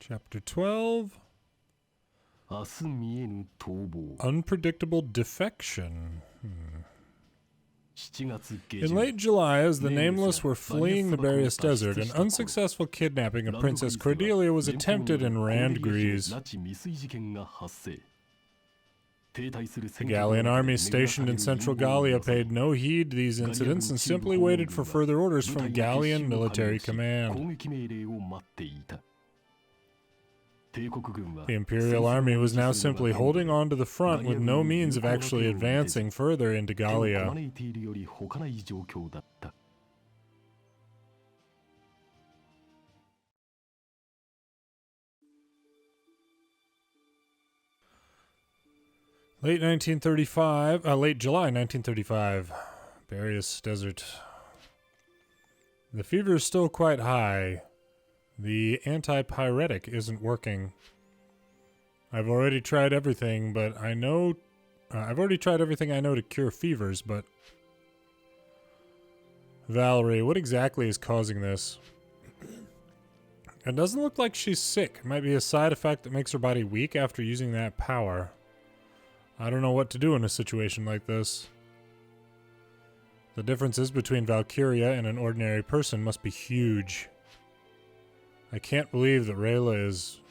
Chapter 12. Unpredictable Defection. In late July, as the Nameless were fleeing the Barious Desert, an unsuccessful kidnapping of Princess Cordelia was attempted in Randgriz. The Gallian army stationed in central Gallia paid no heed to these incidents and simply waited for further orders from Gallian military command. The Imperial army was now simply holding on to the front with no means of actually advancing further into Gallia. Late July 1935, Barious Desert. The fever is still quite high. The antipyretic isn't working. I've already tried everything, but I know... I've already tried everything I know to cure fevers, but... Valerie, what exactly is causing this? It doesn't look like she's sick. It might be a side effect that makes her body weak after using that power. I don't know what to do in a situation like this. The differences between Valkyria and an ordinary person must be huge. I can't believe that Riela is...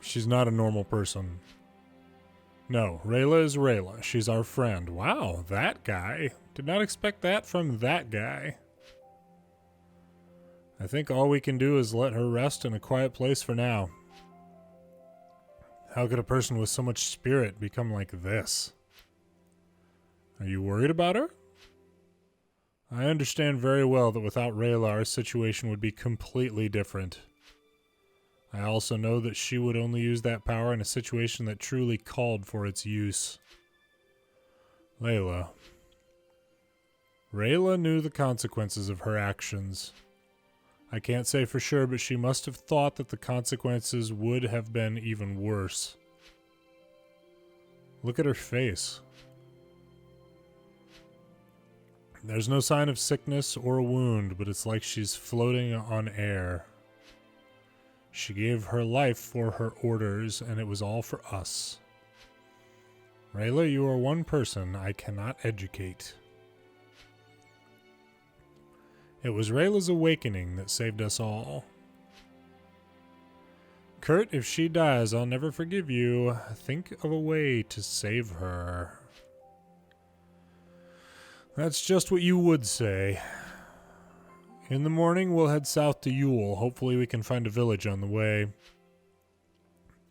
She's not a normal person. No, Riela is Riela. She's our friend. Wow, that guy. Did not expect that from that guy. I think all we can do is let her rest in a quiet place for now. How could a person with so much spirit become like this? Are you worried about her? I understand very well that without Riela, our situation would be completely different. I also know that she would only use that power in a situation that truly called for its use. Riela knew the consequences of her actions. I can't say for sure, but she must have thought that the consequences would have been even worse. Look at her face. There's no sign of sickness or a wound, but it's like she's floating on air. She gave her life for her orders, and it was all for us. Riela, you are one person I cannot educate. It was Riela's awakening that saved us all. Kurt, if she dies, I'll never forgive you. Think of a way to save her. That's just what you would say. In the morning, we'll head south to Duel. Hopefully we can find a village on the way.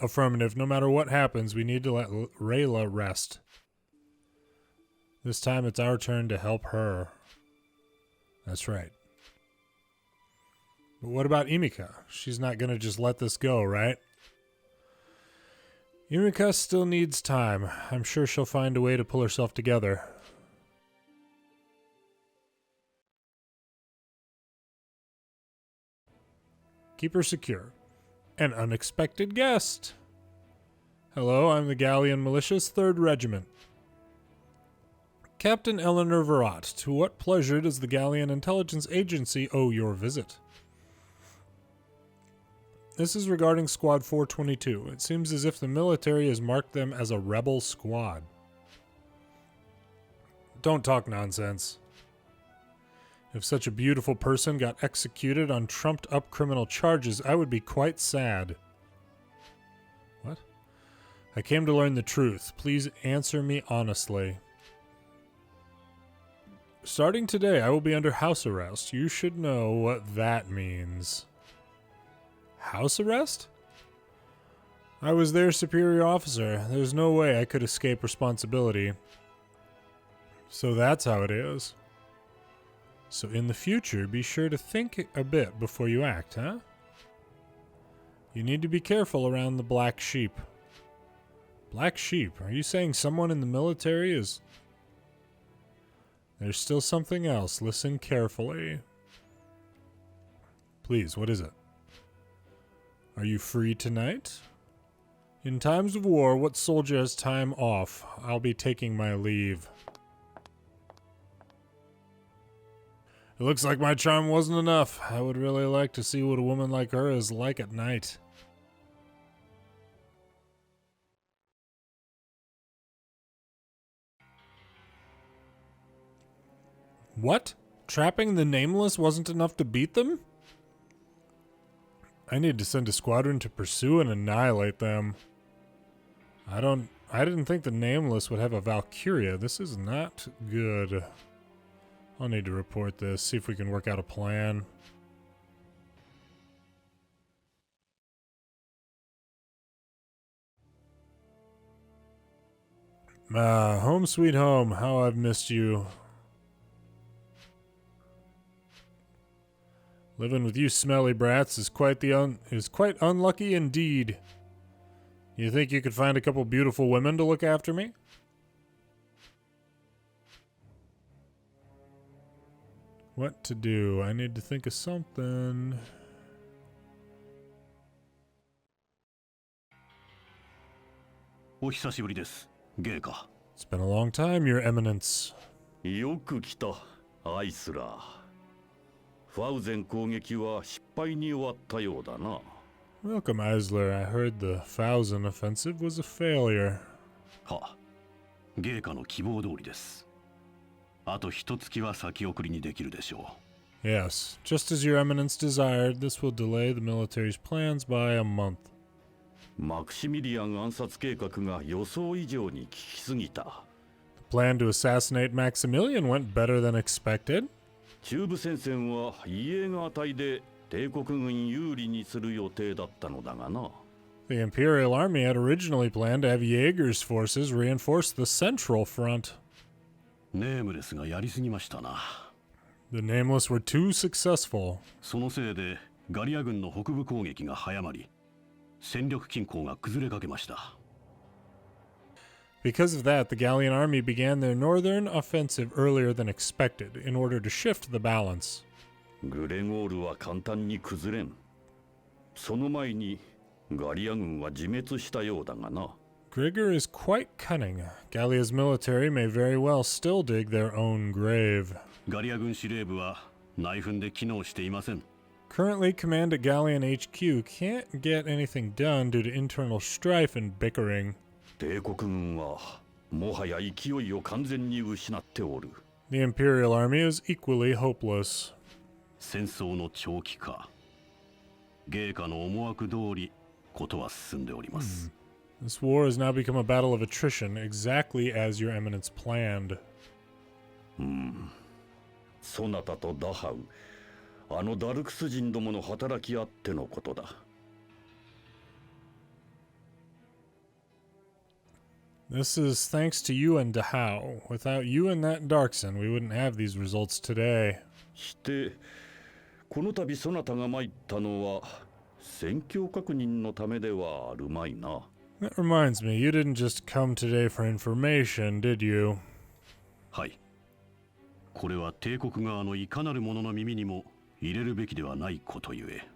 Affirmative. No matter what happens, we need to let Riela rest. This time it's our turn to help her. That's right. But what about Imca? She's not going to just let this go, right? Imca still needs time. I'm sure she'll find a way to pull herself together. Keep her secure. An unexpected guest. Hello, I'm the Gallian Militia's 3rd Regiment. Captain Eleanor Virat, to what pleasure does the Gallian Intelligence Agency owe your visit? This is regarding Squad 422. It seems as if the military has marked them as a rebel squad. Don't talk nonsense. If such a beautiful person got executed on trumped-up criminal charges, I would be quite sad. What? I came to learn the truth. Please answer me honestly. Starting today, I will be under house arrest. You should know what that means. House arrest? I was their superior officer. There's no way I could escape responsibility. So that's how it is. So in the future, be sure to think a bit before you act, huh? You need to be careful around the black sheep. Black sheep? Are you saying someone in the military is... There's still something else. Listen carefully. Please, what is it? Are you free tonight? In times of war, what soldier has time off? I'll be taking my leave. It looks like my charm wasn't enough. I would really like to see what a woman like her is like at night. What? Trapping the Nameless wasn't enough to beat them? I need to send a squadron to pursue and annihilate them. I didn't think the Nameless would have a Valkyria. This is not good. I'll need to report this, see if we can work out a plan. Home sweet home. How I've missed you. Living with you smelly brats is quite unlucky indeed. You think you could find a couple beautiful women to look after me? What to do? I need to think of something. It's been a long time, Your Eminence. よく来た、アイスラー。ファウゼン攻撃は失敗に終わったようだな。Welcome, Eisler. I heard the Fauzen offensive was a failure. は、ゲイカの希望通りです。あと一月は先送りにできるでしょう。Yes, just as Your Eminence desired, this will delay the military's plans by a month. マクシミリアン暗殺計画が予想以上に効きすぎた。The plan to assassinate Maximilian went better than expected. 中部戦線はイエーガー隊で帝国軍有利にする予定だったのだがな。The Imperial Army had originally planned to have Jaeger's forces reinforce the central front. ネームレスがやりすぎましたな。The Nameless were too successful. そのせいでガリア軍の北部攻撃が早まり、戦力均衡が崩れかけました。Because of that, the Gallian army began their northern offensive earlier than expected in order to shift the balance. グレゴールは簡単に崩れん。その前にガリア軍は自滅したようだがな。Grigor is quite cunning. Gallia's military may very well still dig their own grave. ガリア軍司令部は内紛で機能していません。Currently, command at Gallian HQ can't get anything done due to internal strife and bickering. 帝国軍はもはや勢いを完全に失っておる。The Imperial Army is equally hopeless. 戦争の長期化。ゲイカの思惑通りことは進んでおります。This war has now become a battle of attrition, exactly as Your Eminence planned. そなたとダハウ、あのダルクス人どもの働きあってのことだ。This is thanks to you and Dahao. Without you and that Darkson, we wouldn't have these results today. して、この度そなたが参ったのは戦況確認のためではあるまいな。That reminds me, you didn't just come today for information, did you? はい。これは帝国側のいかなる者の耳にも入れるべきではないことゆえ。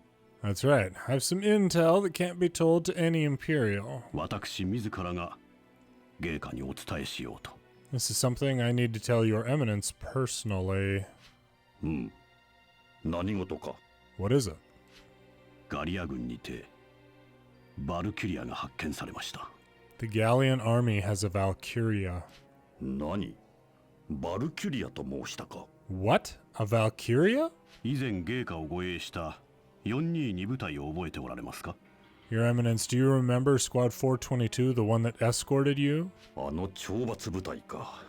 That's right. I have some intel that can't be told to any Imperial. 私自らがゲイカにお伝えしようと。This is something I need to tell Your Eminence personally. 何事か。What is it? ガリア軍にてバルキュリアが発見されました。The Gallian army has a Valkyria. 何？バルキュリアと申したか。What? A Valkyria? 以前ゲイカを護衛した422部隊を覚えておられますか？ Your Eminence, do you remember Squad 422, the one that escorted you? あの懲罰部隊か。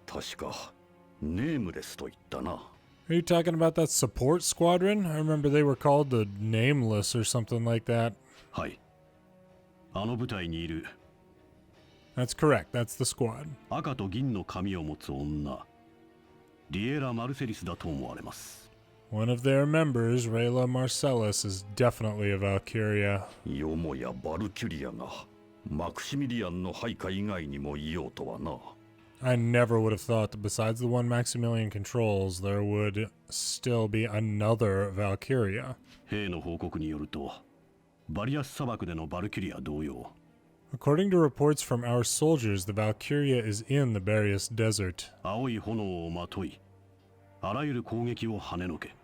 確かネームレスと言ったな。Are you talking about that support squadron? I remember they were called the Nameless or something like that. はい。あの部隊にいる。That's correct. That's the squad. 赤と銀の髪を持つ女、リエラ・マルセリスだと思われます。One of their members, Riela Marcellus, is definitely a Valkyria. よもやバルキュリアがマクシミリアンの配下以外にもいようとはな。I never would have thought that besides the one Maximilian controls, there would still be another Valkyria. 兵の報告によると、バリアス砂漠でのバルキュリア同様。According to reports from our soldiers, the Valkyria is in the Barius Desert. 青い炎をまとい、あらゆる攻撃を跳ねのけ、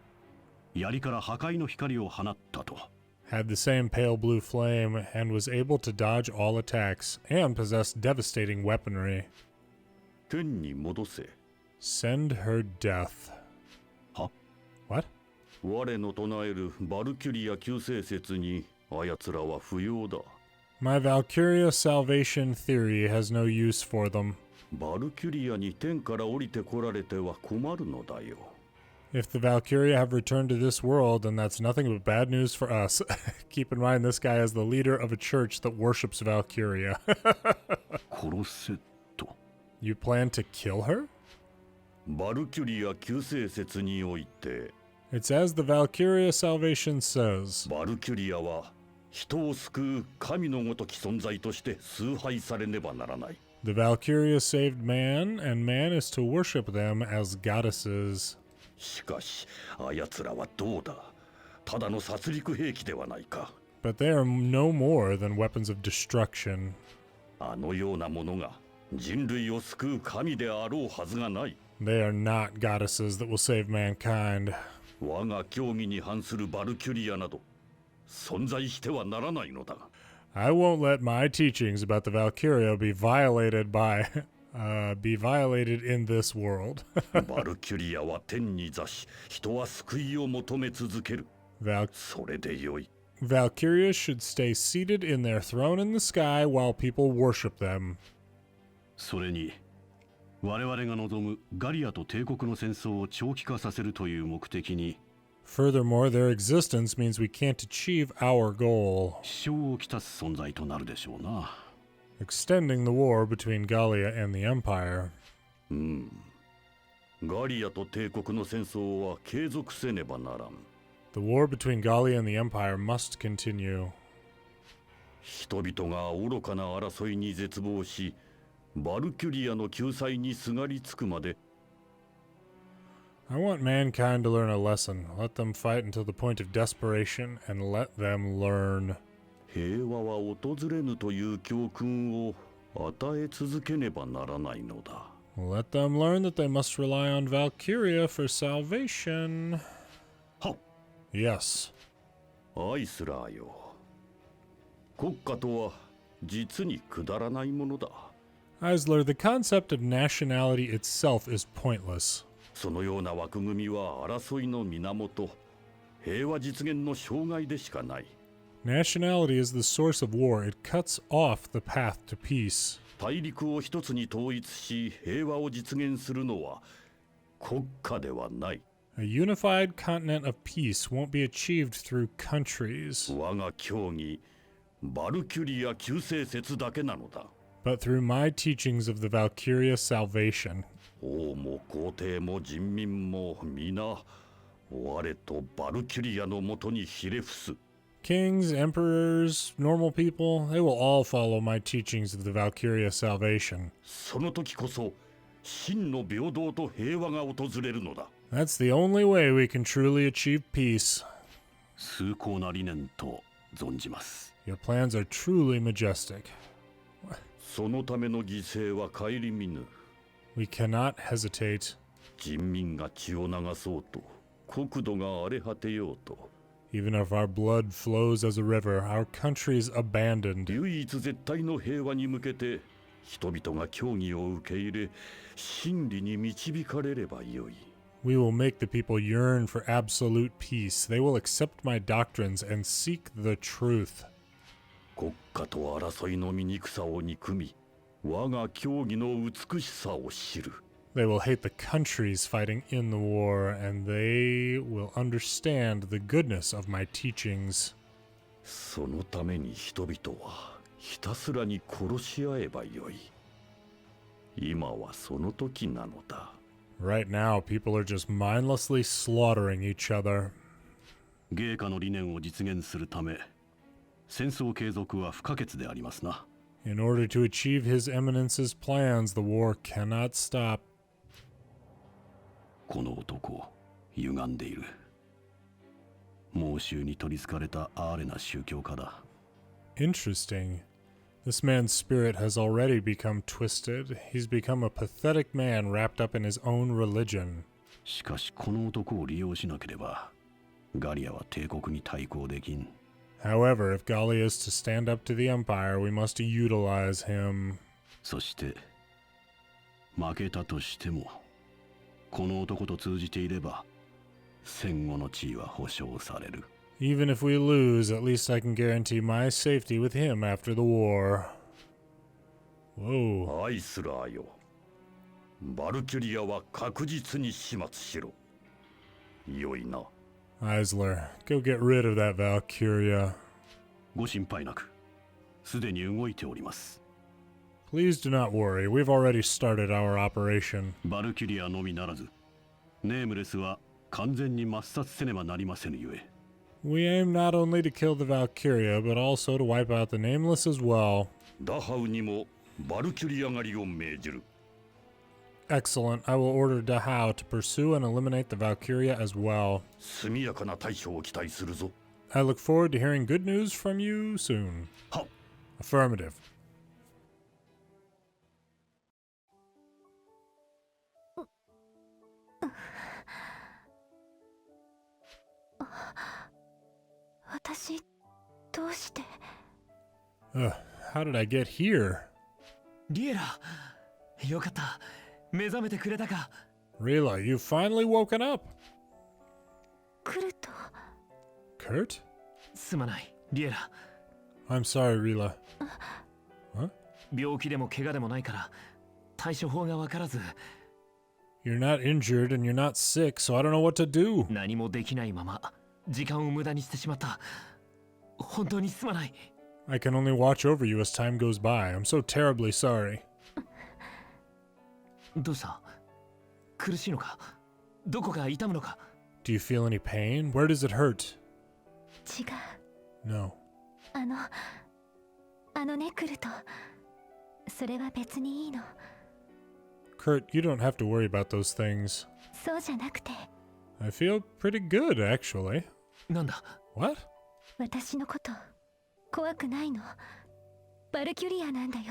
槍から破壊の光を放ったと。Had the same pale blue flame and was able to dodge all attacks and possessed devastating weaponry. 天に戻せ。 Send her death. は？ What? 我の唱えるバルキュリア救世説にあやつらは不要だ。 My Valkyria salvation theory has no use for them. バルキュリアに天から降りてこられては困るのだよ。 If the Valkyria have returned to this world, then that's nothing but bad news for us. Keep in mind this guy is the leader of a church that worships Valkyria. 殺せと。 You plan to kill her? バルキュリア救世説において、 It's as the Valkyria salvation says. バルキュリアは人を救う神のごとき存在として崇拝されねばならない。 The Valkyria saved man, and man is to worship them as goddesses. しかし、あやつらはどうだ。ただの殺戮兵器ではないか。 But they are no more than weapons of destruction. あのようなものが人類を救う神であろうはずがない。 They are not goddesses that will save mankind. 我が教義に反するバルキュリアなど存在してはならないのだ。 I won't let my teachings about the Valkyria be violated in this world. バルキュリアは天に座し、人は救いを求め続ける。 それでよい。 Valkyria should stay seated in their throne in the sky while people worship them. それに、我々が望むガリアと帝国の戦争を長期化させるという目的に、 Furthermore, their existence means we can't achieve our goal, 支障をきたす存在となるでしょうな。 extending the war between Gallia and the Empire. ガリアと帝国の戦争は継続せねばならん。 The war between Gallia and the Empire must continue. 人々が愚かな争いに絶望し、バルキュリアの救済にすがりつくまで、 I want mankind to learn a lesson. Let them fight until the point of desperation and let them learn. 平和は訪れぬという教訓を与え続けねばならないのだ。 Let them learn that they must rely on Valkyria for salvation. はっ。 Yes. アイスラーよ。国家とは実にくだらないものだ。 Eisler, the concept of nationality itself is pointless. そのような枠組みは争いの源、平和実現の障害でしかない。 Nationality is the source of war. It cuts off the path to peace. 大陸を一つに統一し平和を実現するのは国家ではない。 A unified continent of peace won't be achieved through countries, 我が教義、バルキュリア救世説だけなのだ。 but through my teachings of the Valkyria salvation. 王も皇帝も人民も皆我とバルキュリアのもとにひれ伏す。 Kings, emperors, normal people, they will all follow my teachings of the Valkyria salvation. その時こそ真の平等と平和が訪れるのだ。 That's the only way we can truly achieve peace. 崇高な理念と存じます。 Your plans are truly majestic. そのための犠牲は顧みぬ。 We cannot hesitate. 人民が血を流そうと、国土が荒れ果てようと、 Even if our blood flows as a river, our country is abandoned. 唯一絶対の平和に向けて人々が教義を受け入れ真理に導かれればよい。 We will make the people yearn for absolute peace. They will accept my doctrines and seek the truth. 国家と争いの醜さを憎み、我が教義の美しさを知る。 They will hate the countries fighting in the war, and they will understand the goodness of my teachings. そのために人々はひたすらに殺し合えばよい。今はその時なのだ。 Right now, people are just mindlessly slaughtering each other. 芸家の理念を実現するため、戦争継続は不可欠でありますな。 In order to achieve His Eminence's plans, the war cannot stop. この男、歪んでいる。猛襲に取りつかれた哀れな宗教家だ。 Interesting. This man's spirit has already become twisted. He's become a pathetic man wrapped up in his own religion. しかしこの男を利用しなければガリアは帝国に対抗できん。 However, if Gallia is to stand up to the Empire, we must utilize him. そして負けたとしてもこの男と通じていれば戦後の地位は保証される。 Even if we lose, at least I can guarantee my safety with him after the war. Whoa. アイスラーよ、バルキュリアは確実に始末しろ。よいな。 Eisler, go get rid of that Valkyria. ご心配なくすでに動いております。 Please do not worry, we've already started our operation. バルキュリアのみならずネームレスは完全に抹殺せねばなりませぬゆえ。 We aim not only to kill the Valkyria, but also to wipe out the Nameless as well. ダハウにもバルキュリア狩りを命じる。 Excellent. I will order Dahao to pursue and eliminate the Valkyria as well. 速やかな対処を期待するぞ。 I look forward to hearing good news from you soon. はっ。 Affirmative. 私どうして。 How did I get here? リエラ、よかった。目覚めてくれたか。 Riela, you finally woken up. 来ると。 Kurt? すまない、リエラ。 I'm sorry, Riela. Huh? 病気でも怪我でもないから対処法がわからず。 You're not injured and you're not sick, so I don't know what to do. 何もできないまま時間を無駄にしてしまった。本当にすまない。 I can only watch over you as time goes by. I'm so terribly sorry. どうした？苦しいのか？どこか痛むのか？ Do you feel any pain? Where does it hurt? 違う。 No. あのね、来ると。それは別にいいの。 Kurt, you don't have to worry about those things. そうじゃなくて。 I feel pretty good, actually. なんだ？ What? 私のこと怖くないの。バルキュリアなんだよ。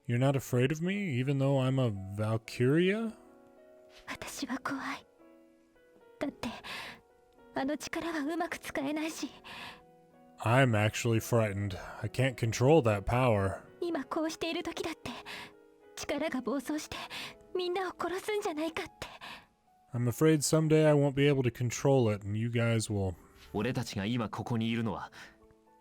You're not afraid of me, even though I'm a Valkyria? 私は怖い。だってあの力はうまく使えないし。 I'm actually frightened. I can't control that power. 今こうしている時だって力が暴走してみんなを殺すんじゃないかって。 I'm afraid someday I won't be able to control it and you guys will. 俺たちが今ここにいるのは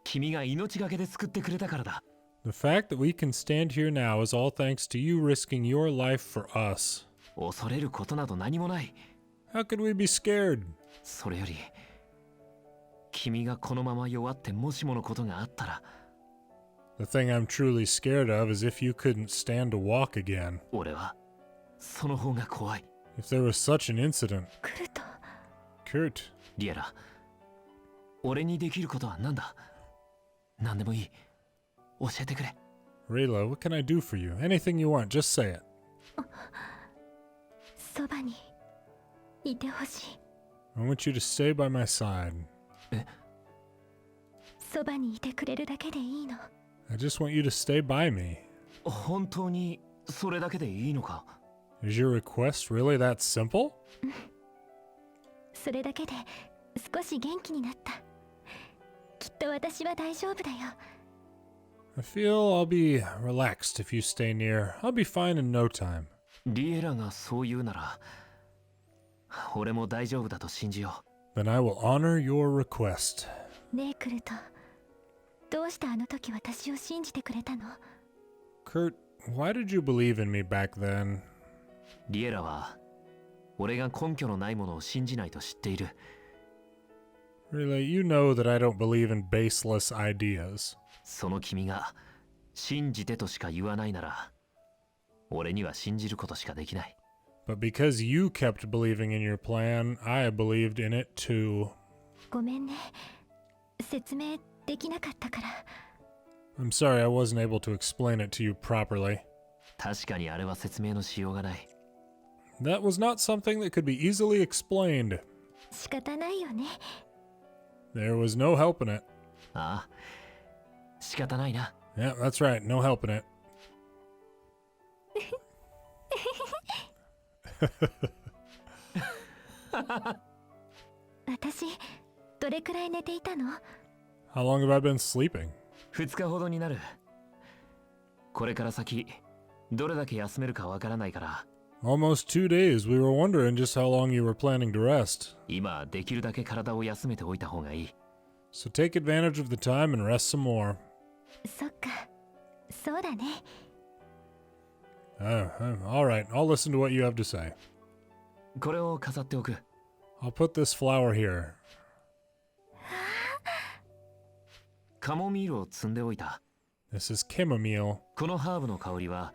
君が命がけで救ってくれたからだ。 The fact that we can stand here now is all thanks to you risking your life for us. 恐れることなど何もない。 How could we be scared? それより君がこのまま弱ってもしものことがあったら。 The thing I'm truly scared of is if you couldn't stand to walk again. 俺はその方が怖い。 If there was such an incident. 来ると。 Kurt, リエラ、俺にできることは何だ？何でもいい。教えてくれ。 Riela, what can I do for you? Anything you want, just say it. そばにいてほしい。 I want you to stay by my side. そばにいてくれるだけでいいの。 I just want you to stay by me. 本当にそれだけでいいのか？ Is your request really that simple? それだけで少し元気になった。きっと私は大丈夫だよ。 I feel I'll be relaxed if you stay near. I'll be fine in no time. リエラがそう言うなら俺も大丈夫だと信じよう。 Then I will honor your request. ねえクルト、どうしてあの時私を信じてくれたの？ Kurt, why did you believe in me back then? リエラは俺が根拠のないものを信じないと知っている。 Really, you know that I don't believe in baseless ideas. その君が信じてとしか言わないなら俺には信じることしかできない。 But because you kept believing in your plan, I believed in it too. ごめんね、説明できなかったから。 I'm sorry I wasn't able to explain it to you properly. 確かにあれは説明のしようがない。 That was not something that could be easily explained. 仕方ないよね。 There was no helping it. ああ、仕方ないな。 Yeah, that's right. No helping it. 私どれくらい寝ていたの？ How long have I been sleeping? 2日ほどになる。これから先どれだけ休めるかわからないから、 Almost 2 days. We were wondering just how long you were planning to rest. 今できるだけ体を休めておいた方がいい。 So take advantage of the time and rest some more. そっか、そうだね。All right, I'll listen to what you have to say. これを飾っておく。 I'll put this flower here. カモミールを摘んでおいた。 This is chamomile. このハーブの香りは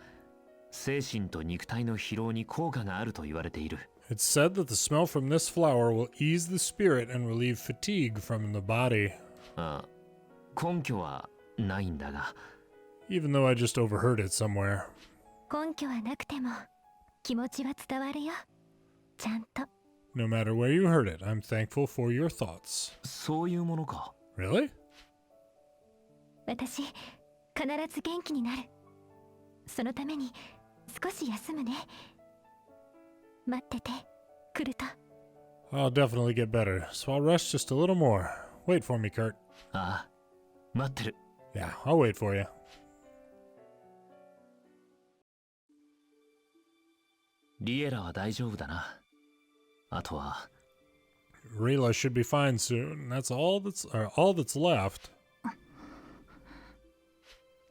精神と肉体の疲労に効果があると言われている。 It's said that the smell from this flower will ease the spirit and relieve fatigue from the body. あ、根拠はないんだが。 Even though I just overheard it somewhere. 根拠はなくても気持ちは伝わるよ。ちゃんと。 No matter where you heard it, I'm thankful for your thoughts. そういうものか。 Really? 私必ず元気になる。そのために少し休むね。待ってて、来ると。 I'll definitely get better, so I'll rest just a little more. Wait for me, Kurt. ああ、待ってる。 Yeah, I'll wait for you. リエラは大丈夫だな。あとは Riela should be fine soon. That's all that's left.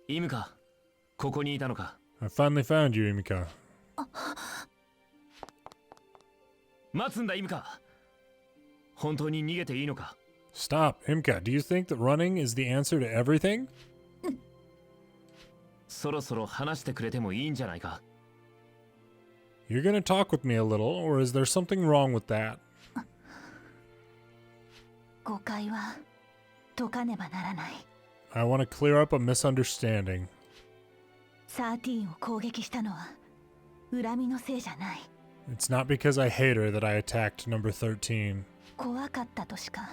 イムカ、ここにいたのか。 I finally found you, Imca. 待つんだイムカ。本当に逃げていいのか。 Stop, Imca. Do you think that running is the answer to everything? そろそろ話してくれてもいいんじゃないか。 You're gonna talk with me a little, or is there something wrong with that? 誤解は解かねばならない。 I want to clear up a misunderstanding. 13を攻撃したのは恨みのせいじゃない。 It's not because I hate her that I attacked number 13. 怖かったとしか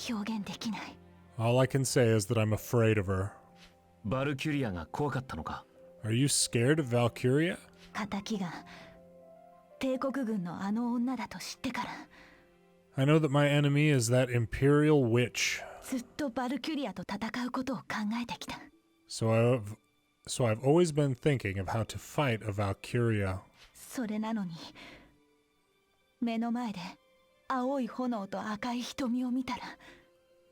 表現できない。 All I can say is that I'm afraid of her. バルキュリアが怖かったのか。 Are you scared of Valkyria? 仇が帝国軍のあの女だと知ってから I know that my enemy is that Imperial witch. ずっとバルキュリアと戦うことを考えてきた。 So I've always been thinking of how to fight a Valkyria. それなのに目の前で青い炎と赤い瞳を見たら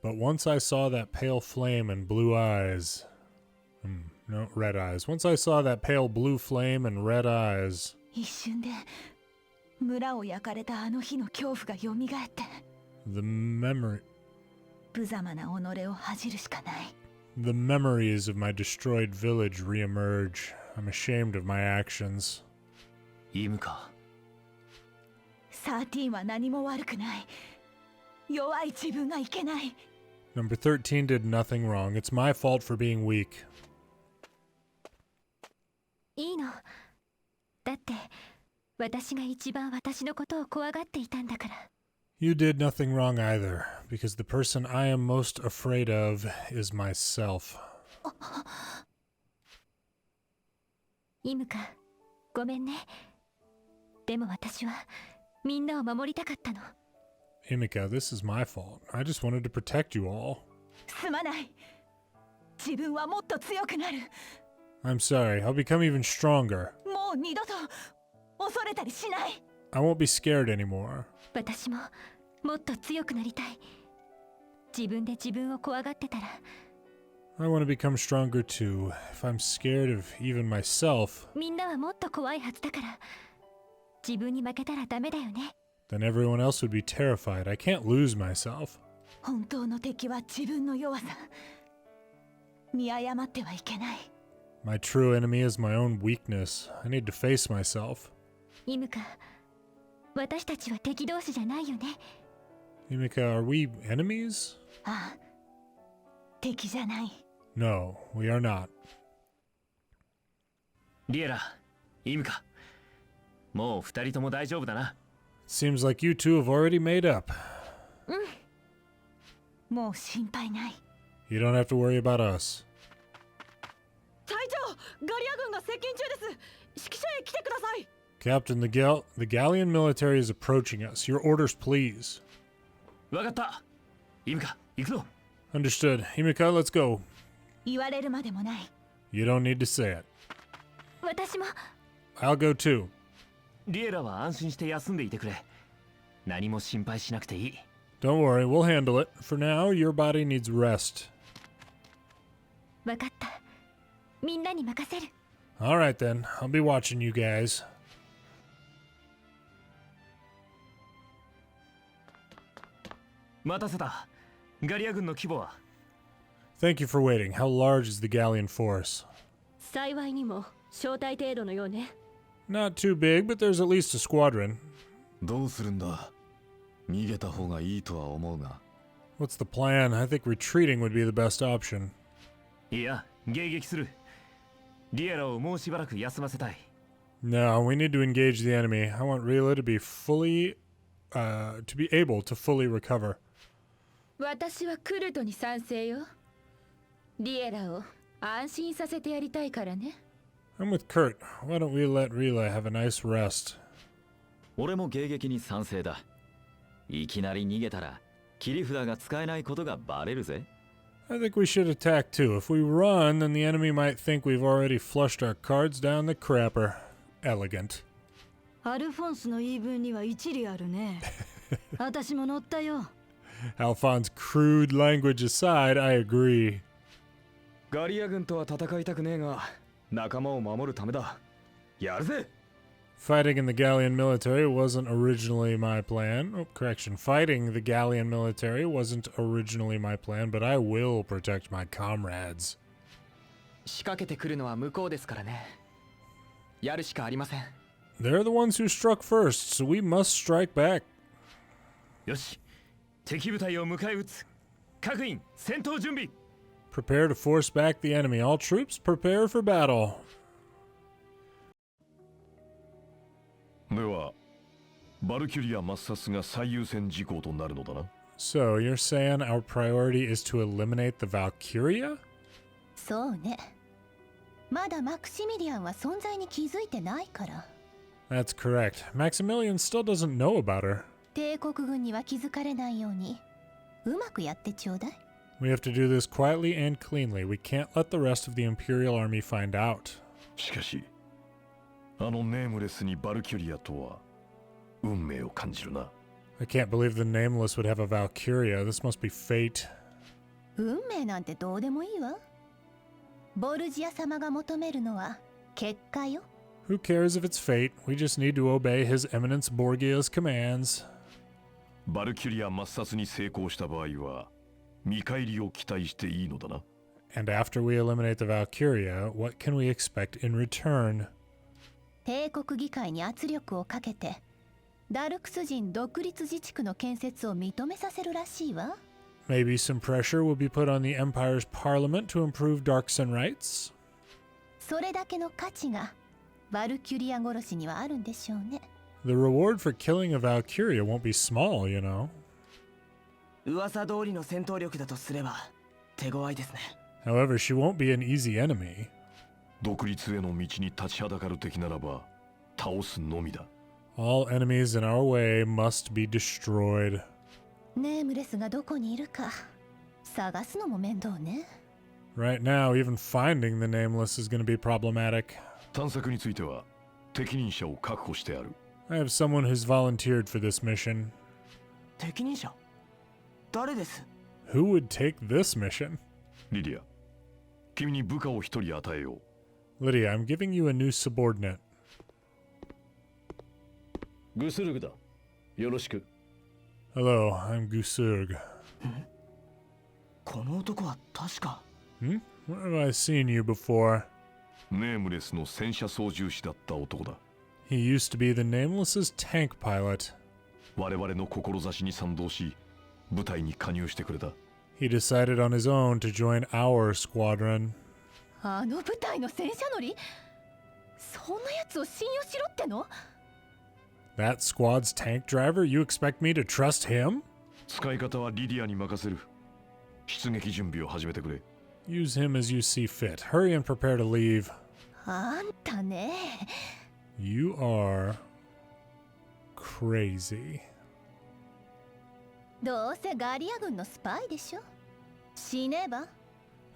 But once I saw that pale flame and blue eyes. No, red eyes. Once I saw that pale blue flame and red eyes. 一瞬で村を焼かれたあの日の恐怖がよみがえって The memories of my destroyed village reemerge. I'm ashamed of my actions. イムカ。13は何も悪くない。弱い自分がいけない。 Number 13 did nothing wrong. It's my fault for being weak. いいの。だって私が一番私のことを怖がっていたんだから。 You did nothing wrong either, because the person I am most afraid of is myself. イムカ、ごめんね。でも私はみんなを守りたかったの。 Imca, this is my fault. I just wanted to protect you all. すまない。自分はもっと強くなる。 I'm sorry. I'll become even stronger. もう二度と恐れたりしない。 I won't be scared anymore. 私ももっと強くなりたい。自分で自分を怖がってたら。 I want to become stronger too. If I'm scared of even myself, みんなはもっと怖いはずだから。自分に負けたらダメだよね。 then everyone else would be terrified. I can't lose myself. 本当の敵は自分の弱さ。見誤ってはいけない。 My true enemy is my own weakness. I need to face myself. イムカ、私たちは敵同士じゃないよね。 Imca, are we enemies? ああ、敵じゃない。 No, we are not. リエラ、イムカ。もう二人とも大丈夫だな。 Seems like you two have already made up. もう心配ない。 You don't have to worry about us. 隊長、ガリア軍が接近中です。指揮所へ来てください。Captain, the Gallian military is approaching us. Your orders, please. わかった。イムカ、行くぞ。Understood. Imca, let's go. 言われるまでもない。 You don't need to say it. 私も。 I'll go too. リエラは安心して休んでいてくれ。何も心配しなくていい。Don't worry, we'll handle it. For now, your body needs rest. わかった。みんなに任せる。 Alright then, I'll be watching you guys. 待たせた。ガリア軍の規模は？ Thank you for waiting. How large is the Gallian force? 幸いにも招待程度のようね。 Not too big, but there's at least a squadron. どうするんだ。逃げた方がいいとは思うが。 What's the plan? I think retreating would be the best option. いや、迎撃する。リエラをもうしばらく休ませたい。 No, we need to engage the enemy. I want Riela to be able to fully recover. 私はクルトに賛成よ。リエラを安心させてやりたいからね。 I'm with Kurt. Why don't we let Riela have a nice rest? 俺も迎撃に賛成だ。いきなり逃げたら切り札が使えないことがバレるぜ。 I think we should attack too. If we run, then the enemy might think we've already flushed our cards down the crapper. Elegant. アルフォンスの言い分には一理あるね。私も乗ったよ。Alphonse's crude language aside, I agree. ガリア軍とは戦いたくねえが、仲間を守るためだ。やるぜ。 Fighting in the Gallian military wasn't originally my plan. Oh, correction. Fighting the Gallian military wasn't originally my plan, but I will protect my comrades. 仕掛けてくるのは向こうですからね。やるしかありません。 They're the ones who struck first, so we must strike back. よし、敵部隊を迎え撃つ。各員、戦闘準備。 Prepare to force back the enemy. All troops, prepare for battle. では、バルキュリア抹殺が最優先事項となるのだな。So, you're saying our priority is to eliminate the Valkyria? そうね。まだマクシミリアンは存在に気づいてないから。 That's correct. Maximilian still doesn't know about her. 帝国軍には気づかれないように、うまくやってちょうだい。We have to do this quietly and cleanly. We can't let the rest of the Imperial Army find out. しかし、あのネームレスにバルキュリアとは運命を感じるな。I can't believe the Nameless would have a Valkyria. This must be fate. 運命なんてどうでもいいわ。ボルジア様が求めるのは結果よ。 Who cares if it's fate? We just need to obey His Eminence Borgia's commands. バルキュリア抹殺に成功した場合は見返りを期待していいのだな。And after we eliminate the Valkyria, what can we expect in return? 帝国議会に圧力をかけて、ダルクス人独立自治区の建設を認めさせるらしいわ。Maybe some pressure will be put on the Empire's parliament to improve Darksun rights? それだけの価値がバルキュリア殺しにはあるんでしょうね。The reward for killing a Valkyria won't be small, you know. 噂通りの戦闘力だとすれば手強いですね。 However, she won't be an easy enemy. 独立への道に立ちはだかる敵ならば倒すのみだ。All enemies in our way must be destroyed. ネームレスがどこにいるか探すのも面倒ね。 Right now, even finding the Nameless is going to be problematic. 探索については適任者を確保してある。I have someone who's volunteered for this mission. 適任者？誰です？ Who would take this mission? リディア、君に部下を一人与えよう。 Lydia, I'm giving you a new subordinate. グスルグだ。よろしく。Hello, I'm Gusurg. この男は確か。Where have I seen you before? ネームレスの戦車操縦士だった男だ。He used to be the Nameless's tank pilot. 我々の志に賛同し、部隊に加入してくれた。He decided on his own to join our squadron. あの部隊の戦車乗り？そんなやつを信用しろっての？ That squad's tank driver? You expect me to trust him? 使い方はリディアに任せる。出撃準備を始めてくれ。Use him as you see fit. Hurry and prepare to leave. あんたね。You are crazy. どうせガリア軍のスパイでしょ。死ねば。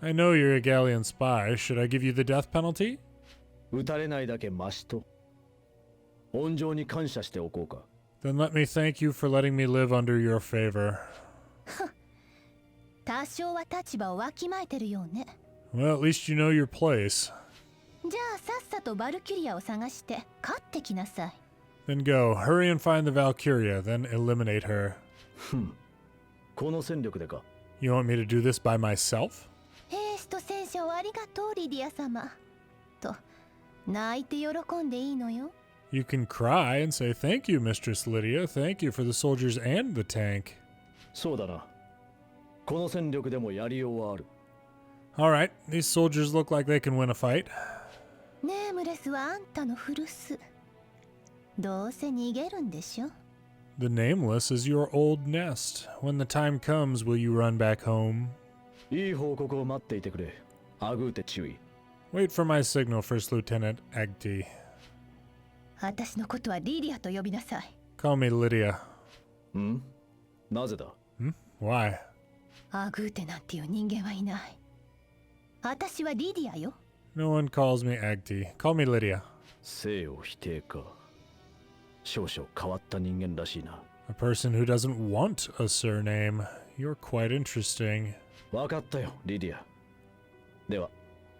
I know you're a Gallian spy. Should I give you the death penalty? 撃たれないだけマシと恩情に感謝しておこうか。 Then let me thank you for letting me live under your favor. 多少は立場をわきまえてるようね。 Well, at least you know your place. じゃあさっさとバルキュリアを探して勝ってきなさい。 Then go. Hurry and find the Valkyria, then eliminate her. この戦力でか。 You want me to do this by myself? 兵士と戦車をありがとうリディア様。と泣いて喜んでいいのよ。 You can cry and say, "Thank you, Mistress Lydia. Thank you for the soldiers and the tank." そうだな。この戦力でもやりようはある。 All right, these soldiers look like they can win a fight. ネームレスはあんたの古巣。どうせ逃げるんでしょ。 The Nameless is your old nest. When the time comes, will you run back home? いい報告を待っていてくれ。アグーテ注意。 Wait for my signal, First Lieutenant Agti. 私のことはリディアと呼びなさい。 Call me Lydia. ん？なぜだ？ Why? アグーテなんていう人間はいない。私はリディアよ。 No one calls me Agti. Call me Lydia. 生を否定か。少々変わった人間らしいな。 A person who doesn't want a surname. You're quite interesting. わかったよ、リディア。では、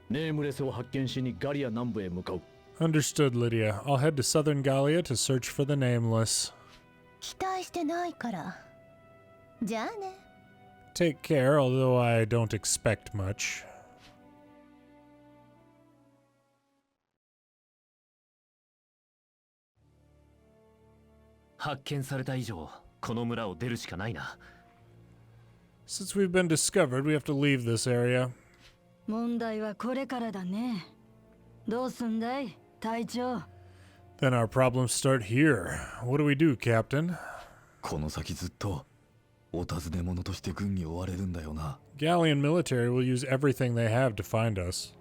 ネームレスを発見しにガリア南部へ向かう。 Understood, Lydia. I'll head to southern Gallia to search for the Nameless. 期待してないから。じゃあね。 Take care, although I don't expect much. 発見された以上、この村を出るしかないな。Since we've been discovered, we have to leave this area. 問題はこれからだね。どうすんだい、隊長。 Then our problems start here. What do we do, Captain? この先ずっとお尋ね者として軍に追われるんだよな。 Gallian military will use everything they have to find us.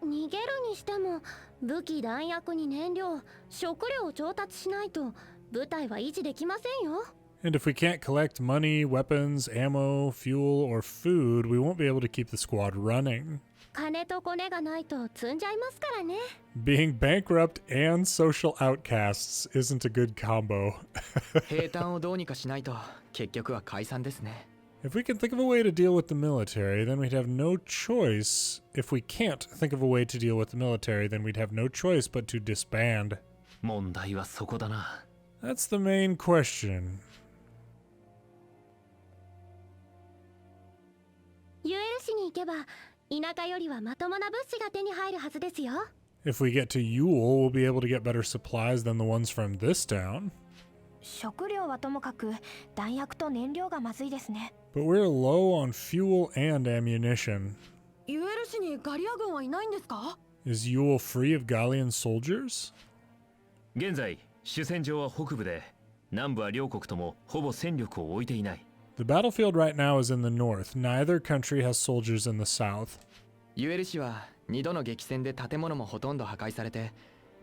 逃げるにしても武器弾薬に燃料食料を調達しないと部隊は維持できませんよ。 And if we can't collect money, weapons, ammo, fuel, or food, we won't be able to keep the squad running. 金とコネがないと積んじゃいますからね。 Being bankrupt and social outcasts isn't a good combo. 兵隊をどうにかしないと結局は解散ですね。 If we can think of a way to deal with the military, then we'd have no choice. If we can't think of a way to deal with the military, then we'd have no choice but to disband. 問題はそこだな。 That's the main question. ユエル市に行けば田舎よりはまともな物資が手に入るはずですよ。 If we get to Yule, we'll be able to get better supplies than the ones from this town. 食料はともかく弾薬と燃料がまずいですね。 But we're low on fuel and ammunition. ユエル市にガリア軍はいないんですか？ Is Yule free of Gallian soldiers? 現在、主戦場は北部で、南部は両国ともほぼ戦力を置いていない。The battlefield right now is in the north. Neither country has soldiers in the south. ユエル市は2度の激戦で建物もほとんど破壊されて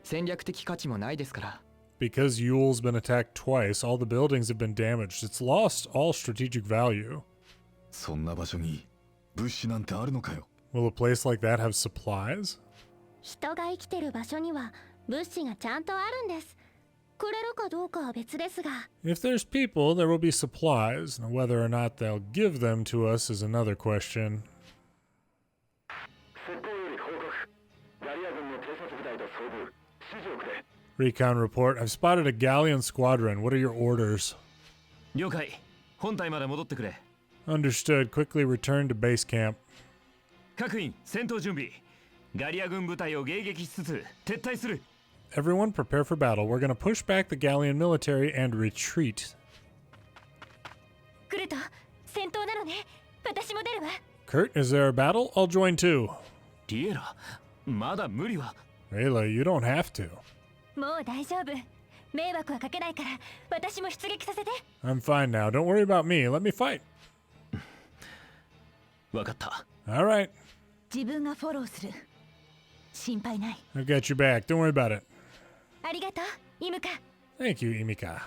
戦略的価値もないですから。 Because Yule's been attacked twice, all the buildings have been damaged. It's lost all strategic value. そんな場所に物資なんてあるのかよ。 Will a place like that have supplies? 人が生きてる場所には物資がちゃんとあるんです。くれるかどうかは別ですが。 If there's people, there will be supplies. Now, whether or not they'll give them to us is another question. Recon report. I've spotted a Gallian squadron. What are your orders? 了解。本隊まで戻ってくれ。 Understood. Quickly return to base camp. 各員、戦闘準備。ガリア軍部隊を迎撃しつつ撤退する。 Everyone prepare for battle. We're going to push back the Gallian military and retreat. クルト、戦闘なのね。私も出るわ。 Kurt, is there a battle? I'll join too. リエラ、まだ無理は。 Riela, you don't have to. もう大丈夫。迷惑はかけないから私も出撃させて。 I'm fine now. Don't worry about me. Let me fight. わかった。 All right. 自分がフォローする。心配ない。 I've got your back. Don't worry about it. ありがとう、イムカ。 Thank you, Imca.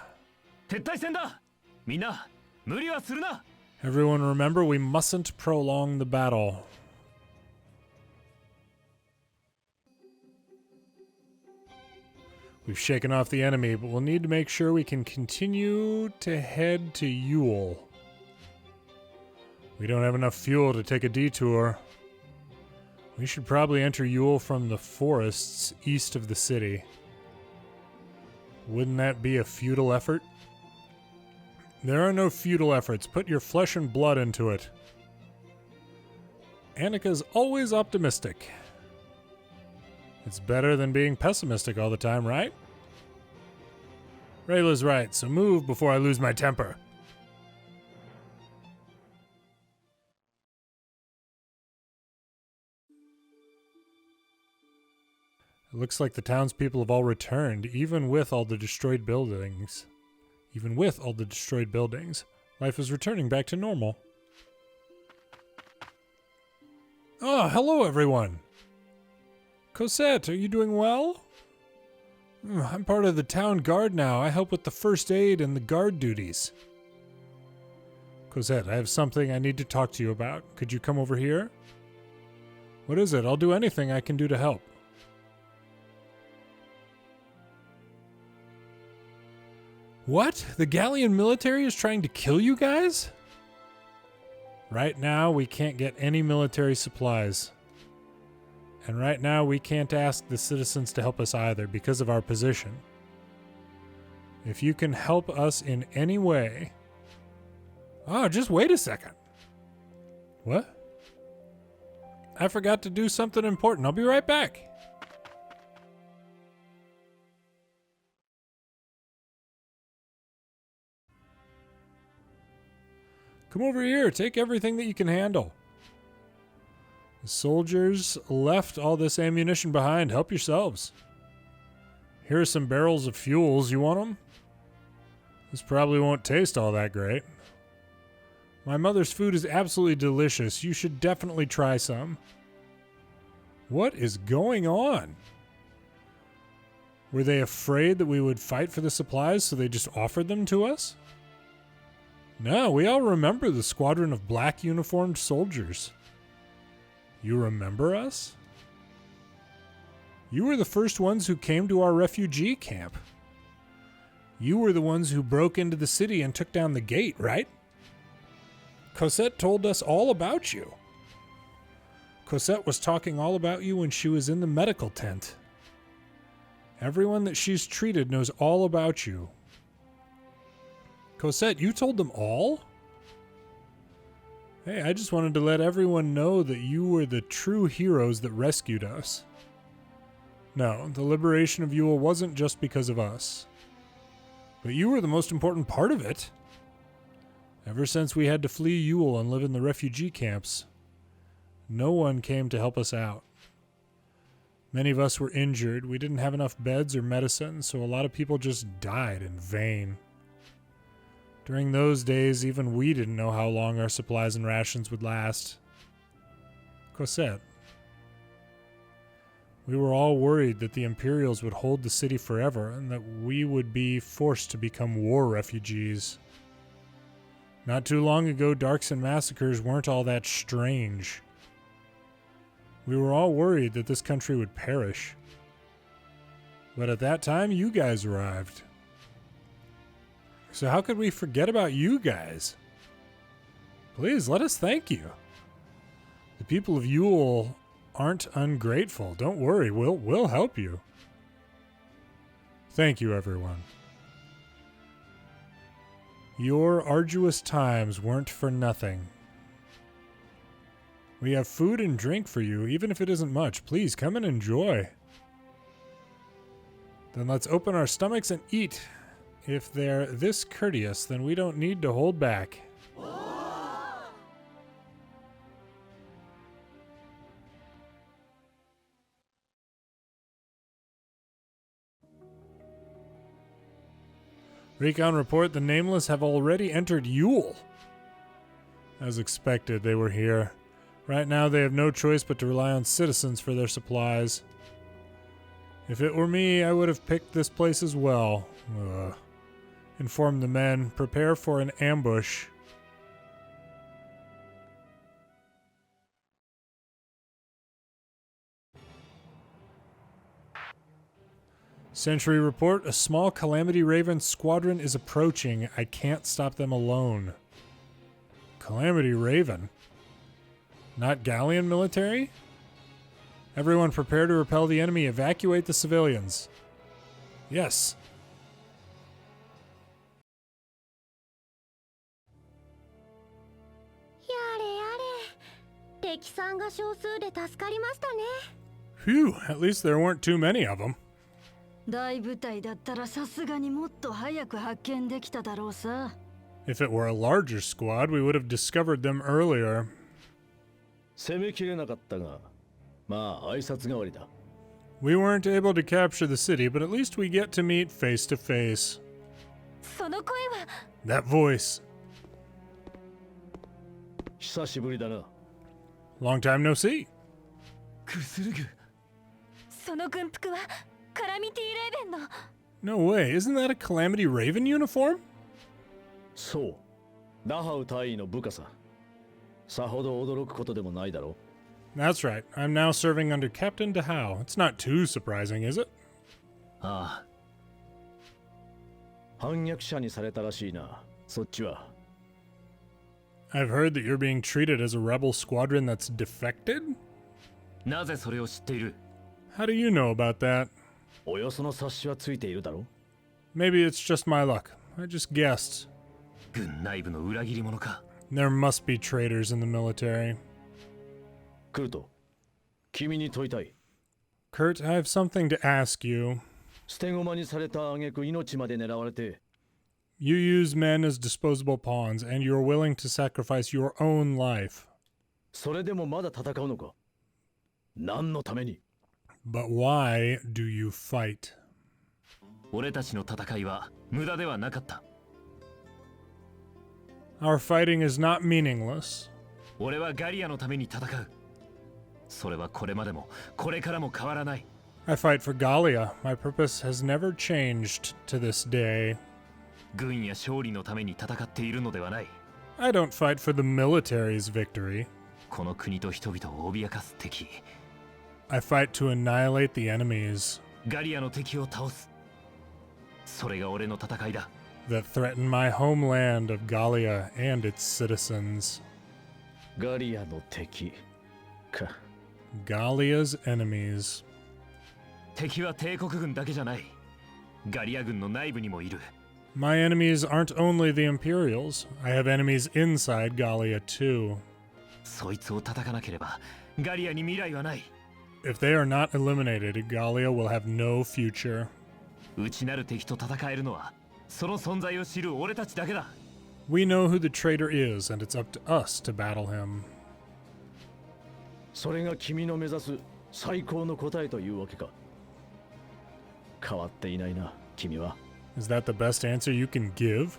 撤退戦だ。みんな無理はするな。 Everyone remember, we mustn't prolong the battle. We've shaken off the enemy, but we'll need to make sure we can continue to head to Duel. We don't have enough fuel to take a detour. We should probably enter Duel from the forests east of the city. Wouldn't that be a futile effort? There are no futile efforts. Put your flesh and blood into it. Annika's always optimistic. It's better than being pessimistic all the time, right? Riela's right, so move before I lose my temper. It looks like the townspeople have all returned, even with all the destroyed buildings. Life is returning back to normal. Oh, hello everyone! Cosette, are you doing well? I'm part of the town guard now. I help with the first aid and the guard duties. Cosette, I have something I need to talk to you about. Could you come over here? What is it? I'll do anything I can do to help. What? The Gallian military is trying to kill you guys? Right now, we can't get any military supplies. And right now, we can't ask the citizens to help us either because of our position. If you can help us in any way... Oh, just wait a second. What? I forgot to do something important. I'll be right back. Come over here. Take everything that you can handle. The soldiers left all this ammunition behind. Help yourselves. Here are some barrels of fuels. You want them? This probably won't taste all that great. My mother's food is absolutely delicious. You should definitely try some. What is going on? Were they afraid that we would fight for the supplies, so they just offered them to us? No, we all remember the squadron of black uniformed soldiers. You remember us? You were the first ones who came to our refugee camp. You were the ones who broke into the city and took down the gate, right? Cosette told us all about you. Cosette was talking all about you when she was in the medical tent. Everyone that she's treated knows all about you. Cosette, you told them all? Hey, I just wanted to let everyone know that you were the true heroes that rescued us. No, the liberation of Duel wasn't just because of us. But you were the most important part of it. Ever since we had to flee Duel and live in the refugee camps, no one came to help us out. Many of us were injured. We didn't have enough beds or medicine, so a lot of people just died in vain. During those days, even we didn't know how long our supplies and rations would last. Cosette. We were all worried that the Imperials would hold the city forever and that we would be forced to become war refugees. Not too long ago, darks and massacres weren't all that strange. We were all worried that this country would perish. But at that time, you guys arrived. So how could we forget about you guys? Please, let us thank you. The people of Duel aren't ungrateful. Don't worry, we'll help you. Thank you, everyone. Your arduous times weren't for nothing. We have food and drink for you, even if it isn't much. Please, come and enjoy. Then let's open our stomachs and eat. If they're this courteous, then we don't need to hold back. Recon report, the Nameless have already entered Duel. As expected, they were here. Right now, they have no choice but to rely on citizens for their supplies. If it were me, I would have picked this place as well. Inform the men. Prepare for an ambush. Sentry report. A small Calamity Raven squadron is approaching. I can't stop them alone. Calamity Raven? Not Gallian military? Everyone prepare to repel the enemy. Evacuate the civilians. Yes. Phew, at least there weren't too many of them. 大部隊だったらさすがにもっと早く発見できただろうさ。If it were a larger squad, we would have discovered them earlier. 攻めきれなかったが、まあ挨拶代わりだ。We weren't able to capture the city, but at least we get to meet face to face. その声は That voice. 久しぶりだな。Long time no see. クスルグ。その軍服はカラミティレーベンの。No way, isn't that a Calamity Raven uniform? そう。ダハウ大尉の部下さ。さほど驚くことでもないだろう。That's right. I'm now serving under Captain Dahao. It's not too surprising, is it? ああ。反逆者にされたらしいな。そっちは。I've heard that you're being treated as a rebel squadron that's defected? なぜそれを知っている？ How do you know about that? およその察しはついているだろう。 Maybe it's just my luck. I just guessed. 軍内部の裏切り者か。There must be traitors in the military. クルト、君に問いたい。Kurt, I have something to ask you. 捨て駒にされた挙句命まで狙われて。You use men as disposable pawns, and you're willing to sacrifice your own life. それでもまだ戦うのか？何のために？ But why do you fight? 俺たちの戦いは無駄ではなかった。Our fighting is not meaningless. 俺はガリアのために戦う。それはこれまでもこれからも変わらない。I fight for Gallia. My purpose has never changed to this day. 軍や勝利のために戦っているのではない。I don't fight for the military's victory. この国と人々を脅かす敵。I fight to annihilate the enemies ガリアの敵を倒す。それが俺の戦いだ。that threaten my homeland of Gallia and its citizens. ガリアの敵か。Gallia's enemies. 敵は帝国軍だけじゃない。ガリア軍の内部にもいる。My enemies aren't only the Imperials. I have enemies inside Gallia too. そいつを叩かなければガリアに未来はない。If they are not eliminated, Gallia will have no future. 内なる敵と戦えるのはその存在を知る俺たちだけだ。We know who the traitor is, and it's up to us to battle him. それが君の目指す最高の答えというわけか。変わっていないな、君は。Is that the best answer you can give?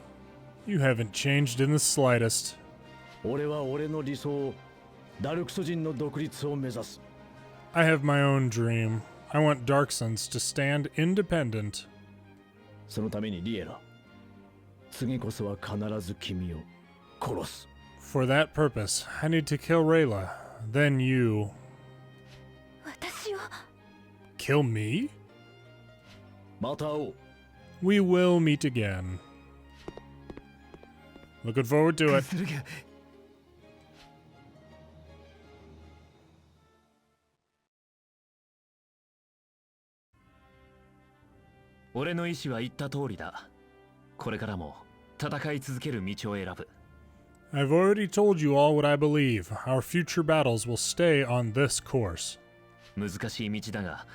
You haven't changed in the slightest. 俺は俺の理想、ダルクス人の独立を目指す。I have my own dream. I want Darksons to stand independent. そのためにリエラ、次こそは必ず君を殺す。For that purpose, I need to kill Riela, then you. 私を Kill me? また会おう。We will meet again. Looking forward to it. 俺の意志は言った通りだ。これからも戦い続ける道を選ぶ。I've already told you all what I believe. Our future battles will stay on this course. 難しい道だが、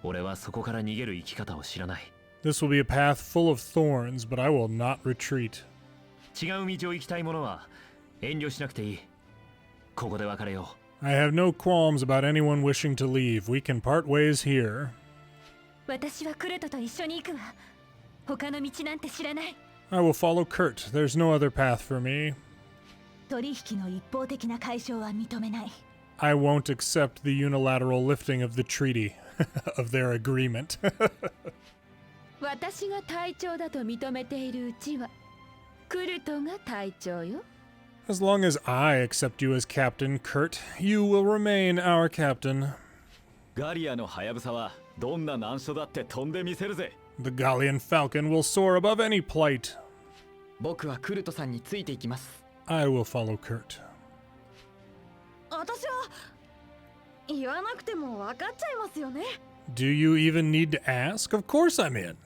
俺はそこから逃げる生き方を知らない。This will be a path full of thorns, but I will not retreat. 違う道を行きたい者は遠慮しなくていい。ここで別れよう。I have no qualms about anyone wishing to leave. We can part ways here. 私はクルトと一緒に行くわ。他の道なんて知らない。I will follow Kurt. There's no other path for me. 取引の一方的な解消は認めない。I won't accept the unilateral lifting of the treaty. of their agreement. 私が隊長だと認めているうちはクルトが隊長よ。 As long as I accept you as captain, Kurt, you will remain our captain. ガリアのハヤブサはどんな難所だって飛んでみせるぜ。 The Gallian Falcon will soar above any plight. 僕はクルトさんについていきます。 I will follow Kurt. 私は言わなくても分かっちゃいますよね。 Do you even need to ask? Of course I'm in.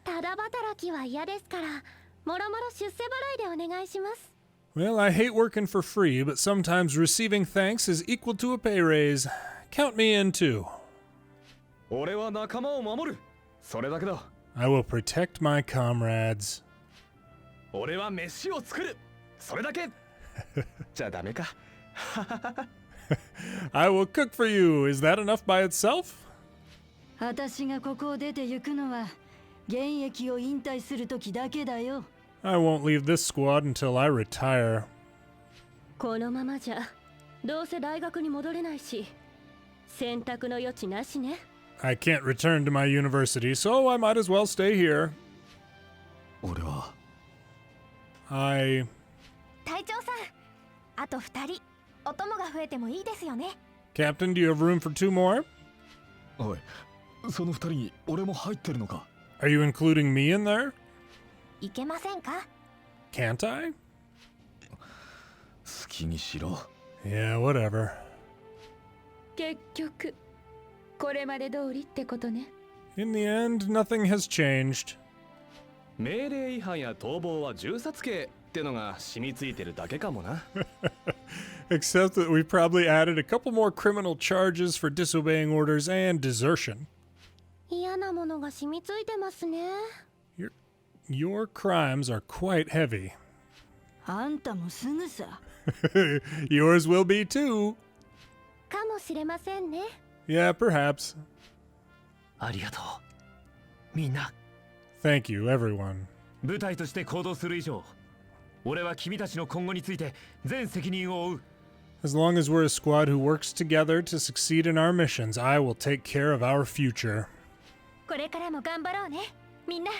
ただ働きは嫌ですから、もろもろ出世払いでお願いします。 Well, I hate working for free, but sometimes receiving thanks is equal to a pay raise. Count me in too. 俺は仲間を守る。それだけだ。 I will protect my comrades. 俺は飯を作る。それだけ。じゃダメか。I will cook for you. Is that enough by itself? 私がここを出て行くのは現役を引退する時だけだよ。 I won't leave this squad until I retire. このままじゃどうせ大学に戻れないし、選択の余地なしね。 I can't return to my university, so I might as well stay here. 俺は I... 隊長さん、あと2人、お供が増えてもいいですよね。 Captain, do you have room for 2 more? おい、その二人に俺も入ってるのか？ Are you including me in there? いけませんか？ Can't I? 好きにしろ。 Yeah, whatever. 結局これまで通りってことね。 In the end, nothing has changed. 命令違反や逃亡は銃殺刑ってのが染みついてるだけかもな。Except that we probably added a couple more criminal charges for disobeying orders and desertion. 嫌なものが染みついてますね。 Your crimes are quite heavy. あんたもすぐさ。 Yours will be too. かもしれませんね。 Yeah, perhaps. ありがとう。みんな。 Thank you, everyone. 部隊として行動する以上、俺は君たちの今後について全責任を負う。 As long as we're a squad who works together to succeed in our missions, I will take care of our future. これからも頑張ろうね、みんな。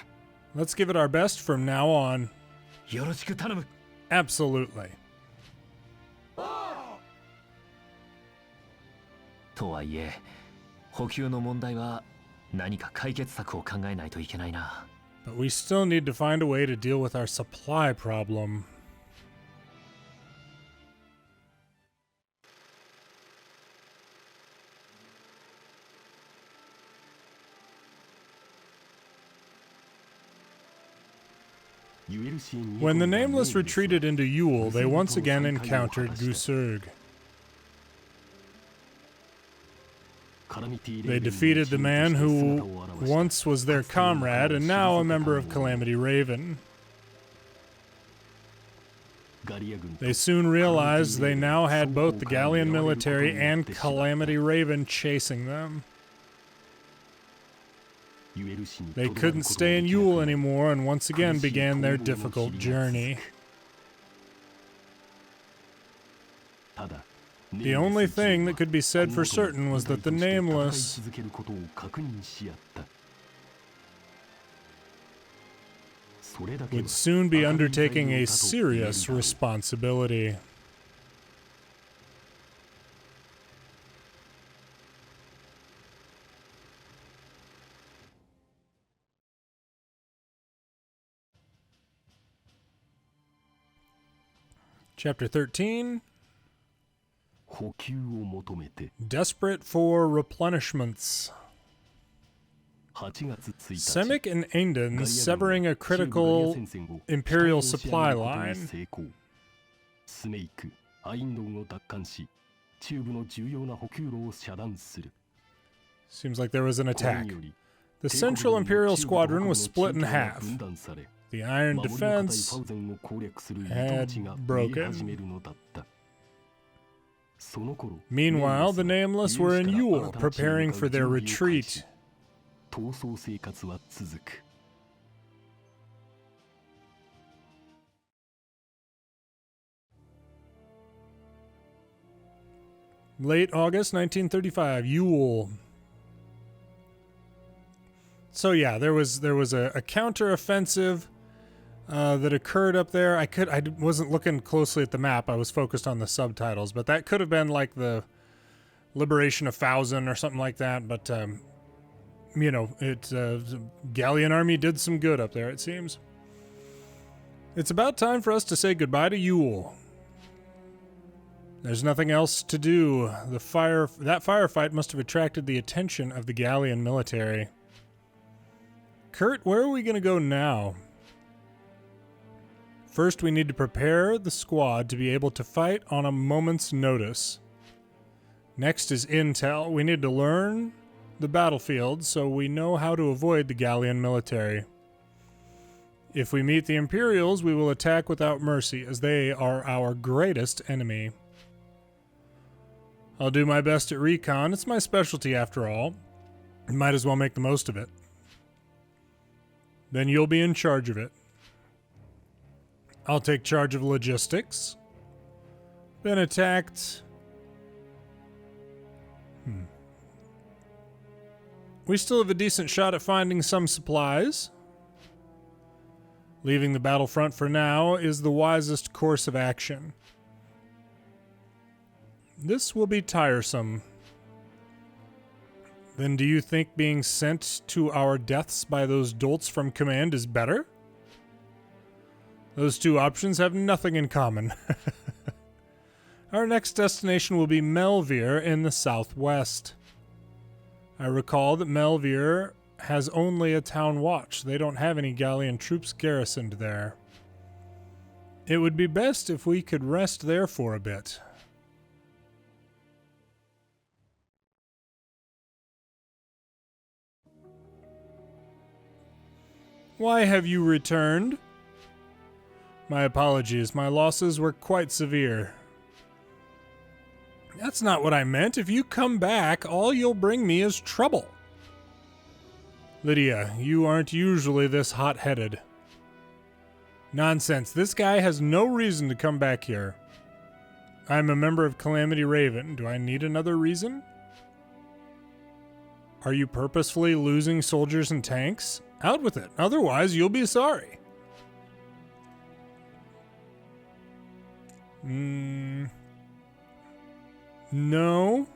Let's give it our best from now on. よろしく頼む。 Absolutely. とはいえ、補給の問題は何か解決策を考えないといけないな。 But we still need to find a way to deal with our supply problem. When the Nameless retreated into Duel, they once again encountered Gusurg. They defeated the man who once was their comrade and now a member of Calamity Raven. They soon realized they now had both the Gallian military and Calamity Raven chasing them. They couldn't stay in Duel anymore and once again began their difficult journey. The only thing that could be said for certain was that the Nameless would soon be undertaking a serious responsibility. Chapter 13. Desperate for replenishments. Semic and Aindon severing a critical Imperial supply line. Seems like there was an attack. The Central Imperial Squadron was split in half. The Iron Defense had broken. Meanwhile, the Nameless were in Duel, preparing for their retreat. Late August 1935, Duel. So yeah, there was a counter-offensive that occurred up there. I wasn't looking closely at the map. I was focused on the subtitles, but that could have been like the Liberation of Thousand or something like that. But you know, Gallian army did some good up there, it seems. It's about time for us to say goodbye to Yule. There's nothing else to do. That firefight must have attracted the attention of the Gallian military. Kurt, where are we going to go now? First, we need to prepare the squad to be able to fight on a moment's notice. Next is intel. We need to learn the battlefield so we know how to avoid the Gallian military. If we meet the Imperials, we will attack without mercy, as they are our greatest enemy. I'll do my best at recon. It's my specialty after all. Might as well make the most of it. Then you'll be in charge of it. I'll take charge of logistics. Been attacked. We still have a decent shot at finding some supplies. Leaving the battlefront for now is the wisest course of action. This will be tiresome. Then do you think being sent to our deaths by those dolts from command is better? Those two options have nothing in common. Our next destination will be Melvir in the southwest. I recall that Melvir has only a town watch. They don't have any Gallian troops garrisoned there. It would be best if we could rest there for a bit. Why have you returned? My apologies. My losses were quite severe. That's not what I meant. If you come back, all you'll bring me is trouble. Lydia, you aren't usually this hot-headed. Nonsense. This guy has no reason to come back here. I'm a member of Calamity Raven. Do I need another reason? Are you purposefully losing soldiers and tanks? Out with it. Otherwise, you'll be sorry. No.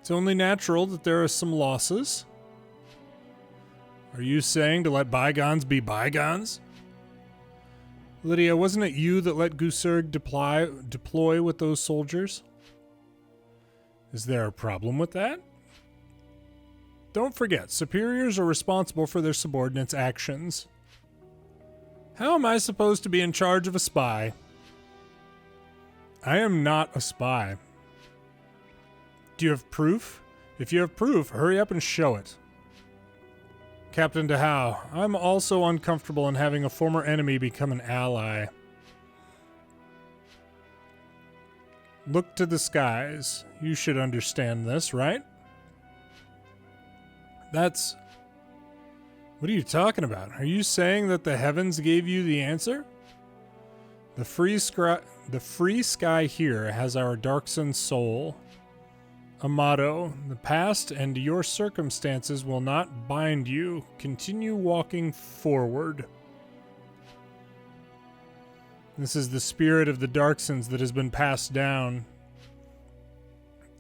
It's only natural that there are some losses. Are you saying to let bygones be bygones? Lydia, wasn't it you that let Gusurg deploy with those soldiers? Is there a problem with that? Don't forget, superiors are responsible for their subordinates' actions. How am I supposed to be in charge of a spy? I am not a spy. Do you have proof? If you have proof, hurry up and show it. Captain DeHow, I'm also uncomfortable in having a former enemy become an ally. Look to the skies. You should understand this, right? What are you talking about? Are you saying that the heavens gave you the answer? The free sky here has our Darkson soul. A motto, the past and your circumstances will not bind you. Continue walking forward. This is the spirit of the Darksons that has been passed down.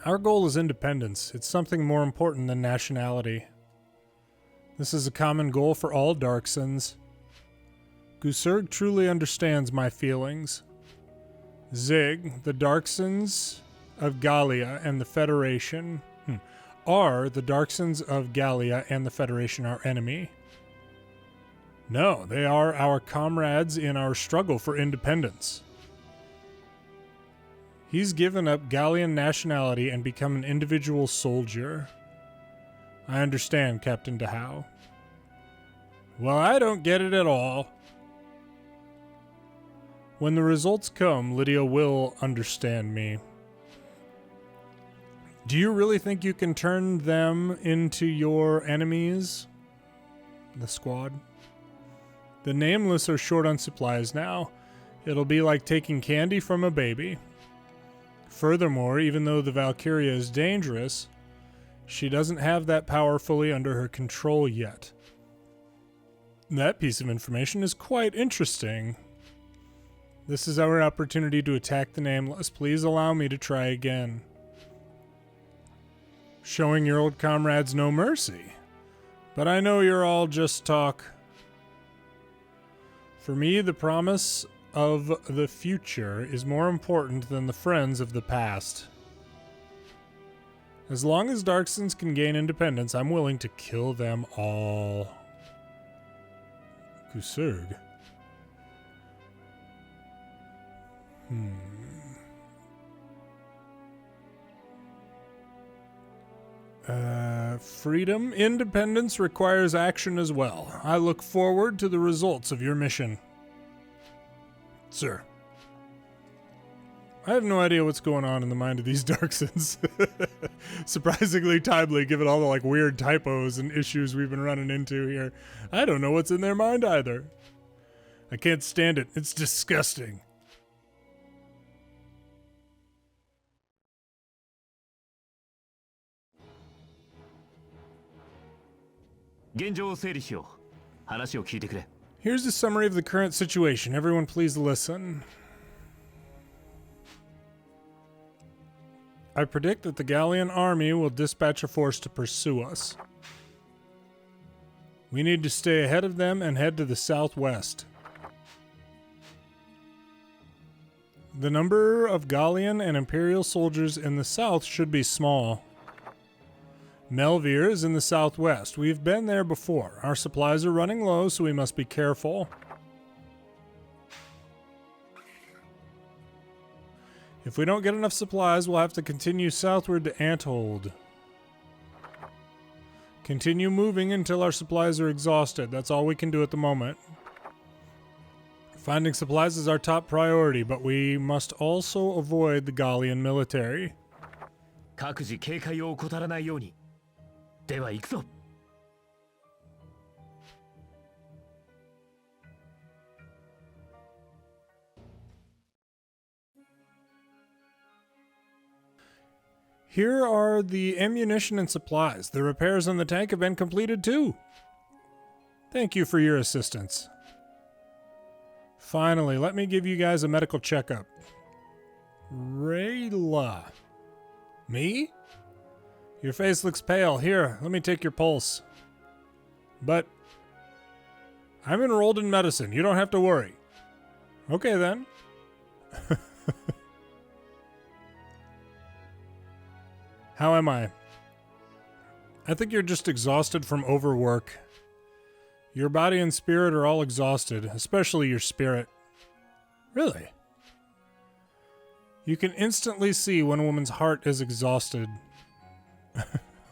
Our goal is independence. It's something more important than nationality. This is a common goal for all Darksons. Gusurg truly understands my feelings. Zig, the Darksons of Gallia and the Federation are the Darksons of Gallia and the Federation our enemy? No, they are our comrades in our struggle for independence. He's given up Gallian nationality and become an individual soldier. I understand, Captain DeHow. Well, I don't get it at all. When the results come, Lydia will understand me. Do you really think you can turn them into your enemies? The squad? The Nameless are short on supplies now. It'll be like taking candy from a baby. Furthermore, even though the Valkyria is dangerous, she doesn't have that power fully under her control yet. That piece of information is quite interesting. This is our opportunity to attack the Nameless. Please allow me to try again. Showing your old comrades no mercy. But I know you're all just talk. For me, the promise of the future is more important than the friends of the past. As long as Darksons can gain independence, I'm willing to kill them all. Kusurg. Freedom, independence requires action as well. I look forward to the results of your mission. Sir. I have no idea what's going on in the mind of these Darksons. Surprisingly timely, given all the weird typos and issues we've been running into here. I don't know what's in their mind either. I can't stand it. It's disgusting. Here's a summary of the current situation. Everyone please listen. I predict that the Gallian army will dispatch a force to pursue us. We need to stay ahead of them and head to the southwest. The number of Gallian and Imperial soldiers in the south should be small. Melvir is in the southwest. We've been there before. Our supplies are running low, so we must be careful. If we don't get enough supplies, we'll have to continue southward to Anthold. Continue moving until our supplies are exhausted. That's all we can do at the moment. Finding supplies is our top priority, but we must also avoid the Gallian military. Here are the ammunition and supplies. The repairs on the tank have been completed too. Thank you for your assistance. Finally, let me give you guys a medical checkup. Riela. Me? Your face looks pale. Here, let me take your pulse. But I'm enrolled in medicine. You don't have to worry. Okay, then. How am I? I think you're just exhausted from overwork. Your body and spirit are all exhausted, especially your spirit. Really? You can instantly see when a woman's heart is exhausted.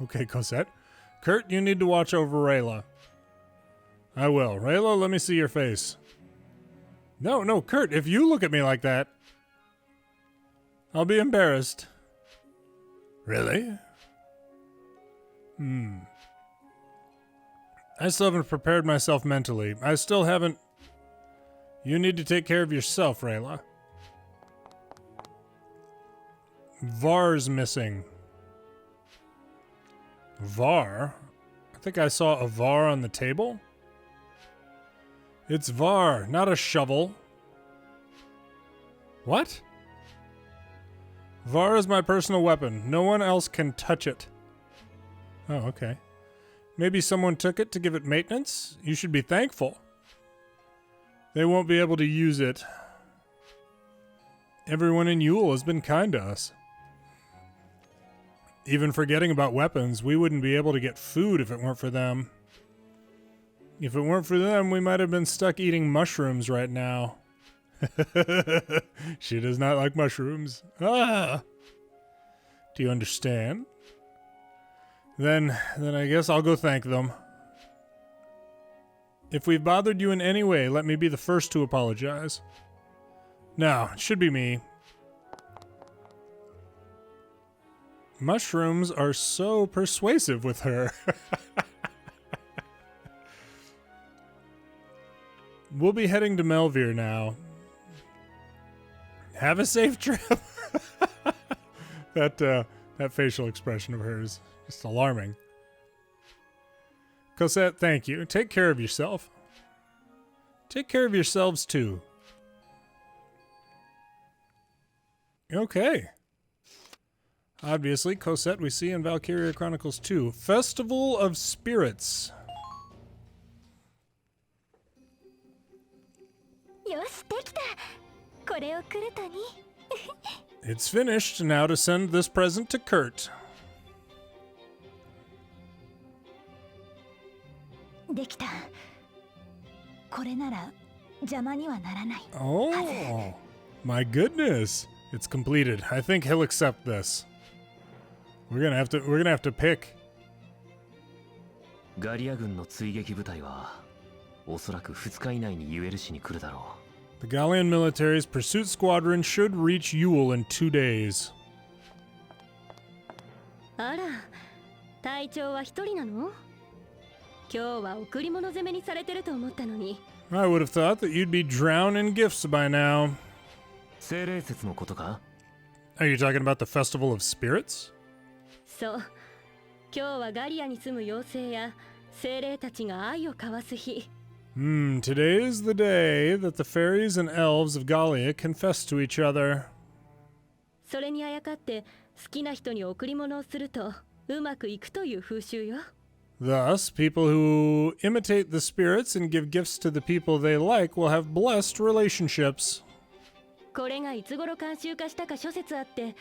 Okay, Cosette. Kurt, you need to watch over Riela. I will. Riela, let me see your face. No, Kurt, if you look at me like that, I'll be embarrassed. Really? I still haven't prepared myself mentally. I still haven't... You need to take care of yourself, Riela. Var's missing. Var? I think I saw a Var on the table. It's Var, not a shovel. What? Var is my personal weapon. No one else can touch it. Oh, okay. Maybe someone took it to give it maintenance? You should be thankful. They won't be able to use it. Everyone in Yule has been kind to us. Even forgetting about weapons, we wouldn't be able to get food if it weren't for them. If it weren't for them, we might have been stuck eating mushrooms right now. She does not like mushrooms. Ah! Do you understand? Then I guess I'll go thank them. If we've bothered you in any way, let me be the first to apologize. No, it should be me. Mushrooms are so persuasive with her. We'll be heading to Melvir now. Have a safe trip. That facial expression of hers, just alarming. Cosette, thank you. Take care of yourself. Take care of yourselves too. Okay. Obviously, Cosette we see in Valkyria Chronicles 2. Festival of Spirits. よし、できた。これをクルトに。It's finished. Now to send this present to Kurt. できた。これなら邪魔にはならない。Oh, my goodness. It's completed. I think he'll accept this. We're gonna have to pick. ガリア軍の追撃部隊はおそらく2日以内にユエル市に来るだろう。 The Gallian military's pursuit squadron should reach Duel in 2 days. あら、隊長は一人なの？今日は贈り物攻めにされてると思ったのに。I would have thought that you'd be drowned in gifts by now. 精霊節のことか？ Are you talking about the Festival of Spirits? そう。今日はガリアに住む妖精や精霊たちが愛を交わす日。Today is the day that the fairies and elves of Gallia confess to each other. それにあやかって好きな人に贈り物をするとうまくいくという風習よ。Thus, people who imitate the spirits and give gifts to the people they like will have blessed relationships. これがいつ頃慣習化したか諸説あって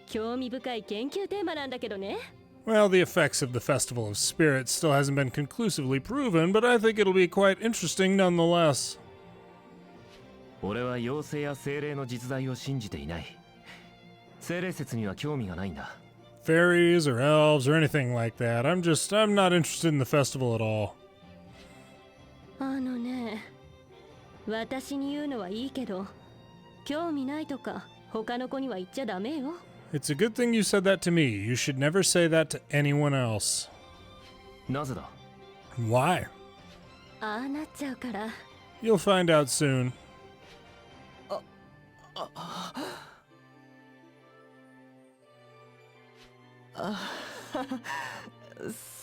興味深い研究テーマなんだけどね。Well, the effects of the Festival of Spirits still hasn't been conclusively proven, but I think it'll be quite interesting nonetheless. 俺は妖精や精霊の実在を信じていない。精霊説には興味がないんだ。Fairies or elves or anything like that. I'm not interested in the festival at all. あのね、私に言うのはいいけど、興味ないとか他の子には言っちゃダメよ。It's a good thing you said that to me. You should never say that to anyone else. なぜだ？ Why? ああなっちゃうから。You'll find out soon.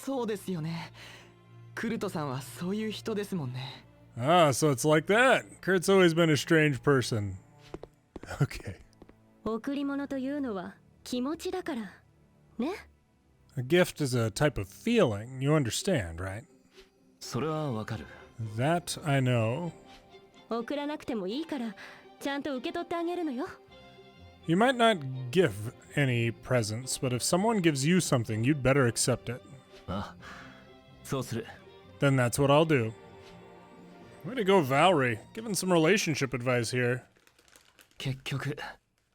そうですよね。クルトさんはそういう人ですもんね。Ah, so it's like that. Kurt's always been a strange person. Okay. 贈り物というのは気持ちだから。ね？ A gift is a type of feeling. You understand, right? それはわかる。 That I know. 贈らなくてもいいからちゃんと受け取ってあげるのよ。You might not give any presents, but if someone gives you something, you'd better accept it. あ、そうする。 Then that's what I'll do. Way to go, Valerie. Giving some relationship advice here. 結局、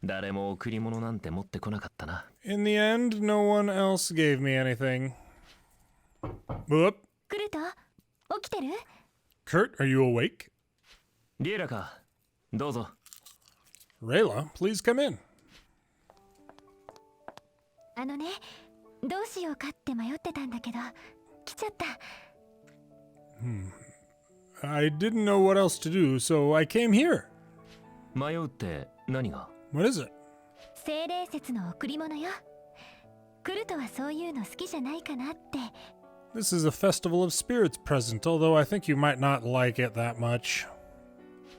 誰も贈り物なんて持ってこなかったな。 In the end, no one else gave me anything. Whoop. クルト、起きてる？ Kurt, are you awake? リエラか、どうぞ。Riela, please come in. あのね、どうしようかって迷ってたんだけど、来ちゃった。I didn't know what else to do, so I came here. 迷うって何が？ What is it? 精霊節の贈り物よ。クルトはそういうの好きじゃないかなって。This is a Festival of Spirits present, although I think you might not like it that much.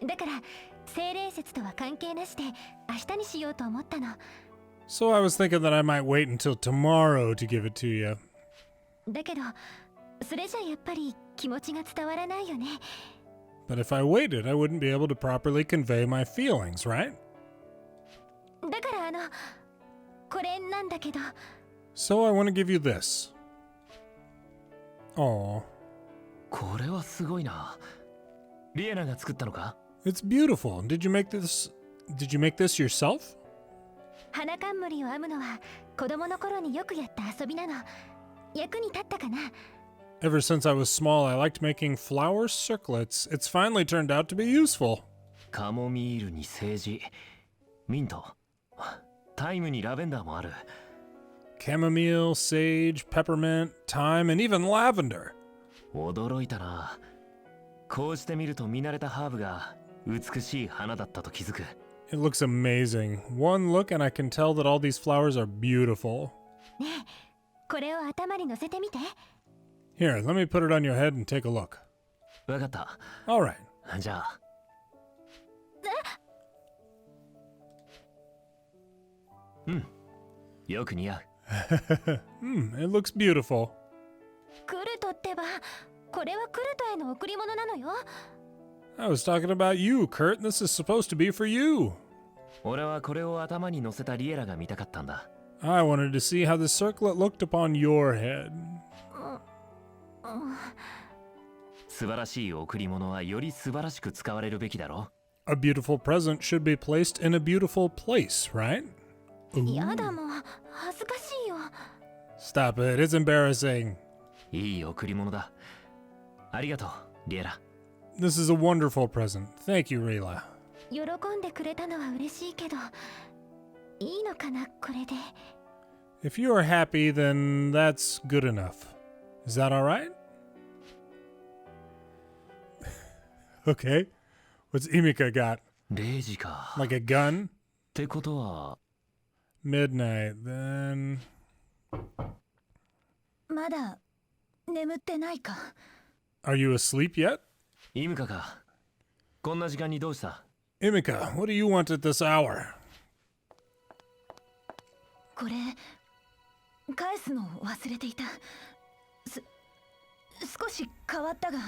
だから精霊節とは関係なしで明日にしようと思ったの。So I was thinking that I might wait until tomorrow to give it to you. だけどそれじゃやっぱり気持ちが伝わらないよね。 But if I waited, I wouldn't be able to properly convey my feelings, right? だからこれなんだけど。 So I want to give you this. Aww. これはすごいな。リエナが作ったのか？ It's beautiful. Did you make this yourself? 花冠を編むのは子供の頃によくやった遊びなの。役に立ったかな？ Ever since I was small, I liked making flower circlets. It's finally turned out to be useful. カモミールにセージ、ミント、タイムにラベンダーもある。Chamomile, sage, peppermint, thyme, and even lavender. 驚いたな。こうして見ると見慣れたハーブが美しい花だったと気づく。It looks amazing. One look and I can tell that all these flowers are beautiful. ねえ、これを頭に乗せてみて。 Here, let me put it on your head and take a look. わかった。All right. じゃあ。よく似合う。It looks beautiful. クルトってば、これはクルトへの贈り物なのよ。I was talking about you, Kurt. This is supposed to be for you. 俺はこれを頭に乗せたリエラが見たかったんだ。I wanted to see how the circlet looked upon your head. 素晴らしい贈り物はより素晴らしく使われるべきだろ。A beautiful present should be placed in a beautiful place, right? やだもん、恥ずかしいよ。Stop it, it's embarrassing. いい贈り物だ。ありがとう、リエラ。This is a wonderful present. Thank you, Riela. 喜んでくれたのは嬉しいけど、いいのかな、これで。If you are happy, then that's good enough. Is that alright? Okay. What's Imca got? 0時か。Like a gun? ってことは Midnight, then... まだ眠ってないか。 Are you asleep yet? イムカか。こんな時間にどうした？ Imca, what do you want at this hour? これ返すのを忘れていた。少し変わったが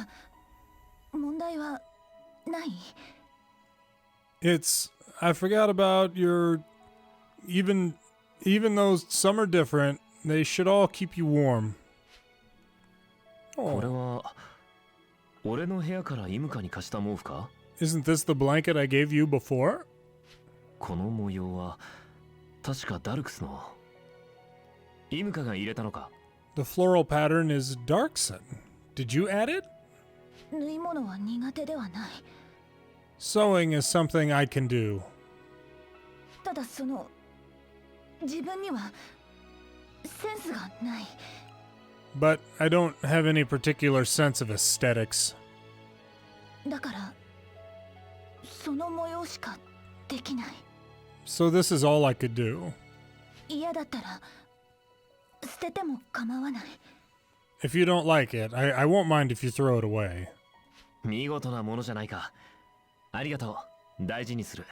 問題はない？ It's... I forgot about your... Even though some are different, they should all keep you warm. これは俺の部屋からイムカに貸した毛布か？ Isn't this the blanket I gave you before? この模様は確かダルクスの。イムカが入れたのか？ The floral pattern is Darkson. Did you add it? 縫い物は苦手ではない。 Sewing is something I can do. ただその自分にはセンスがない。 But I don't have any particular sense of aesthetics. だからその模様しかできない。 So this is all I could do. 嫌だったら捨てても構わない。 If you don't like it, I won't mind if you throw it away. 見事なものじゃないか。ありがとう。大事にする。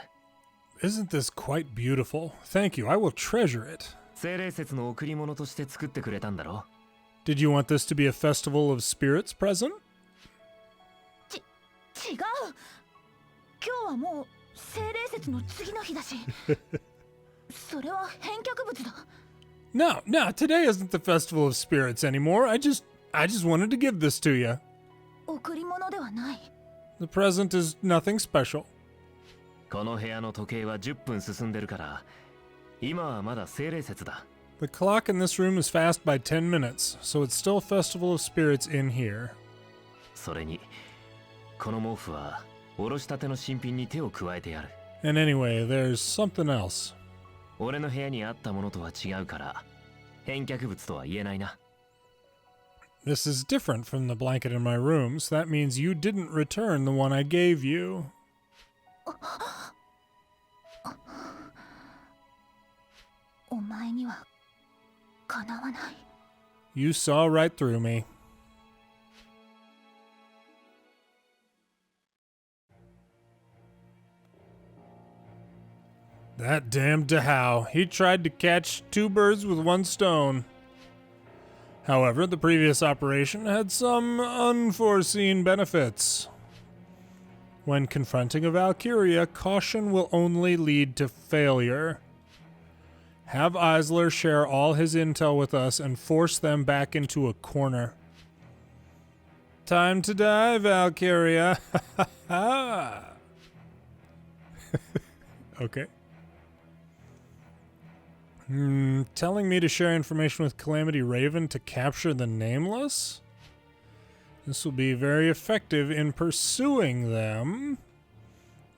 Isn't this quite beautiful? Thank you. I will treasure it. 精霊節の贈り物として作ってくれたんだろ？ Did you want this to be a festival of spirits present? 違う。今日はもう精霊節の次の日だし。それは返却物だ。No, today isn't the festival of spirits anymore. I just wanted to give this to you. 贈り物ではない。 The present is nothing special. この部屋の時計は10分進んでるから、今はまだ精霊節だ。The clock in this room is fast by 10 minutes, so it's still a festival of spirits in here. それに、この毛布はおろしたての新品に手を加えてやる。And anyway, there's something else. 俺の部屋にあったものとは違うから、返却物とは言えないな。This is different from the blanket in my room, so that means you didn't return the one I gave you. お前にはかなわない。 You saw right through me. That damn Dahao. He tried to catch two birds with one stone. However, the previous operation had some unforeseen benefits. When confronting a Valkyria, caution will only lead to failure. Have Eisler share all his intel with us and force them back into a corner. Time to die, Valkyria. Okay. Telling me to share information with Calamity Raven to capture the Nameless? This will be very effective in pursuing them.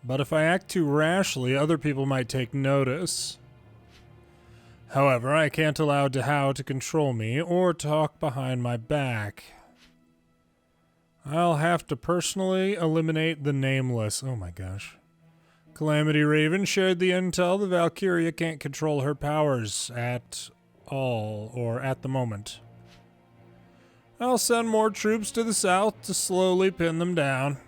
But if I act too rashly, other people might take notice. However, I can't allow Dahao to control me or talk behind my back. I'll have to personally eliminate the Nameless. Oh my gosh. Calamity Raven shared the intel. The Valkyria can't control her powers at all, or at the moment. I'll send more troops to the south to slowly pin them down.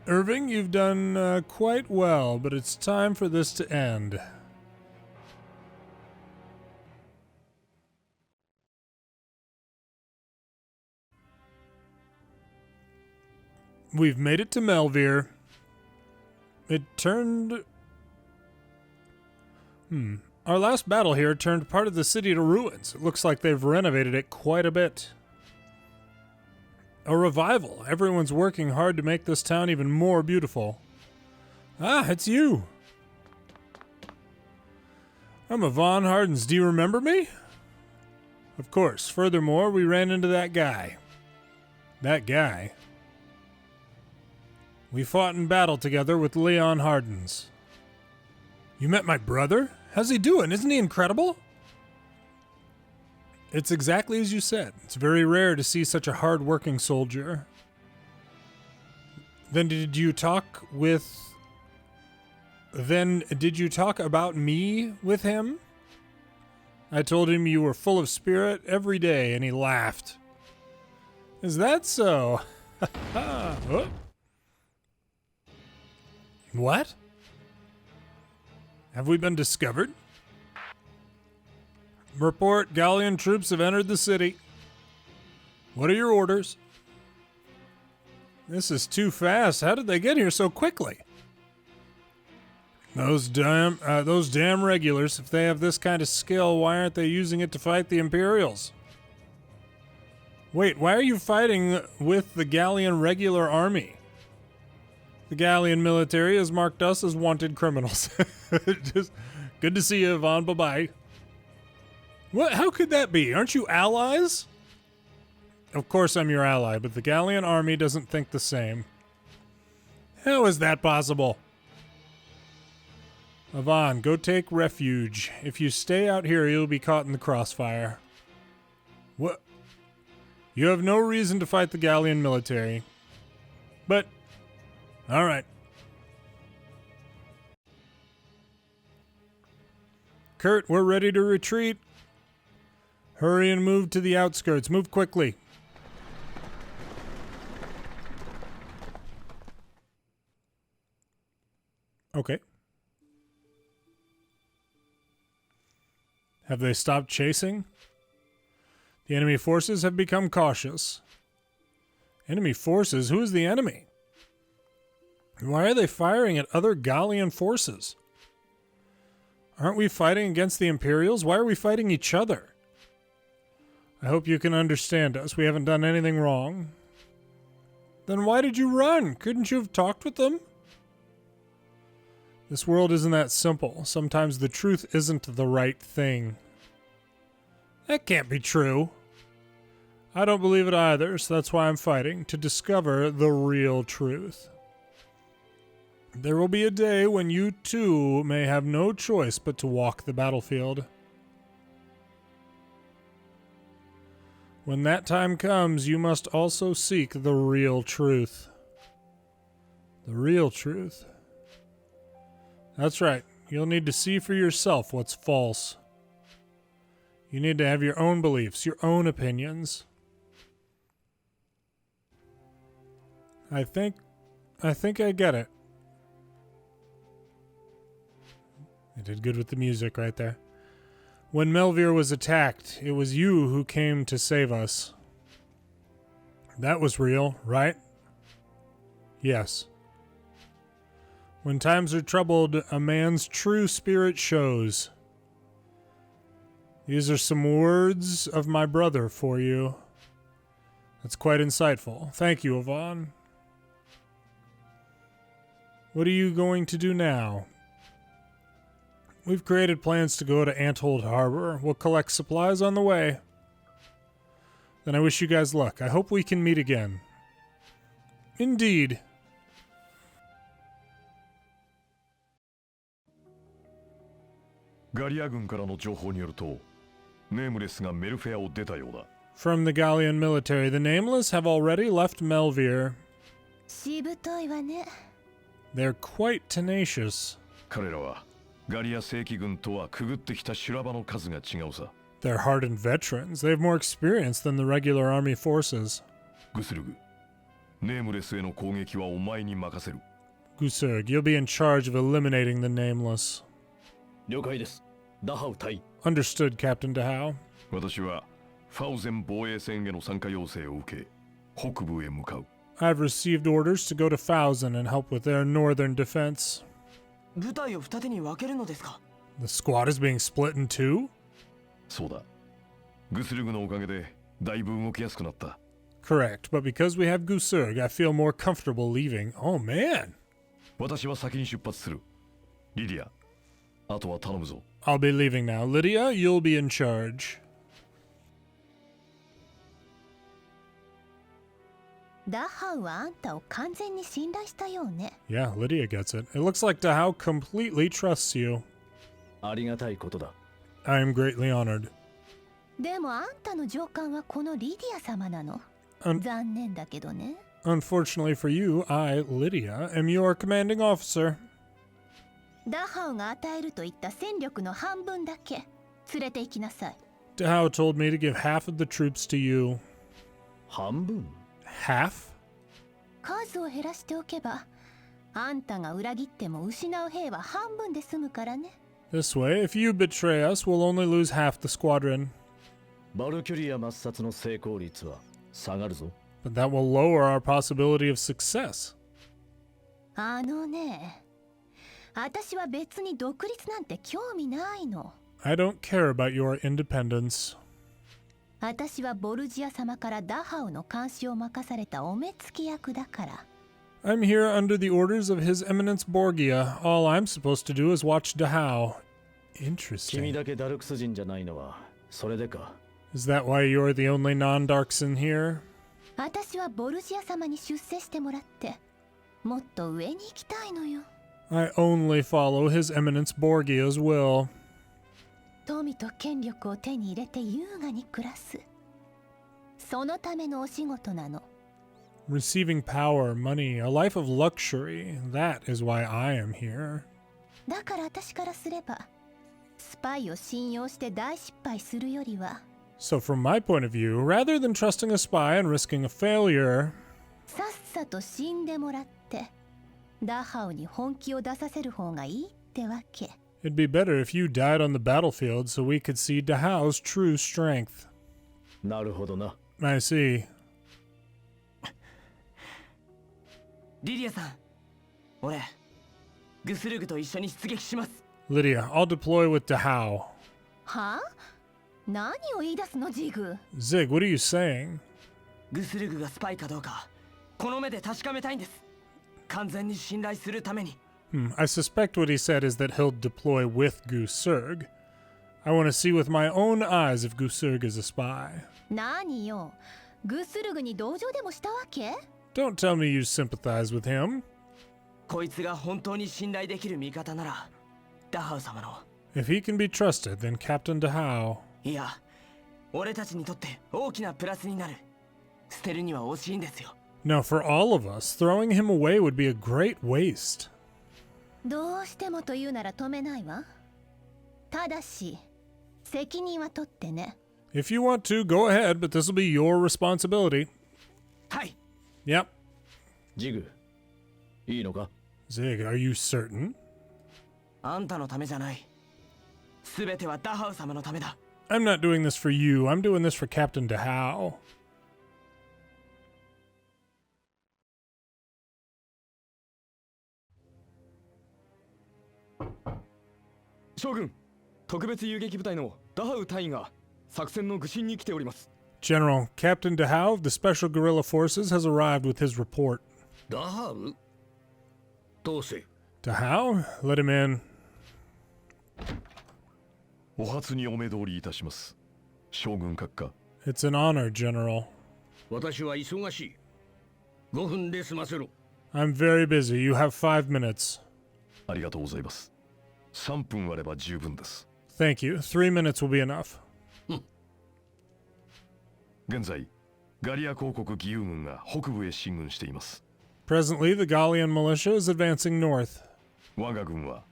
Irving, you've done quite well, but it's time for this to end. We've made it to Melvir. It turned... Our last battle here turned part of the city to ruins. It looks like they've renovated it quite a bit. A revival. Everyone's working hard to make this town even more beautiful. Ah, it's you. I'm Yvonne Hardens. Do you remember me? Of course. Furthermore, we ran into that guy. That guy? We fought in battle together with Leon Hardens. You met my brother? How's he doing? Isn't he incredible? It's exactly as you said. It's very rare to see such a hard-working soldier. Then did you talk about me with him? I told him you were full of spirit every day, and he laughed. Is that so? Oh. What? Have we been discovered? Report, Gallian troops have entered the city. What are your orders? This is too fast. How did they get here so quickly? Those damn regulars, if they have this kind of skill, why aren't they using it to fight the Imperials? Wait, why are you fighting with the Gallian regular army? The Gallian military has marked us as wanted criminals. Just good to see you, Yvonne. Bye-bye. What? How could that be? Aren't you allies? Of course I'm your ally, but the Gallian army doesn't think the same. How is that possible? Yvonne, go take refuge. If you stay out here, you'll be caught in the crossfire. What? You have no reason to fight the Gallian military. But... all right. Kurt, we're ready to retreat. Hurry and move to the outskirts. Move quickly. Okay. Have they stopped chasing? The enemy forces have become cautious. Enemy forces? Who is the enemy? Why are they firing at other Gallian forces? Aren't we fighting against the Imperials? Why are we fighting each other? I hope you can understand us. We haven't done anything wrong. Then why did you run? Couldn't you have talked with them? This world isn't that simple. Sometimes the truth isn't the right thing. That can't be true. I don't believe it either, so that's why I'm fighting, to discover the real truth. There will be a day when you too may have no choice but to walk the battlefield. When that time comes, you must also seek the real truth. The real truth. That's right. You'll need to see for yourself what's false. You need to have your own beliefs, your own opinions. I think I get it. I did good with the music right there. When Melvir was attacked, it was you who came to save us. That was real, right? Yes. When times are troubled, a man's true spirit shows. These are some words of my brother for you. That's quite insightful. Thank you, Yvonne. What are you going to do now? We've created plans to go to Anthold Harbor. We'll collect supplies on the way. Then I wish you guys luck. I hope we can meet again. Indeed. Gallia 軍からの情報によると、Nameless がメルフェアを出たようだ。From the Gallian military, the Nameless have already left Melvir. しぶといわね。They're quite tenacious. 彼らはガリア正規軍とはくぐってきた修羅場の数が違うさ。They're hardened veterans. They have more experience than the regular army forces. グスルグ、ネームレスへの攻撃はお前に任せる。 Gusurg, you'll be in charge of eliminating the Nameless. 了解です。ダハウ隊。Understood, Captain Dahao. 私はファウゼン防衛戦への参加要請を受け、北部へ向かう。 I've received orders to go to Fauzen and help with their northern defense. 部隊を二手に分けるのですか? The squad is being split in two? そうだ。グスルグのおかげでだいぶ動きやすくなった。 Correct, but because we have Gusurg, I feel more comfortable leaving. Oh man! 私は先に出発する。リディア、あとは頼むぞ。 I'll be leaving now. Lydia, you'll be in charge. ダハウはあんたを完全に信頼したようね。 Yeah, Lydia gets it. It looks like Dahao completely trusts you. ありがたいことだ。 I am greatly honored. でもあんたの上官はこのリディア様なの。残念だけどね。 Unfortunately for you, I, Lydia, am your commanding officer. ダハウが与えると言った戦力の半分だけ連れて行きなさい。 Dahao told me to give half of the troops to you. 半分? Half? 数を減らしておけば、あんたが裏切っても失う兵は半分で済むからね。 This way, if you betray us, we'll only lose half the squadron. バルキュリア抹殺の成功率は下がるぞ。 But that will lower our possibility of success. あのね、私は別に独立なんて興味ないの。 I don't care about your independence. 私はボルジア様からダハウの監視を任されたお目付き役だから。 I'm here under the orders of His Eminence Borgia. All I'm supposed to do is watch Dahao. 君 Interesting. だけダルクス人じゃないのはそれでか。 Is that why you're the only non-Darks in here? 私はボルジア様に出世してもらって、もっと上に行きたいのよ。 I only follow His Eminence Borgia's will. 富と権力を手に入れて優雅に暮らす。そのためのお仕事なの。 Receiving power, money, a life of luxury. That is why I am here. だから私からすれば、スパイを信用して大失敗するよりは、 So from my point of view, rather than trusting a spy and risking a failure, さっさと死んでもらって、ダハウに本気を出させる方がいいってわけ。 it'd be better if you died on the battlefield so we could see Dahao's true strength. なるほどな。 I see. リディアさん、俺、グスルグと一緒に出撃します。 Lydia, I'll deploy with Dahao. はあ？何を言い出すのジグ？ Zig, what are you saying? グスルグがスパイかどうか、この目で確かめたいんです。完全に信頼するために。I suspect what he said is that he'll deploy with Gusurg. I want to see with my own eyes if Gusurg is a spy. 何よ？グスルグに同情でもしたわけ？ Don't tell me you sympathize with him. こいつが本当に信頼できる味方なら、ダハウ様の。 If he can be trusted, then Captain Dahao. いや、俺たちにとって大きなプラスになる。捨てるには惜しいんですよ。 Now, for all of us, throwing him away would be a great waste. どうしてもというなら止めないわ。ただし、責任は取ってね。 If you want to, go ahead, but this will be your responsibility. はい。 Yep. ジグ、いいのか？ Zig, are you certain? あんたのためじゃない。すべてはダハウ様のためだ。 I'm not doing this for you. I'm doing this for Captain Dahao. 将軍、特別遊撃部隊のダハウ隊員が作戦の具申に来ております。 General, Captain Dahao of the Special Guerrilla Forces has arrived with his report. ダハウ？どうせ。 Dahao, let him in. お初にお目通りいたします。将軍閣下。 It's an honor, General. 私は忙しい。5分で済ませろ。 I'm very busy. You have 5 minutes. ありがとうございます。3分あれば十分です。 Thank you. 3 minutes will be enough. 現在、ガリア公国義勇軍が北部へ進軍しています。 Presently, the Gallian militia is advancing north. 我が軍は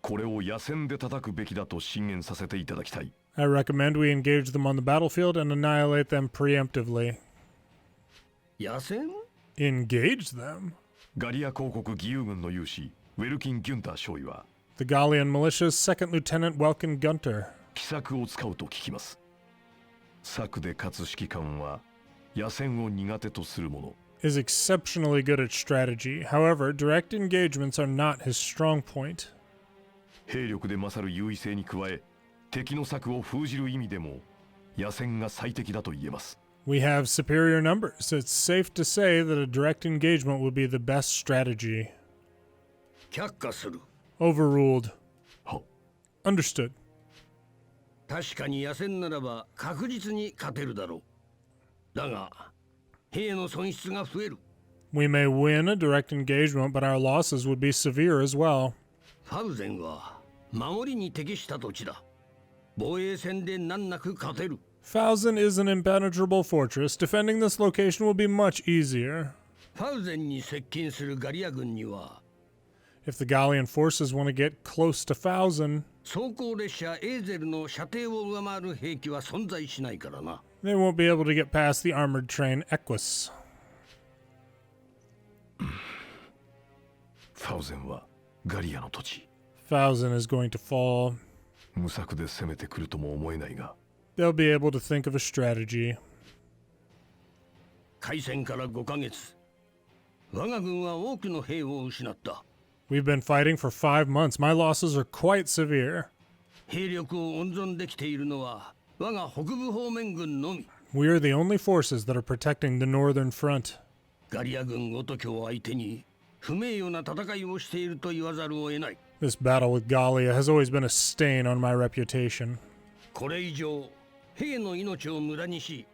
これを野戦で叩くべきだと進言させていただきたい。 I recommend we engage them on the battlefield and annihilate them preemptively. 野戦？ Engage them? ガリア公国義勇軍の勇士ウェルキン・ギュンター少尉は The Gallian militia's second lieutenant Welkin Gunter. 奇策を使うと聞きます。策で勝つ指揮官は野戦を苦手とする者。Is exceptionally good at strategy. However, direct engagements are not his strong point. 兵力で勝る優位性に加え、敵の策を封じる意味でも野戦が最適だと言えます。We have superior numbers. It's safe to say that a direct engagement would be the best strategy. 却下する。Overruled. は。Understood. 確かに野戦ならば確実に勝てるだろう。だが、兵の損失が増える。We may win a direct engagement, but our losses would be severe as well. ファウゼンは守りに適した土地だ。防衛戦で難なく勝てる。Fauzen is an impenetrable fortress. Defending this location will be much easier. ファウゼンに接近するガリア軍には If the Gallian forces want to get close to Fauzen, 装甲列車エーゼルの射程を上回る兵器は存在しないからな。they won't be able to get past the armored train Equus. ファウゼンはガリアの土地。Fauzen is going to fall. 無策で攻めてくるとも思えないが。They'll be able to think of a strategy. 開戦から5ヶ月。我が軍は多くの兵を失った。We've been fighting for 5 months. My losses are quite severe. 兵力を温存できているのは我が北部方面軍のみ。We are the only forces that are protecting the northern front. ガリア軍ごときを相手に不名誉な戦いをしていると言わざるを得ない。This battle with Gallia has always been a stain on my reputation. これ以上兵の命を無駄にし、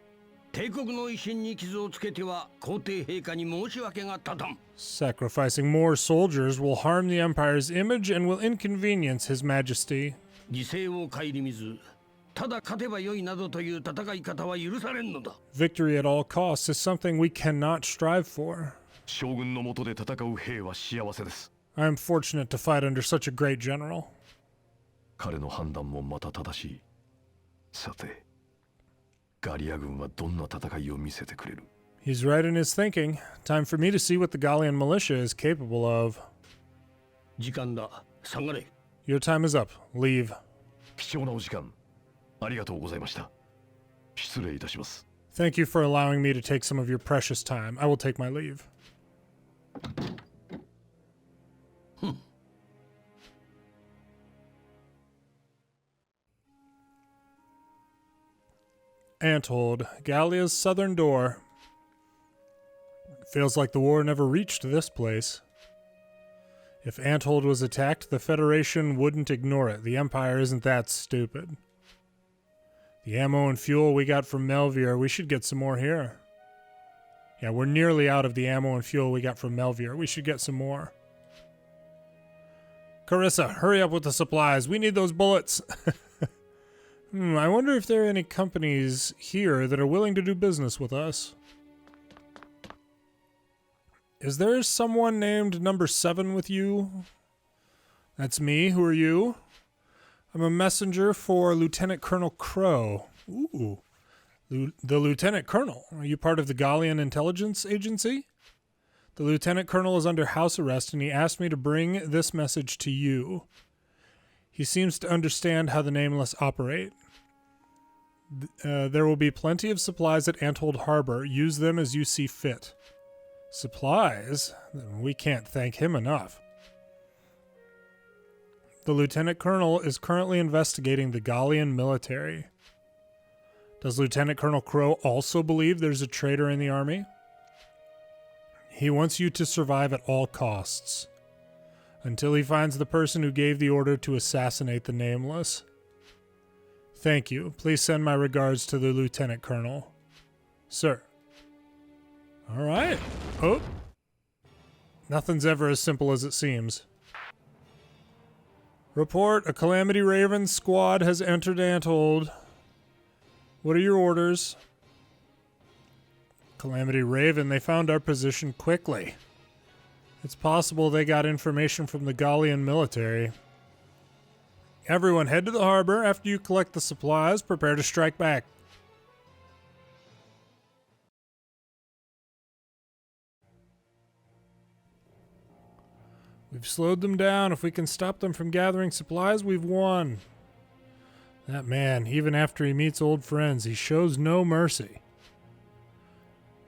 帝国の威信に傷をつけては皇帝陛下に申し訳が立たん。Sacrificing more soldiers will harm the Empire's image and will inconvenience His Majesty. 犠牲を顧みず、ただ勝てばよいなどという戦い方は許されんのだ。Victory at all costs is something we cannot strive for. 将軍の下で戦う兵は幸せです。I am fortunate to fight under such a great general. 彼の判断もまた正しい。さて、ガリア軍はどんな戦いを見せてくれる？ He's right in his thinking. Time for me to see what the Gallian militia is capable of. 時間だ。下がれ。Your time is up. Leave. 貴重なお時間、ありがとうございました。失礼いたします。Thank you for allowing me to take some of your precious time. I will take my leave. Anthold, Gallia's southern door. Feels like the war never reached this place. If Anthold was attacked, the Federation wouldn't ignore it. The Empire isn't that stupid. The ammo and fuel we got from Melvier, we should get some more here. Yeah, we're nearly out of the ammo and fuel we got from Melvier. We should get some more. Carissa, hurry up with the supplies. We need those bullets. I wonder if there are any companies here that are willing to do business with us. Is there someone named number 7 with you? That's me. Who are you? I'm a messenger for Lieutenant Colonel Crow. Ooh. The Lieutenant Colonel. Are you part of the Gallian Intelligence Agency? The Lieutenant Colonel is under house arrest and he asked me to bring this message to you. He seems to understand how the Nameless operate. There will be plenty of supplies at Anthold Harbor. Use them as you see fit. Supplies? We can't thank him enough. The Lieutenant Colonel is currently investigating the Gallian military. Does Lieutenant Colonel Crow also believe there's a traitor in the army? He wants you to survive at all costs, until he finds the person who gave the order to assassinate the Nameless. Thank you. Please send my regards to the Lieutenant Colonel. Sir. All right. Oh. Nothing's ever as simple as it seems. Report, a Calamity Raven squad has entered Anthold. What are your orders? Calamity Raven, they found our position quickly. It's possible they got information from the Gallian military. Everyone head to the harbor. After you collect the supplies, prepare to strike back. We've slowed them down. If we can stop them from gathering supplies, we've won. That man, even after he meets old friends, he shows no mercy.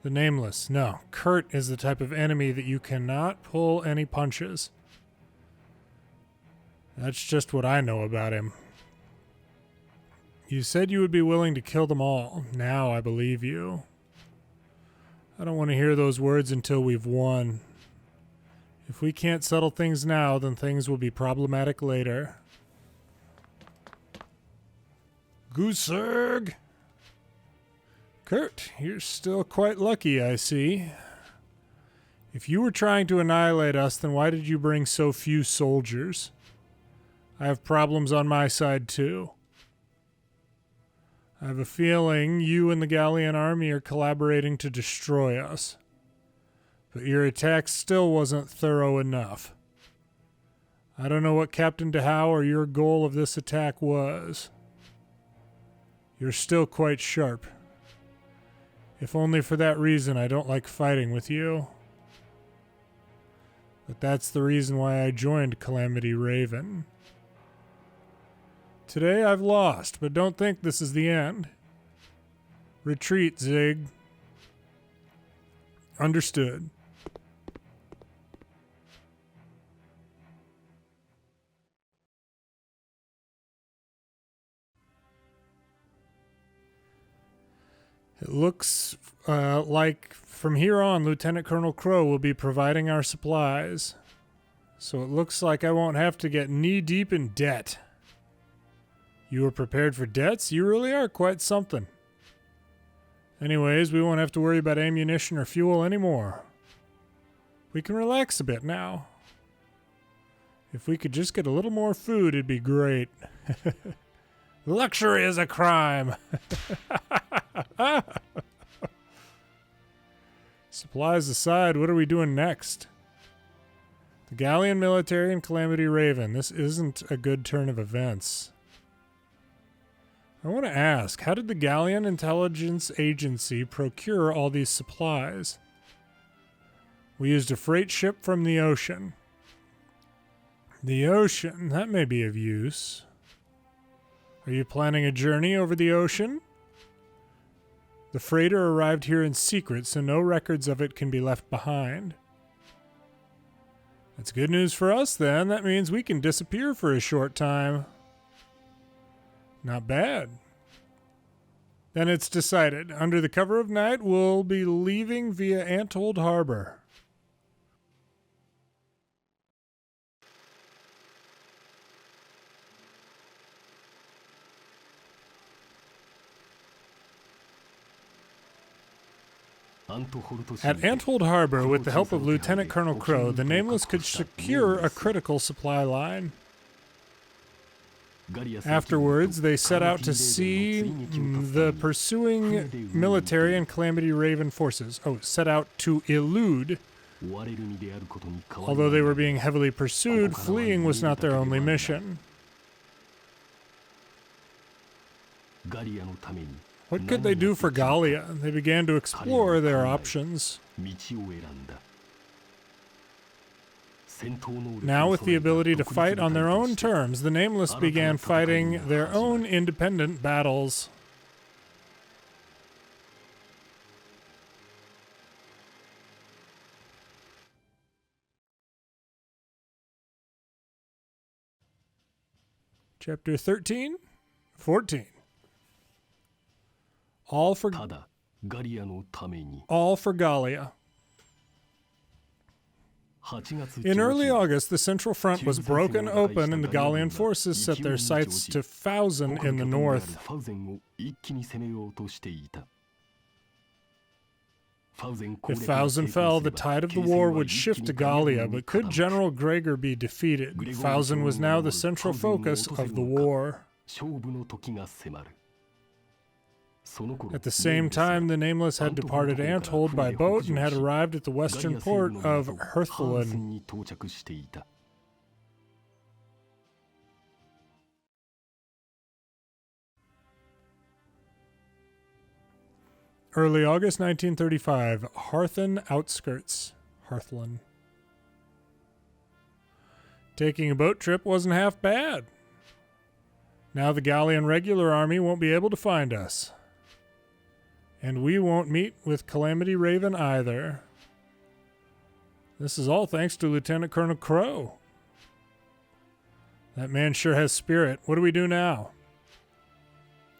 The Nameless. No, Kurt is the type of enemy that you cannot pull any punches. That's just what I know about him. You said you would be willing to kill them all. Now I believe you. I don't want to hear those words until we've won. If we can't settle things now, then things will be problematic later. Gooserg! Kurt, you're still quite lucky, I see. If you were trying to annihilate us, then why did you bring so few soldiers? I have problems on my side, too. I have a feeling you and the Gallian army are collaborating to destroy us. But your attack still wasn't thorough enough. I don't know what Captain DeHow or your goal of this attack was. You're still quite sharp. If only for that reason I don't like fighting with you. But that's the reason why I joined Calamity Raven. Today I've lost, but don't think this is the end. Retreat, Zig. Understood. It looks like from here on, Lieutenant Colonel Crow will be providing our supplies. So it looks like I won't have to get knee-deep in debt. You were prepared for debts? You really are quite something. Anyways, we won't have to worry about ammunition or fuel anymore. We can relax a bit now. If we could just get a little more food, it'd be great. Luxury is a crime. Supplies aside, what are we doing next? The Gallian military and Calamity Raven. This isn't a good turn of events. I want to ask, how did the Gallian Intelligence Agency procure all these supplies? We used a freight ship from the ocean. The ocean, that may be of use. Are you planning a journey over the ocean? The freighter arrived here in secret, so no records of it can be left behind. That's good news for us, then. That means we can disappear for a short time. Not bad. Then it's decided. Under the cover of night, we'll be leaving via Anthold Harbor. At Anthold Harbor, with the help of Lieutenant Colonel Crow, the Nameless could secure a critical supply line. Afterwards, they set out to see the pursuing military and Calamity Raven forces. Oh, set out to elude. Although they were being heavily pursued, fleeing was not their only mission. What could they do for Gallia? They began to explore their options. Now, with the ability to fight on their own terms, the Nameless began fighting their own independent battles. Chapter 13, 14. All for Gallia. In early August, the Central Front was broken open and the Gallian forces set their sights to Fausen in the north. If Fausen fell, the tide of the war would shift to Gallia, but could General Gregor be defeated? Fausen was now the central focus of the war. At the same time, the Nameless had departed Anthold by boat and had arrived at the western port of Herthlen. Early August 1935, Harthen outskirts. Herthlen. Taking a boat trip wasn't half bad. Now the Gallian regular army won't be able to find us. And we won't meet with Calamity Raven either. This is all thanks to Lieutenant Colonel Crow. That man sure has spirit. What do we do now?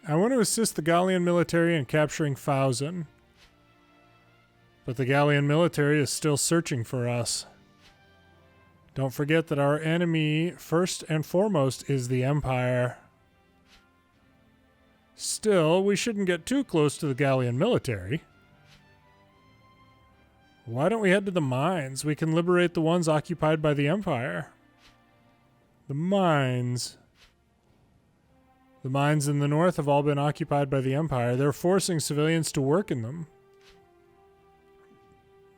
I want to assist the Gallian military in capturing Fausen. But the Gallian military is still searching for us. Don't forget that our enemy, first and foremost, is the Empire. Still, we shouldn't get too close to the Gallian military. Why don't we head to the mines? We can liberate the ones occupied by the Empire. The mines. The mines in the north have all been occupied by the Empire. They're forcing civilians to work in them.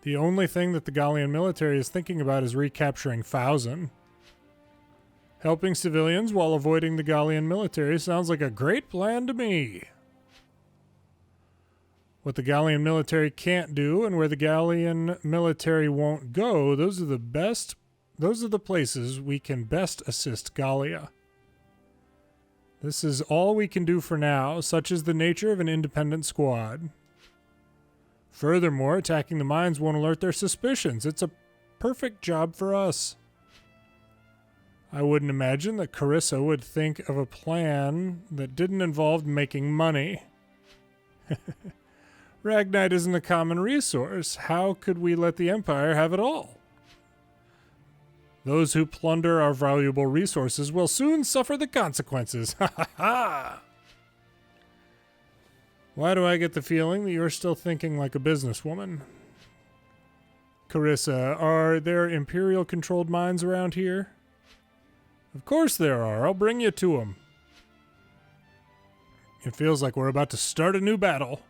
The only thing that the Gallian military is thinking about is recapturing Fausen. Helping civilians while avoiding the Gallian military sounds like a great plan to me. What the Gallian military can't do and where the Gallian military won't go, those are the places we can best assist Gallia. This is all we can do for now, such is the nature of an independent squad. Furthermore, attacking the mines won't alert their suspicions. It's a perfect job for us. I wouldn't imagine that Carissa would think of a plan that didn't involve making money. Ragnite isn't a common resource. How could we let the Empire have it all? Those who plunder our valuable resources will soon suffer the consequences. Ha ha ha! Why do I get the feeling that you're still thinking like a businesswoman? Carissa, are there Imperial-controlled mines around here? Of course there are. I'll bring you to them. It feels like we're about to start a new battle.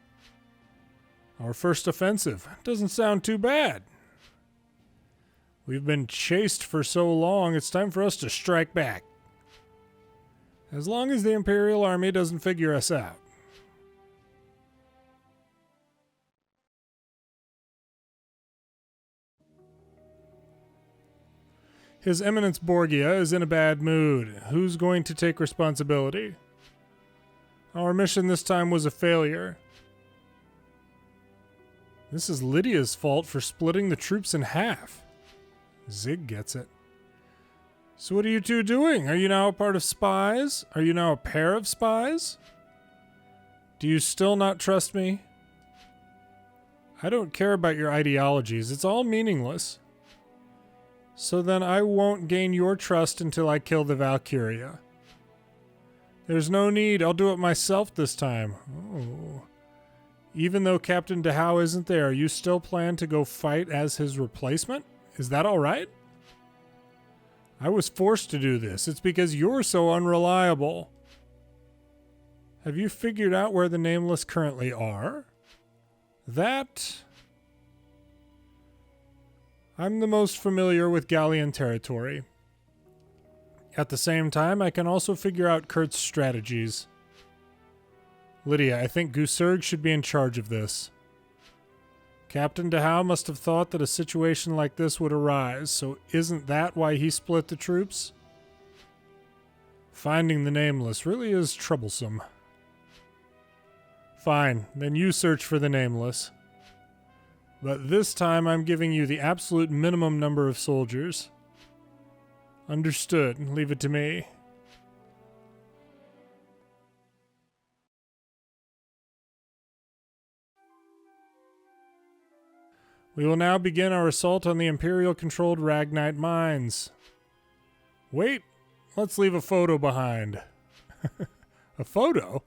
Our first offensive. Doesn't sound too bad. We've been chased for so long, it's time for us to strike back. As long as the Imperial Army doesn't figure us out. His Eminence Borgia is in a bad mood. Who's going to take responsibility? Our mission this time was a failure. This is Lydia's fault for splitting the troops in half. Zig gets it. So what are you two doing? Are you now a part of spies? Are you now a pair of spies? Do you still not trust me? I don't care about your ideologies. It's all meaningless. So then I won't gain your trust until I kill the Valkyria. There's no need. I'll do it myself this time. Oh. Even though Captain DeHow isn't there, you still plan to go fight as his replacement? Is that all right? I was forced to do this. It's because you're so unreliable. Have you figured out where the Nameless currently are? I'm the most familiar with Gallian territory. At the same time, I can also figure out Kurt's strategies. Lydia, I think Gusurg should be in charge of this. Captain DeHow must have thought that a situation like this would arise, so isn't that why he split the troops? Finding the Nameless really is troublesome. Fine, then you search for the Nameless. But this time I'm giving you the absolute minimum number of soldiers. Understood. Leave it to me. We will now begin our assault on the Imperial-controlled Ragnite mines. Wait, let's leave a photo behind. A photo?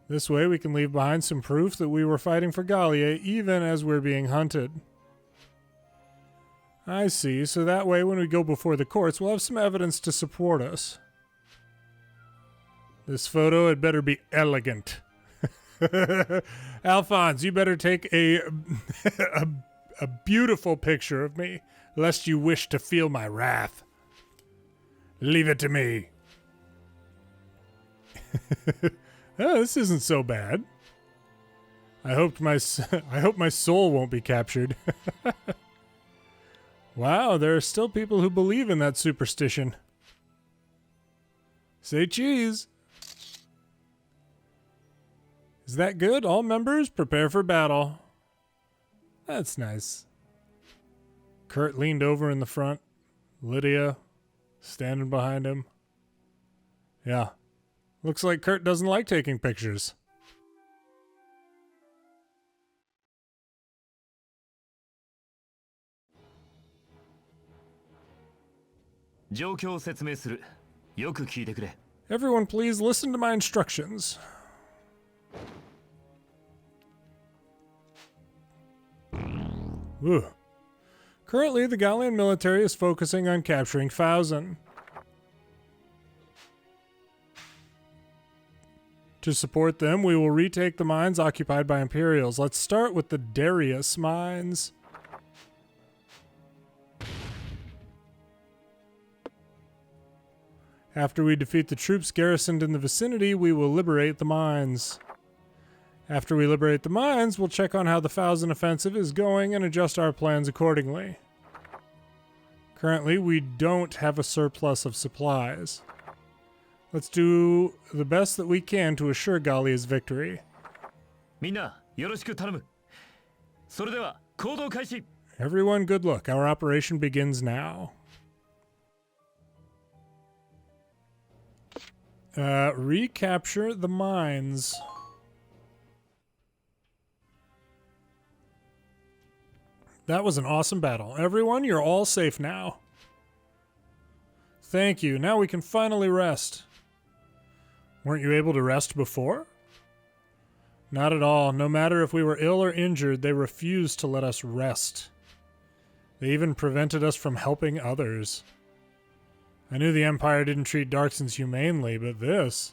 This way we can leave behind some proof that we were fighting for Gallia even as we're being hunted. I see, so that way when we go before the courts we'll have some evidence to support us. This photo had better be elegant. Alphonse, you better take a beautiful picture of me, lest you wish to feel my wrath. Leave it to me. Oh, this isn't so bad. I hope my soul won't be captured. Wow, there are still people who believe in that superstition. Say cheese. Is that good? All members, prepare for battle. That's nice. Kurt leaned over in the front. Lydia standing behind him. Yeah. Looks like Kurt doesn't like taking pictures. Everyone please listen to my instructions. Ooh. Currently, the Gallian military is focusing on capturing Fauzen. To support them, we will retake the mines occupied by Imperials. Let's start with the Darius mines. After we defeat the troops garrisoned in the vicinity, we will liberate the mines. After we liberate the mines, we'll check on how the Fauzen offensive is going and adjust our plans accordingly. Currently, we don't have a surplus of supplies. Let's do the best that we can to assure Gallia's victory. Everyone, good luck. Our operation begins now. Recapture the mines. That was an awesome battle. Everyone, you're all safe now. Thank you. Now we can finally rest. Weren't you able to rest before? Not at all. No matter if we were ill or injured, they refused to let us rest. They even prevented us from helping others. I knew the Empire didn't treat Darksons humanely, but this...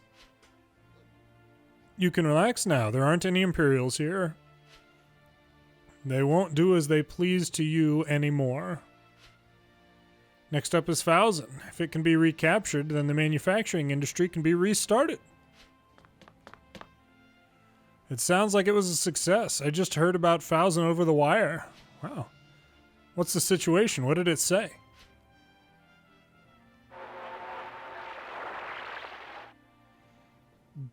You can relax now. There aren't any Imperials here. They won't do as they please to you anymore. Next up is Fauzen. If it can be recaptured, then the manufacturing industry can be restarted. It sounds like it was a success. I just heard about Fauzen over the wire. Wow. What's the situation? What did it say?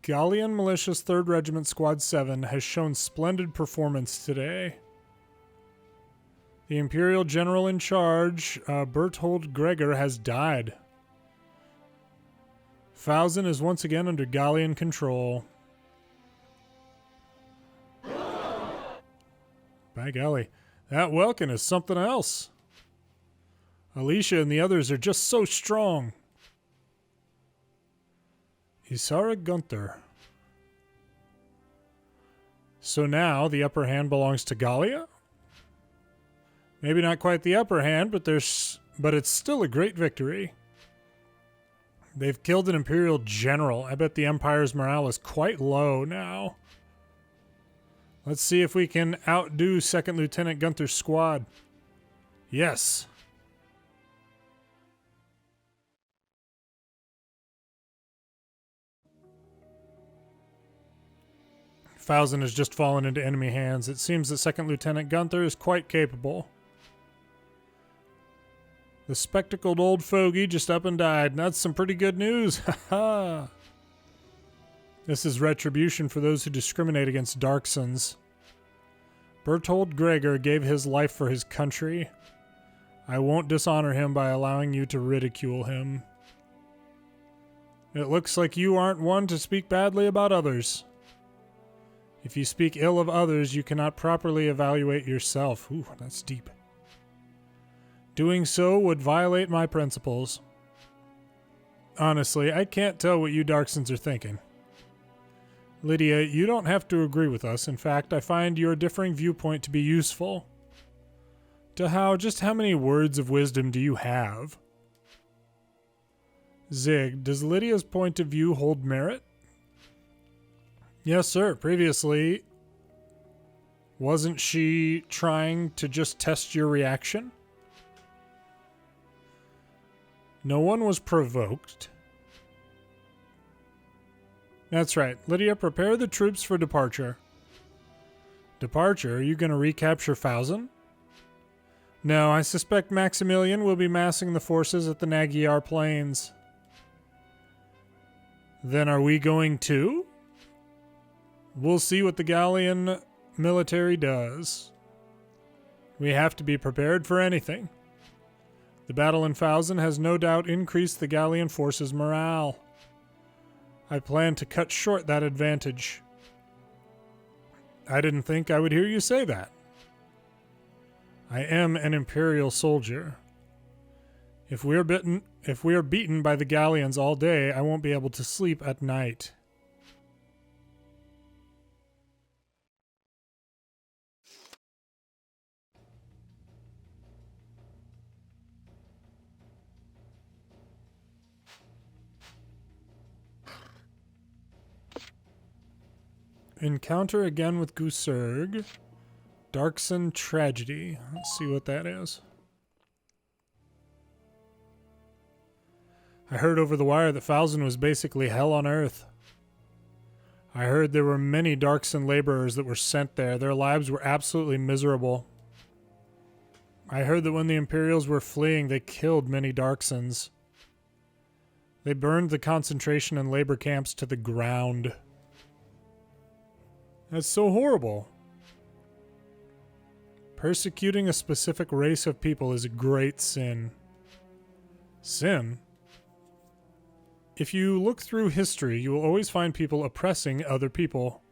Gallian Militia's 3rd Regiment Squad 7 has shown splendid performance today. The Imperial General in charge, Berthold Gregor, has died. Fauzen is once again under Gallian control. By golly, that Welkin is something else. Alicia and the others are just so strong. Isara Gunther. So now the upper hand belongs to Gallia? Maybe not quite the upper hand, but it's still a great victory. They've killed an Imperial general. I bet the Empire's morale is quite low now. Let's see if we can outdo 2nd Lieutenant Gunther's squad. Yes. Fauzen has just fallen into enemy hands. It seems that 2nd Lieutenant Gunther is quite capable. The spectacled old fogey just up and died. That's some pretty good news. Haha. This is retribution for those who discriminate against Darksons. Berthold Gregor gave his life for his country. I won't dishonor him by allowing you to ridicule him. It looks like you aren't one to speak badly about others. If you speak ill of others, you cannot properly evaluate yourself. Ooh, that's deep. Doing so would violate my principles. Honestly, I can't tell what you Darksons are thinking. Lydia, you don't have to agree with us. In fact, I find your differing viewpoint to be useful. Just how many words of wisdom do you have? Zig, does Lydia's point of view hold merit? Yes, sir. Previously, wasn't she trying to just test your reaction? No one was provoked. That's right. Lydia, prepare the troops for departure. Departure? Are you going to recapture Fauzen? No, I suspect Maximilian will be massing the forces at the Naggiar plains. Then are we going too? We'll see what the Gallian military does. We have to be prepared for anything. The battle in Fausen has no doubt increased the Gallian forces' morale. I plan to cut short that advantage. I didn't think I would hear you say that. I am an Imperial soldier. If we are beaten by the Gallians all day, I won't be able to sleep at night. Encounter again with Gusurg. Darkson Tragedy. Let's see what that is. I heard over the wire that Fausen was basically hell on earth. I heard there were many Darkson laborers that were sent there. Their lives were absolutely miserable. I heard that when the Imperials were fleeing, they killed many Darksons. They burned the concentration and labor camps to the ground. That's so horrible. Persecuting a specific race of people is a great sin. Sin? If you look through history, you will always find people oppressing other people.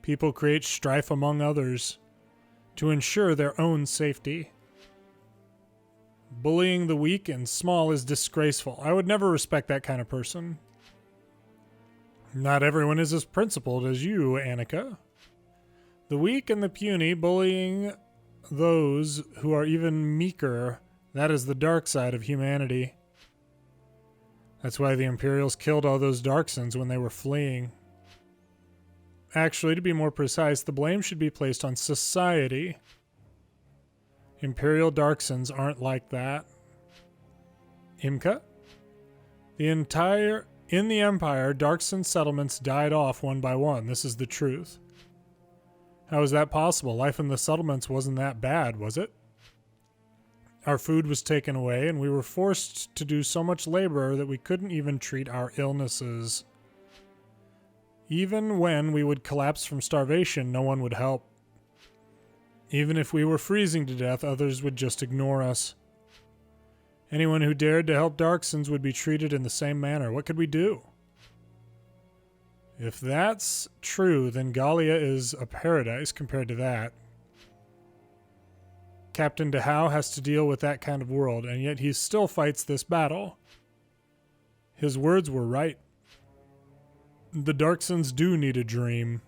People create strife among others to ensure their own safety. Bullying the weak and small is disgraceful. I would never respect that kind of person. Not everyone is as principled as you, Annika. The weak and the puny bullying those who are even meeker, that is the dark side of humanity. That's why the Imperials killed all those Darksons when they were fleeing. Actually, to be more precise, the blame should be placed on society. Imperial Darksons aren't like that. Imca? In the Empire, Darkson settlements died off one by one. This is the truth. How is that possible? Life in the settlements wasn't that bad, was it? Our food was taken away, and we were forced to do so much labor that we couldn't even treat our illnesses. Even when we would collapse from starvation, no one would help. Even if we were freezing to death, others would just ignore us. Anyone who dared to help Darksons would be treated in the same manner. What could we do? If that's true, then Gallia is a paradise compared to that. Captain DeHow has to deal with that kind of world, and yet he still fights this battle. His words were right. The Darksons do need a dream.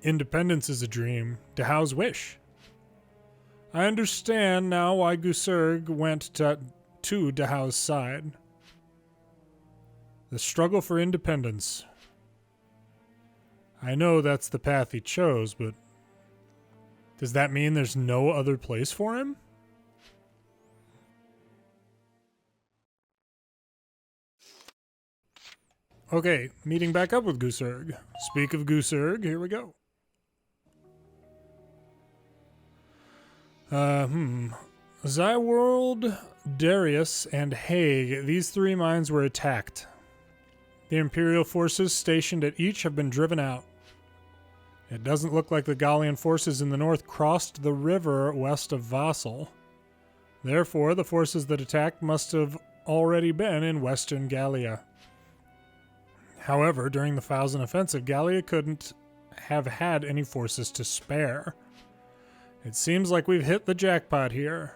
Independence is a dream. DeHow's wish. I understand now why Gusurg went to DeHow's side. The struggle for independence. I know that's the path he chose, but does that mean there's no other place for him? Okay, meeting back up with Gusurg. Speak of Gusurg, here we go. Zyworld, Darius, and Hague, these three mines were attacked. The Imperial forces stationed at each have been driven out. It doesn't look like the Gallian forces in the north crossed the river west of Vassal. Therefore, the forces that attacked must have already been in western Gallia. However, during the Fausen offensive, Gallia couldn't have had any forces to spare. It seems like we've hit the jackpot here.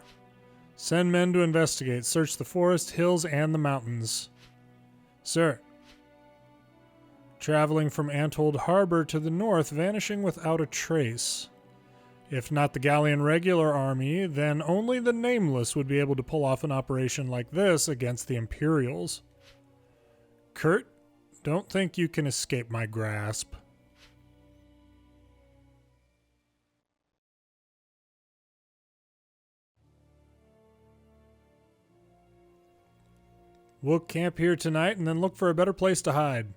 Send men to investigate, search the forest, hills, and the mountains. Sir. Traveling from Anthold Harbor to the north, vanishing without a trace. If not the Gallian regular army, then only the Nameless would be able to pull off an operation like this against the Imperials. Kurt, don't think you can escape my grasp. We'll camp here tonight and then look for a better place to hide.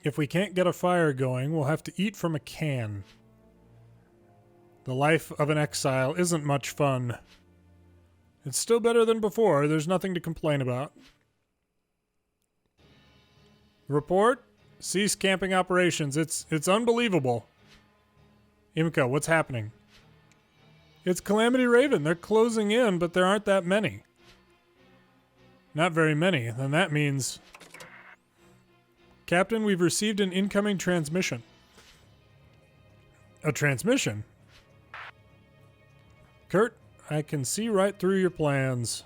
If we can't get a fire going, we'll have to eat from a can. The life of an exile isn't much fun. It's still better than before. There's nothing to complain about. Report. Cease camping operations. It's unbelievable. Imca, what's happening? It's Calamity Raven. They're closing in, but there aren't that many. Not very many. Then that means... Captain, we've received an incoming transmission. A transmission? Kurt, I can see right through your plans.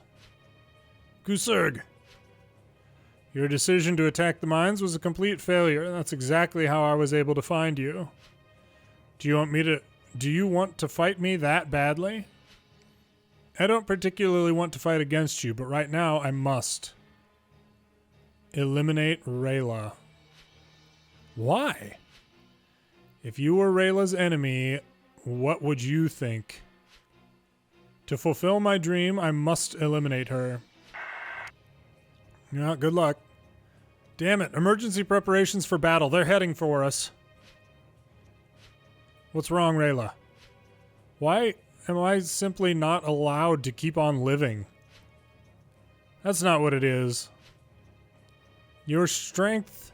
Gusurg. Your decision to attack the mines was a complete failure. That's exactly how I was able to find you. Do you want to fight me that badly? I don't particularly want to fight against you, but right now I must. Eliminate Riela. Why? If you were Riela's enemy, what would you think? To fulfill my dream, I must eliminate her. Yeah, good luck. Damn it, emergency preparations for battle. They're heading for us. What's wrong, Riela? Why am I simply not allowed to keep on living? That's not what it is. Your strength...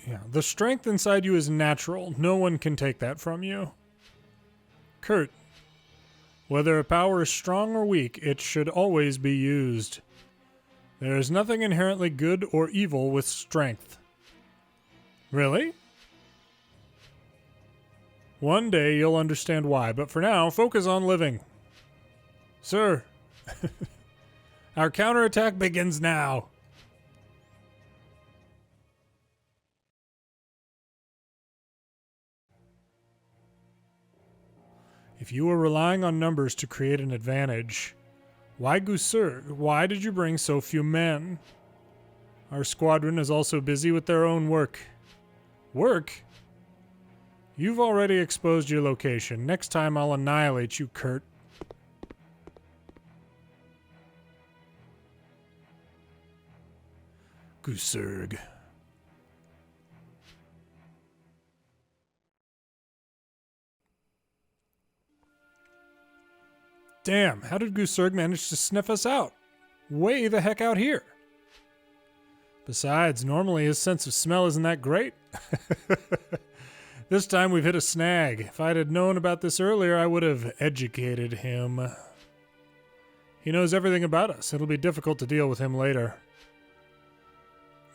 Yeah, the strength inside you is natural. No one can take that from you. Kurt, whether a power is strong or weak, it should always be used. There is nothing inherently good or evil with strength. Really? One day you'll understand why, but for now, focus on living. Sir, our counterattack begins now. If you were relying on numbers to create an advantage, why Gusurg? Why did you bring so few men? Our squadron is also busy with their own work. Work? You've already exposed your location. Next time I'll annihilate you, Kurt. Gusurg. Damn, how did Gusurg manage to sniff us out? Way the heck out here. Besides, normally his sense of smell isn't that great. This time we've hit a snag. If I'd had known about this earlier, I would have educated him. He knows everything about us. It'll be difficult to deal with him later.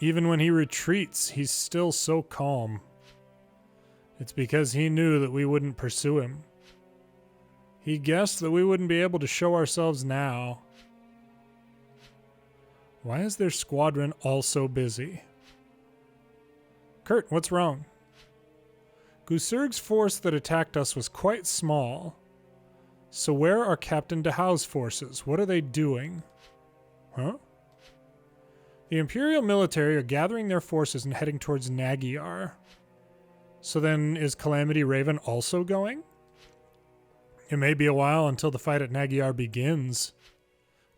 Even when he retreats, he's still so calm. It's because he knew that we wouldn't pursue him. He guessed that we wouldn't be able to show ourselves now. Why is their squadron also busy? Kurt, what's wrong? Gusurg's force that attacked us was quite small. So where are Captain Dahau's forces? What are they doing? Huh? The Imperial military are gathering their forces and heading towards Naggiar. So then is Calamity Raven also going? It may be a while until the fight at Naggiar begins.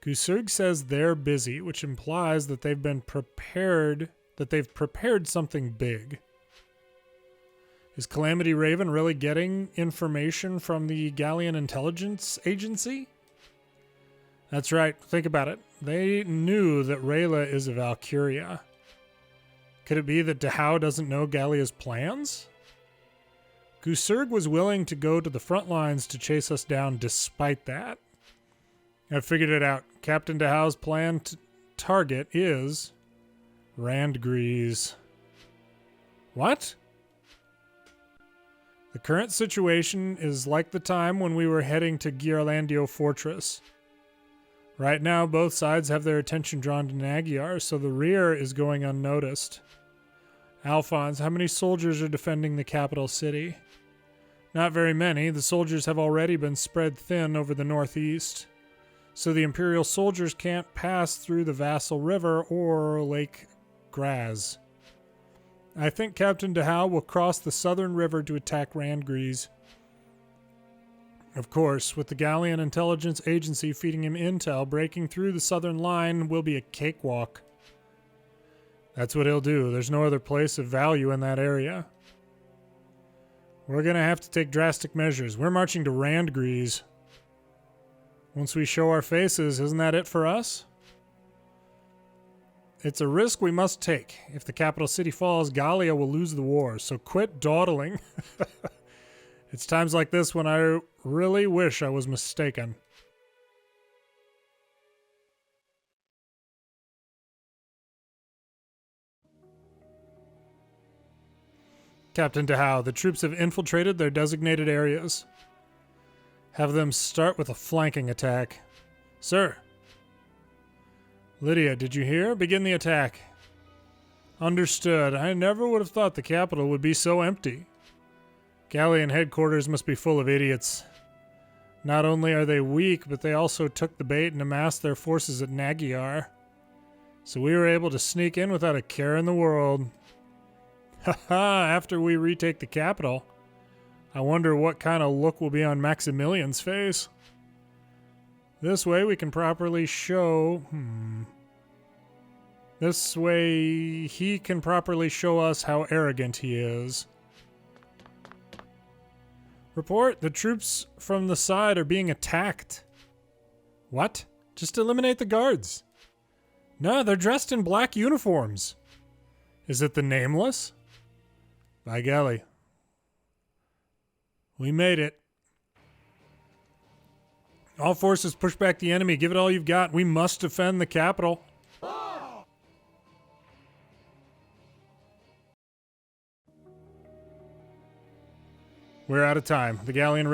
Gusurg says they're busy, which implies that they've prepared something big. Is Calamity Raven really getting information from the Gallian intelligence agency? That's right, think about it. They knew that Riela is a Valkyria. Could it be that Dahau doesn't know Gallia's plans? Gusurg was willing to go to the front lines to chase us down despite that. I figured it out. Captain Dahau's planned target is Randgriz. What? The current situation is like the time when we were heading to Ghirlandaio Fortress. Right now, both sides have their attention drawn to Naggiar, so the rear is going unnoticed. Alphonse, how many soldiers are defending the capital city? Not very many. The soldiers have already been spread thin over the northeast. So the Imperial soldiers can't pass through the Vassal River or Lake Graz. I think Captain Dahau will cross the southern river to attack Randgriz. Of course, with the Gallian intelligence agency feeding him intel, breaking through the southern line will be a cakewalk. That's what he'll do. There's no other place of value in that area. We're gonna have to take drastic measures. We're marching to Randgriz. Once we show our faces, isn't that it for us? It's a risk we must take. If the capital city falls, Gallia will lose the war, so quit dawdling. It's times like this when I really wish I was mistaken. Captain DeHow, the troops have infiltrated their designated areas. Have them start with a flanking attack. Sir. Lydia, did you hear? Begin the attack. Understood. I never would have thought the capital would be so empty. Gallian headquarters must be full of idiots. Not only are they weak, but they also took the bait and amassed their forces at Naggiar. So we were able to sneak in without a care in the world. Haha, after we retake the capital. I wonder what kind of look will be on Maximilian's face. This way we can properly show... This way he can properly show us how arrogant he is. Report, the troops from the side are being attacked. What? Just eliminate the guards. No, they're dressed in black uniforms. Is it the Nameless? By golly. We made it. All forces push back the enemy. Give it all you've got. We must defend the capital. We're out of time. The Gallian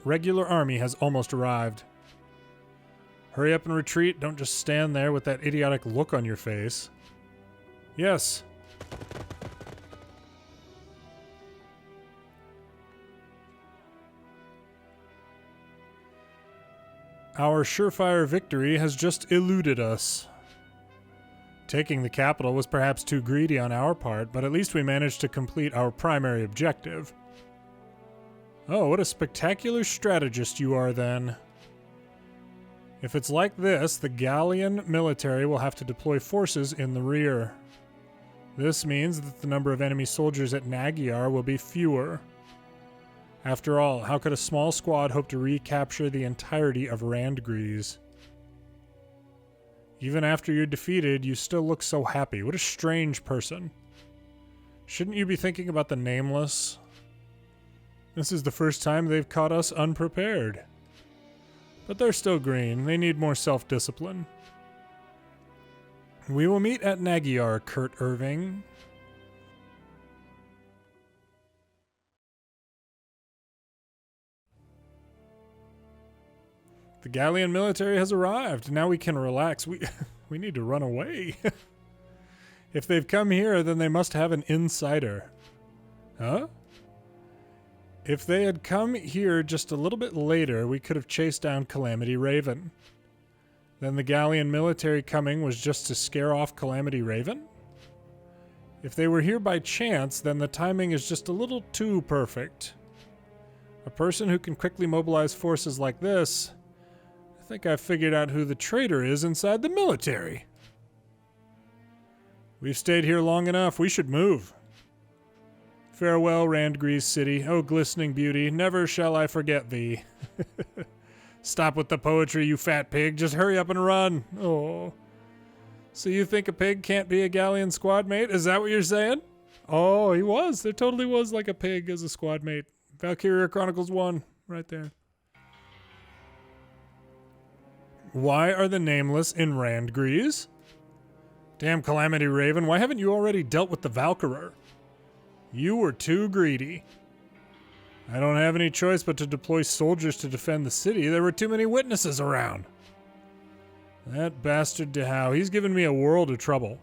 regular army has almost arrived. Hurry up and retreat. Don't just stand there with that idiotic look on your face. Yes. Our surefire victory has just eluded us. Taking the capital was perhaps too greedy on our part, but at least we managed to complete our primary objective. Oh, what a spectacular strategist you are then. If it's like this, the Gallian military will have to deploy forces in the rear. This means that the number of enemy soldiers at Naggiar will be fewer. After all, how could a small squad hope to recapture the entirety of Randgriz? Even after you're defeated, you still look so happy. What a strange person. Shouldn't you be thinking about the Nameless? This is the first time they've caught us unprepared. But they're still green. They need more self-discipline. We will meet at Naggiar, Kurt Irving. The Gallian military has arrived. Now we can relax. We need to run away. If they've come here, then they must have an insider. Huh? If they had come here just a little bit later, we could have chased down Calamity Raven. Then the Gallian military coming was just to scare off Calamity Raven? If they were here by chance, then the timing is just a little too perfect. A person who can quickly mobilize forces like this... I think I've figured out who the traitor is inside the military. We've stayed here long enough. We should move. Farewell, Randgriz city. Oh, glistening beauty. Never shall I forget thee. Stop with the poetry, you fat pig. Just hurry up and run. Oh. So you think a pig can't be a Gallian squad mate? Is that what you're saying? Oh, he was. There totally was like a pig as a squad mate. Valkyria Chronicles 1. Right there. Why are the Nameless in Randgriz? Damn Calamity Raven, why haven't you already dealt with the Valkyria? You were too greedy. I don't have any choice but to deploy soldiers to defend the city. There were too many witnesses around. That bastard DeHow, he's given me a world of trouble.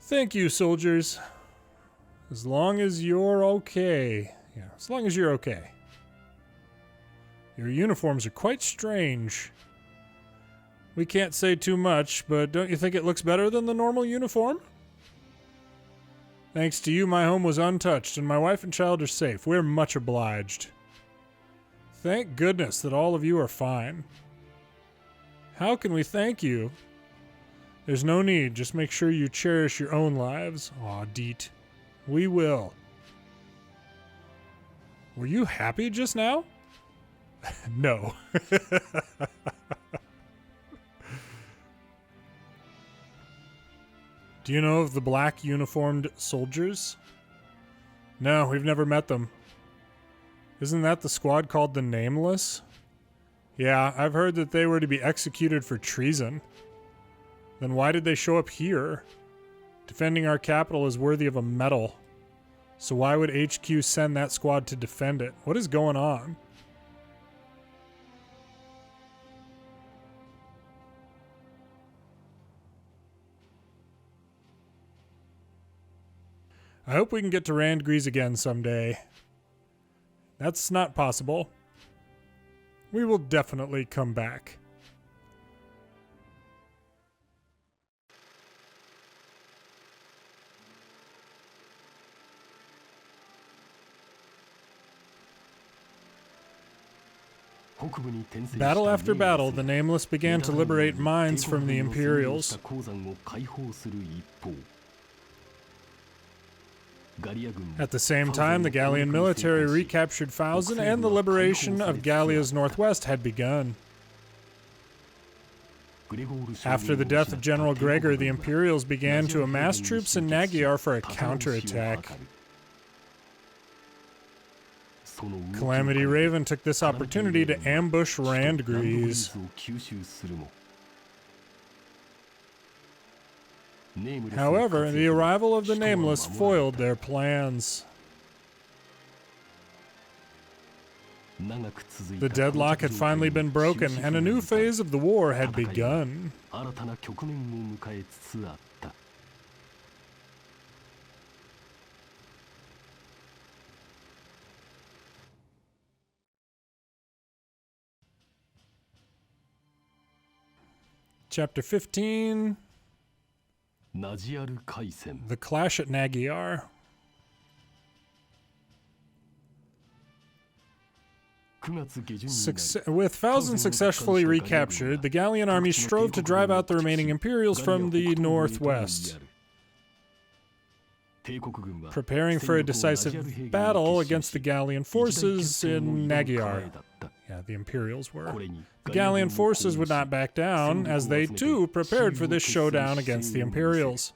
Thank you, soldiers. As long as you're okay. Yeah, as long as you're okay. Your uniforms are quite strange. We can't say too much, but don't you think it looks better than the normal uniform? Thanks to you, my home was untouched, and my wife and child are safe. We're much obliged. Thank goodness that all of you are fine. How can we thank you? There's no need. Just make sure you cherish your own lives. Aw, Deet. We will. Were you happy just now? No. Do you know of the black uniformed soldiers? No, we've never met them. Isn't that the squad called the Nameless? Yeah, I've heard that they were to be executed for treason. Then why did they show up here? Defending our capital is worthy of a medal. So why would HQ send that squad to defend it? What is going on? I hope we can get to Randgriz again someday. That's not possible. We will definitely come back. Battle after battle, the Nameless began to liberate mines from the Imperials. At the same time, the Gallian military recaptured Falzen and the liberation of Gallia's northwest had begun. After the death of General Gregor, the Imperials began to amass troops in Naggiar for a counterattack. Calamity Raven took this opportunity to ambush Randgriz. However, the arrival of the Nameless foiled their plans. The deadlock had finally been broken, and a new phase of the war had begun. Chapter 15. The Clash at Naggiar. With Falzen successfully recaptured, the Gallian army strove to drive out the remaining Imperials from the northwest. Preparing for a decisive battle against the Gallian forces in Naggiar. Yeah, the Imperials were. The Gallian forces would not back down, as they too prepared for this showdown against the Imperials.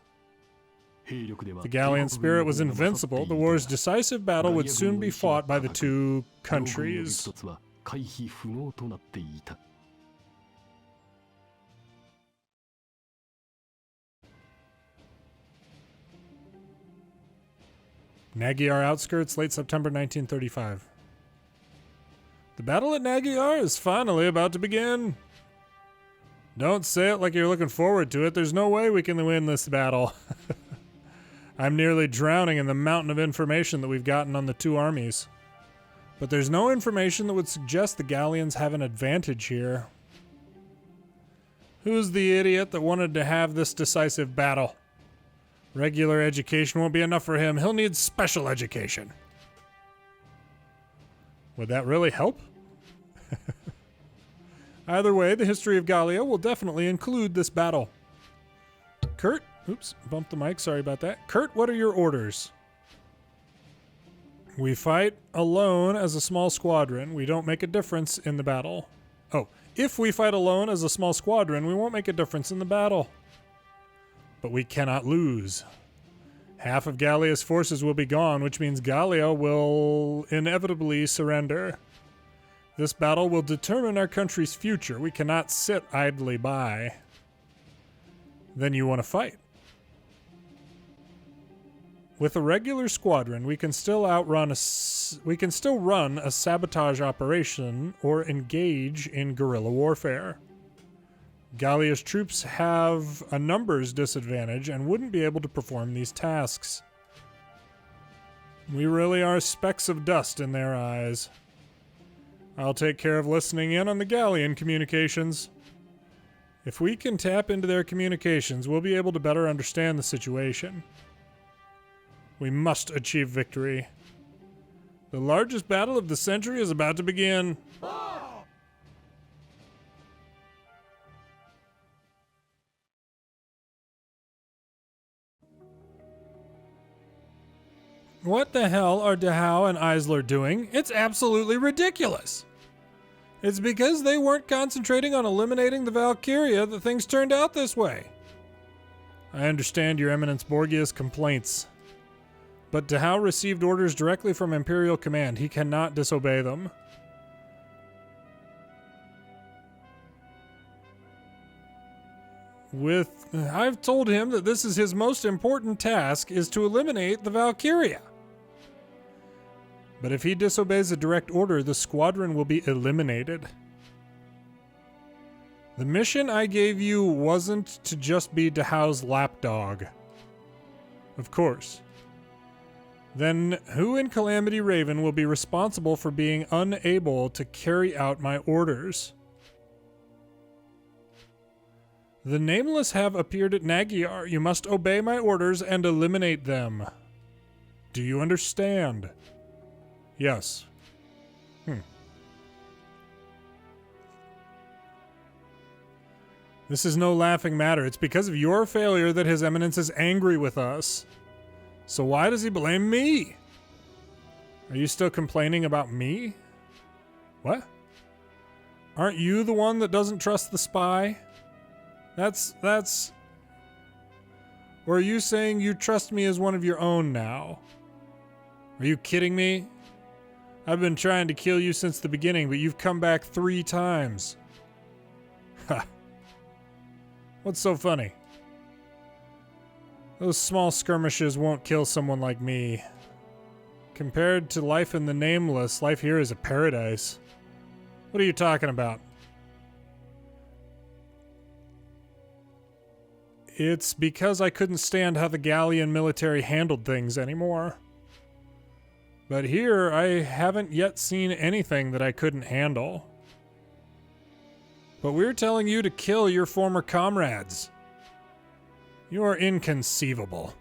The Gallian spirit was invincible. The war's decisive battle would soon be fought by the two countries. Naggiar outskirts, late September 1935. The battle at Naggiar is finally about to begin. Don't say it like you're looking forward to it. There's no way we can win this battle. I'm nearly drowning in the mountain of information that we've gotten on the two armies. But there's no information that would suggest the Gallians have an advantage here. Who's the idiot that wanted to have this decisive battle? Regular education won't be enough for him. He'll need special education. Would that really help? Either way, the history of Gallia will definitely include this battle. Kurt, oops, bumped the mic, sorry about that. Kurt, what are your orders? We fight alone as a small squadron. We don't make a difference in the battle. Oh, if we fight alone as a small squadron, we won't make a difference in the battle. But we cannot lose. Half of Gallia's forces will be gone, which means Gallia will inevitably surrender. This battle will determine our country's future. We cannot sit idly by. Then you want to fight. With a regular squadron, we can still run a sabotage operation or engage in guerrilla warfare. Gallia's troops have a numbers disadvantage and wouldn't be able to perform these tasks. We really are specks of dust in their eyes. I'll take care of listening in on the Gallian communications. If we can tap into their communications, we'll be able to better understand the situation. We must achieve victory. The largest battle of the century is about to begin. What the hell are Dahao and Eisler doing? It's absolutely ridiculous. It's because they weren't concentrating on eliminating the Valkyria that things turned out this way. I understand Your Eminence Borgia's complaints, but Dahao received orders directly from Imperial Command. He cannot disobey them. I've told him that this is his most important task, is to eliminate the Valkyria. But if he disobeys a direct order, the squadron will be eliminated. The mission I gave you wasn't to just be Dahao's lapdog. Of course. Then who in Calamity Raven will be responsible for being unable to carry out my orders? The Nameless have appeared at Naggiar. You must obey my orders and eliminate them. Do you understand? Yes. This is no laughing matter. It's because of your failure that His Eminence is angry with us. So why does he blame me? Are you still complaining about me? What? Aren't you the one that doesn't trust the spy? That's... Or are you saying you trust me as one of your own now? Are you kidding me? I've been trying to kill you since the beginning, but you've come back 3 times. Ha. What's so funny? Those small skirmishes won't kill someone like me. Compared to life in the Nameless, life here is a paradise. What are you talking about? It's because I couldn't stand how the Gallian military handled things anymore. But here, I haven't yet seen anything that I couldn't handle. But we're telling you to kill your former comrades. You are inconceivable.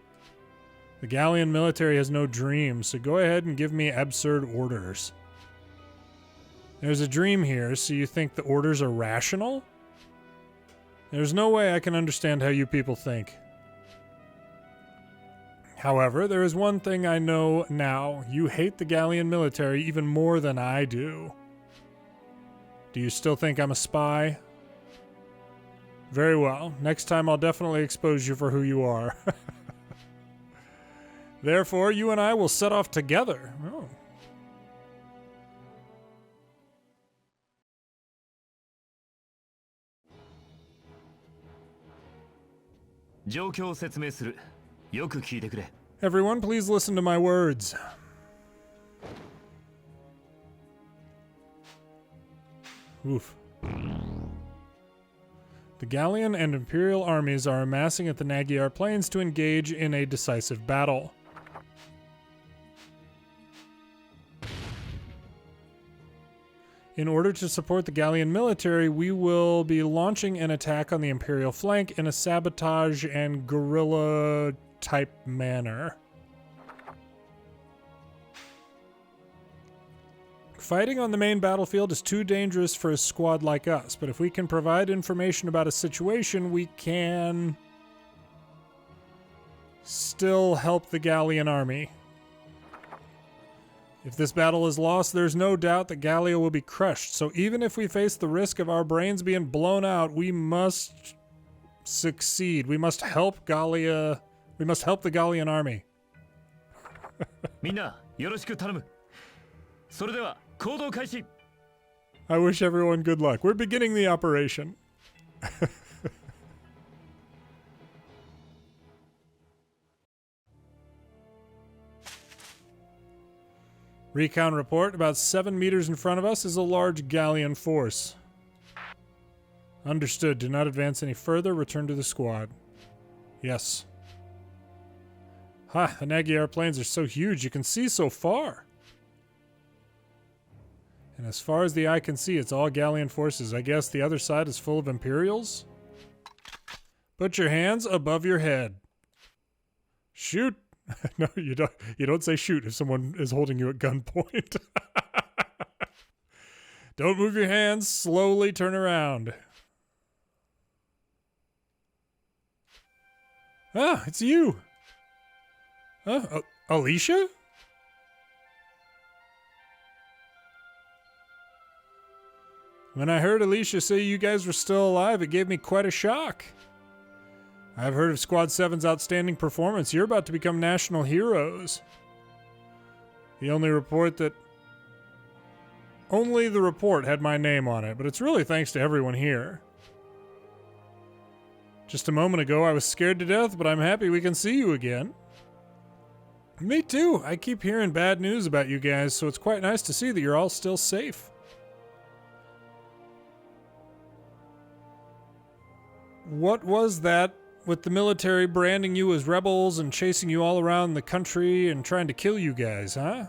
The Gallian military has no dreams, so go ahead and give me absurd orders. There's a dream here, so you think the orders are rational? There's no way I can understand how you people think. However, there is one thing I know now. You hate the Gallian military even more than I do. Do you still think I'm a spy? Very well. Next time I'll definitely expose you for who you are. Therefore, you and I will set off together. Oh. Everyone, please listen to my words. Oof. The Gallian and Imperial armies are amassing at the Naggiar plains to engage in a decisive battle. In order to support the Gallian military, we will be launching an attack on the Imperial flank in a sabotage and guerrilla-type manner. Fighting on the main battlefield is too dangerous for a squad like us, but if we can provide information about a situation, we can still help the Gallian army. If this battle is lost, there's no doubt that Gallia will be crushed, so even if we face the risk of our brains being blown out, we must succeed. We must help Gallia. We must help the Gallian army. I wish everyone good luck. We're beginning the operation. Recon report, about 7 meters in front of us is a large Gallian force. Understood. Do not advance any further. Return to the squad. Yes. Ha, the Naggiar plains are so huge you can see so far. And as far as the eye can see, it's all Gallian forces. I guess the other side is full of Imperials? Put your hands above your head. Shoot! No, you don't. You don't say shoot if someone is holding you at gunpoint. Don't move your hands. Slowly turn around. Ah, it's you. Alicia? When I heard Alicia say you guys were still alive, it gave me quite a shock. I've heard of Squad 7's outstanding performance. You're about to become national heroes. Only the report had my name on it, but it's really thanks to everyone here. Just a moment ago, I was scared to death, but I'm happy we can see you again. Me too. I keep hearing bad news about you guys, so it's quite nice to see that you're all still safe. What was that with the military branding you as rebels and chasing you all around the country and trying to kill you guys, huh?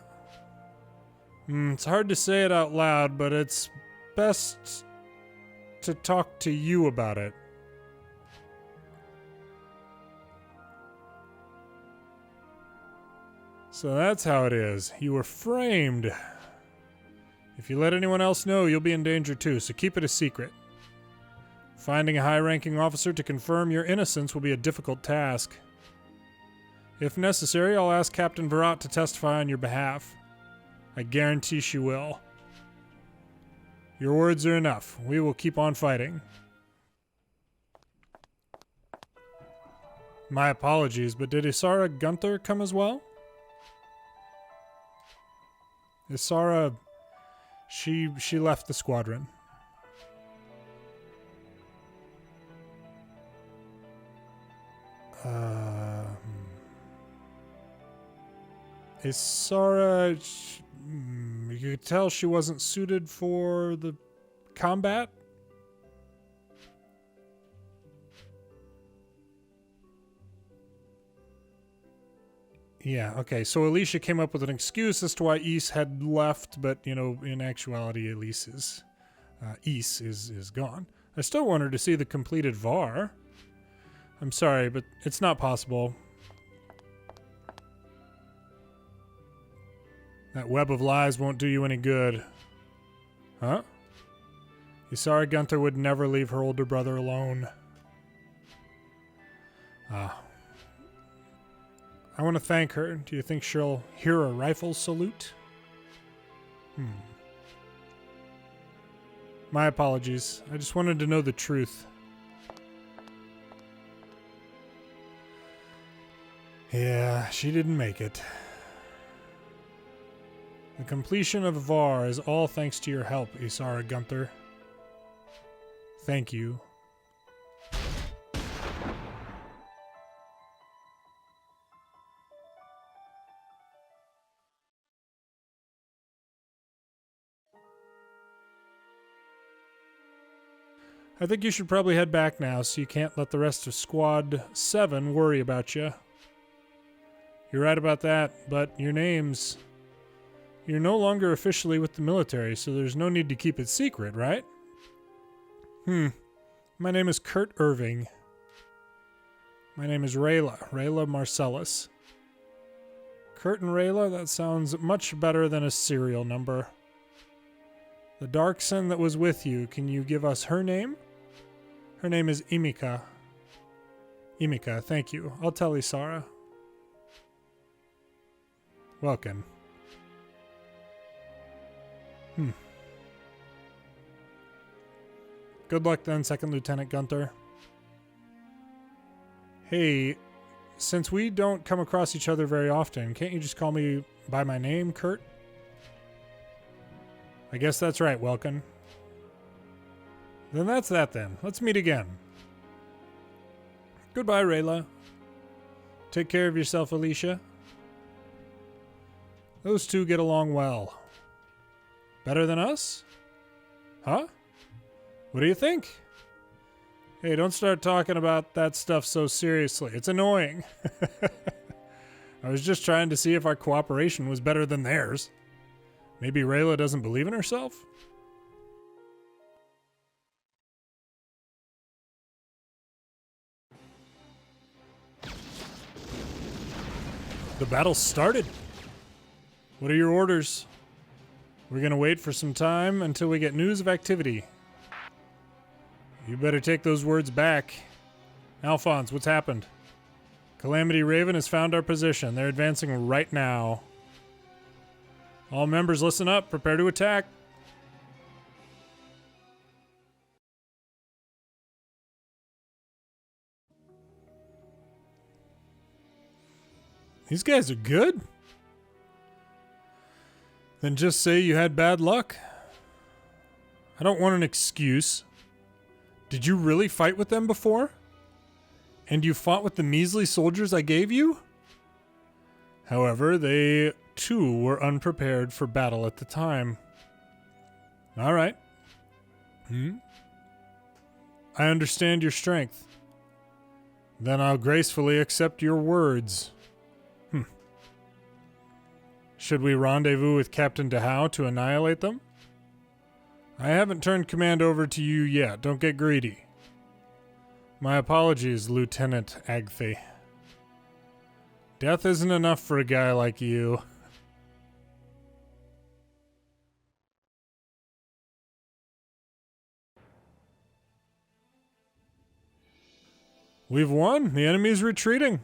It's hard to say it out loud, but it's best to talk to you about it. So that's how it is. You were framed. If you let anyone else know, you'll be in danger too, so keep it a secret. Finding a high-ranking officer to confirm your innocence will be a difficult task. If necessary, I'll ask Captain Virat to testify on your behalf. I guarantee she will. Your words are enough. We will keep on fighting. My apologies, but did Isara Gunther come as well? Isara, she left the squadron. Isara, you could tell she wasn't suited for the combat. Yeah, okay, so Alicia came up with an excuse as to why Ys had left, but, you know, in actuality, Ys is gone. I still want her to see the completed VAR. I'm sorry, but it's not possible. That web of lies won't do you any good. Huh? Isara Gunther would never leave her older brother alone. I want to thank her. Do you think she'll hear a rifle salute? My apologies. I just wanted to know the truth. Yeah, she didn't make it. The completion of VAR is all thanks to your help, Isara Gunther. Thank you. I think you should probably head back now, so you can't let the rest of Squad 7 worry about you. You're right about that, but you're no longer officially with the military, so there's no need to keep it secret, right? My name is Kurt Irving. My name is Riela Marcellus. Kurt and Riela, that sounds much better than a serial number. The Darkson that was with you, can you give us her name? Her name is Imca. Imca, thank you. I'll tell Isara. Welcome. Good luck then, Second Lieutenant Gunther. Hey, since we don't come across each other very often, can't you just call me by my name, Kurt? I guess that's right, Welkin. Then that's that then. Let's meet again. Goodbye, Riela. Take care of yourself, Alicia. Those two get along well. Better than us? Huh? What do you think? Hey, don't start talking about that stuff so seriously. It's annoying. I was just trying to see if our cooperation was better than theirs. Maybe Riela doesn't believe in herself? The battle started. What are your orders? We're gonna wait for some time until we get news of activity. You better take those words back. Alphonse, what's happened? Calamity Raven has found our position. They're advancing right now. All members listen up. Prepare to attack. These guys are good. Then just say you had bad luck. I don't want an excuse. Did you really fight with them before? And you fought with the measly soldiers I gave you? However, they too were unprepared for battle at the time. All right. I understand your strength. Then I'll gracefully accept your words. Should we rendezvous with Captain DeHow to annihilate them? I haven't turned command over to you yet. Don't get greedy. My apologies, Lieutenant Agthe. Death isn't enough for a guy like you. We've won. The enemy's retreating.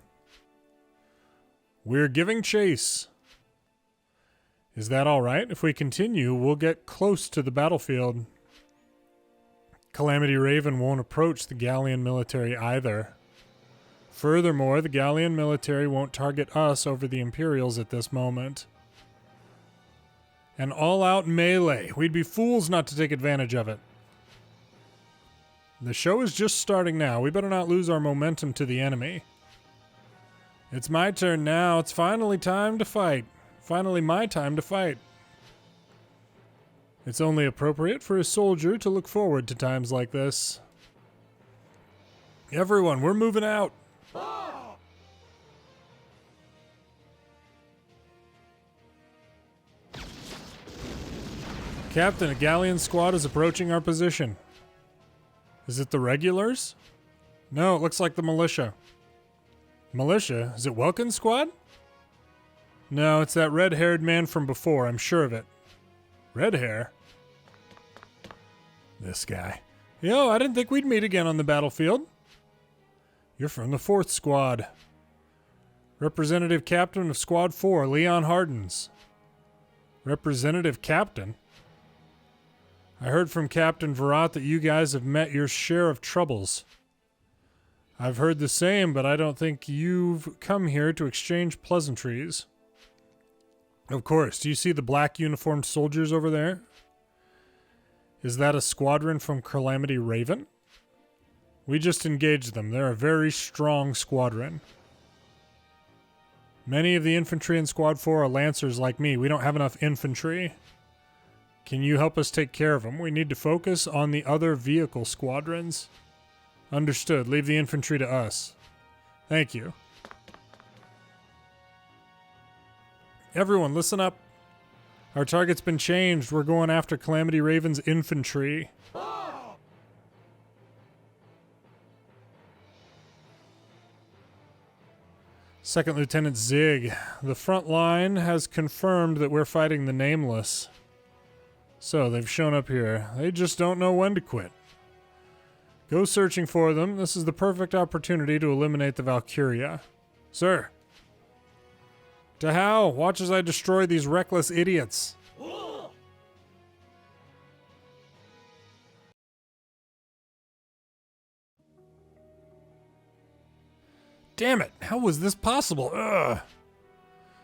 We're giving chase. Is that all right? If we continue, we'll get close to the battlefield. Calamity Raven won't approach the Gallian military either. Furthermore, the Gallian military won't target us over the Imperials at this moment. An all-out melee. We'd be fools not to take advantage of it. The show is just starting now. We better not lose our momentum to the enemy. It's my turn now. It's finally time to fight. Finally my time to fight. It's only appropriate for a soldier to look forward to times like this. Everyone, we're moving out. Captain, a Gallian squad is approaching our position. Is it the regulars? No, it looks like the militia. Militia? Is it Welkin's squad? No, it's that red-haired man from before, I'm sure of it. Red hair? This guy. Yo, I didn't think we'd meet again on the battlefield. You're from the 4th Squad. Representative Captain of Squad 4, Leon Hardens. Representative Captain? I heard from Captain Virat that you guys have met your share of troubles. I've heard the same, but I don't think you've come here to exchange pleasantries. Of course. Do you see the black uniformed soldiers over there? Is that a squadron from Calamity Raven? We just engaged them. They're a very strong squadron. Many of the infantry in Squad 4 are lancers like me. We don't have enough infantry. Can you help us take care of them? We need to focus on the other vehicle squadrons. Understood. Leave the infantry to us. Thank you. Everyone, listen up. Our target's been changed. We're going after Calamity Raven's infantry. Second Lieutenant Zig. The front line has confirmed that we're fighting the Nameless. So, they've shown up here. They just don't know when to quit. Go searching for them. This is the perfect opportunity to eliminate the Valkyria. Sir. DeHow, watch as I destroy these reckless idiots. Damn it, how was this possible? Ugh.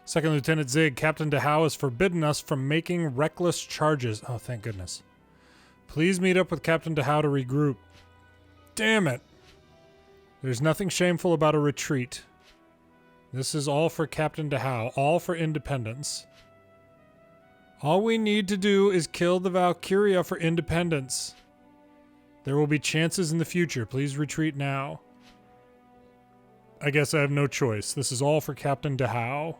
Second Lieutenant Zig, Captain DeHow has forbidden us from making reckless charges. Oh, thank goodness. Please meet up with Captain DeHow to regroup. Damn it. There's nothing shameful about a retreat. This is all for Captain DeHow, all for independence. All we need to do is kill the Valkyria for independence. There will be chances in the future. Please retreat now. I guess I have no choice. This is all for Captain DeHow.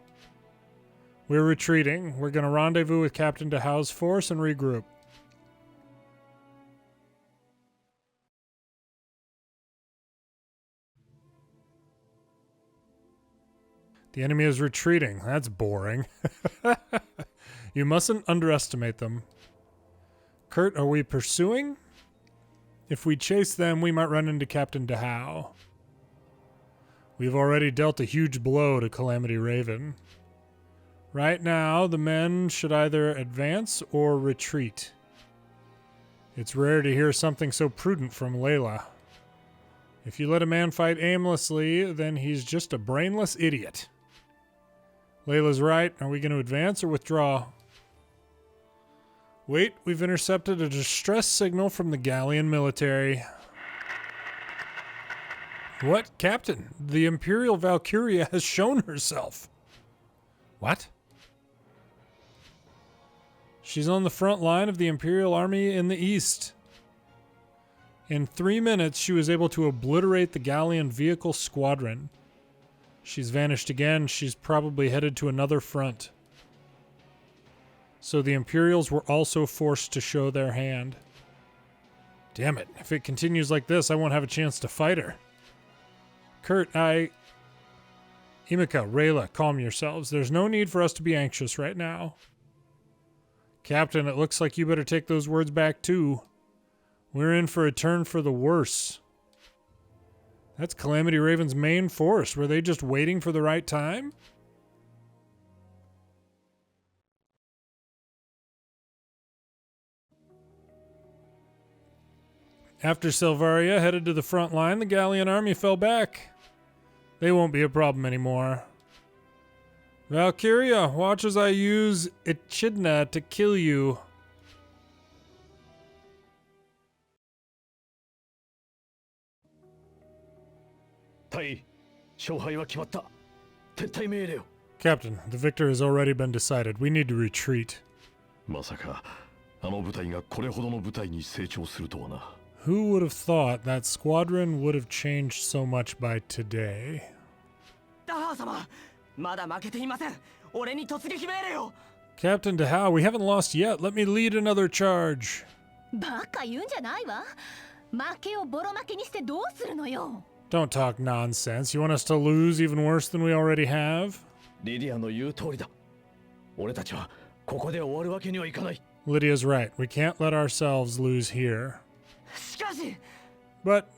We're retreating. We're going to rendezvous with Captain DeHow's force and regroup. The enemy is retreating. That's boring. You mustn't underestimate them. Kurt, are we pursuing? If we chase them, we might run into Captain DeHow. We've already dealt a huge blow to Calamity Raven. Right now, the men should either advance or retreat. It's rare to hear something so prudent from Layla. If you let a man fight aimlessly, then he's just a brainless idiot. Layla's right. Are we going to advance or withdraw? Wait, we've intercepted a distress signal from the Gallian military. What? Captain, the Imperial Valkyria has shown herself. What? She's on the front line of the Imperial army in the east. In 3 minutes, she was able to obliterate the Gallian vehicle squadron. She's vanished again. She's probably headed to another front. So the Imperials were also forced to show their hand. Damn it. If it continues like this, I won't have a chance to fight her. Kurt, Imca, Riela, calm yourselves. There's no need for us to be anxious right now. Captain, it looks like you better take those words back too. We're in for a turn for the worse. That's Calamity Raven's main force. Were they just waiting for the right time? After Selvaria headed to the front line, the Gallian army fell back. They won't be a problem anymore. Valkyria, watch as I use Echidna to kill you. Captain, the victor has already been decided. We need to retreat. Who would have thought that squadron would have changed so much by today? Captain Dahao, we haven't lost yet. Let me lead another charge. Don't talk nonsense. You want us to lose even worse than we already have? Lydia's right. We can't let ourselves lose here. But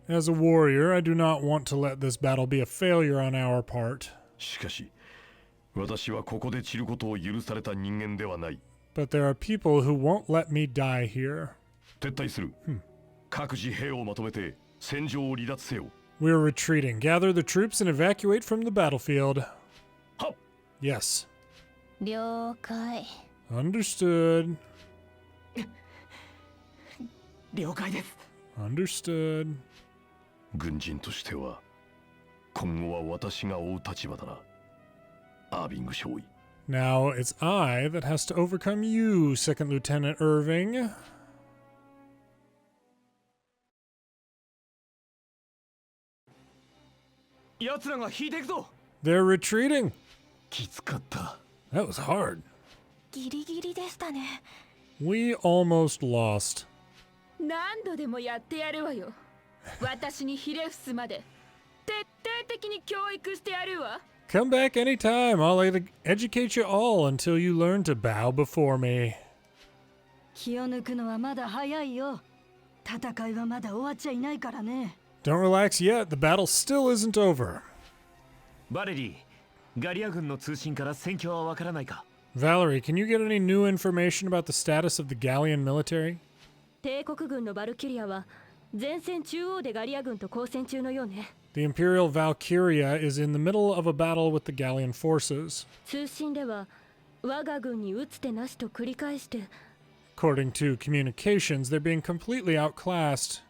as a warrior, I do not want to let this battle be a failure on our part. But there are people who won't let me die here. We're retreating. Gather the troops and evacuate from the battlefield. Yes. Understood. Understood. Now it's I that has to overcome you, Second Lieutenant Irving. They're retreating. That was hard. We almost lost. Come back anytime. I'll educate you all until you learn to bow before me. Don't relax yet. The battle still isn't over. Valerie, can you get any new information about the status of the Gallian military? The Imperial Valkyria is in the middle of a battle with the Gallian forces. According to communications, they're being completely outclassed.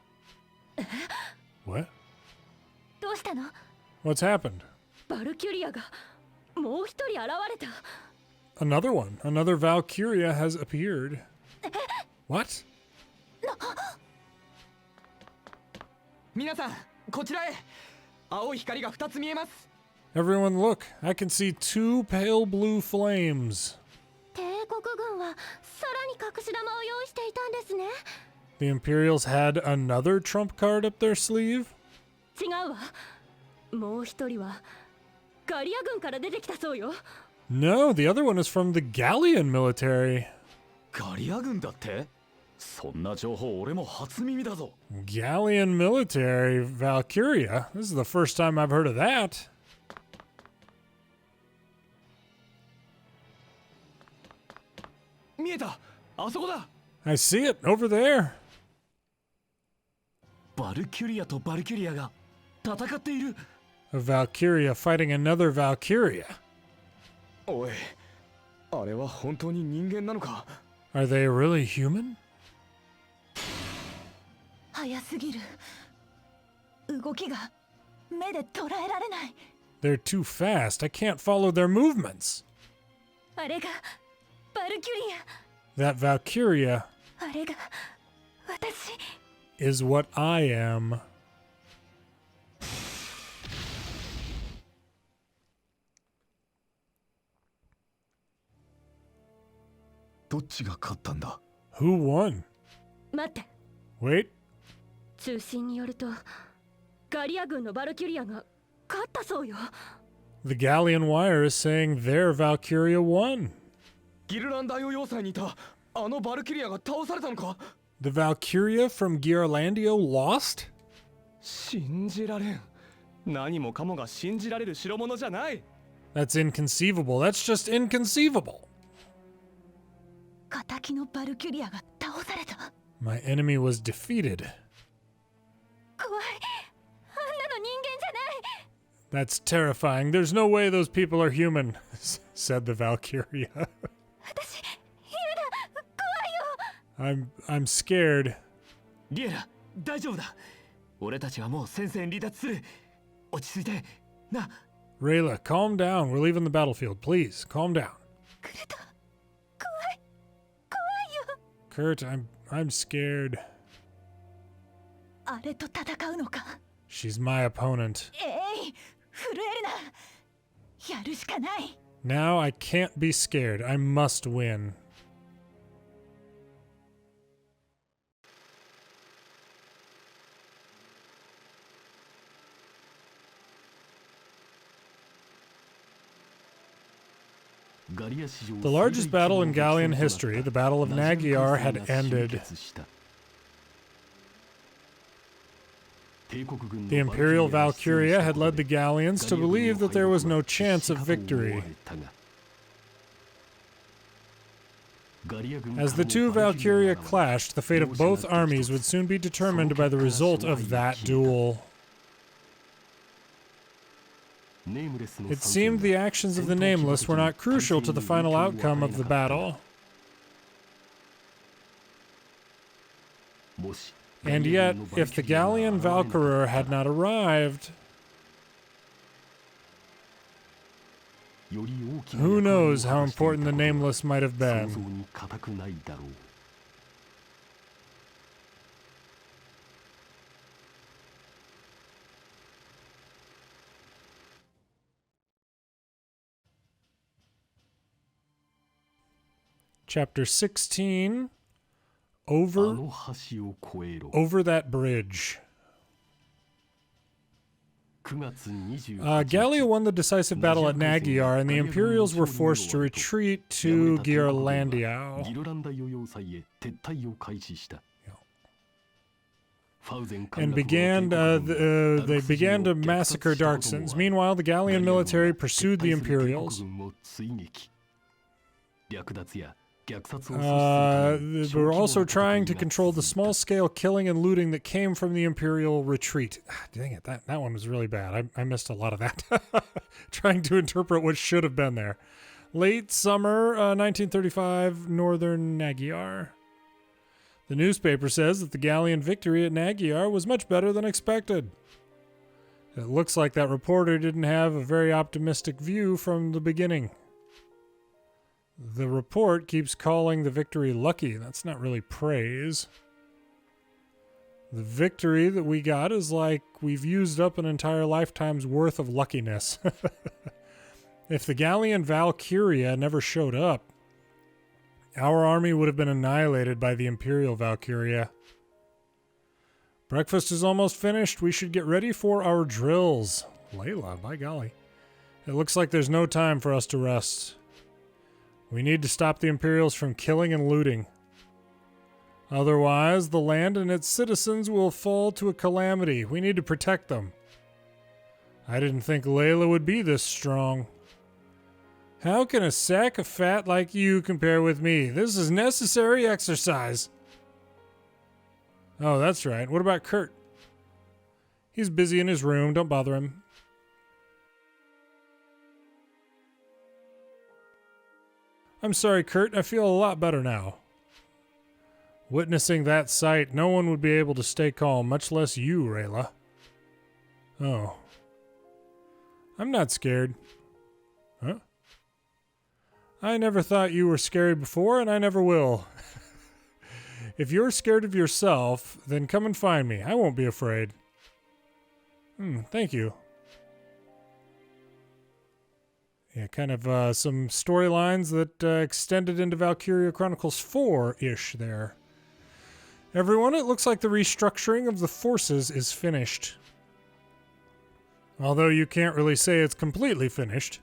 What? What's happened? Another one. Another Valkyria has appeared. What? Everyone look. I can see 2 pale blue flames. The Imperials had another trump card up their sleeve? No, the other one is from the Gallian military. Gallian military Valkyria? This is the first time I've heard of that. I see it over there. バルキュリアとバルキュリアが戦っている。 A Valkyria fighting another Valkyria. おい、あれは本当に人間なのか？ Are they really human? 早すぎる。動きが目で捉えられない。 They're too fast. I can't follow their movements. あれがバルキュリア。 That Valkyria あれが私。 is what I am. どっちが勝ったんだ？ Who won? 待って。 Wait. 通信によるとガリア軍のバルキュリアが勝ったそうよ。 The Gallian wire is saying their Valkyria won. ギルラン大王要塞にいたあのバルキュリアが倒されたのか？ The Valkyria from Ghirlandaio lost? 信じられん。何もかもが信じられる代物じゃない。 That's inconceivable. That's just inconceivable. 敵のバルキュリアが倒された。 My enemy was defeated. 怖い。あんなの人間じゃない。 That's terrifying. There's no way those people are human, said the Valkyria. 私、嫌だ。怖いよ。I'm scared. リエラ、大丈夫だ。俺たちはもう戦線離脱する。落ち着いて。な。 Riela, calm down. We're leaving the battlefield. Please, calm down. クルト、怖い。怖いよ。 Kurt, I'm scared. あれと戦うのか？ She's my opponent. えい、震えるな。やるしかない。 Now I can't be scared. I must win. The largest battle in Gallian history, the Battle of Naggiar, had ended. The Imperial Valkyria had led the Gallians to believe that there was no chance of victory. As the two Valkyria clashed, the fate of both armies would soon be determined by the result of that duel. It seemed the actions of the Nameless were not crucial to the final outcome of the battle. And yet, if the Gallian Valkyrie had not arrived, who knows how important the Nameless might have been. Chapter 16, Over That Bridge. Gallia won the decisive battle at Naggiar, and the Imperials were forced to retreat to Ghirlandaio. And they began to massacre Darksons. Meanwhile, the Gallian military pursued the Imperials. They were also trying to control the small-scale killing and looting that came from the Imperial retreat. Dang it, that one was really bad. I missed a lot of that. Trying to interpret what should have been there. Late summer 1935, northern Naggiar. The newspaper says that the Gallian victory at Naggiar was much better than expected. It looks like that reporter didn't have a very optimistic view from the beginning. The report keeps calling the victory lucky. That's not really praise. The victory that we got is like we've used up an entire lifetime's worth of luckiness. If the Gallian Valkyria never showed up, our army would have been annihilated by the Imperial Valkyria. Breakfast is almost finished. We should get ready for our drills. Layla, by golly. It looks like there's no time for us to rest. We need to stop the Imperials from killing and looting. Otherwise, the land and its citizens will fall to a calamity. We need to protect them. I didn't think Layla would be this strong. How can a sack of fat like you compare with me? This is necessary exercise. Oh, that's right. What about Kurt? He's busy in his room. Don't bother him. I'm sorry, Kurt. I feel a lot better now. Witnessing that sight, no one would be able to stay calm, much less you, Riela. Oh. I'm not scared. Huh? I never thought you were scary before, and I never will. If you're scared of yourself, then come and find me. I won't be afraid. Thank you. Yeah, kind of some storylines that extended into Valkyria Chronicles 4-ish there. Everyone, it looks like the restructuring of the forces is finished. Although you can't really say it's completely finished.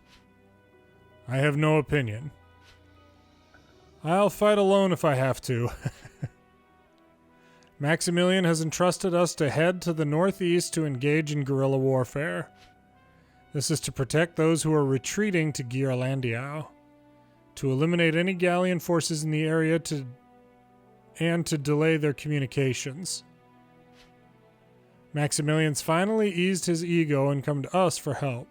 I have no opinion. I'll fight alone if I have to. Maximilian has entrusted us to head to the northeast to engage in guerrilla warfare. This is to protect those who are retreating to Gearlandiau, to eliminate any Gallian forces in the area and to delay their communications. Maximilian's finally eased his ego and come to us for help.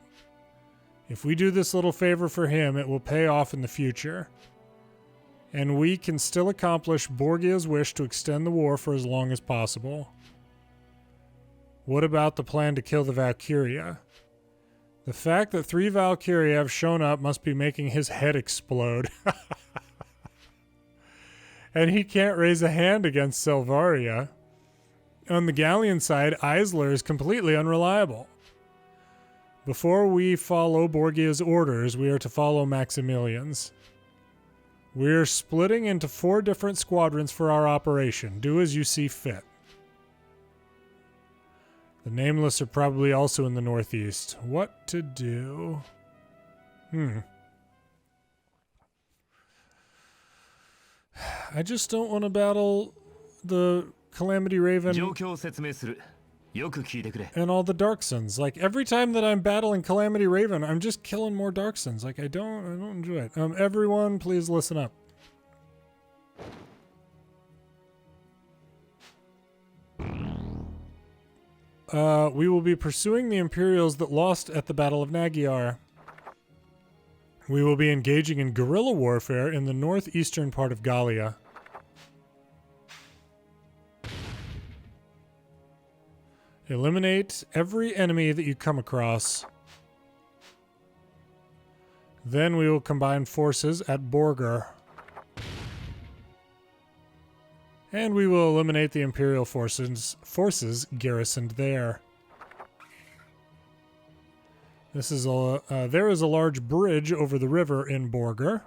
If we do this little favor for him, it will pay off in the future. And we can still accomplish Borgia's wish to extend the war for as long as possible. What about the plan to kill the Valkyria? The fact that 3 Valkyria have shown up must be making his head explode. And he can't raise a hand against Selvaria. On the Gallian side, Eisler is completely unreliable. Before we follow Borgia's orders, we are to follow Maximilian's. We're splitting into 4 different squadrons for our operation. Do as you see fit. The Nameless are probably also in the northeast. What to do? I just don't want to battle the Calamity Raven and all the Dark Suns. Like, every time that I'm battling Calamity Raven, I'm just killing more Dark Suns. Like, I don't enjoy it. Everyone, please listen up. We will be pursuing the Imperials that lost at the Battle of Naggiar. We will be engaging in guerrilla warfare in the northeastern part of Gallia. Eliminate every enemy that you come across. Then we will combine forces at Borger. And we will eliminate the Imperial forces garrisoned there. This is there is a large bridge over the river in Borger.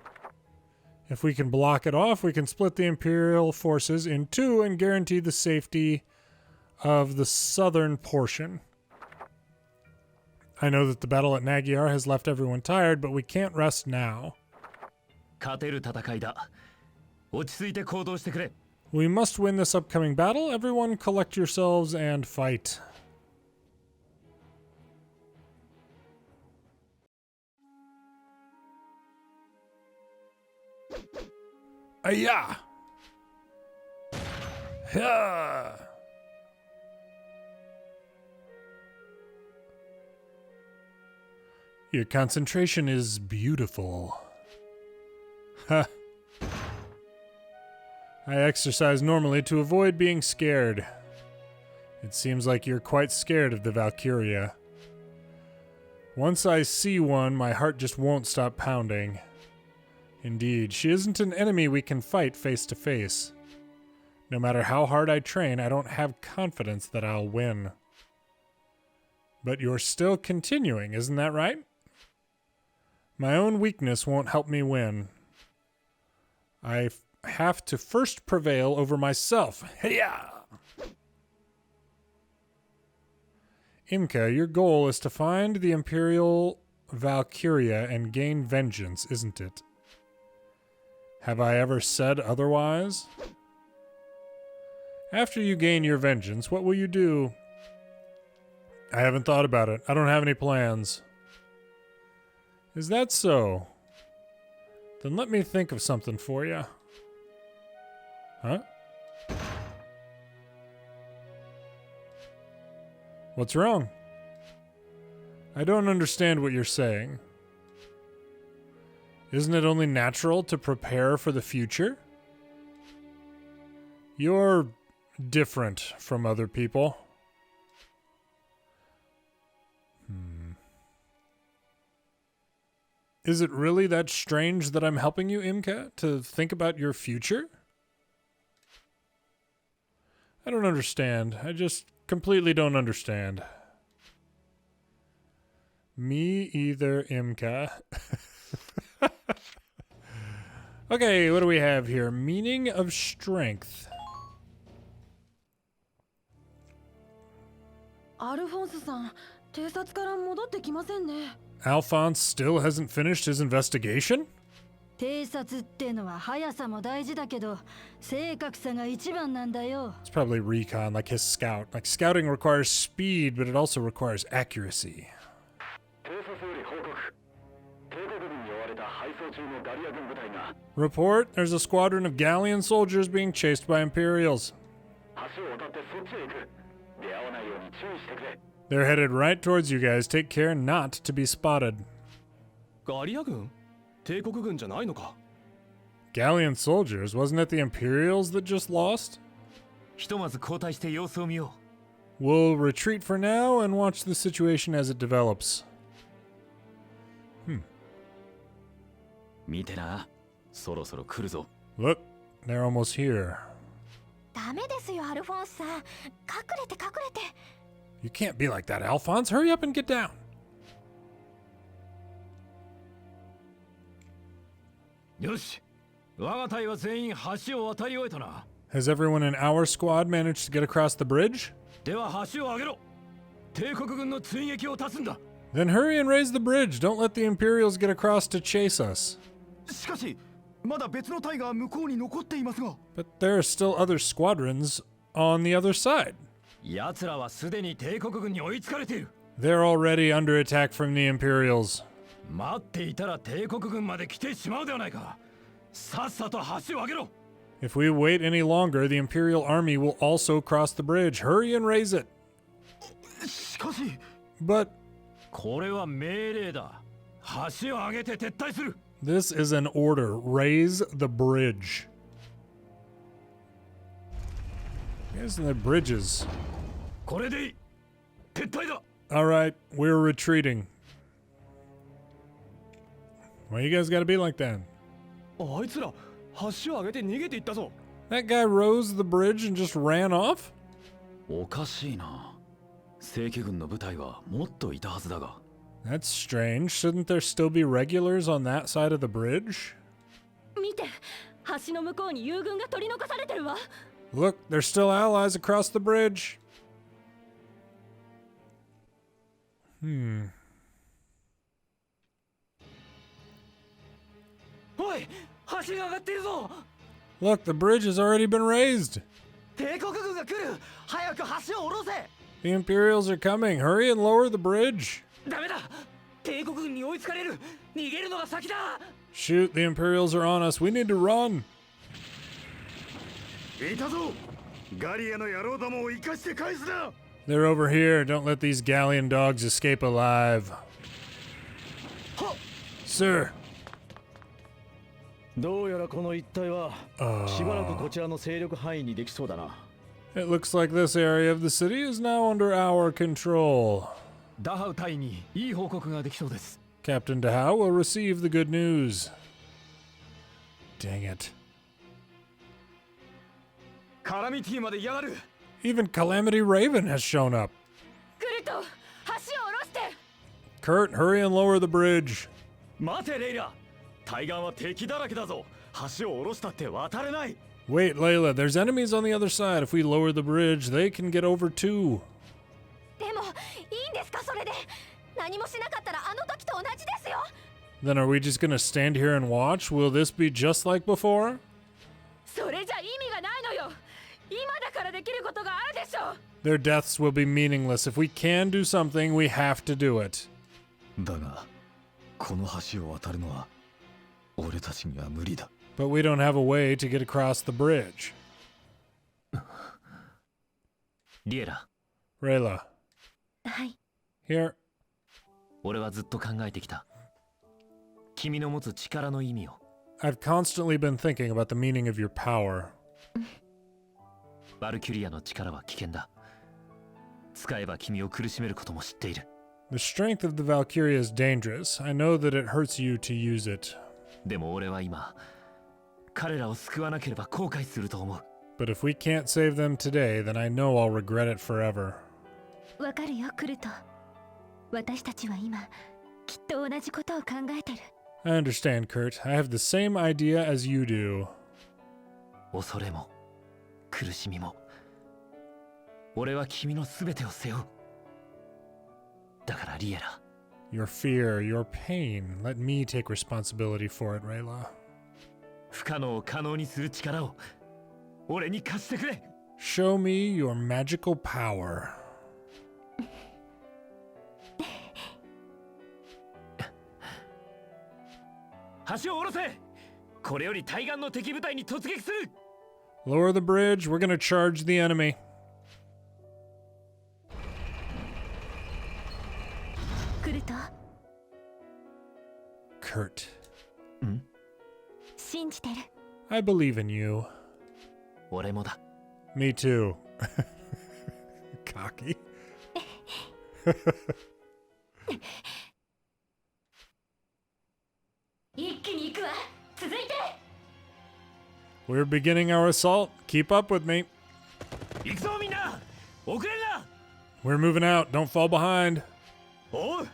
If we can block it off, we can split the Imperial forces in 2 and guarantee the safety of the southern portion. I know that the battle at Naggiar has left everyone tired, but we can't rest now. We must win this upcoming battle. Everyone collect yourselves and fight. Ayah! Yeah! Your concentration is beautiful. Ha! I exercise normally to avoid being scared. It seems like you're quite scared of the Valkyria. Once I see one, my heart just won't stop pounding. Indeed, she isn't an enemy we can fight face to face. No matter how hard I train, I don't have confidence that I'll win. But you're still continuing, isn't that right? My own weakness won't help me win. I have to first prevail over myself. Hey-ya! Imca, your goal is to find the Imperial Valkyria and gain vengeance, isn't it? Have I ever said otherwise? After you gain your vengeance, what will you do? I haven't thought about it. I don't have any plans. Is that so? Then let me think of something for you. Huh? What's wrong? I don't understand what you're saying. Isn't it only natural to prepare for the future? You're different from other people. Is it really that strange that I'm helping you, Imca, to think about your future? I don't understand. I just completely don't understand. Me either, Imca. Okay, what do we have here? Meaning of strength. Alphonse still hasn't finished his investigation? 偵察ってのは速さも大事だけど正確さが一番なんだよ。 It's probably recon, like his scout. Like scouting requires speed, but it also requires accuracy. Report, there's a squadron of Gallian soldiers being chased by Imperials. They're headed right towards you guys. Take care not to be spotted. Gallia 軍？帝国軍じゃないのか？ Gallian soldiers? Wasn't it the Imperials that just lost? ひとまず交代して様子を見よう。We'll retreat for now and watch the situation as it develops. 見てな。そろそろ来るぞ。 Look, they're almost here. ダメですよ、アルフォンスさん。隠れて隠れて。You can't be like that, Alphonse. Hurry up and get down. よし。我が隊は全員橋を渡り終えたな。 Has everyone in our squad managed to get across the bridge? では橋を上げろ。帝国軍の追撃を断つんだ。 Then hurry and raise the bridge. Don't let the Imperials get across to chase us. しかし、まだ別の隊が向こうに残っていますが。But there are still other squadrons on the other side. 奴らはすでに帝国軍に追いつかれている。 They're already under attack from the Imperials. 待っていたら帝国軍まで来てしまうではないか。さっさと橋を上げろ。 If we wait any longer, the Imperial army will also cross the bridge. Hurry and raise it. しかし。But これは命令だ。橋を上げて撤退する。 This is an order. Raise the bridge. Isn't there bridges? これでいい。撤退だ。 All right, we're retreating. Why you guys gotta be like that? あいつら橋を上げて逃げていったぞ。 That guy rose the bridge and just ran off? おかしいな。正規軍の部隊はもっといたはずだが。 That's strange. Shouldn't there still be regulars on that side of the bridge? 見て、橋の向こうに友軍が取り残されてるわ。 Look, there's still allies across the bridge. おい、橋が上がっているぞ。 Look, the bridge has already been raised. 帝国軍が来る。早く橋を下ろせ。 The Imperials are coming. Hurry and lower the bridge. ダメだ。帝国軍に追いつかれる。逃げるのが先だ。 Shoot, the Imperials are on us. We need to run. いたぞ。ガリアの野郎どもを生かして返すな。 They're over here. Don't let these Gallian dogs escape alive. Sir. どうやらこの一帯はしばらくこちらの勢力範囲にできそうだな。 It looks like this area of the city is now under our control. ダハウ隊にいい報告ができそうです。 Captain Dahao will receive the good news. Dang it. カラミティまでやがる。 Even Calamity Raven has shown up. クルト、橋を下ろして。 Kurt, hurry and lower the bridge. 待てレイラ。対岸は敵だらけだぞ。橋を下ろしたって渡れない。 Wait, Layla, there's enemies on the other side. If we lower the bridge, they can get over too. でもいいんですかそれで。何もしなかったらあの時と同じですよ。 Then are we just gonna stand here and watch? Will this be just like before? それじゃ意味がないのよ。今だからできることがあるでしょ。 Their deaths will be meaningless. If we can do something, we have to do it. だが、この橋を渡るのは俺たちには無理だ。But we don't have a way to get across the bridge. リエラ。 Riela. はい。Here. 俺はずっと考えてきた。君の持つ力の意味を。I've constantly been thinking about the meaning of your power. バルキュリアの力は危険だ。使えば君を苦しめることも知っている。The strength of the Valkyria is dangerous. I know that it hurts you to use it. でも俺は今、彼らを救わなければ後悔すると思う。But if we can't save them today, then I know I'll regret it forever. わかるよ、クルト。私たちは今、きっと同じことを考えてる。I understand, Kurt. I have the same idea as you do. 恐れも、苦しみも、俺は君のすべてを背負う。だからリエラ。Your fear, your pain. Let me take responsibility for it, Riela. 不可能を可能にする力を俺に貸してくれ。Show me your magical power. 橋を下ろせ。これより対岸の敵部隊に突撃する。Lower the bridge. We're gonna charge the enemy. クルト。Kurt. 信じてる。I believe in you. 俺もだ。Me too. Cocky. 一気に行くわ。続いて。We're beginning our assault. Keep up with me. 行くぞみんな。遅れるな。We're moving out. Don't fall behind. おう、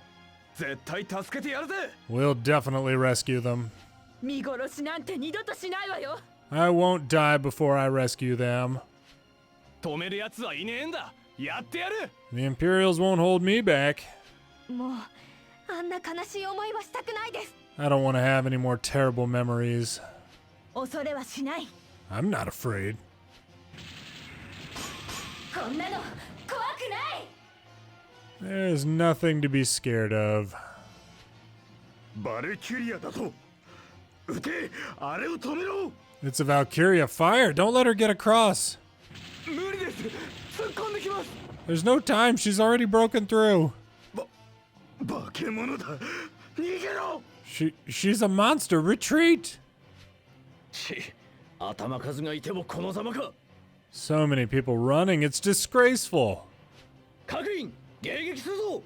絶対助けてやるぜ。 We'll definitely rescue them. 見殺しなんて二度としないわよ。I won't die before I rescue them. 止めるやつはいねえんだ。やってやる。 The Imperials won't hold me back. もう、あんな悲しい思いはしたくないです。I don't want to have any more terrible memories. 恐れはしない。I'm not afraid. こんなの怖くない。 There's nothing to be scared of. バルキュリアだと。撃て、あれを止めろ。 It's a Valkyria. Fire! Don't let her get across. 無理です。突っ込んできます。 There's no time. She's already broken through. 化け物だ。逃げろ。She's a monster. Retreat. 頭数がいてもこのざまか。 So many people running. It's disgraceful. 各員、迎撃するぞ。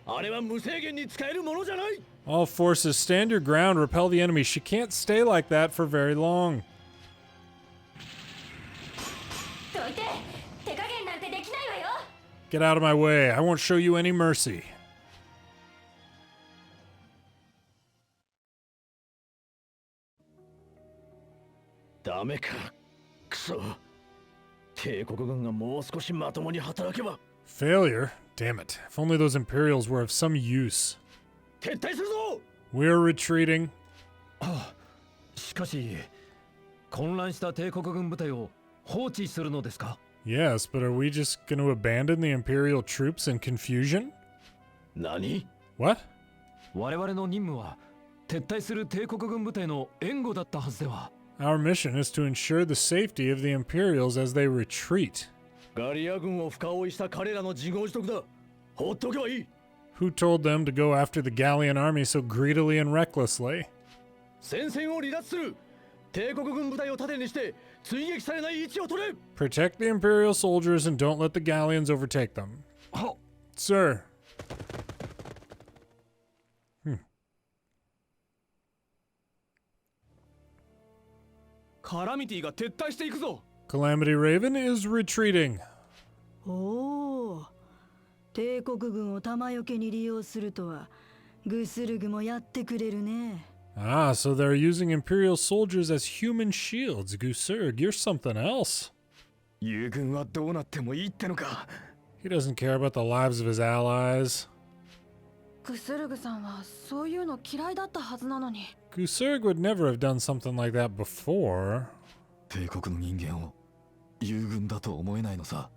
あれは無制限に使えるものじゃない。 All forces, stand your ground. Repel the enemy. She can't stay like that for very long. どいて。手加減なんてできないわよ。 Get out of my way. I won't show you any mercy. ダメか。クソ。帝国軍がもう少しまともに働けば。 Failure? Damn it. If only those Imperials were of some use. 撤退するぞ。 We're retreating. しかし、混乱した帝国軍部隊を放置するのですか？ Yes, but are we just going to abandon the Imperial troops in confusion? 何？ What? 我々の任務は撤退する帝国軍部隊の援護だったはずでは。 Our mission is to ensure the safety of the Imperials as they retreat. ガリア軍を深追いした彼らの自業自得だ。放っておけばいい。 Who told them to go after the Gallian army so greedily and recklessly? 戦線を離脱する。帝国軍部隊を盾にして追撃されない位置を取れ。 Protect the Imperial soldiers and don't let the Gallians overtake them. Sir. カラミティが撤退していくぞ。 Calamity Raven is retreating. おお、帝国軍を弾よけに利用するとはグスルグもやってくれるね。 Ah, so they're using Imperial soldiers as human shields. Gusurg, you're something else. 友軍はどうなってもいいってのか。 He doesn't care about the lives of his allies. グスルグさんはそういうの嫌いだったはずなのに。 Gusurg would never have done something like that before. 帝国の人間を友軍だと思えないのさ。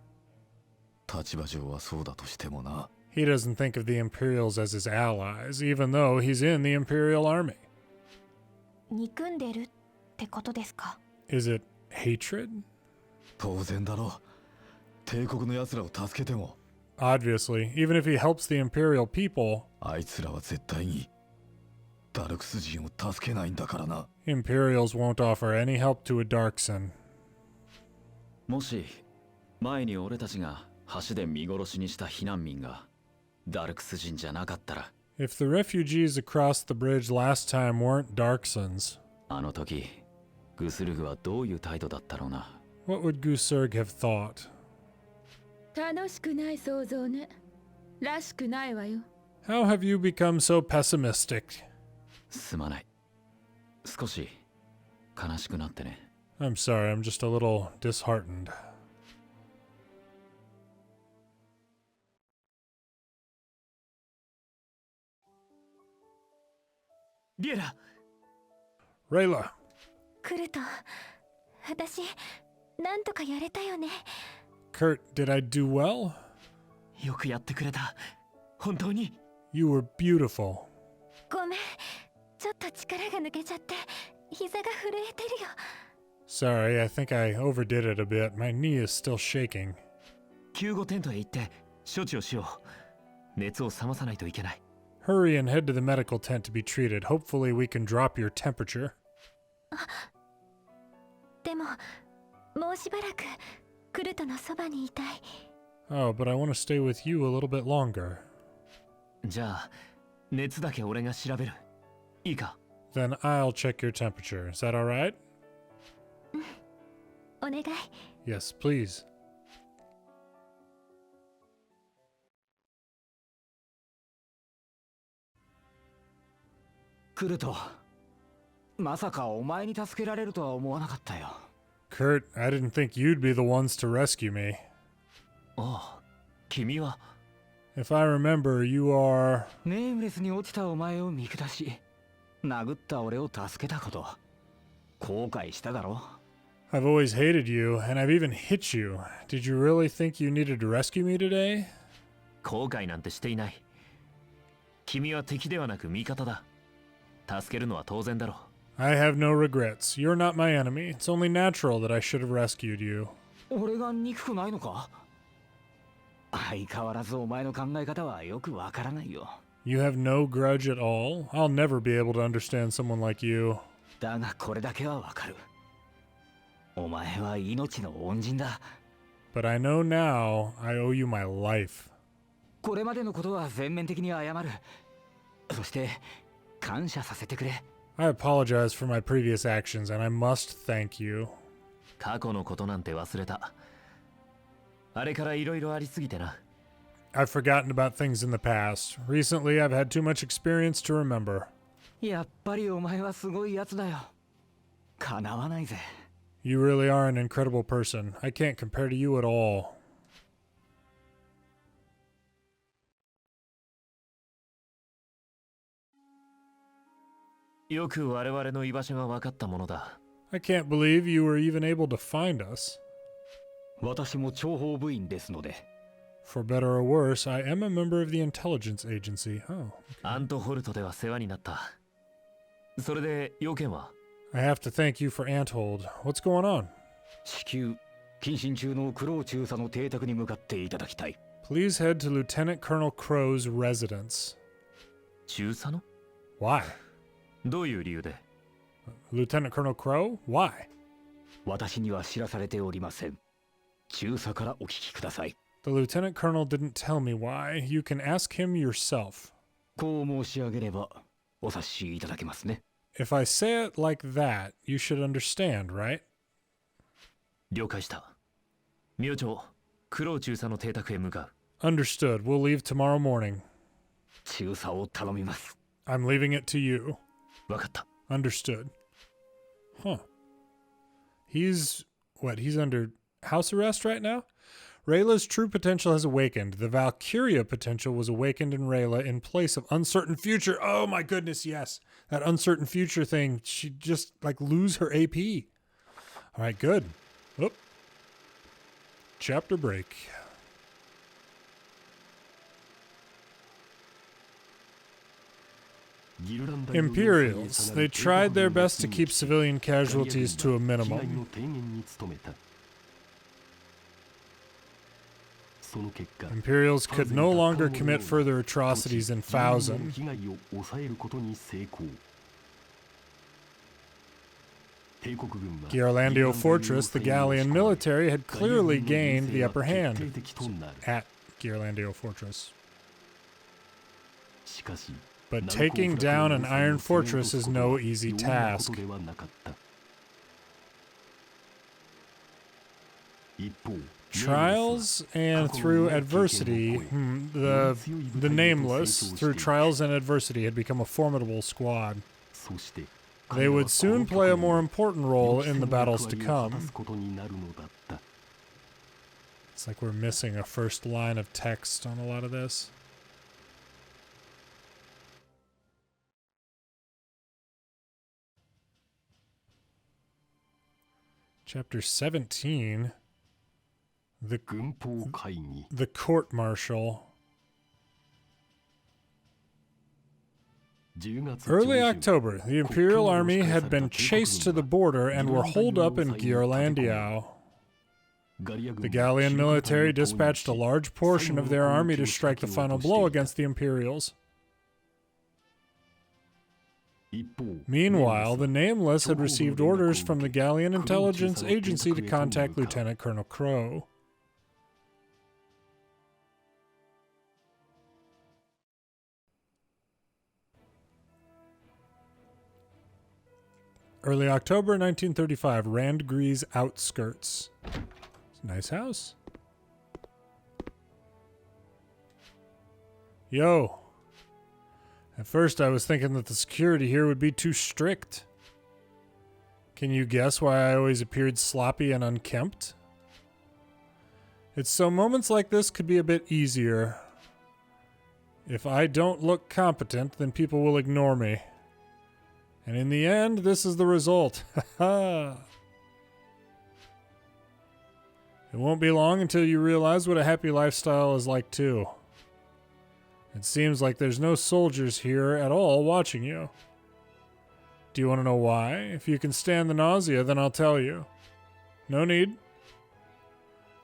立場上はそうだとしてもな。 He doesn't think of the Imperials as his allies, even though he's in the Imperial army. 憎んでるってことですか？ Is it hatred? 当然だろう。帝国の奴らを助けても Obviously, even if he helps the Imperial people, あいつらは絶対にダルクス人を助けないんだからな。 Imperials won't offer any help to a Darkson. もし前に俺たちが橋で見殺しにした避難民がダルクス人じゃなかったら、 If the refugees across the bridge last time weren't Darksons, あの時グスルグはどういう態度だったろうな。 what would Gusurg have thought? 楽しくない想像ね。らしくないわよ。 How have you become so pessimistic? すまない。少し悲しくなってね。 I'm sorry, I'm just a little disheartened. リエラ。Rayla. 来ると私なんとかやれたよね。 Kurt, did I do well? よくやってくれた。本当に。You were beautiful. ごめん、ちょっと力が抜けちゃって膝が震えてるよ。 Sorry, I think I overdid it a bit. My knee is still shaking. 救護テントへ行って処置をしよう。熱を冷まさないといけない。 Hurry and head to the medical tent to be treated. Hopefully we can drop your temperature. でももうしばらくクルトのそばにいたい。 Oh, but I want to stay with you a little bit longer. じゃあ熱だけ俺が調べる。いいか？ Then I'll check your temperature. Is that all right? お願い。 Yes, please. クルト、まさかお前に助けられるとは思わなかったよ。 Kurt, I didn't think you'd be the ones to rescue me. ああ、君は。 If I remember, you are... ネームレスに落ちたお前を見下し、殴った俺を助けたこと、後悔しただろ。 I've always hated you, and I've even hit you. Did you really think you needed to rescue me today? 後悔なんてしていない。君は敵ではなく味方だ。助けるのは当然だろう。 I have no regrets. You're not my enemy. It's only natural that I should have rescued you. 俺が憎くないのか？相変わらずお前の考え方はよくわからないよ。 You have no grudge at all? I'll never be able to understand someone like you. だがこれだけはわかる。お前は命の恩人だ。 But I know now I owe you my life. これまでのことは全面的に謝る。そして感謝させてくれ。 I apologize for my previous actions, and I must thank you. 過去のことなんて忘れた。あれからいろいろありすぎてな。 I've forgotten about things in the past. Recently, I've had too much experience to remember. やっぱりお前はすごいやつだよ。かなわないぜ。 You really are an incredible person. I can't compare to you at all. よく我々の居場所が分かったものだ。 I can't believe you were even able to find us. 私も諜報部員ですので。 For better or worse, I am a member of the intelligence agency. Oh. アントホルトでは世話になった。それで要件は？ I have to thank you for Anthold. What's going on? 至急謹慎中のクロー中佐の邸宅に向かっていただきたい。 Please head to Lieutenant Colonel Crow's residence. 中佐の？ Why? どういう理由で？ Lieutenant Colonel Crow? Why? 私には知らされておりません。中佐からお聞きください。 The Lieutenant Colonel didn't tell me why. You can ask him yourself. こう申し上げればお察しいただけますね。 If I say it like that, you should understand, right? 了解した。明朝、クロー中佐の邸宅へ向かう。 Understood. We'll leave tomorrow morning. 中佐を頼みます。 I'm leaving it to you. わかった。 Understood. Huh. He's under house arrest right now? Rayla's true potential has awakened. The Valkyria potential was awakened in Riela in place of uncertain future. Oh my goodness, yes. That uncertain future thing, she'd just like lose her AP. All right, good. Oop. Chapter break. Imperials. They tried their best to keep civilian casualties to a minimum. Imperials could no longer commit further atrocities in Thousand. Ghirlandaio Fortress, the Gallian military had clearly gained the upper hand at Ghirlandaio Fortress. But taking down an iron fortress is no easy task. Trials and through adversity, the Nameless, through trials and adversity, had become a formidable squad. They would soon play a more important role in the battles to come. It's like we're missing a first line of text on a lot of this. Chapter 17. The court-martial. Early October, the Imperial Army had been chased to the border and were holed up in Ghirlandaio. The Gallian military dispatched a large portion of their army to strike the final blow against the Imperials. Meanwhile, the Nameless had received orders from the Gallian intelligence agency to contact Lieutenant Colonel Crow. Early October 1935, Randgriz outskirts. It's a nice house. Yo. At first I was thinking that the security here would be too strict. Can you guess why I always appeared sloppy and unkempt? It's so moments like this could be a bit easier. If I don't look competent, then people will ignore me. And in the end, this is the result. It won't be long until you realize what a happy lifestyle is like too. It seems like there's no soldiers here at all watching you. Do you want to know why? If you can stand the nausea, then I'll tell you. No need.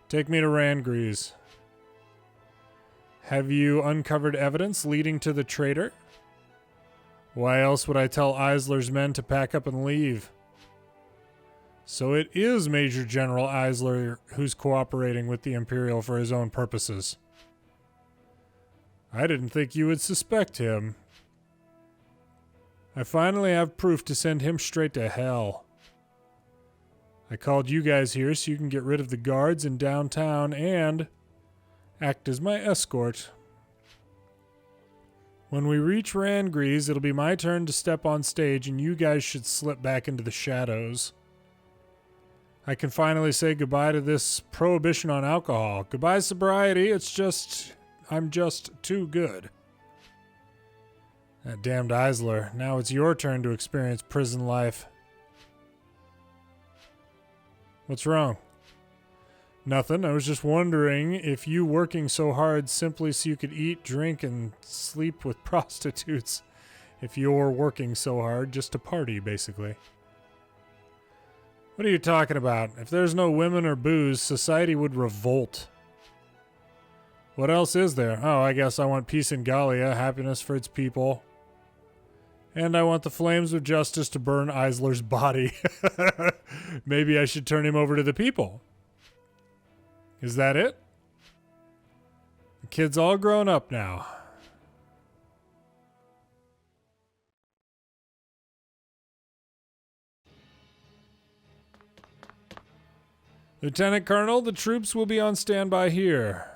Take me to Randgriz. Have you uncovered evidence leading to the traitor? Why else would I tell Eisler's men to pack up and leave? So it is Major General Eisler who's cooperating with the Imperial for his own purposes. I didn't think you would suspect him. I finally have proof to send him straight to hell. I called you guys here so you can get rid of the guards in downtown and act as my escort. When we reach Randgriz, it'll be my turn to step on stage and you guys should slip back into the shadows. I can finally say goodbye to this prohibition on alcohol. Goodbye, sobriety. I'm just too good. That damned Eisler. Now it's your turn to experience prison life. What's wrong? Nothing. I was just wondering if you working so hard simply so you could eat, drink, and sleep with prostitutes. If you're working so hard just to party, basically. What are you talking about? If there's no women or booze, society would revolt. What else is there? Oh, I guess I want peace in Gallia, happiness for its people. And I want the flames of justice to burn Eisler's body. Maybe I should turn him over to the people. Is that it? The kid's all grown up now. Lieutenant Colonel, the troops will be on standby here.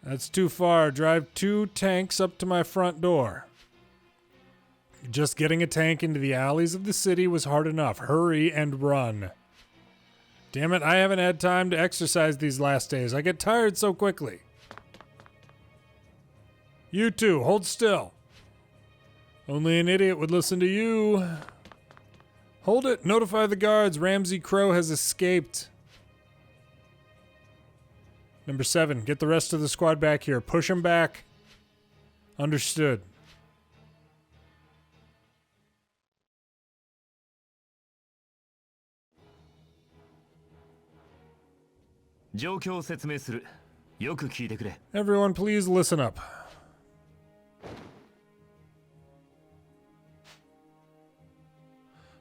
That's too far. Drive 2 tanks up to my front door. Just getting a tank into the alleys of the city was hard enough. Hurry and run. Damn it, I haven't had time to exercise these last days. I get tired so quickly. You two, hold still. Only an idiot would listen to you. Hold it. Notify the guards. Ramsey Crow has escaped. Number 7, get the rest of the squad back here. Push them back. Understood. よく聞いてくれ。 Everyone, please listen up.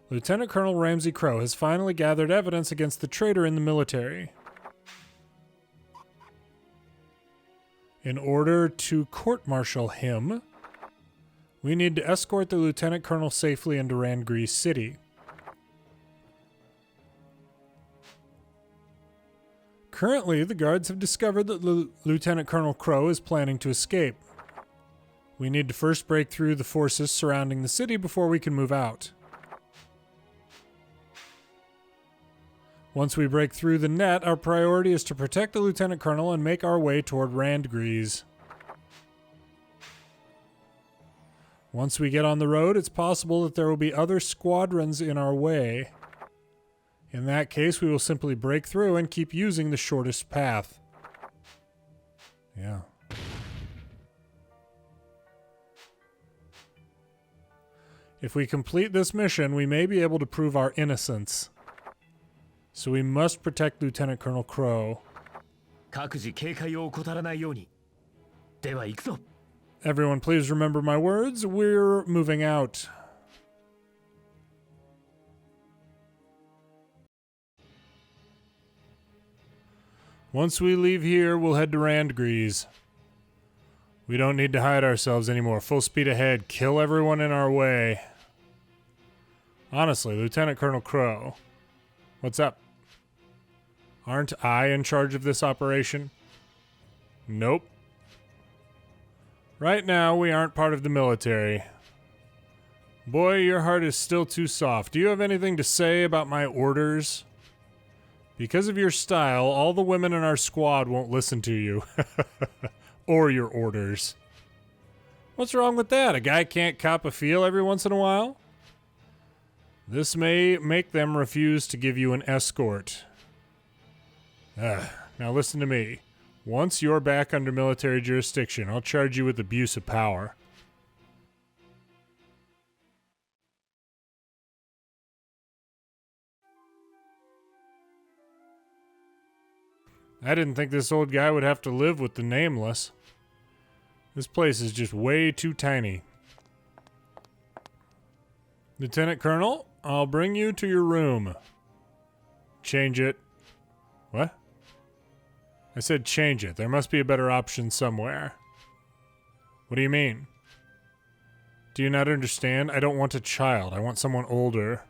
Lieutenant Colonel Ramsay Crowe has finally gathered evidence against the traitor in the military. In order to court-martial him, we need to escort the Lieutenant Colonel safely into Randgriz City. Currently, the guards have discovered that Lieutenant Colonel Crowe is planning to escape. We need to first break through the forces surrounding the city before we can move out. Once we break through the net, our priority is to protect the Lieutenant Colonel and make our way toward Randgriz. Once we get on the road, it's possible that there will be other squadrons in our way. In that case, we will simply break through and keep using the shortest path. Yeah. If we complete this mission, we may be able to prove our innocence. So we must protect Lieutenant Colonel Crowe. 各自警戒を怠らないように。では行くぞ。 Everyone, please remember my words. We're moving out. Once we leave here, we'll head to Randgriz. We don't need to hide ourselves anymore. Full speed ahead. Kill everyone in our way. Honestly, Lieutenant Colonel Crowe, what's up? Aren't I in charge of this operation? Nope. Right now, we aren't part of the military. Boy, your heart is still too soft. Do you have anything to say about my orders? Because of your style, all the women in our squad won't listen to you. Or your orders. What's wrong with that? A guy can't cop a feel every once in a while? This may make them refuse to give you an escort. Now listen to me. Once you're back under military jurisdiction, I'll charge you with abuse of power. I didn't think this old guy would have to live with the Nameless. This place is just way too tiny. Lieutenant Colonel, I'll bring you to your room. Change it. What? I said change it. There must be a better option somewhere. What do you mean? Do you not understand? I don't want a child. I want someone older.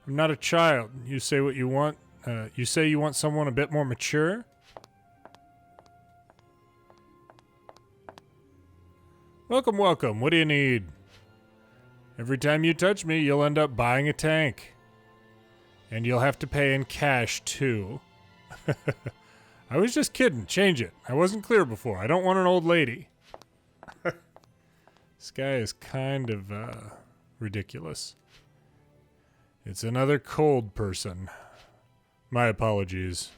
I'm not a child. You say what you want. You say you want someone a bit more mature? Welcome, welcome. What do you need? Every time you touch me, you'll end up buying a tank. And you'll have to pay in cash, too. I was just kidding. Change it. I wasn't clear before. I don't want an old lady. This guy is kind of, ridiculous. It's another cold person. My apologies.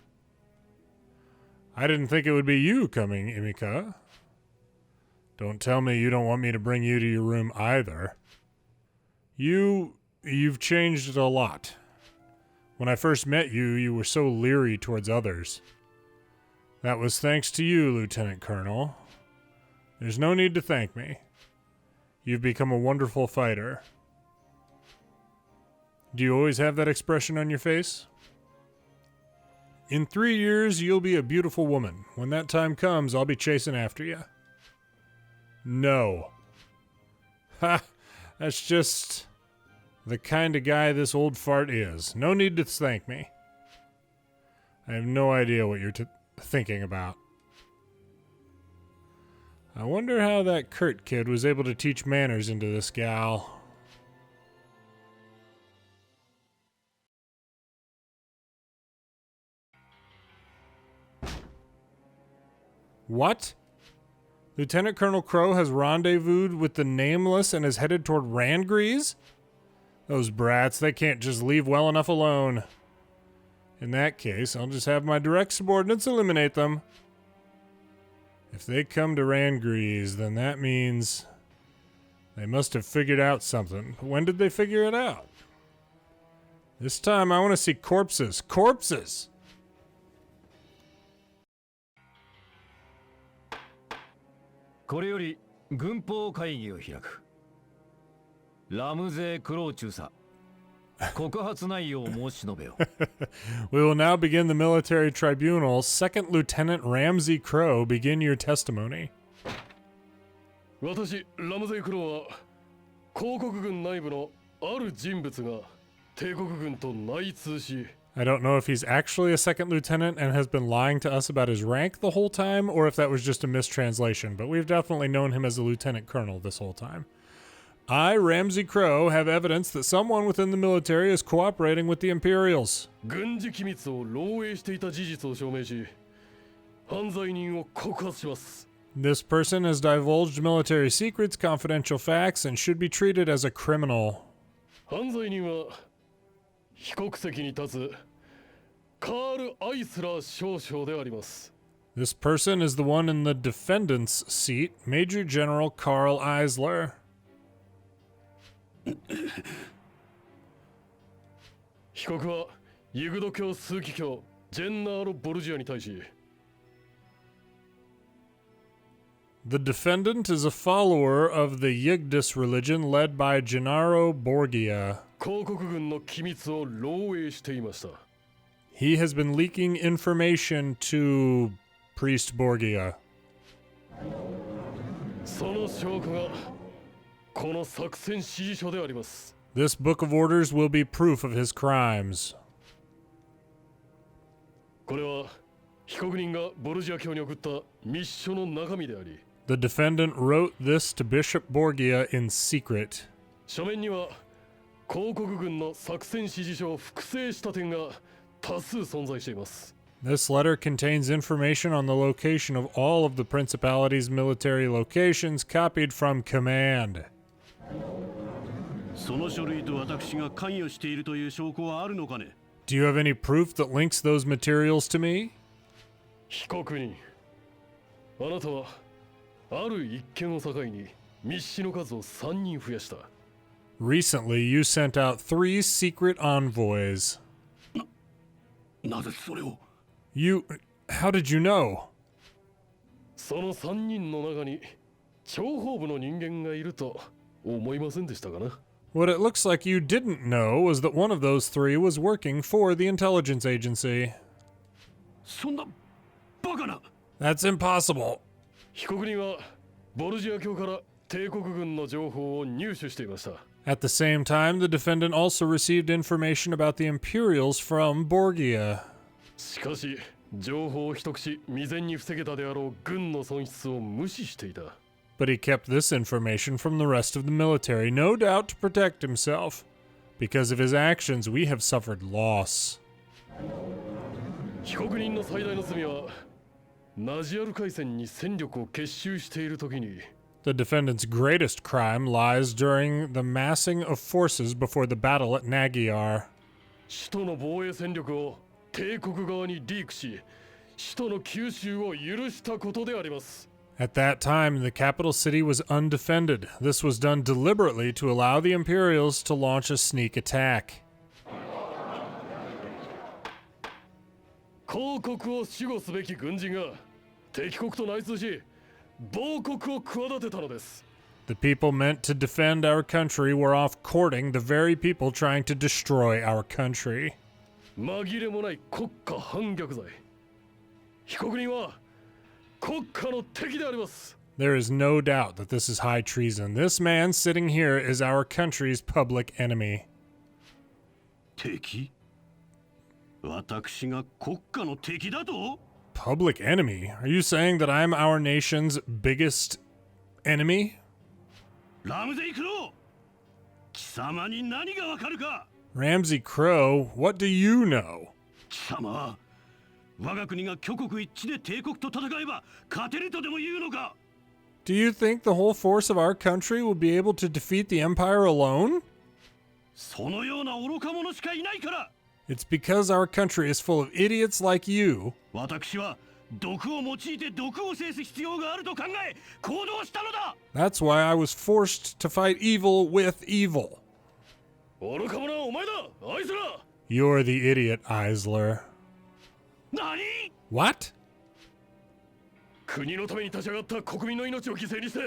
I didn't think it would be you coming, Imca. Don't tell me you don't want me to bring you to your room either. You've changed a lot. When I first met you, you were so leery towards others. That was thanks to you, Lieutenant Colonel. There's no need to thank me. You've become a wonderful fighter. Do you always have that expression on your face? In 3 years, you'll be a beautiful woman. When that time comes, I'll be chasing after you. No. Ha! That's just the kind of guy this old fart is. No need to thank me. I have no idea what you're thinking about. I wonder how that Kurt kid was able to teach manners into this gal. What? Lieutenant Colonel Crowe has rendezvoused with the Nameless and is headed toward Randgriz? Those brats, they can't just leave well enough alone. In that case, I'll just have my direct subordinates eliminate them. If they come to Randgriz, then that means they must have figured out something. But when did they figure it out? This time I want to see corpses. Corpses! これより軍法会議を開く。ラムゼクロー中佐、告発内容を申し述べよ。We will now begin the military tribunal. Second Lieutenant Ramsey Crow, begin your testimony. 私、ラムゼイ・クローは広告軍内部のある人物が帝国軍と内通し I don't know if he's actually a second lieutenant and has been lying to us about his rank the whole time, or if that was just a mistranslation, but we've definitely known him as a lieutenant colonel this whole time. I, Ramsey Crow, have evidence that someone within the military is cooperating with the Imperials. 軍事機密を漏洩していた事実を証明し、犯罪人を告発します。 This person has divulged military secrets, confidential facts, and should be treated as a criminal. 犯罪人は被告席に立つカール・アイスラー少将であります。 This person is the one in the defendant's seat, Major General Carl Eisler. 被告はユグド教枢機卿ジェンナーロ・ボルジアに対し The defendant is a follower of the Yigdis religion led by Gennaro Borgia. 広告軍の機密を漏洩していました。 He has been leaking information to Priest Borgia. その証拠がこの作戦指示書であります。 This book of orders will be proof of his crimes. これは被告人がボルジア教に送った密書の中身であり、 The defendant wrote this to Bishop Borgia in secret. 書面には広告軍の作戦指示書を複製した点が多数存在しています。 This letter contains information on the location of all of the principality's military locations copied from command. その書類と私が関与しているという証拠はあるのかね? Do you have any proof that links those materials to me? 被告人、あなたはある一件を境に密使の数を3人増やした。 Recently, you sent out 3 secret envoys. なぜそれを? How did you know? その3人の中に諜報部の人間がいると思いませんでしたかな? What it looks like you didn't know was that one of those 3 was working for the intelligence agency. そんなバカな! That's impossible. 被告人はボルジア教から帝国軍の情報を入手していました。 At the same time, the defendant also received information about the Imperials from Borgia. しかし、情報を秘匿し、未然に防げたであろう軍の損失を無視していた。 But he kept this information from the rest of the military, no doubt to protect himself. Because of his actions, we have suffered loss. 被告人の最大の罪は、ナジアル海戦に戦力を結集しているときに、 The defendant's greatest crime lies during the massing of forces before the battle at Naggiar. 首都の防衛戦力を帝国側にリークし、首都の吸収を許したことであります。 At that time, the capital city was undefended. This was done deliberately to allow the Imperials to launch a sneak attack. 公国を守護すべき軍人が敵国と内通し、亡国を企てたのです。 The people meant to defend our country were off courting the very people trying to destroy our country. 紛れもない国家反逆罪。被告人は国家の敵であります。 There is no doubt that this is high treason. This man sitting here is our country's public enemy. 敵? 私が国家の敵だと? Public enemy? Are you saying that I'm our nation's biggest enemy? ラムゼイ・クロー、貴様に何がわかるか? Ramsey Crow, what do you know? 貴様は我が国が挙国一致で帝国と戦えば勝てるとでも言うのか? Do you think the whole force of our country will be able to defeat the Empire alone? そのような愚か者しかいないから! It's because our country is full of idiots like you. 私は毒を用いて毒を制す必要があると考え行動したのだ! That's why I was forced to fight evil with evil. 愚か者はお前だ、アイスラー! You're the idiot, Eisler. 何? What? 国のために立ち上がった国民の命を犠牲にして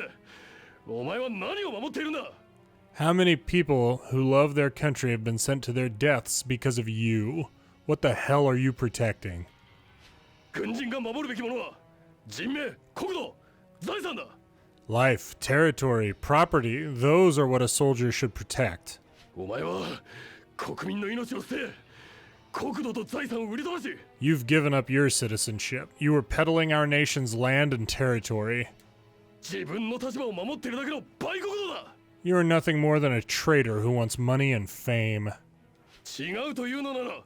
お前は何を守っているんだ。 How many people who love their country have been sent to their deaths because of you? What the hell are you protecting? 軍人が守るべきものは人命、国土、財産だ。 Life, territory, property, those are what a soldier should protect. お前は国民の命を捨て国土と財産を売り飛ばし You've given up your citizenship. You were peddling our nation's land and territory. 自分の立場を守っているだけの売国奴だ。 You are nothing more than a traitor who wants money and fame. 違うというのなら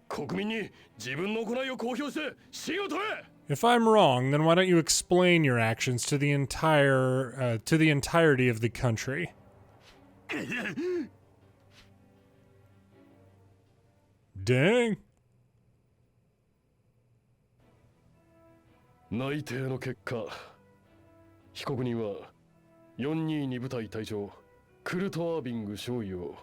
国民に自分の行いを公表して信を問え。 If I'm wrong, then why don't you explain your actions to the entirety of the country? Dang. 内定の結果、被告人は422部隊隊長クルト・アービング少尉を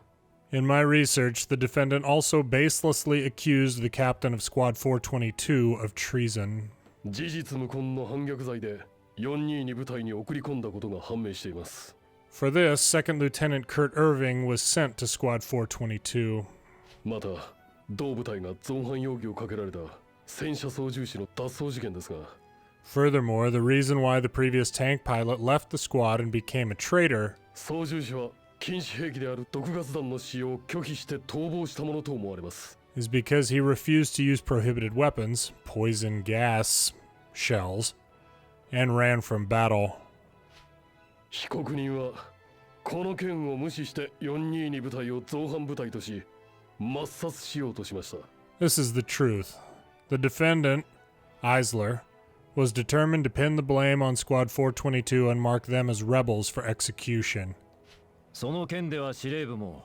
In my research, the defendant also baselessly accused the captain of Squad 422 of treason. 事実無根の反逆罪で422部隊に送り込んだことが判明しています。 For this, Second Lieutenant Kurt Irving was sent to Squad 422. また、同部隊が造反容疑をかけられた戦車操縦士の脱走事件ですが、 Furthermore, the reason why the previous tank pilot left the squad and became a traitor 操縦士は禁止兵器である毒ガス弾の使用を拒否して逃亡したものと思われます。 is because he refused to use prohibited weapons, poison gas shells, and ran from battle. 被告人はこの件を無視して422部隊を造反部隊とし抹殺しようとしました。 This is the truth. The defendant, Eisler, was determined to pin the blame on Squad 422 and mark them as rebels for execution. その件では司令部も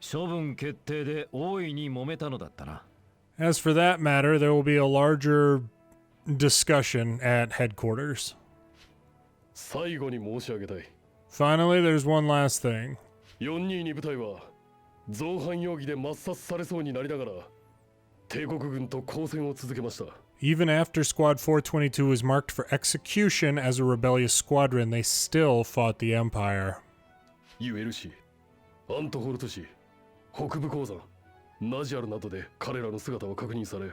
処分決定で大いに揉めたのだったな。 As for that matter, there will be a larger discussion at headquarters. 最後に申し上げたい。 Finally, there's one last thing. 422部隊は造反容疑で抹殺されそうになりながら帝国軍と交戦を続けました。 Even after Squad 422 was marked for execution as a rebellious squadron, they still fought the Empire. ユエル市、アントホルト市、北部鉱山、ナジャルなどで彼らの姿は確認され、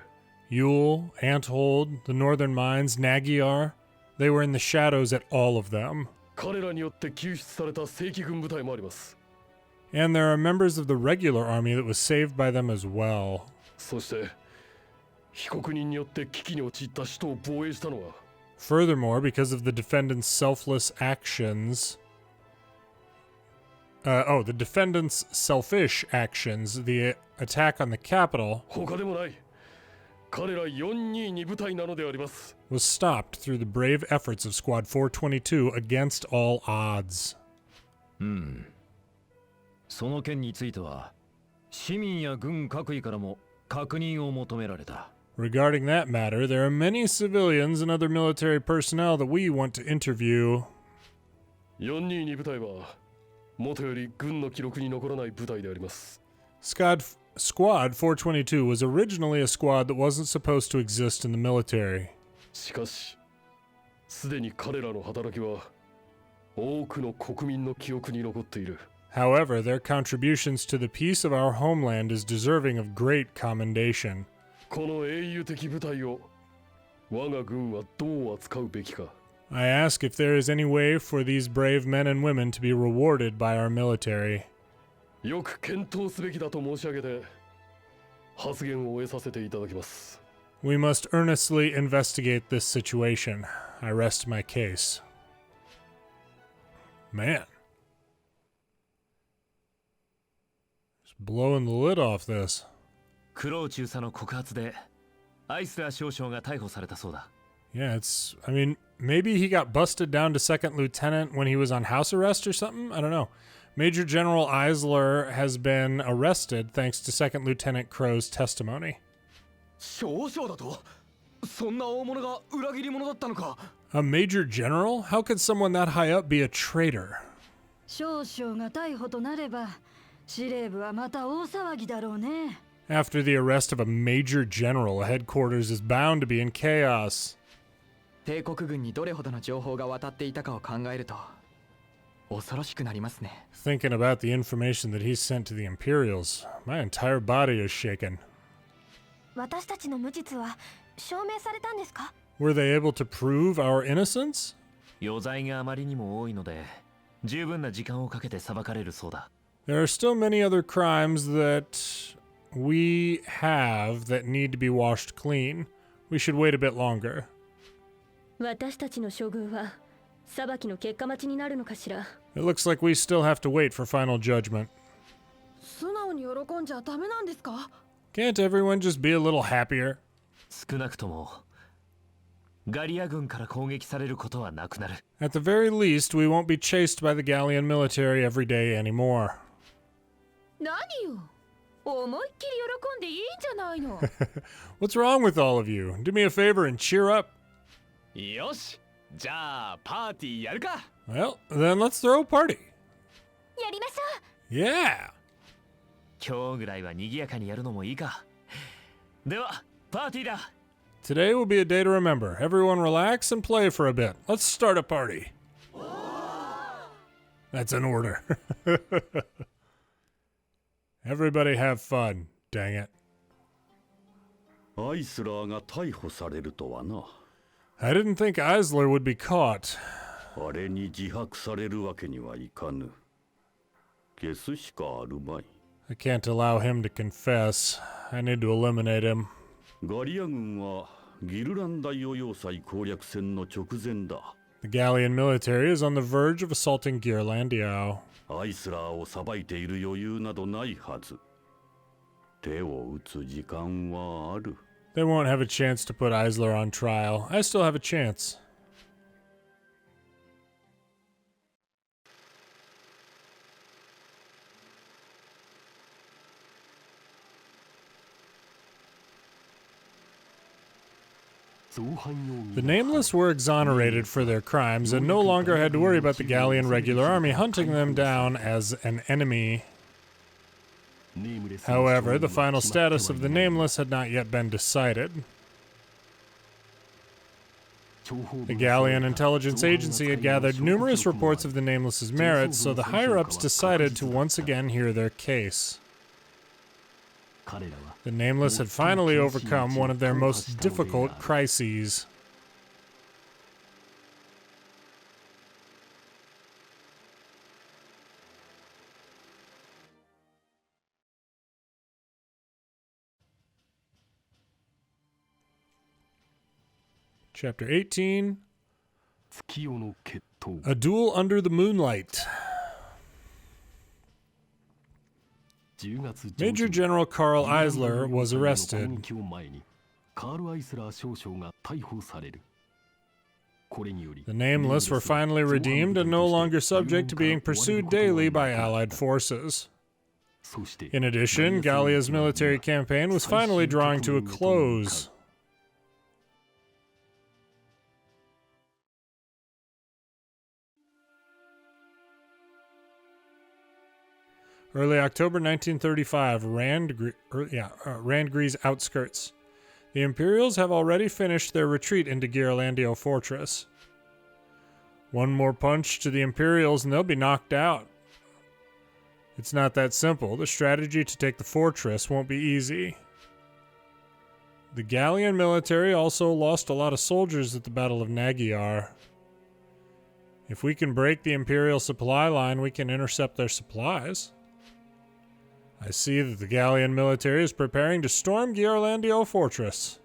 Yule, Anthold, the northern mines, Naggiar, they were in the shadows at all of them. 彼らによって救出された正規軍部隊もあります。 And there are members of the regular army that was saved by them as well. そして被告人によって危機に陥った首都を防衛したのは Furthermore, because of the defendant's selfless actions, the defendant's selfish actions, the attack on the capital 他でもない彼ら422部隊なのであります。 was stopped through the brave efforts of Squad 422 against all odds. その件については市民や軍各位からも確認を求められた。 Regarding that matter, there are many civilians and other military personnel that we want to interview. 422部隊は元より軍の記録に残らない部隊であります。 Squad 422 was originally a squad that wasn't supposed to exist in the military. しかし、すでに彼らの働きは多くの国民の記憶に残っている。 However, their contributions to the peace of our homeland is deserving of great commendation. この英雄的部隊を我が軍はどう扱うべきか。 I ask if there is any way for these brave men and women to be rewarded by our military. よく検討すべきだと申し上げて発言を終えさせていただきます。 We must earnestly investigate this situation. I rest my case. Man. Just blowing the lid off this. クロー中佐の告発でアイスラー少将が逮捕されたそうだ。 Yeah, I mean, maybe he got busted down to second lieutenant when he was on house arrest or something? I don't know. Major General Eisler has been arrested thanks to Second Lieutenant Crow's testimony. 少将だと？そんな大物が裏切り者だったのか？ A Major General? How could someone that high up be a traitor? 少将が逮捕となれば司令部はまた大騒ぎだろうね。 After the arrest of a Major General, headquarters is bound to be in chaos. 帝国軍にどれほどの情報が渡っていたかを考えると恐ろしくなりますね。 Thinking about the information that he sent to the Imperials, my entire body is shaken. 私たちの無実は証明されたんですか？ Were they able to prove our innocence? 余罪があまりにも多いので、十分な時間をかけて裁かれるそうだ。There are still many other crimes that we have that need to be washed clean. We should wait a bit longer. 私たちの処遇は裁きの結果待ちになるのかしら。 It looks like we still have to wait for final judgment. 素直に喜んじゃダメなんですか？ Can't everyone just be a little happier? 少なくともガリア軍から攻撃されることはなくなる。 At the very least, we won't be chased by the Gallian military every day anymore. 何よ、思いっきり喜んでいいんじゃないの。 What's wrong with all of you? Do me a favor and cheer up. よし、じゃあパーティーやるか。 Well, then let's throw a party. やりましょう。 Yeah. 今日ぐらいは賑やかにやるのもいいか。では、パーティーだ。 Today will be a day to remember. Everyone relax and play for a bit. Let's start a party. That's an order. Everybody have fun. Dang it. アイスラーが逮捕されるとはな。 I didn't think Eisler would be caught. あれに自白されるわけにはいかぬ。消すしかあるまい。 I can't allow him to confess. I need to eliminate him. ガリア軍はギルラン大王要塞攻略戦の直前だ。 The Gallian military is on the verge of assaulting Gearlandiao. アイスラーをさばいている余裕などないはず。手を打つ時間はある。 They won't have a chance to put Eisler on trial. I still have a chance. The Nameless were exonerated for their crimes and no longer had to worry about the Gallian regular army hunting them down as an enemy. However, the final status of the Nameless had not yet been decided. The Gallian intelligence agency had gathered numerous reports of the Nameless's merits, so the higher-ups decided to once again hear their case. The Nameless had finally overcome one of their most difficult crises. Chapter 18, A Duel Under the Moonlight. Major General Karl Eisler was arrested. The Nameless were finally redeemed and no longer subject to being pursued daily by Allied forces. In addition, Gallia's military campaign was finally drawing to a close. Early October 1935, Randgriz outskirts. The Imperials have already finished their retreat into Gearlandiao Fortress. One more punch to the Imperials and they'll be knocked out. It's not that simple. The strategy to take the fortress won't be easy. The Gallian military also lost a lot of soldiers at the Battle of Naggiar. If we can break the Imperial supply line, we can intercept their supplies. I see that the Gallian military is preparing to storm Gearlandiao Fortress.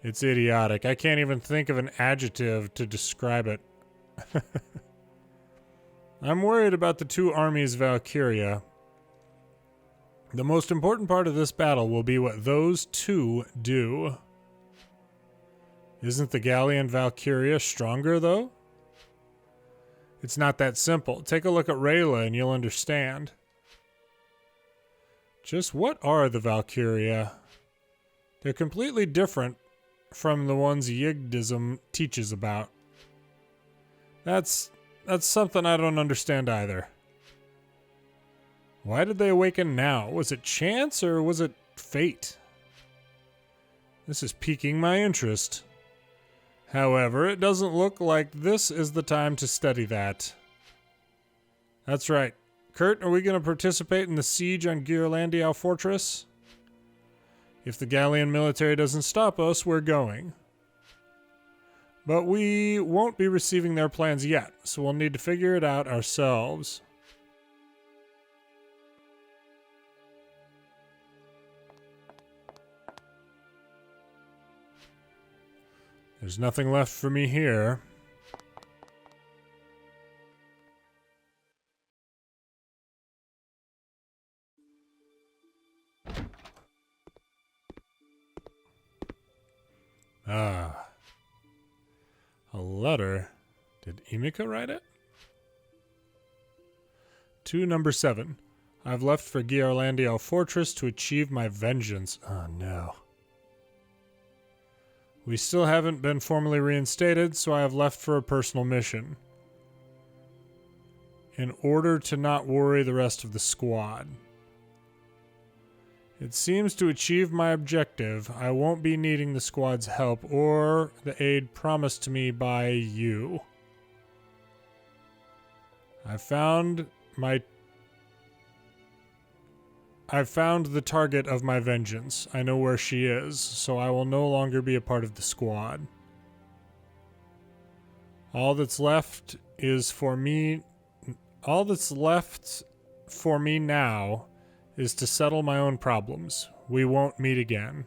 It's idiotic. I can't even think of an adjective to describe it. I'm worried about the two armies Valkyria. The most important part of this battle will be what those two do. Isn't the Gallian Valkyria stronger, though? It's not that simple. Take a look at Riela and you'll understand. Just what are the Valkyria? They're completely different from the ones Yigdism teaches about. That's something I don't understand either. Why did they awaken now? Was it chance or was it fate? This is piquing my interest. However, it doesn't look like this is the time to study that. That's right. Kurt, are we going to participate in the siege on Gearlandia Fortress? If the Gallian military doesn't stop us, we're going. But we won't be receiving their plans yet, so we'll need to figure it out ourselves. There's nothing left for me here. Ah. A letter. Did Imca write it? To number 7. I've left for Gearlandia Fortress to achieve my vengeance. Oh no. We still haven't been formally reinstated, so I have left for a personal mission. In order to not worry the rest of the squad. It seems to achieve my objective, I won't be needing the squad's help or the aid promised to me by you. I've found the target of my vengeance. I know where she is, so I will no longer be a part of the squad. All that's left for me now is to settle my own problems. We won't meet again.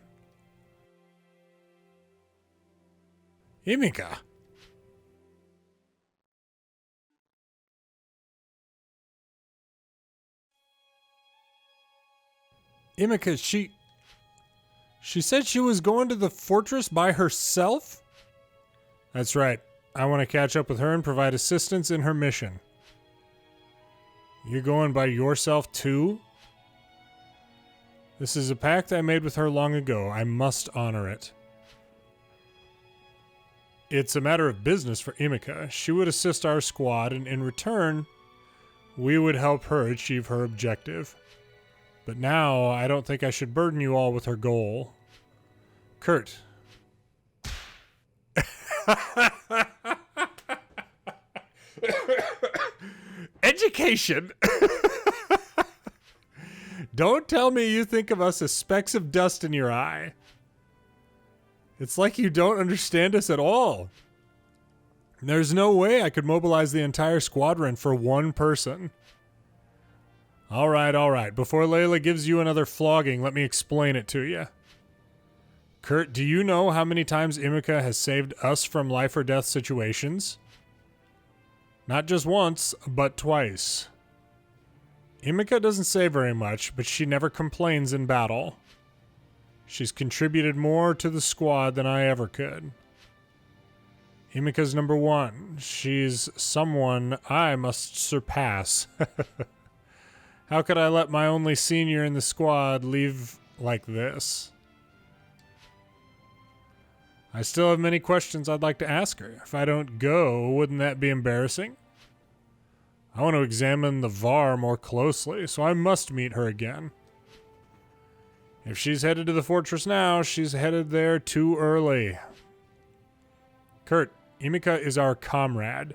Imca. Imca, she said she was going to the fortress by herself? That's right. I want to catch up with her and provide assistance in her mission. You're going by yourself too? This is a pact I made with her long ago. I must honor it. It's a matter of business for Imca. She would assist our squad, and in return, we would help her achieve her objective. But now, I don't think I should burden you all with her goal. Kurt. Education! Don't tell me you think of us as specks of dust in your eye. It's like you don't understand us at all. There's no way I could mobilize the entire squadron for one person. All right. Before Layla gives you another flogging, let me explain it to you. Kurt, do you know how many times Imca has saved us from life or death situations? Not just once, but twice. Imca doesn't say very much, but she never complains in battle. She's contributed more to the squad than I ever could. Imca's number 1. She's someone I must surpass. How could I let my only senior in the squad leave like this? I still have many questions I'd like to ask her. If I don't go, wouldn't that be embarrassing? I want to examine the VAR more closely, so I must meet her again. If she's headed to the fortress now, she's headed there too early. Kurt, Imca is our comrade.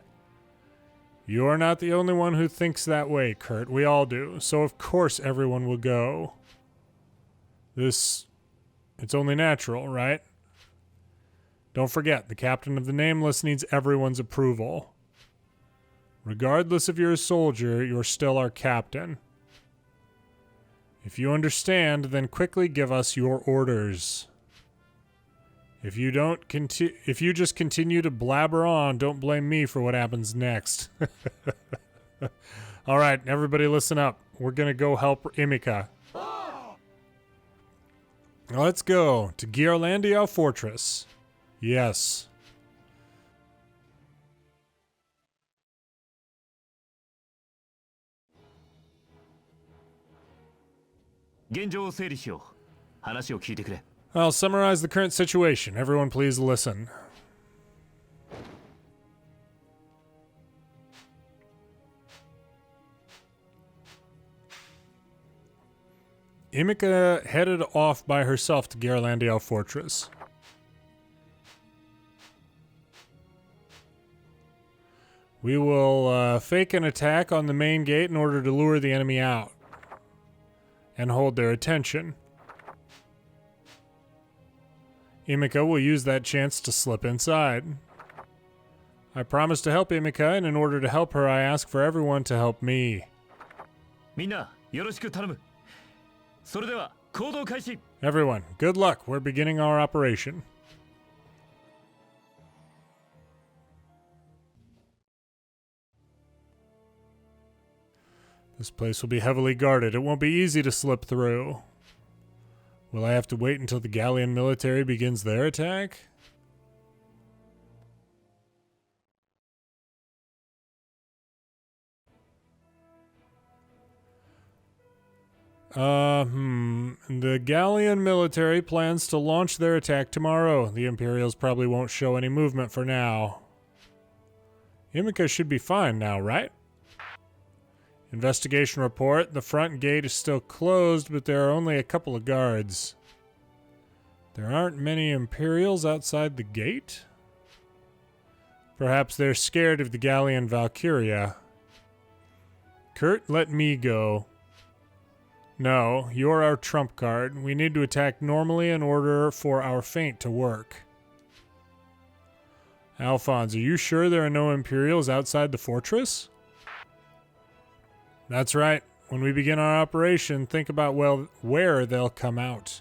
You're not the only one who thinks that way, Kurt. We all do, so of course everyone will go. It's only natural, right? Don't forget, the captain of the Nameless needs everyone's approval. Regardless if you're a soldier, you're still our captain. If you understand, then quickly give us your orders. If you just continue to blabber on, don't blame me for what happens next. All right, everybody listen up. We're going to go help Imca. Let's go to Gearlandia Fortress. Yes. 現状を整理しよう。話を聞いてくれ。I'll summarize the current situation. Everyone please listen. Imca headed off by herself to Gearlandia Fortress. We will fake an attack on the main gate in order to lure the enemy out and hold their attention. Imca will use that chance to slip inside. I promise to help Imca, and in order to help her, I ask for everyone to help me. Everyone, good luck. We're beginning our operation. This place will be heavily guarded. It won't be easy to slip through. Will I have to wait until the Gallian military begins their attack? The Gallian military plans to launch their attack tomorrow. The Imperials probably won't show any movement for now. Imca should be fine now, right? Investigation report. The front gate is still closed, but there are only a couple of guards. There aren't many Imperials outside the gate? Perhaps they're scared of the Gallian Valkyria. Kurt, let me go. No, you're our trump card. We need to attack normally in order for our feint to work. Alphonse, are you sure there are no Imperials outside the fortress? That's right. When we begin our operation, think about where they'll come out.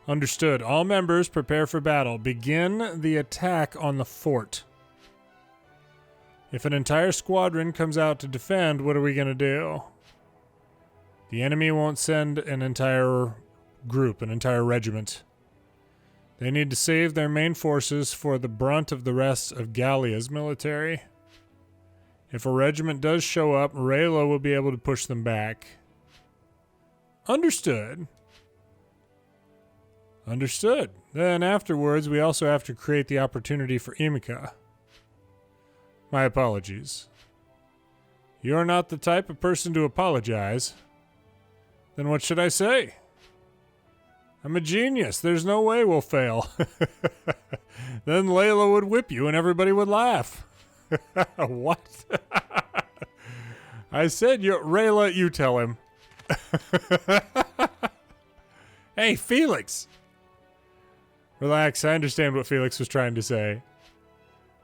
Understood. All members prepare for battle. Begin the attack on the fort. If an entire squadron comes out to defend, what are we going to do? The enemy won't send an entire group, an entire regiment. They need to save their main forces for the brunt of the rest of Gallia's military. If a regiment does show up, Riela will be able to push them back. Understood. Understood. Then afterwards, we also have to create the opportunity for Imca. My apologies. You're not the type of person to apologize. Then what should I say? I'm a genius. There's no way we'll fail. Then Layla would whip you and everybody would laugh. What? I said, Riela, you tell him. Hey, Felix. Relax, I understand what Felix was trying to say.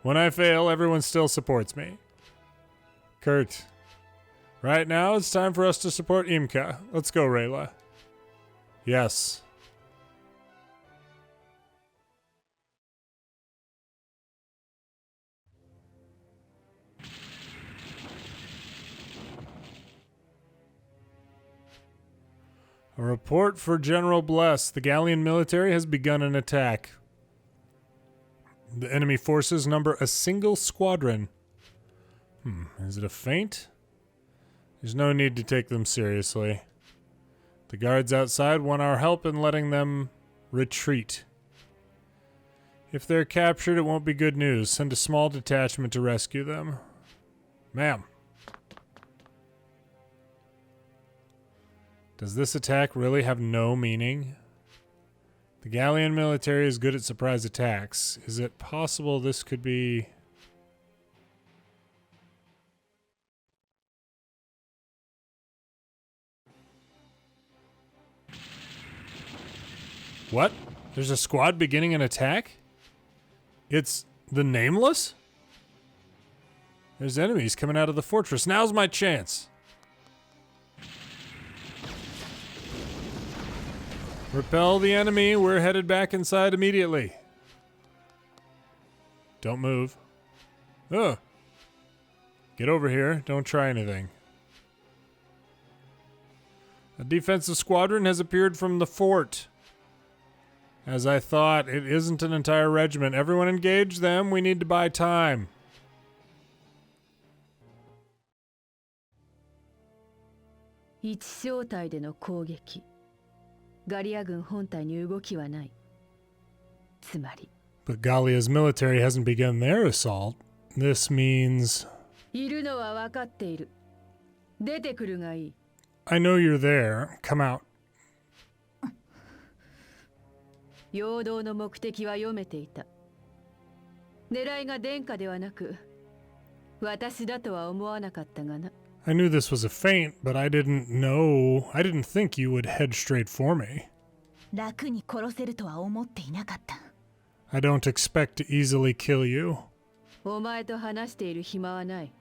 When I fail, everyone still supports me. Kurt. Right now, it's time for us to support Imca. Let's go, Riela. Yes. A report for General Bless. The Gallian military has begun an attack. The enemy forces number a single squadron. Is it a feint? There's no need to take them seriously. The guards outside want our help in letting them retreat. If they're captured, it won't be good news. Send a small detachment to rescue them. Ma'am. Does this attack really have no meaning? The Gallian military is good at surprise attacks. Is it possible this could be... What? There's a squad beginning an attack? It's the Nameless? There's enemies coming out of the fortress. Now's my chance. Repel the enemy. We're headed back inside immediately. Don't move. Ugh. Get over here. Don't try anything. A defensive squadron has appeared from the fort. As I thought, it isn't an entire regiment. Everyone engage them. We need to buy time. But Gallia's military hasn't begun their assault. This means... I know you're there. Come out. 陽動の目的は読めていた。狙いが殿下ではなく私だとは思わなかったがな。 I knew this was a feint, but I didn't think you would head straight for me. 楽に殺せるとは思っていなかった。 I don't expect to easily kill you. お前と話している暇はない。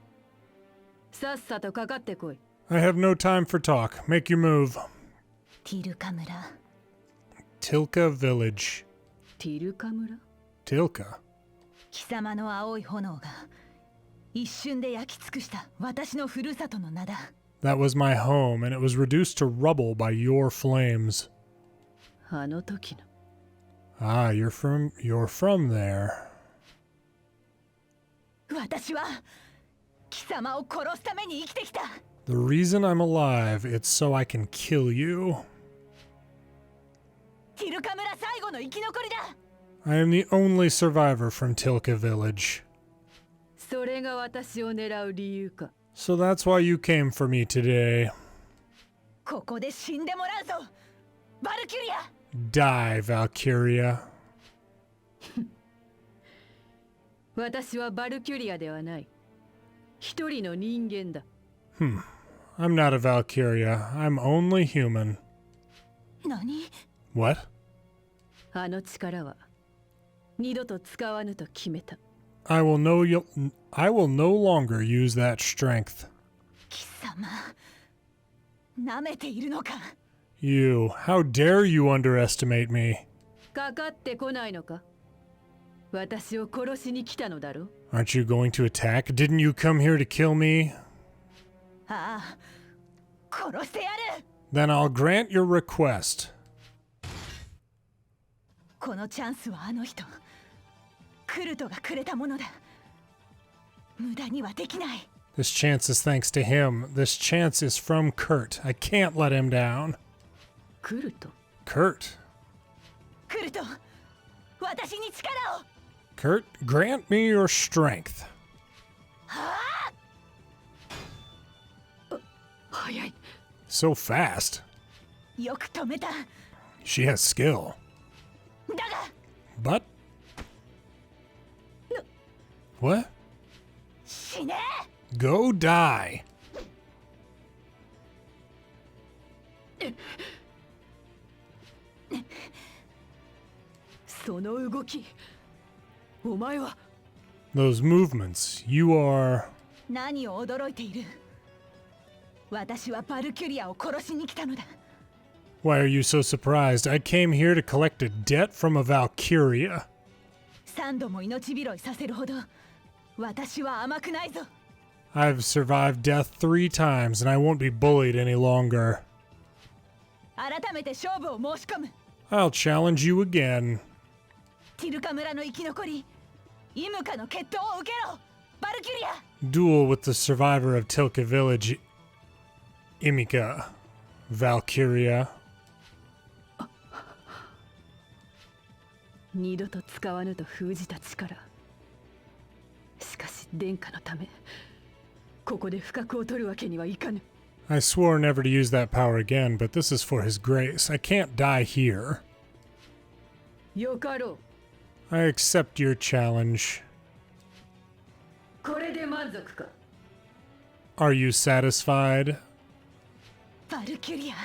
さっさとかかってこい。 I have no time for talk. Make your move. ティルカ村。 Tilka Village. ティルカ村？ Tilka. 貴様の青い炎が一瞬で焼き尽くした私のふるさとの名だ。 That was my home, and it was reduced to rubble by your flames. あの時の。 Ah, you're from there. 私は貴様を殺すために生きてきた。 The reason I'm alive, it's so I can kill you. ティルカ村最後の生き残りだ。 I am the only survivor from Tilka Village. それが私を狙う理由か。 So that's why you came for me today. ここで死んでもらうぞ、バルキュリア。 Die, Valkyria. 私はバルキュリアではない。一人の人間だ。I'm not a Valkyria. I'm only human. 何？ What? あの力は二度と使わぬと決めた。 I will no longer use that strength. 貴様、舐めているのか？ You, how dare you underestimate me? かかってこないのか？私を殺しに来たのだろ？ Aren't you going to attack? Didn't you come here to kill me? ああ、殺してやる。 Then I'll grant your request. このチャンスはあの人、クルトがくれたものだ。無駄にはできない。 This chance is thanks to him. This chance is from Kurt. I can't let him down. クルト？ Kurt. クルト、私に力を。 Kurt, grant me your strength. 早い。 So fast. よく止めた。 She has skill. だが。 But? What? 死ね。 Go die. その動き、お前は。 Those movements, you are... 何を驚いている？私はバルキュリアを殺しに来たのだ。 Why are you so surprised? I came here to collect a debt from a Valkyria. 3度も命拾いさせるほど私は甘くないぞ。 I've survived death 3 times, and I won't be bullied any longer. 改めて勝負を申し込む。 I'll challenge you again. ティルカ村の生き残り、イムカの決闘を受けろ、バルキュリア。 Duel with the survivor of Tilka Village, Imca, Valkyria. 二度と使わぬと封じた力。しかし殿下のため、ここで不覚を取るわけにはいかぬ。 I swore never to use that power again, but this is for his grace. I can't die here. よかろう。 I accept your challenge. これで満足か？ Are you satisfied? バルキュリア、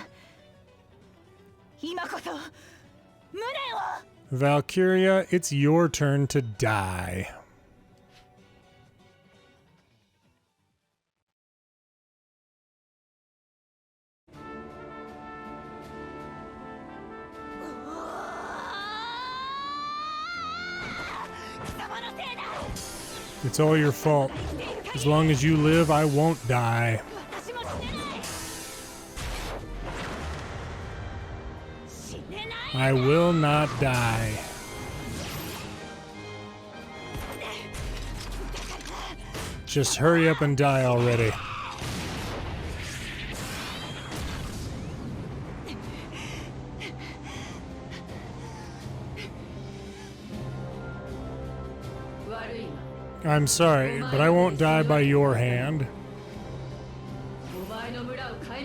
今こそ無念を。 Valkyria, it's your turn to die. It's all your fault. As long as you live, I won't die. I will not die. Just hurry up and die already. I'm sorry, but I won't die by your hand.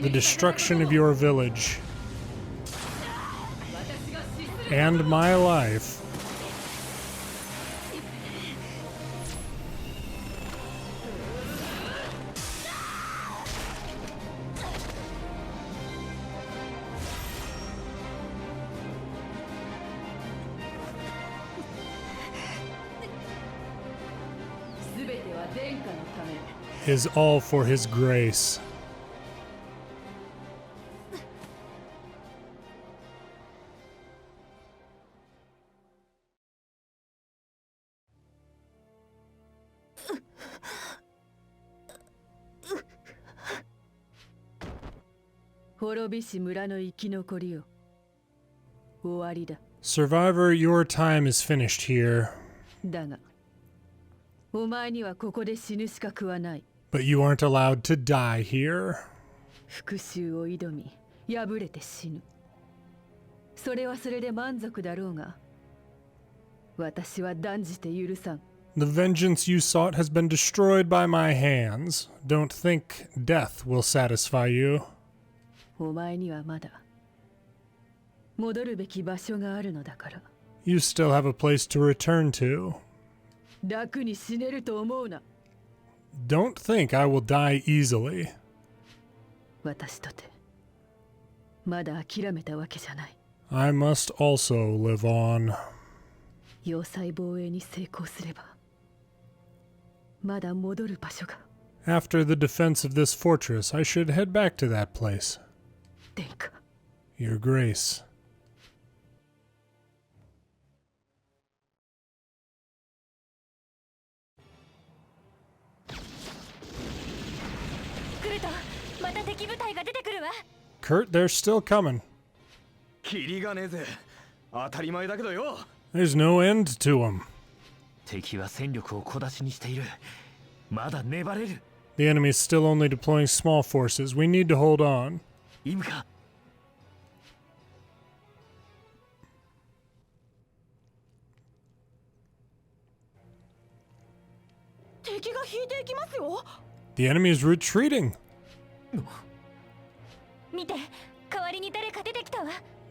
The destruction of your village and my life is all for his grace. Survivor, your time is finished here. But you aren't allowed to die here. The vengeance you sought has been destroyed by my hands. Don't think death will satisfy you. You still have a place to return to. Don't think I will die easily. I must also live on. After the defense of this fortress, I should head back to that place. Your Grace. Kurt, they're still coming. There's no end to them. The enemy is still only deploying small forces. We need to hold on. Imca. The enemy is retreating.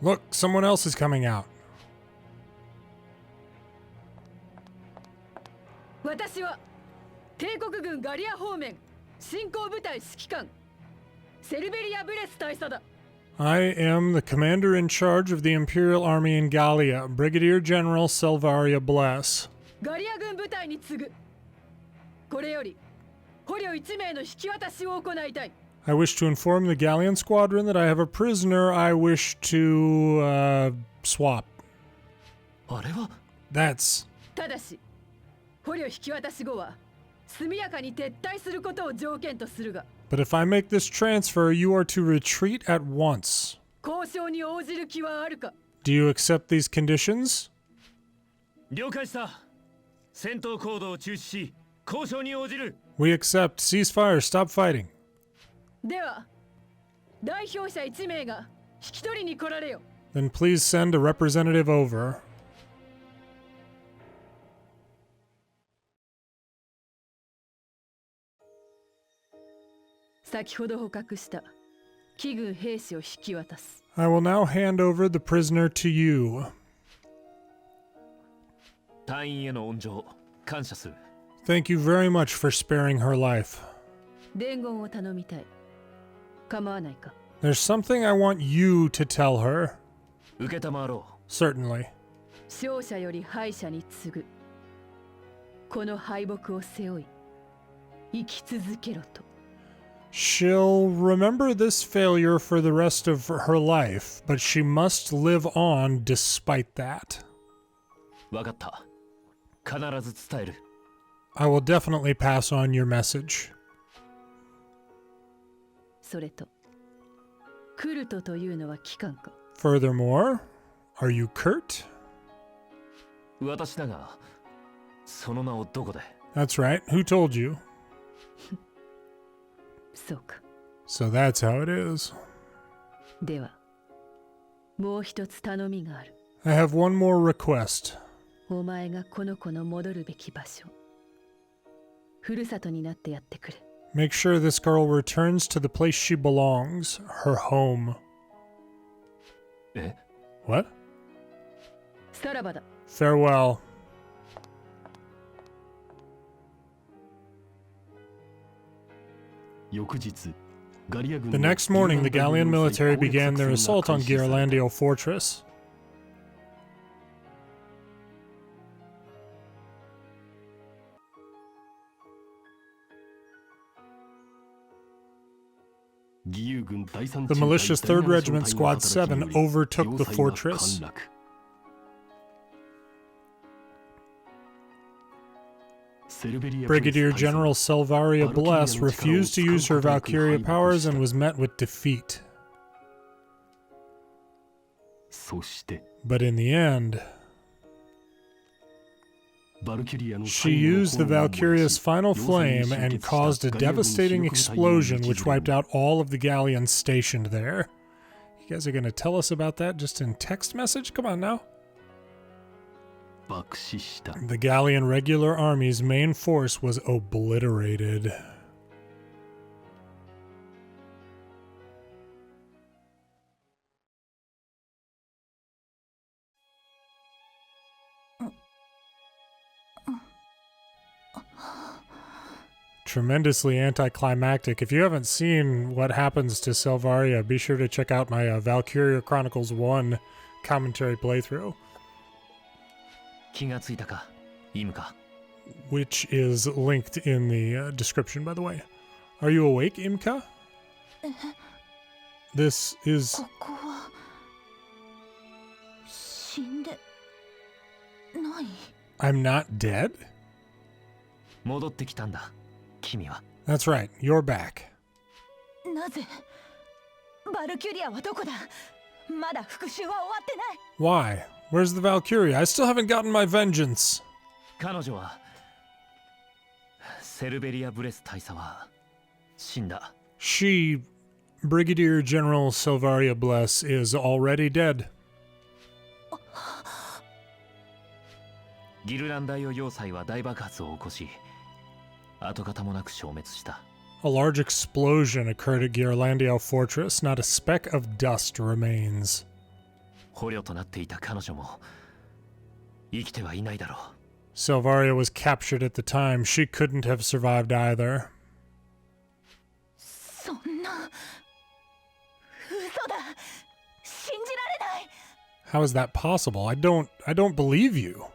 Look, someone else is coming out. I am the commander in charge of the Imperial Army in Gallia, Brigadier General Selvaria Bless. I wish to inform the Gallian squadron that I have a prisoner I wish to swap. That's... But if I make this transfer, you are to retreat at once. Do you accept these conditions? We accept. Ceasefire. Stop fighting. Then please send a representative over. I will now hand over the prisoner to you. Thank you very much for sparing her life. There's something I want you to tell her. Certainly. She'll remember this failure for the rest of her life, but she must live on despite that. I will definitely pass on your message. Furthermore, are you Kurt? That's right. Who told you? So that's how it is. I have one more request. Make sure this girl returns to the place she belongs, her home. What? Farewell. The next morning, the Gallian military began their assault on Ghirlandaio Fortress. The malicious 3rd Regiment Squad 7 overtook the fortress. Brigadier General Selvaria Bless refused to use her Valkyria powers and was met with defeat. But in the end, she used the Valkyria's final flame and caused a devastating explosion which wiped out all of the Gallians stationed there. You guys are going to tell us about that just in text message? Come on now. The Gallian regular army's main force was obliterated. Tremendously anticlimactic. If you haven't seen what happens to Selvaria, be sure to check out my Valkyria Chronicles 1 commentary playthrough. Which is linked in the description, by the way. Are you awake, Imca? This is... I'm not dead? That's right, you're back. Why? Where's the Valkyria? I still haven't gotten my vengeance. She, Brigadier General Selvaria Bless, is already dead. A large explosion occurred at Ghirlandaio Fortress. Not a speck of dust remains. Selvaria was captured at the time. She couldn't have survived either. How is that possible? I don't believe you.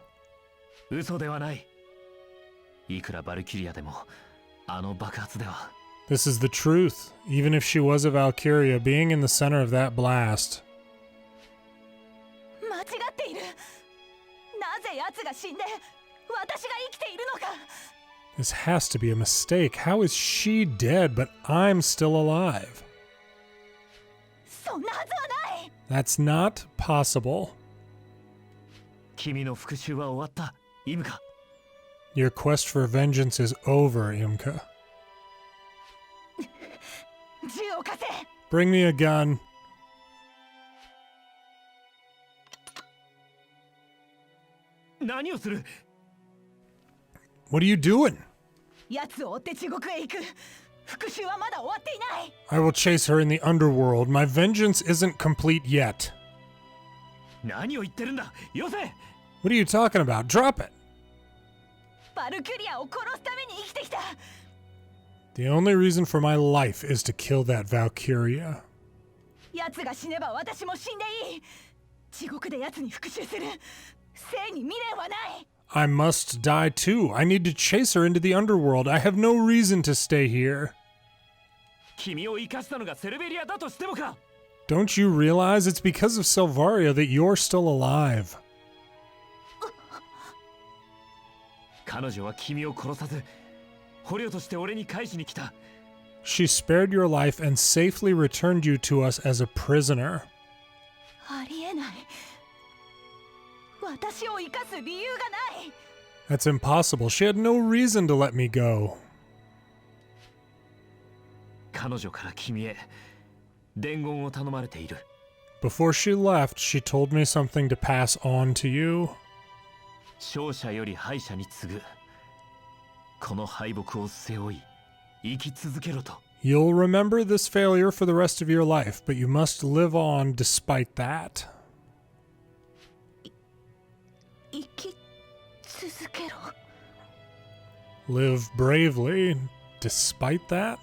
This is the truth. Even if she was a Valkyria, being in the center of that blast. This has to be a mistake. How is she dead, but I'm still alive? That's not possible. Your quest for vengeance is over, Imca. Bring me a gun. What are you doing? I will chase her in the underworld. My vengeance isn't complete yet. What are you talking about? Drop it. The only reason for my life is to kill that Valkyria. I must die too. I need to chase her into the underworld. I have no reason to stay here. Don't you realize it's because of Selvaria that you're still alive? She spared your life and safely returned you to us as a prisoner. That's impossible. She had no reason to let me go. Before she left, she told me something to pass on to you. You'll remember this failure for the rest of your life, but you must live on despite that. Live bravely despite that?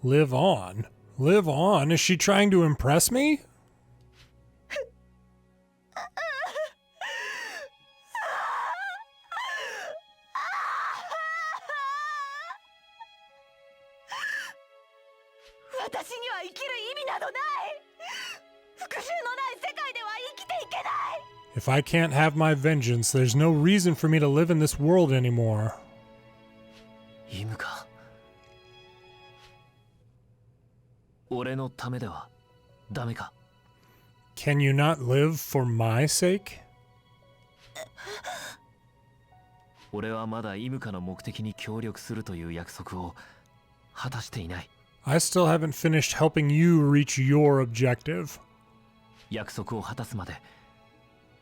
Live on? Live on? Is she trying to impress me? 生きる意味などない。復讐のない世界では生きていけない。 If I can't have my vengeance, there's no reason for me to live in this world anymore. Imca. 俺のためではダメか? Can you not live for my sake? 俺はまだイムカの目的に協力するという約束を果たしていない。 I still haven't finished helping you reach your objective. 約束を果たすまで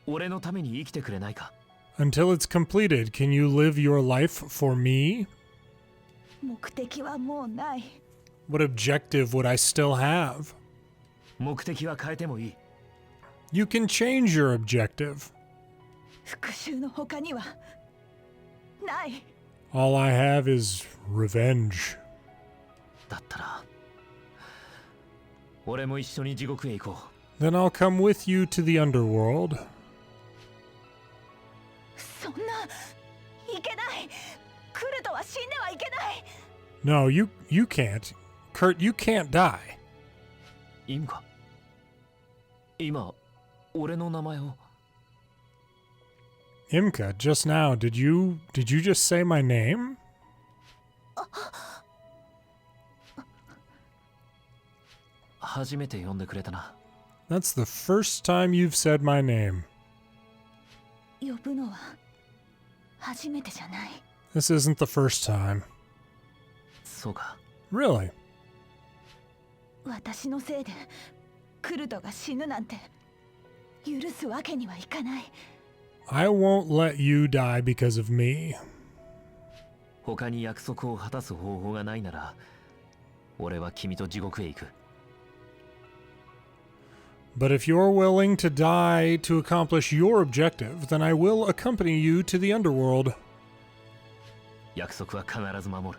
俺のために生きてくれないか? Until it's completed, can you live your life for me? 目的はもうない。 What objective would I still have? 目的は変えてもいい。 You can change your objective. 復讐の他にはない。 All I have is revenge. だったら俺も一緒に地獄へ行こう。 Then I'll come with you to the underworld. そんないけない。クルトは死んではいけない。 No, you can't. Kurt, you can't die. イムカ、今俺の名前を。 Imca, just now, did you just say my name? 初めて呼んでくれたな。 That's the first time you've said my name. 呼ぶのは初めてじゃない。 This isn't the first time. そうか。 Really? 私のせいでクルトが死ぬなんて許すわけにはいかない。 I won't let you die because of me. 他に約束を果たす方法がないなら、俺は君と地獄へ行く。 But if you're willing to die to accomplish your objective, then I will accompany you to the underworld. 約束は必ず守る。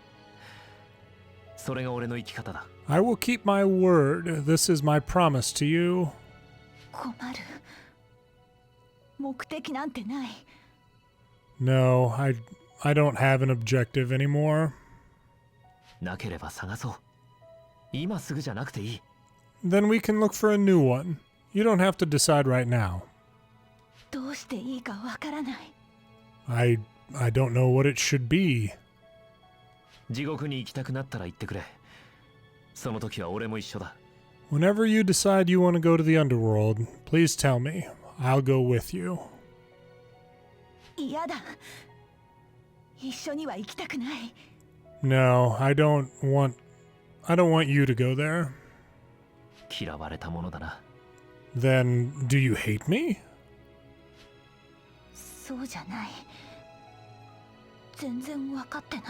それが俺の生き方だ。 I will keep my word. This is my promise to you. 困る。目的なんてない。 No, I don't have an objective anymore. なければ探そう。今すぐじゃなくていい。 Then we can look for a new one. You don't have to decide right now. どうしていいかわからない。 I don't know what it should be. 地獄に行きたくなったら言ってくれ。その時は俺も一緒だ。 Whenever you decide you want to go to the underworld, please tell me. I'll go with you. 嫌だ。一緒には行きたくない。 No, I don't want you to go there. 嫌われたものだな。 Then, do you hate me? そうじゃない。全然わかってない。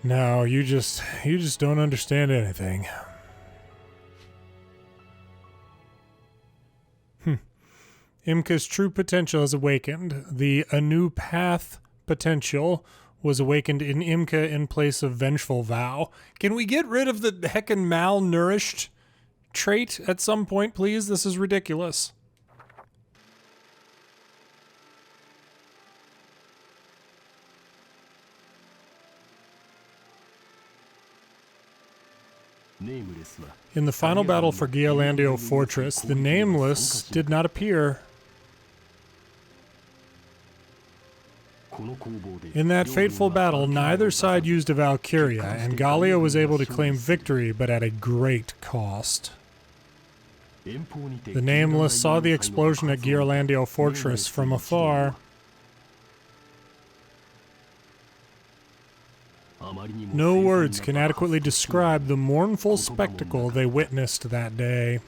No, you just don't understand anything. Imca's true potential has awakened. The A New Path potential was awakened in Imca in place of Vengeful Vow. Can we get rid of the heckin' malnourished trait at some point, please? This is ridiculous. In the final battle for Gallia Fortress, the Nameless did not appear. In that fateful battle, neither side used a Valkyria, and Gallia was able to claim victory, but at a great cost. The Nameless saw the explosion at Gallia Fortress from afar. No words can adequately describe the mournful spectacle they witnessed that day.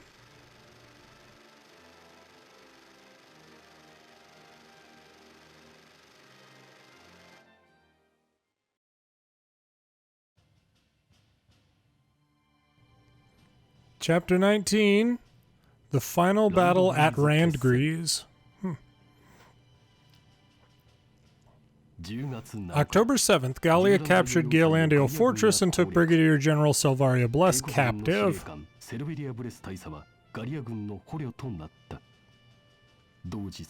Chapter 19, The Final Battle at Randgriz. October 7th, Gallia captured Gallia Fortress and took Brigadier General Selvaria Bless captive.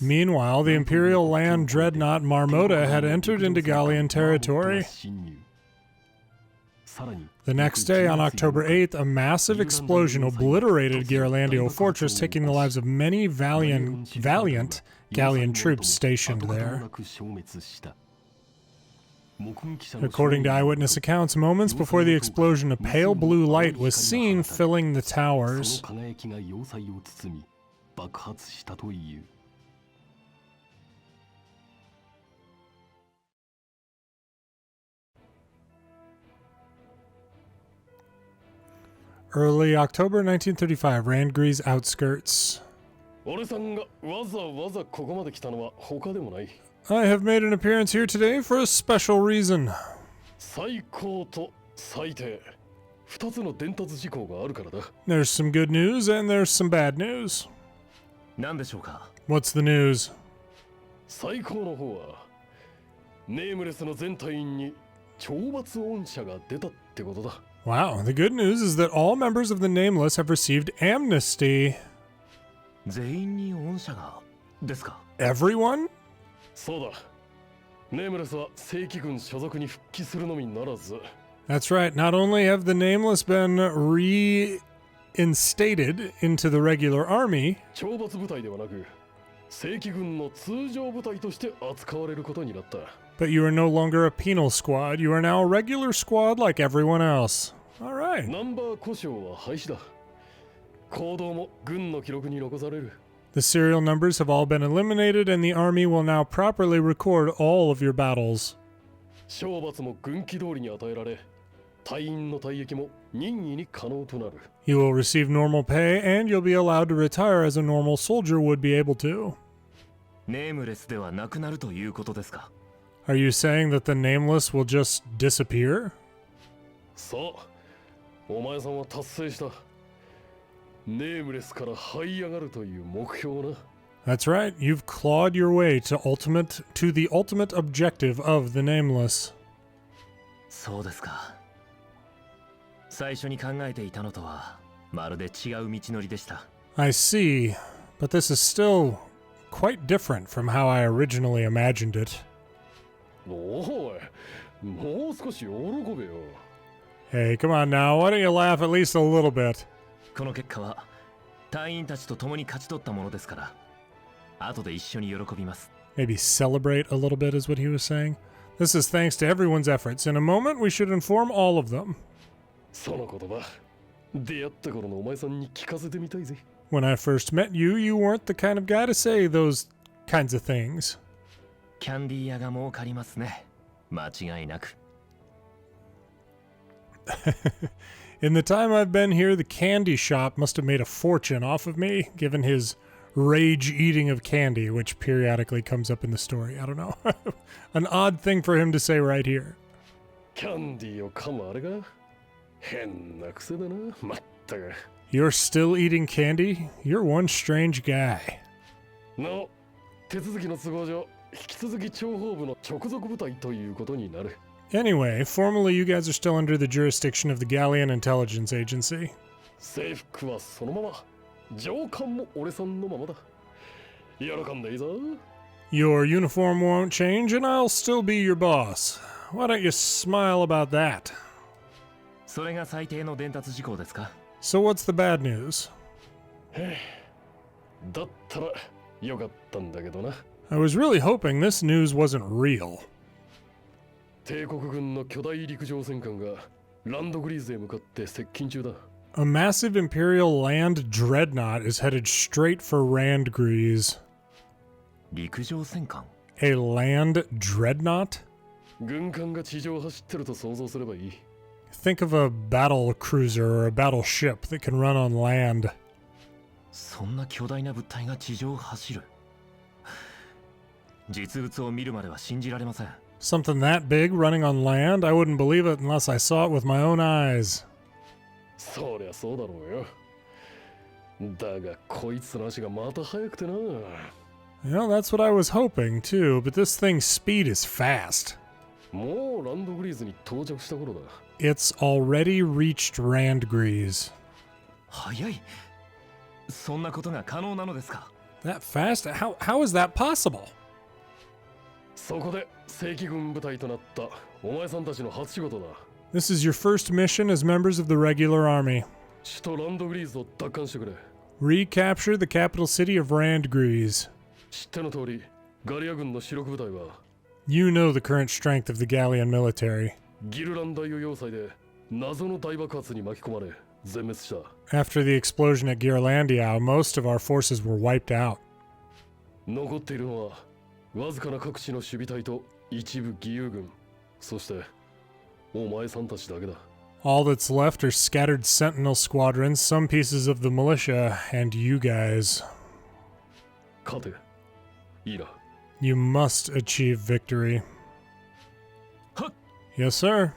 Meanwhile, the Imperial land dreadnought Marmota had entered into Gallian territory. The next day, on October 8th, a massive explosion obliterated Ghirlandaio Fortress, taking the lives of many valiant Gallian troops stationed there. According to eyewitness accounts, moments before the explosion, a pale blue light was seen filling the towers. Early October 1935, Randgriz outskirts. I have made an appearance here today for a special reason. There's some good news and there's some bad news. What's the news? Wow, the good news is that all members of the Nameless have received amnesty. Everyone? That's right, not only have the Nameless been reinstated into the regular army, but you are no longer a penal squad. You are now a regular squad like everyone else. All right. The serial numbers have all been eliminated, and the army will now properly record all of your battles. You will receive normal pay, and you'll be allowed to retire as a normal soldier would be able to. Are you saying that the Nameless will just disappear? That's right, you've clawed your way to the ultimate objective of the Nameless. I see, but this is still quite different from how I originally imagined it. Hey, come on now, why don't you laugh at least a little bit? Maybe celebrate a little bit is what he was saying. This is thanks to everyone's efforts. In a moment, we should inform all of them. When I first met you, you weren't the kind of guy to say those kinds of things. In the time I've been here, the candy shop must have made a fortune off of me, given his rage eating of candy, which periodically comes up in the story. I don't know. An odd thing for him to say right here. You're still eating candy? You're one strange guy. Anyway, formally you guys are still under the jurisdiction of the Gallian Intelligence Agency. Your uniform won't change, and I'll still be your boss. Why don't you smile about that? So what's the bad news? I was really hoping this news wasn't real. A massive Imperial land dreadnought is headed straight for Randgriz. A land dreadnought? Think of a battle cruiser or a battleship that can run on land. Something that big running on land? I wouldn't believe it unless I saw it with my own eyes. Yeah, that's what I was hoping too, but this thing's speed is fast. It's already reached Randgriz. That fast? How is that possible? This is your first mission as members of the regular army. 首都ランドグリーズを奪還してくれ。 Recapture the capital city of Randgriz. 知っての通り、ガリア軍の主力部隊は You know the current strength of the Gallian military. ギルラン大要塞で謎の大爆発に巻き込まれ全滅した。 After the explosion at Gearlandia, most of our forces were wiped out. 残っているのはわずかな各地の守備隊と一部義勇軍、そしてお前さんたちだけだ。 All that's left are scattered sentinel squadrons, some pieces of the militia, and you guys. 勝て、いいな。 You must achieve victory. Yes, sir.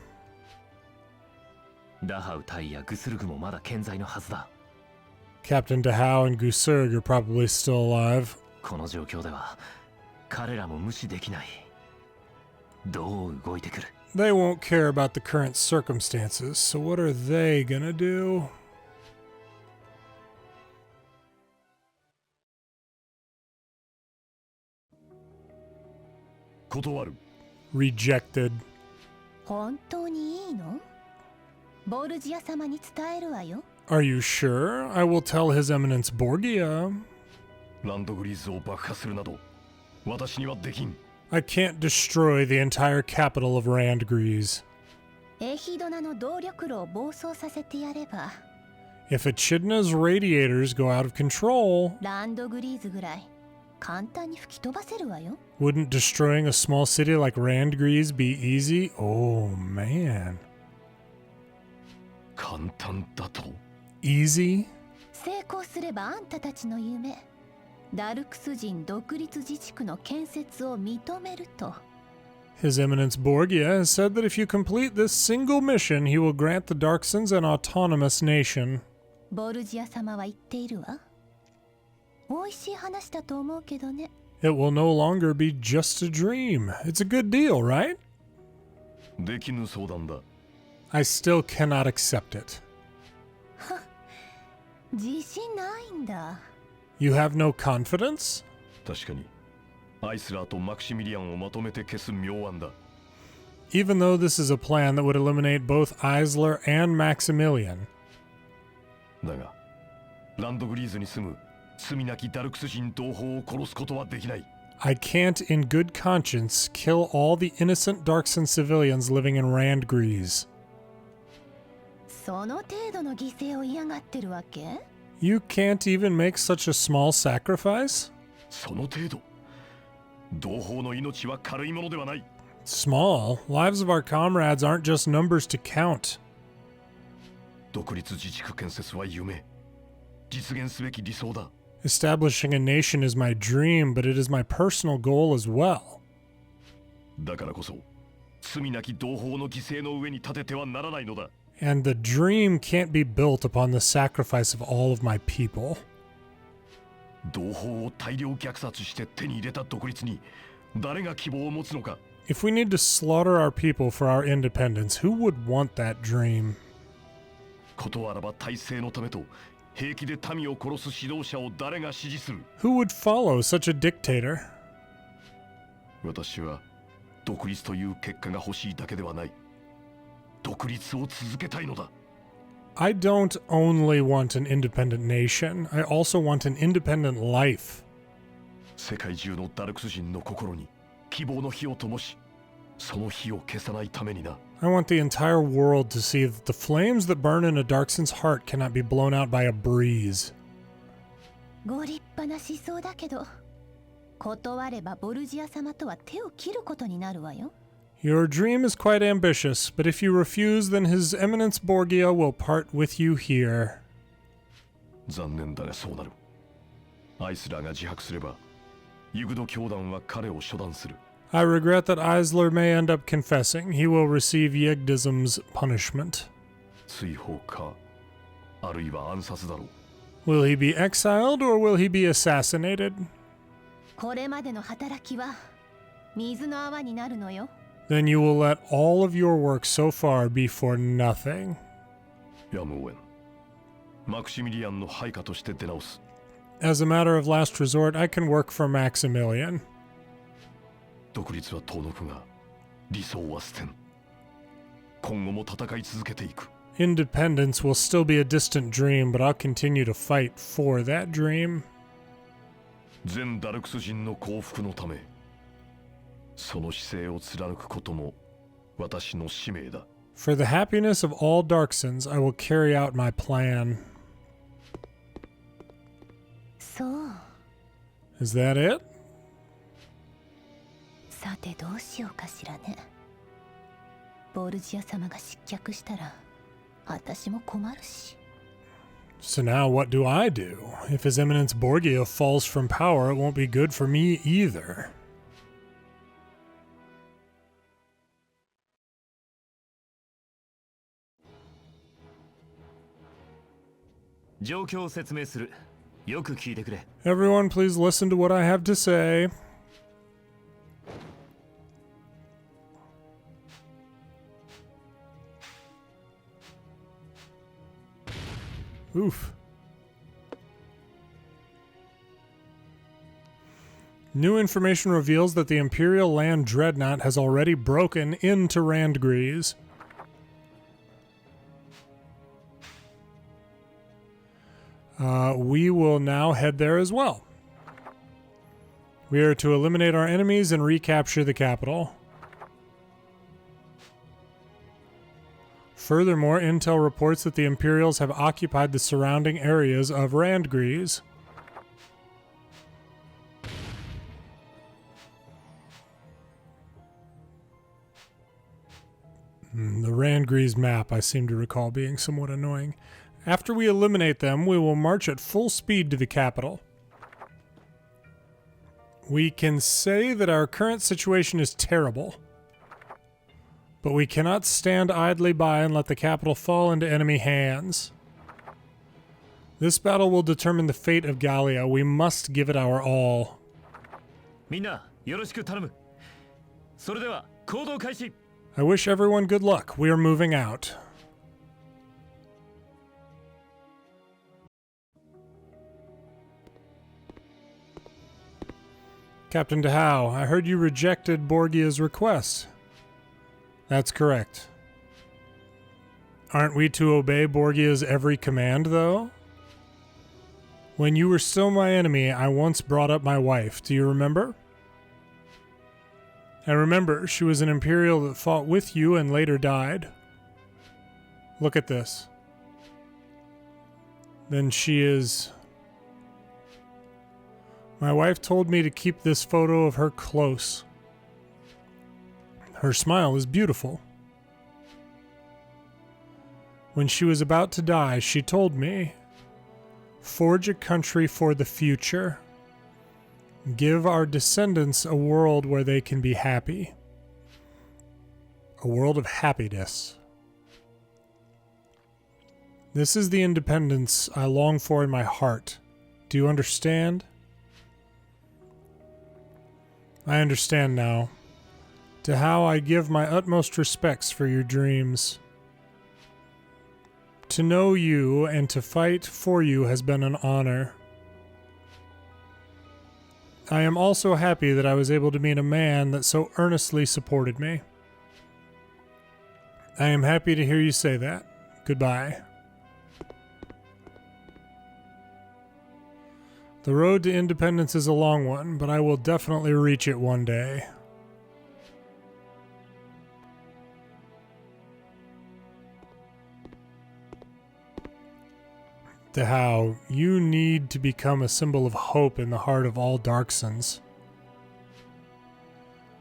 ダハウ隊やグスルグもまだ健在のはずだ。 Captain Dahao and Gusurg are probably still alive. この状況では彼らも無視できない。どう動いてくる？ They won't care about the current circumstances, so what are they gonna do? Rejected. 本当にいいの？ボルジア様に伝えるわよ。 Are you sure? I will tell His Eminence Borgia. ランドグリーズを爆破するなど私にはできん。 I can't destroy the entire capital of Randgriz. エヒドナの動力炉を暴走させてやれば If Echidna's radiators go out of control, ランドグリーズぐらい簡単に吹き飛ばせるわよ。 wouldn't destroying a small city like Randgriz be easy? Oh man. 簡単だと Easy? 成功すればあんたたちの夢、ダルクス人独立自治区の建設を認めると。 His Eminence Borgia has said that if you complete this single mission, he will grant the Darksons an autonomous nation. ボルジア様は言っているわ。美味しい話だと思うけどね。 It will no longer be just a dream. It's a good deal, right? できぬ相談だ。 I still cannot accept it. 自信ないんだ。 You have no confidence? 確かにアイスラーとマクシミリアンをまとめて消す妙案だ。 Even though this is a plan that would eliminate both Eisler and Maximilian. だがランドグリーズに住む罪なきダルクス人同胞を殺すことはできない。 I can't in good conscience kill all the innocent Darkson civilians living in Randgriz. その程度の犠牲を嫌がってるわけ？ You can't even make such a small sacrifice? その程度。同胞の命は軽いものではない。 Small? Lives of our comrades aren't just numbers to count. 独立自治区建設は夢。実現すべき理想だ。 Establishing a nation is my dream, but it is my personal goal as well. だからこそ、罪なき同胞の犠牲の上に立ててはならないのだ。 And the dream can't be built upon the sacrifice of all of my people. 同胞を大量虐殺して手に入れた独立に誰が希望を持つのか。 If we need to slaughter our people for our independence, who would want that dream? ことあらば体制のためと平気で民を殺す指導者を誰が支持する？ Who would follow such a dictator? 私は独立という結果が欲しいだけではない。独立を続けたいのだ。 I don't only want an independent nation, I also want an independent life. 世界中のダルクス人の心に希望の火を灯し、その火を消さないためにな。 I want the entire world to see that the flames that burn in a Darkson's heart cannot be blown out by a breeze. ご立派な思想だけど、断ればボルジア様とは手を切ることになるわよ。 Your dream is quite ambitious, but if you refuse, then His Eminence Borgia will part with you here. 残念だがそうなる。アイスラーが自白すれば、ユグド教団は彼を処断する。 I regret that Eisler may end up confessing. He will receive Yegdism's punishment. 追放か、あるいは暗殺だろう。 Will he be exiled or will he be assassinated? これまでの働きは水の泡になるのよ。 Then you will let all of your work so far be for nothing. やむをえん。マクシミリアンの配下として出直す。 As a matter of last resort, I can work for Maximilian. 独立は遠のくが、理想は捨てん。今後も戦い続けていく。 Independence will still be a distant dream, but I'll continue to fight for that dream. 全ダルクス人の幸福のため、その姿勢を貫くことも私の使命だ。 For the happiness of all Darksons, I will carry out my plan. そう。 Is that it? さてどうしようかしらね。ボルジア様が失脚したら、私も困るし。 So now what do I do? If His Eminence Borgia falls from power, it won't be good for me either. 状況を説明する。よく聞いてくれ。 Everyone, please listen to what I have to say. Oof. New information reveals that the Imperial Land Dreadnought has already broken into Randgriz. We will now head there as well. We are to eliminate our enemies and recapture the capital. Furthermore, intel reports that the Imperials have occupied the surrounding areas of Randgriz. The Randgriz map I seem to recall being somewhat annoying. After we eliminate them, we will march at full speed to the capital. We can say that our current situation is terrible, but we cannot stand idly by and let the capital fall into enemy hands. This battle will determine the fate of Gallia. We must give it our all. みんな、よろしく頼む。それでは、行動開始。 I wish everyone good luck. We are moving out. Captain DeHow, I heard you rejected Borgia's request. That's correct. Aren't we to obey Borgia's every command, though? When you were still my enemy, I once brought up my wife. Do you remember? I remember she was an Imperial that fought with you and later died. Look at this. Then she is... My wife told me to keep this photo of her close. Her smile is beautiful. When she was about to die, she told me, "Forge a country for the future. Give our descendants a world where they can be happy. A world of happiness." This is the independence I long for in my heart. Do you understand? I understand now. To how I give my utmost respects for your dreams. To know you and to fight for you has been an honor. I am also happy that I was able to meet a man that so earnestly supported me. I am happy to hear you say that. Goodbye. The road to independence is a long one, but I will definitely reach it one day. DeHow, you need to become a symbol of hope in the heart of all Darksons.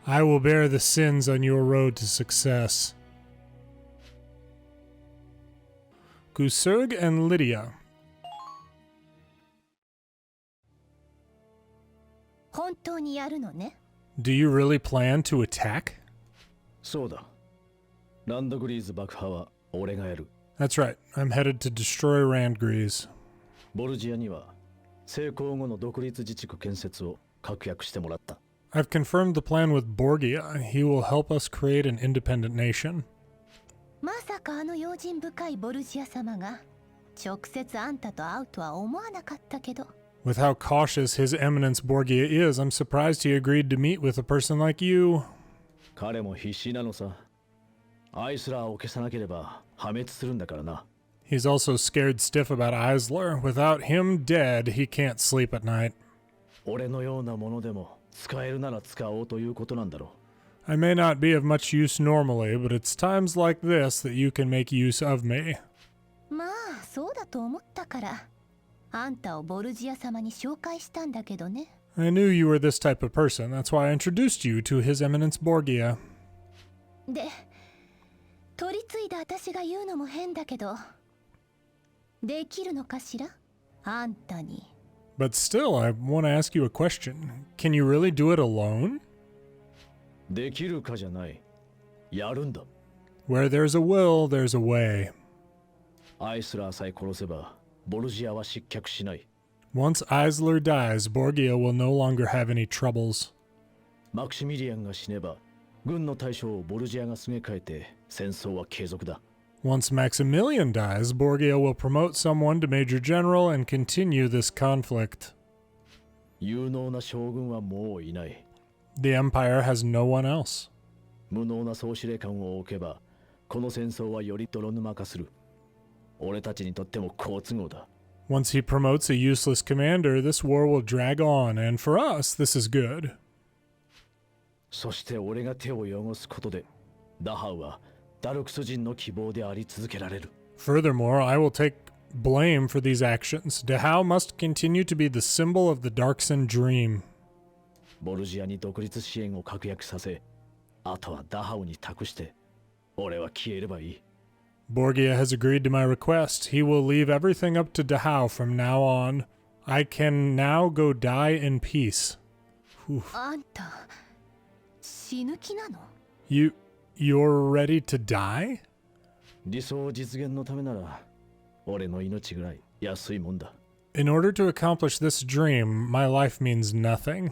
I will bear the sins on your road to success. Gusurg and Lydia. 本当にやるのね。 Do you really plan to attack? そうだ。ランドグリーズ爆破は俺がやる。 That's right. I'm headed to destroy Randgriz. ボルジアには成功後の独立自治区建設を確約してもらった。 I've confirmed the plan with Borgia. He will help us create an independent nation. まさかあの用心深いボルジア様が直接あんたと会うとは思わなかったけど。 With how cautious His Eminence Borgia is, I'm surprised he agreed to meet with a person like you. 彼も必死なのさ。アイスラーを消さなければ破滅するんだからな。He's also scared stiff about Eisler. Without him dead, he can't sleep at night. 俺のようなものでも使えるなら使おうということなんだろう。 I may not be of much use normally, but it's times like this that you can make use of me. まあそうだと思ったからあんたをボルジア様に紹介したんだけどね。 I knew you were this type of person. That's why I introduced you to His Eminence Borgia. で取り継いだ私が言うのも変だけどできるのかしらあんたに。 But still, I want to ask you a question. Can you really do it alone? できるかじゃない。やるんだ。 Where there's a will, there's a way. アイスラーさえ殺せばボルジアは失脚しない。 Once Eisler dies, Borgia will no longer have any troubles. マクシミリアンが死ねば軍の大将をボルジアがすげ替えて戦争は継続だ。 Once Maximilian dies, Borgia will promote someone to Major General and continue this conflict. 有能な将軍はもういない。 The Empire has no one else. 無能な総司令官を置けばこの戦争はより泥沼化する。俺たちにとっても好都合だ。 Once he promotes a useless commander, this war will drag on, and for us, this is good. そして俺が手を汚すことでダハウはダルクス人の希望であり続けられる。 Furthermore, I will take blame for these actions. Dahao must continue to be the symbol of the Darkson dream. ボルジアに独立支援を確約させ、あとはダハウに託して俺は消えればいい。 Borgia has agreed to my request. He will leave everything up to Dahao from now on. I can now go die in peace. Whew. あんた死ぬ気なの？ You're ready to die? 理想実現のためなら俺の命ぐらい安いもんだ。 In order to accomplish this dream, my life means nothing.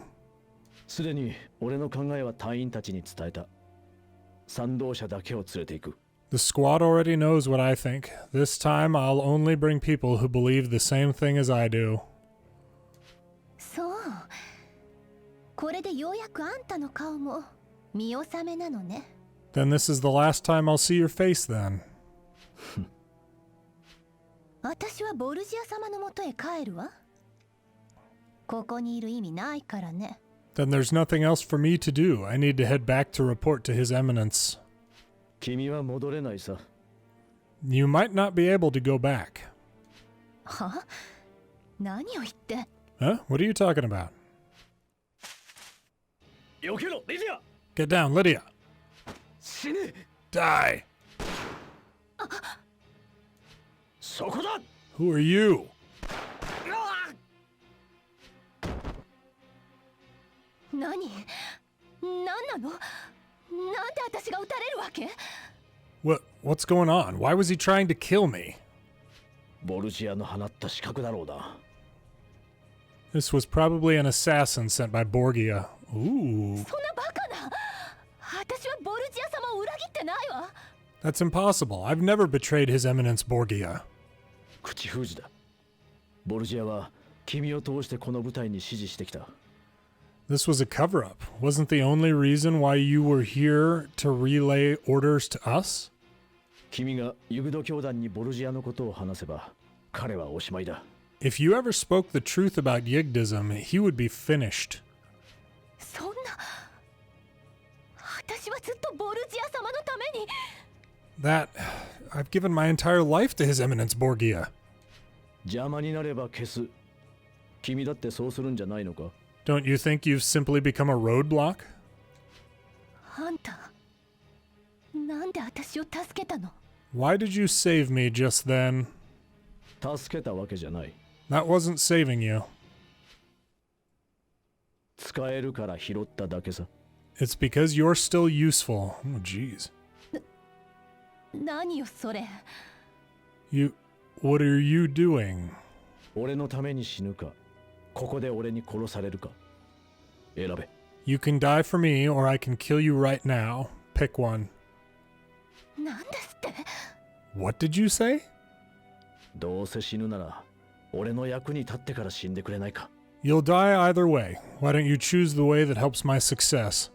すでに俺の考えは隊員たちに伝えた。賛同者だけを連れていく。 The squad already knows what I think. This time I'll only bring people who believe the same thing as I do. そう。これでようやくあんたの顔も見納めなのね。 Then this is the last time I'll see your face then. 私はボルジア様のもとへ帰るわ。ここにいる意味ないからね。 Then there's nothing else for me to do. I need to head back to report to His Eminence. 君は戻れないさ。 You might not be able to go back. は？何を言って？ Huh? What are you talking about? 避けろ、リディア! Get down, Lydia. 死ね! Die! そこだ! Who are you? 何なの？なんで私が撃たれるわけ？ What's going on? Why was he trying to kill me? ボルジアの放った刺客だろうな。 This was probably an assassin sent by Borgia. Ooh. そんなバカな！私はボルジア様を裏切ってないわ。 That's impossible. I've never betrayed His Eminence Borgia. 口封じだ。ボルジアは君を通してこの部隊に指示してきた。 This was a cover-up. Wasn't the only reason why you were here to relay orders to us? 君がユグド教団にボルジアのことを話せば、彼はおしまいだ。 If you ever spoke the truth about Yigdism, he would be finished. そんな…私はずっとボルジア様のために… That… I've given my entire life to His Eminence Borgia. 邪魔になれば消す。君だってそうするんじゃないのか? Don't you think you've simply become a roadblock? あんた、なんで私を助けたの? Why did you save me just then? 助けたわけじゃない。 That wasn't saving you. 使えるから拾っただけさ。 It's because you're still useful. Oh, jeez. 何よそれ。 What are you doing? 俺のために死ぬか、ここで俺に殺されるか。選べ。 You can die for me, or I can kill you right now. Pick one. なんですって？ What did you say? どうせ死ぬなら、俺の役に立ってから死んでくれないか。 You'll die either way. Why don't you choose the way that helps my success?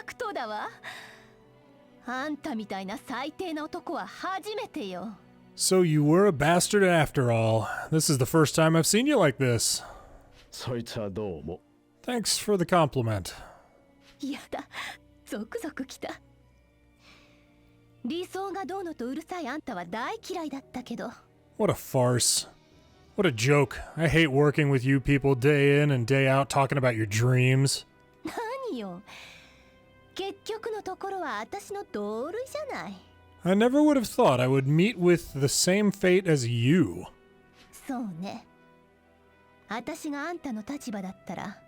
クトだわ。あんたみたいな最低な男は初めてよ。 So you were a bastard after all. This is the first time I've seen you like this. そいつはどうも。Thanks for the compliment. やだ、ゾクゾクきた。理想がどうのとうるさいあんたは大嫌いだったけど。 What a farce. What a joke. I hate working with you people day in and day out talking about your dreams. 何よ。結局のところは私の同類じゃない。 I never would have thought I would meet with the same fate as you. そうね。私があんたの立場だったら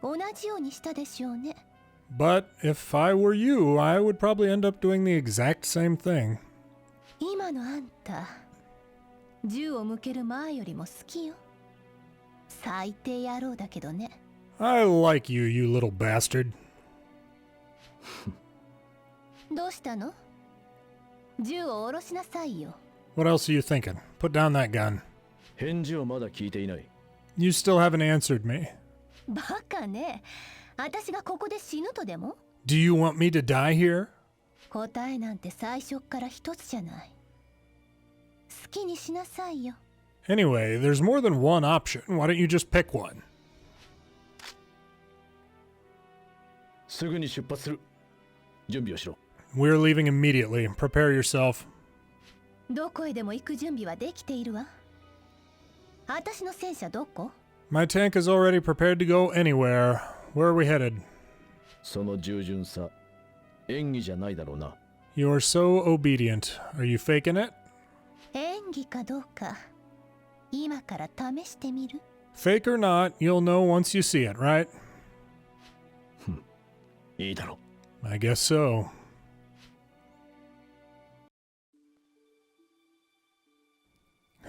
同じようにしたでしょうね。 But if I were you, I would probably end up doing the exact same thing. 今のあんた、銃を向ける前よりも好きよ。最低野郎だけどね。 I like you, you little bastard. どうしたの？銃を下ろしなさいよ。 What else are you thinking? Put down that gun. 返事をまだ聞いていない。You still haven't answered me. バカね。私がここで死ぬとでも？ Do you want me to die here? 答えなんて最初から一つじゃない。好きにしなさいよ。 Anyway, there's more than one option. Why don't you just pick one? すぐに出発する。準備をしろ。 We're leaving immediately. Prepare yourself. どこへでも行く準備はできているわ。私の戦車どこ？ My tank is already prepared to go anywhere. Where are we headed? その従順さ、演技じゃないだろうな。 You are so obedient. Are you faking it? 演技かどうか、今から試してみる？ Fake or not, you'll know once you see it, right? いいだろう。 I guess so.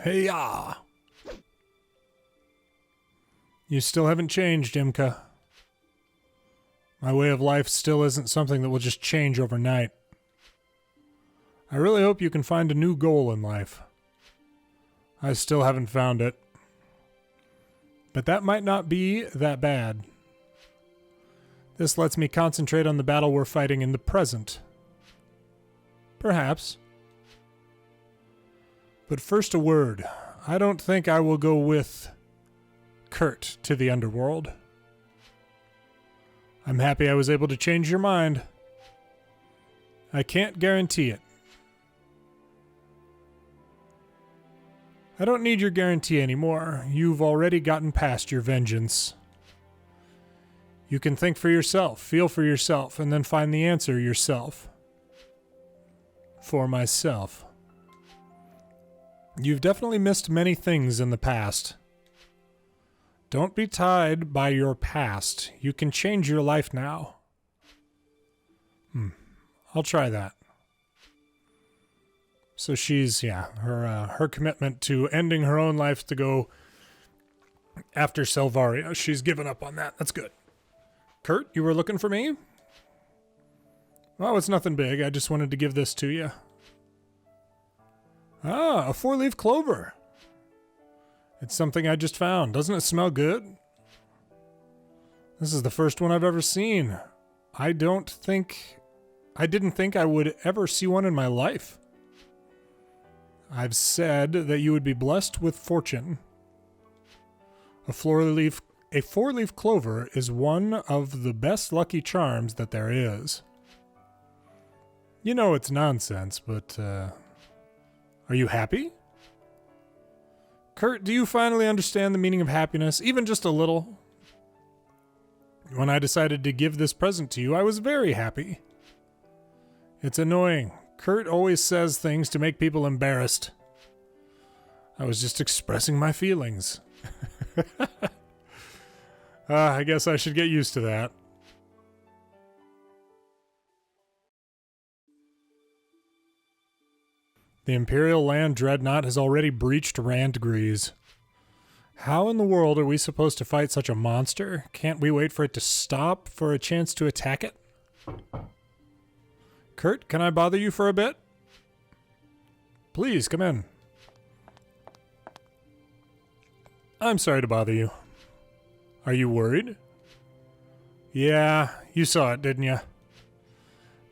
Hey-ya! You still haven't changed, Imca. My way of life still isn't something that will just change overnight. I really hope you can find a new goal in life. I still haven't found it. But that might not be that bad. This lets me concentrate on the battle we're fighting in the present. Perhaps. But first a word. I don't think I will go with Kurt to the underworld. I'm happy I was able to change your mind. I can't guarantee it. I don't need your guarantee anymore. You've already gotten past your vengeance. You can think for yourself, feel for yourself, and then find the answer yourself. For myself. You've definitely missed many things in the past. Don't be tied by your past. You can change your life now. I'll try that. So she's, her commitment to ending her own life to go after Selvaria. She's given up on that. That's good. Kurt, you were looking for me? Well, it's nothing big. I just wanted to give this to you. Ah, a 4-leaf clover. It's something I just found. Doesn't it smell good? This is the first one I've ever seen. I didn't think I would ever see one in my life. I've said that you would be blessed with fortune. A 4-leaf clover is one of the best lucky charms that there is. You know it's nonsense, but, are you happy? Kurt, do you finally understand the meaning of happiness, even just a little? When I decided to give this present to you, I was very happy. It's annoying. Kurt always says things to make people embarrassed. I was just expressing my feelings. I guess I should get used to that. The Imperial Land Dreadnought has already breached Randgriz. How in the world are we supposed to fight such a monster? Can't we wait for it to stop for a chance to attack it? Kurt, can I bother you for a bit? Please, come in. I'm sorry to bother you. Are you worried? Yeah, you saw it, didn't you?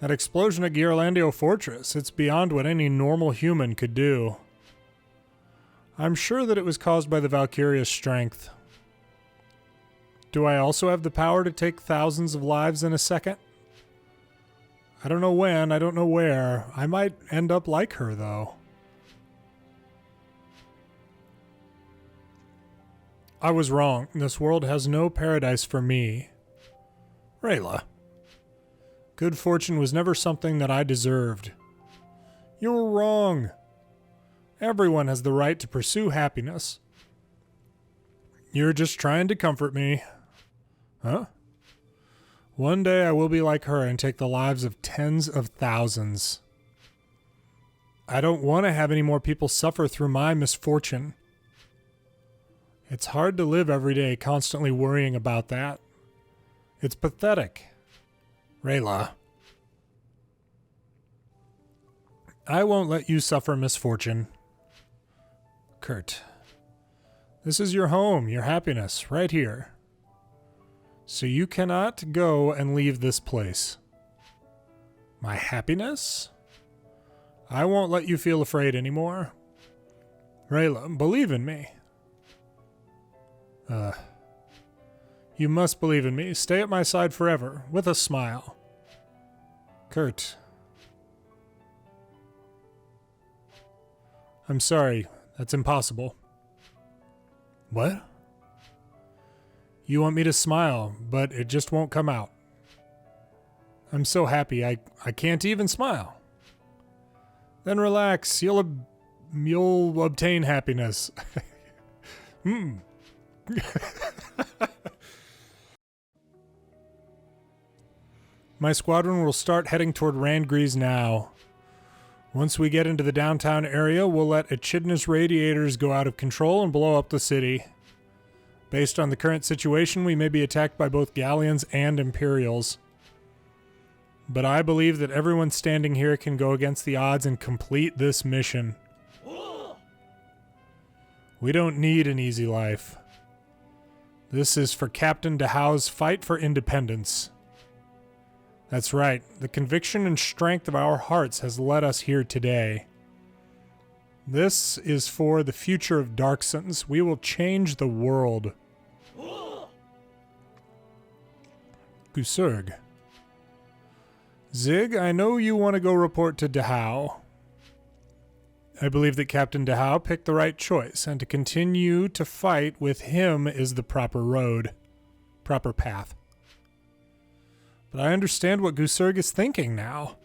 That explosion at Ghirlandaio Fortress, it's beyond what any normal human could do. I'm sure that it was caused by the Valkyria's strength. Do I also have the power to take thousands of lives in a second? I don't know when, I don't know where. I might end up like her, though. I was wrong. This world has no paradise for me. Riela. Good fortune was never something that I deserved. You were wrong. Everyone has the right to pursue happiness. You're just trying to comfort me. Huh? One day I will be like her and take the lives of tens of thousands. I don't want to have any more people suffer through my misfortune. It's hard to live every day constantly worrying about that. It's pathetic. Riela. I won't let you suffer misfortune. Kurt. This is your home, your happiness, right here. So you cannot go and leave this place. My happiness? I won't let you feel afraid anymore. Riela, believe in me. You must believe in me. Stay at my side forever, with a smile. Kurt. I'm sorry, that's impossible. What? You want me to smile, but it just won't come out. I'm so happy, I can't even smile. Then relax, you'll obtain happiness. My squadron will start heading toward Randgriz now. Once we get into the downtown area, we'll let Echidna's radiators go out of control and blow up the city. Based on the current situation, we may be attacked by both Gallians and Imperials. But I believe that everyone standing here can go against the odds and complete this mission. We don't need an easy life. This is for Captain Dahao's fight for independence. That's right, the conviction and strength of our hearts has led us here today. This is for the future of Darksons. We will change the world. Gusurg. Zig, I know you want to go report to Dahao. I believe that Captain Dahao picked the right choice, and to continue to fight with him is the proper road, proper path. But I understand what Gusurg is thinking now.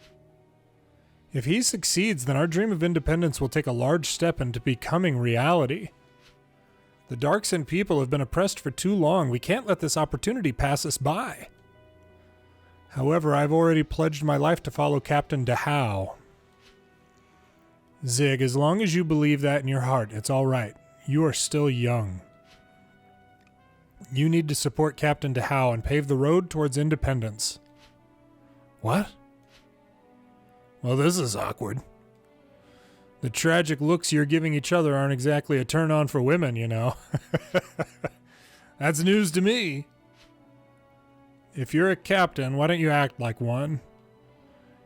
If he succeeds, then our dream of independence will take a large step into becoming reality. The Darkson people have been oppressed for too long. We can't let this opportunity pass us by. However, I've already pledged my life to follow Captain Dahao. Zig, as long as you believe that in your heart, it's all right. You are still young. You need to support Captain Dahao and pave the road towards independence. What? Well, this is awkward. The tragic looks you're giving each other aren't exactly a turn-on for women, you know. That's news to me. If you're a captain, why don't you act like one?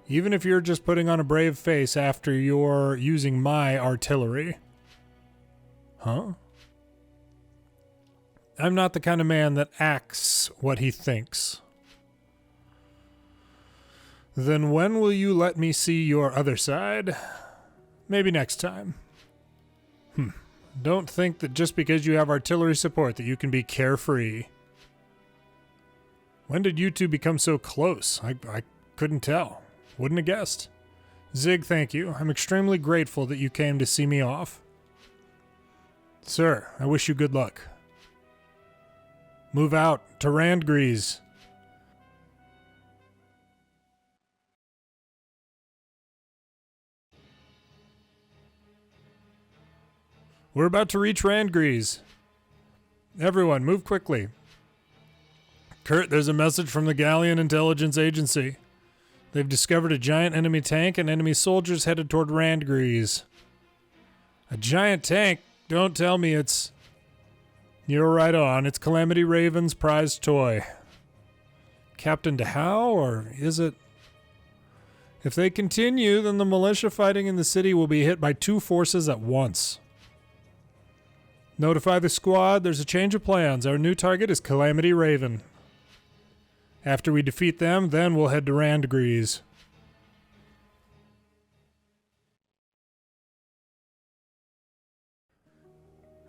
Even if you're just putting on a brave face after you're using my artillery. Huh? I'm not the kind of man that acts what he thinks. Then when will you let me see your other side? Maybe next time. Don't think that just because you have artillery support that you can be carefree. When did you two become so close? I couldn't tell. Wouldn't have guessed. Zig, thank you. I'm extremely grateful that you came to see me off. Sir, I wish you good luck. Move out to Randgriz. We're about to reach Randgriz. Everyone, move quickly. Kurt, there's a message from the Gallian intelligence agency. They've discovered a giant enemy tank and enemy soldiers headed toward Randgriz. A giant tank? Don't tell me it's... You're right on. It's Calamity Raven's prized toy. Captain Dahao, or is it... If they continue, then the militia fighting in the city will be hit by 2 forces at once. Notify the squad, there's a change of plans. Our new target is Calamity Raven. After we defeat them, then we'll head to Randgriz.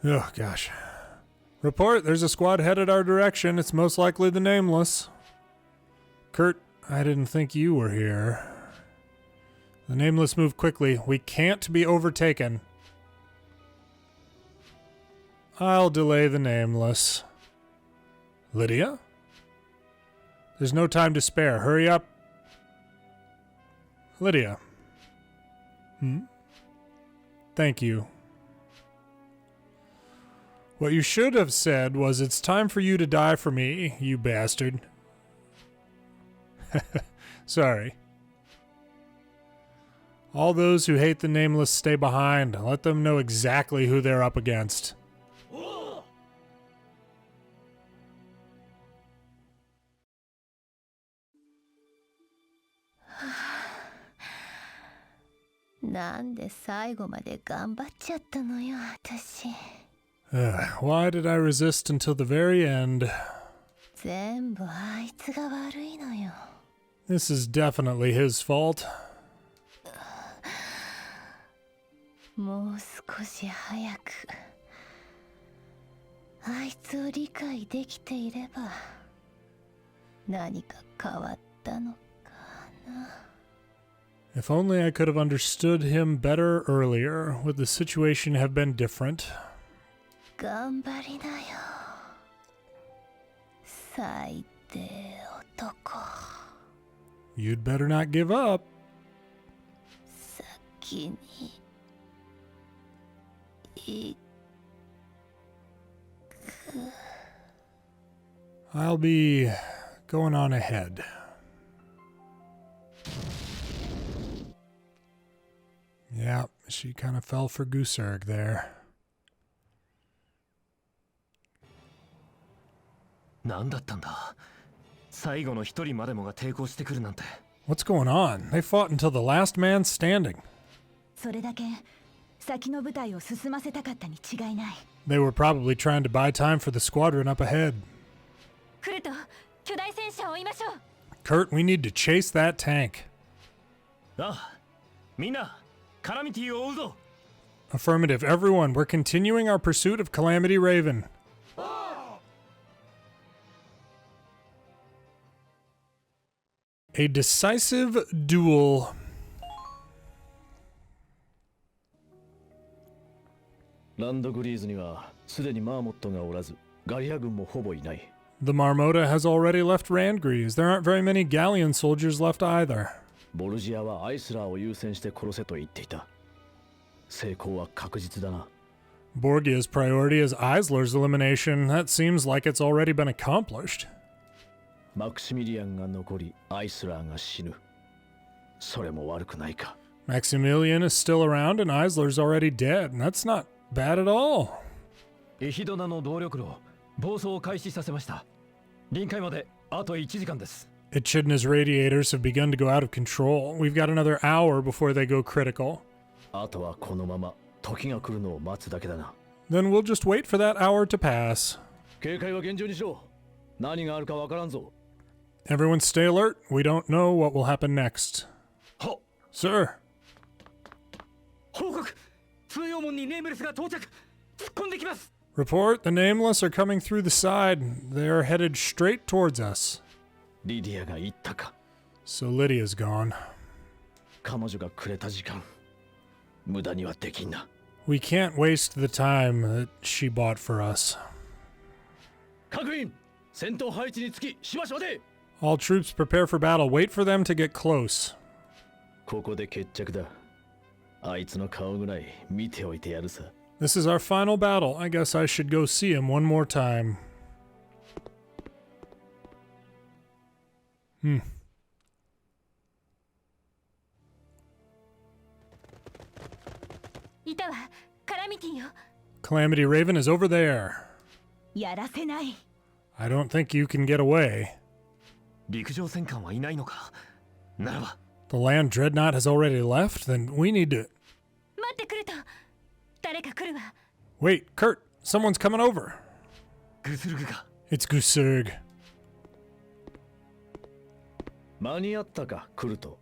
Oh, gosh. Report, there's a squad headed our direction. It's most likely the Nameless. Kurt, I didn't think you were here. The Nameless move quickly. We can't be overtaken. I'll delay the Nameless. Lydia? There's no time to spare. Hurry up. Lydia. Thank you. What you should have said was, it's time for you to die for me, you bastard. Sorry. All those who hate the Nameless stay behind. Let them know exactly who they're up against. Why did I resist until the very end? This is definitely his fault. If only I could have understood him better earlier, would the situation have been different? You'd better not give up. I'll be going on ahead. Yeah, she kind of fell for Gooserg there. What's going on? They fought until the last man standing. They were probably trying to buy time for the squadron up ahead. Kurt, we need to chase that tank. Affirmative, everyone. We're continuing our pursuit of Calamity Raven. A decisive duel. Randgriz The Marmota has already left Randgriz. There aren't very many Gallian soldiers left either. Borgia's priority is Eisler's elimination. That seems like it's already been accomplished. Maximilian is still around and Eisler's already dead. That's not bad at all. Echidna's radiators have begun to go out of control. We've got another hour before they go critical. Then we'll just wait for that hour to pass. Everyone stay alert. We don't know what will happen next. Sir. Report, the Nameless are coming through the side. They are headed straight towards us. So Lydia's gone. We can't waste the time that she bought for us. All troops prepare for battle. Wait for them to get close. This is our final battle. I guess I should go see him one more time. Calamity Raven is over there. I don't think you can get away. The land dreadnought has already left? Then we need to... 待ってくると誰か来るわ。 Wait, Kurt, someone's coming over. グスルグが It's Gusurg. 間に合ったか、クルト。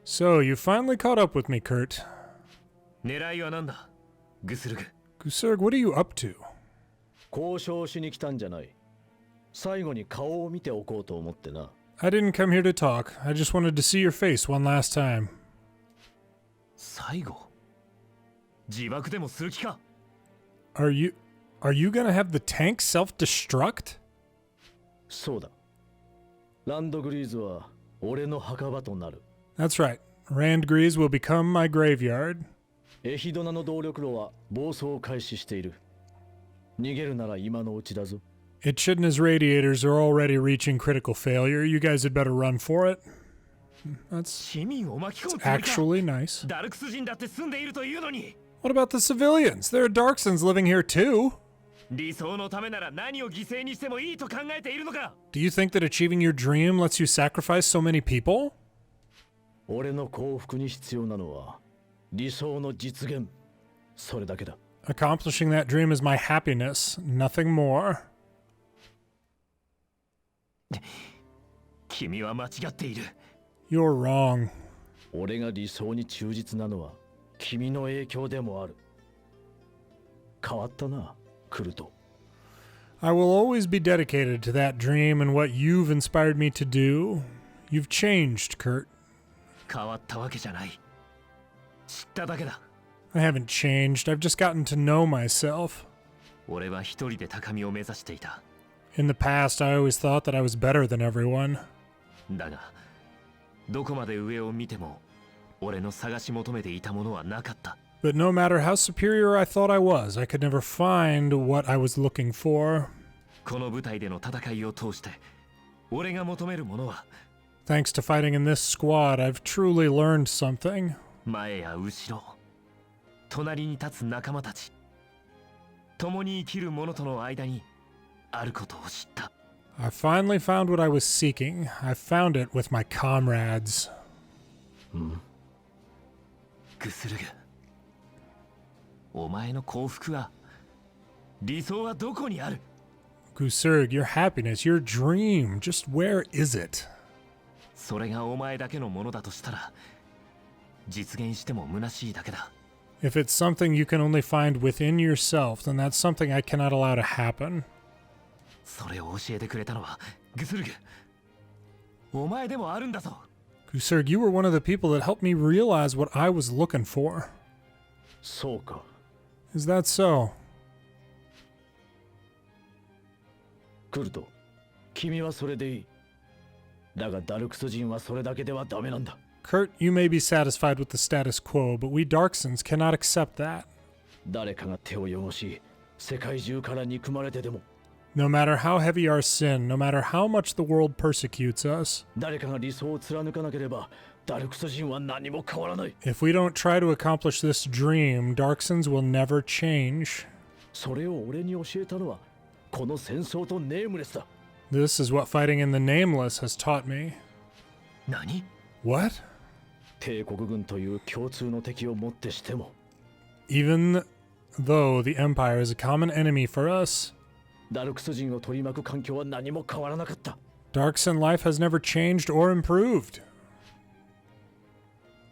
So, you finally caught up with me, Kurt. 狙いは何だグスルグ Gusurg, what are you up to? 交渉しに来たんじゃない。最後に顔を見ておこうと思ってな。I didn't come here to talk. I just wanted to see your face one last time. 最後自爆でもする気か Are you gonna have the tank self-destruct? そうだ。ランドグリーズは俺の墓場となる。 That's right. Randgriz will become my graveyard. エヒドナの動力炉は暴走を開始している。逃げるなら今のうちだぞ。 Echidna's radiators are already reaching critical failure. You guys had better run for it. That's actually nice. What about the civilians? There are Darksons living here too. Do you think that achieving your dream lets you sacrifice so many people? 俺の幸福に必要なのは理想の実現。それだけだ。 Accomplishing that dream is my happiness, nothing more. 君は間違っている。 You're wrong. 俺が理想に忠実なのは君の影響でもある。変わったな、クルト。 I will always be dedicated to that dream and what you've inspired me to do. You've changed, Kurt. 変わったわけじゃない。知っただけだ。 I haven't changed. I've just gotten to know myself. 俺は一人で高みを目指していた。 In the past, I always thought that I was better than everyone. だが、どこまで上を見ても、俺の探し求めていたものはなかった。 But no matter how superior I thought I was, I could never find what I was looking for. この舞台での戦いを通して、俺が求めるものは、 Thanks to fighting in this squad, I've truly learned something. 前や後ろ、隣に立つ仲間たち、共に生きる者との間にあることを知った。 I finally found what I was seeking. I found it with my comrades. グスルグ、お前の幸福は、理想はどこにある？ Gusurg, your happiness, your dream, just where is it? それがお前だけのものだとしたら、実現しても虚しいだけだ。 If it's something you can only find within yourself, then that's something I cannot allow to happen. それを教えてくれたのはグスルグ。お前でもあるんだぞ。 Gusurg, you were one of the people that helped me realize what I was looking for. そうか。 Is that so? クルト、君はそれでいい。だがダルクス人はそれだけではダメなんだ。 Kurt, you may be satisfied with the status quo, but we Darksons cannot accept that. 誰かが手を汚し、世界中から憎まれてでも。 No matter how heavy our sin, no matter how much the world persecutes us, 誰かが理想を貫かなければ、ダルクス人は何も変わらない。 if we don't try to accomplish this dream, Darksons will never change. それを俺に教えたのは、この戦争とネームレスだ。 This is what fighting in the Nameless has taught me. 何？ What? 帝国軍という共通の敵をもってしても。 Even though the Empire is a common enemy for us, ダルクス人を取り巻く環境は何も変わらなかった。 Darkson life has never changed or improved.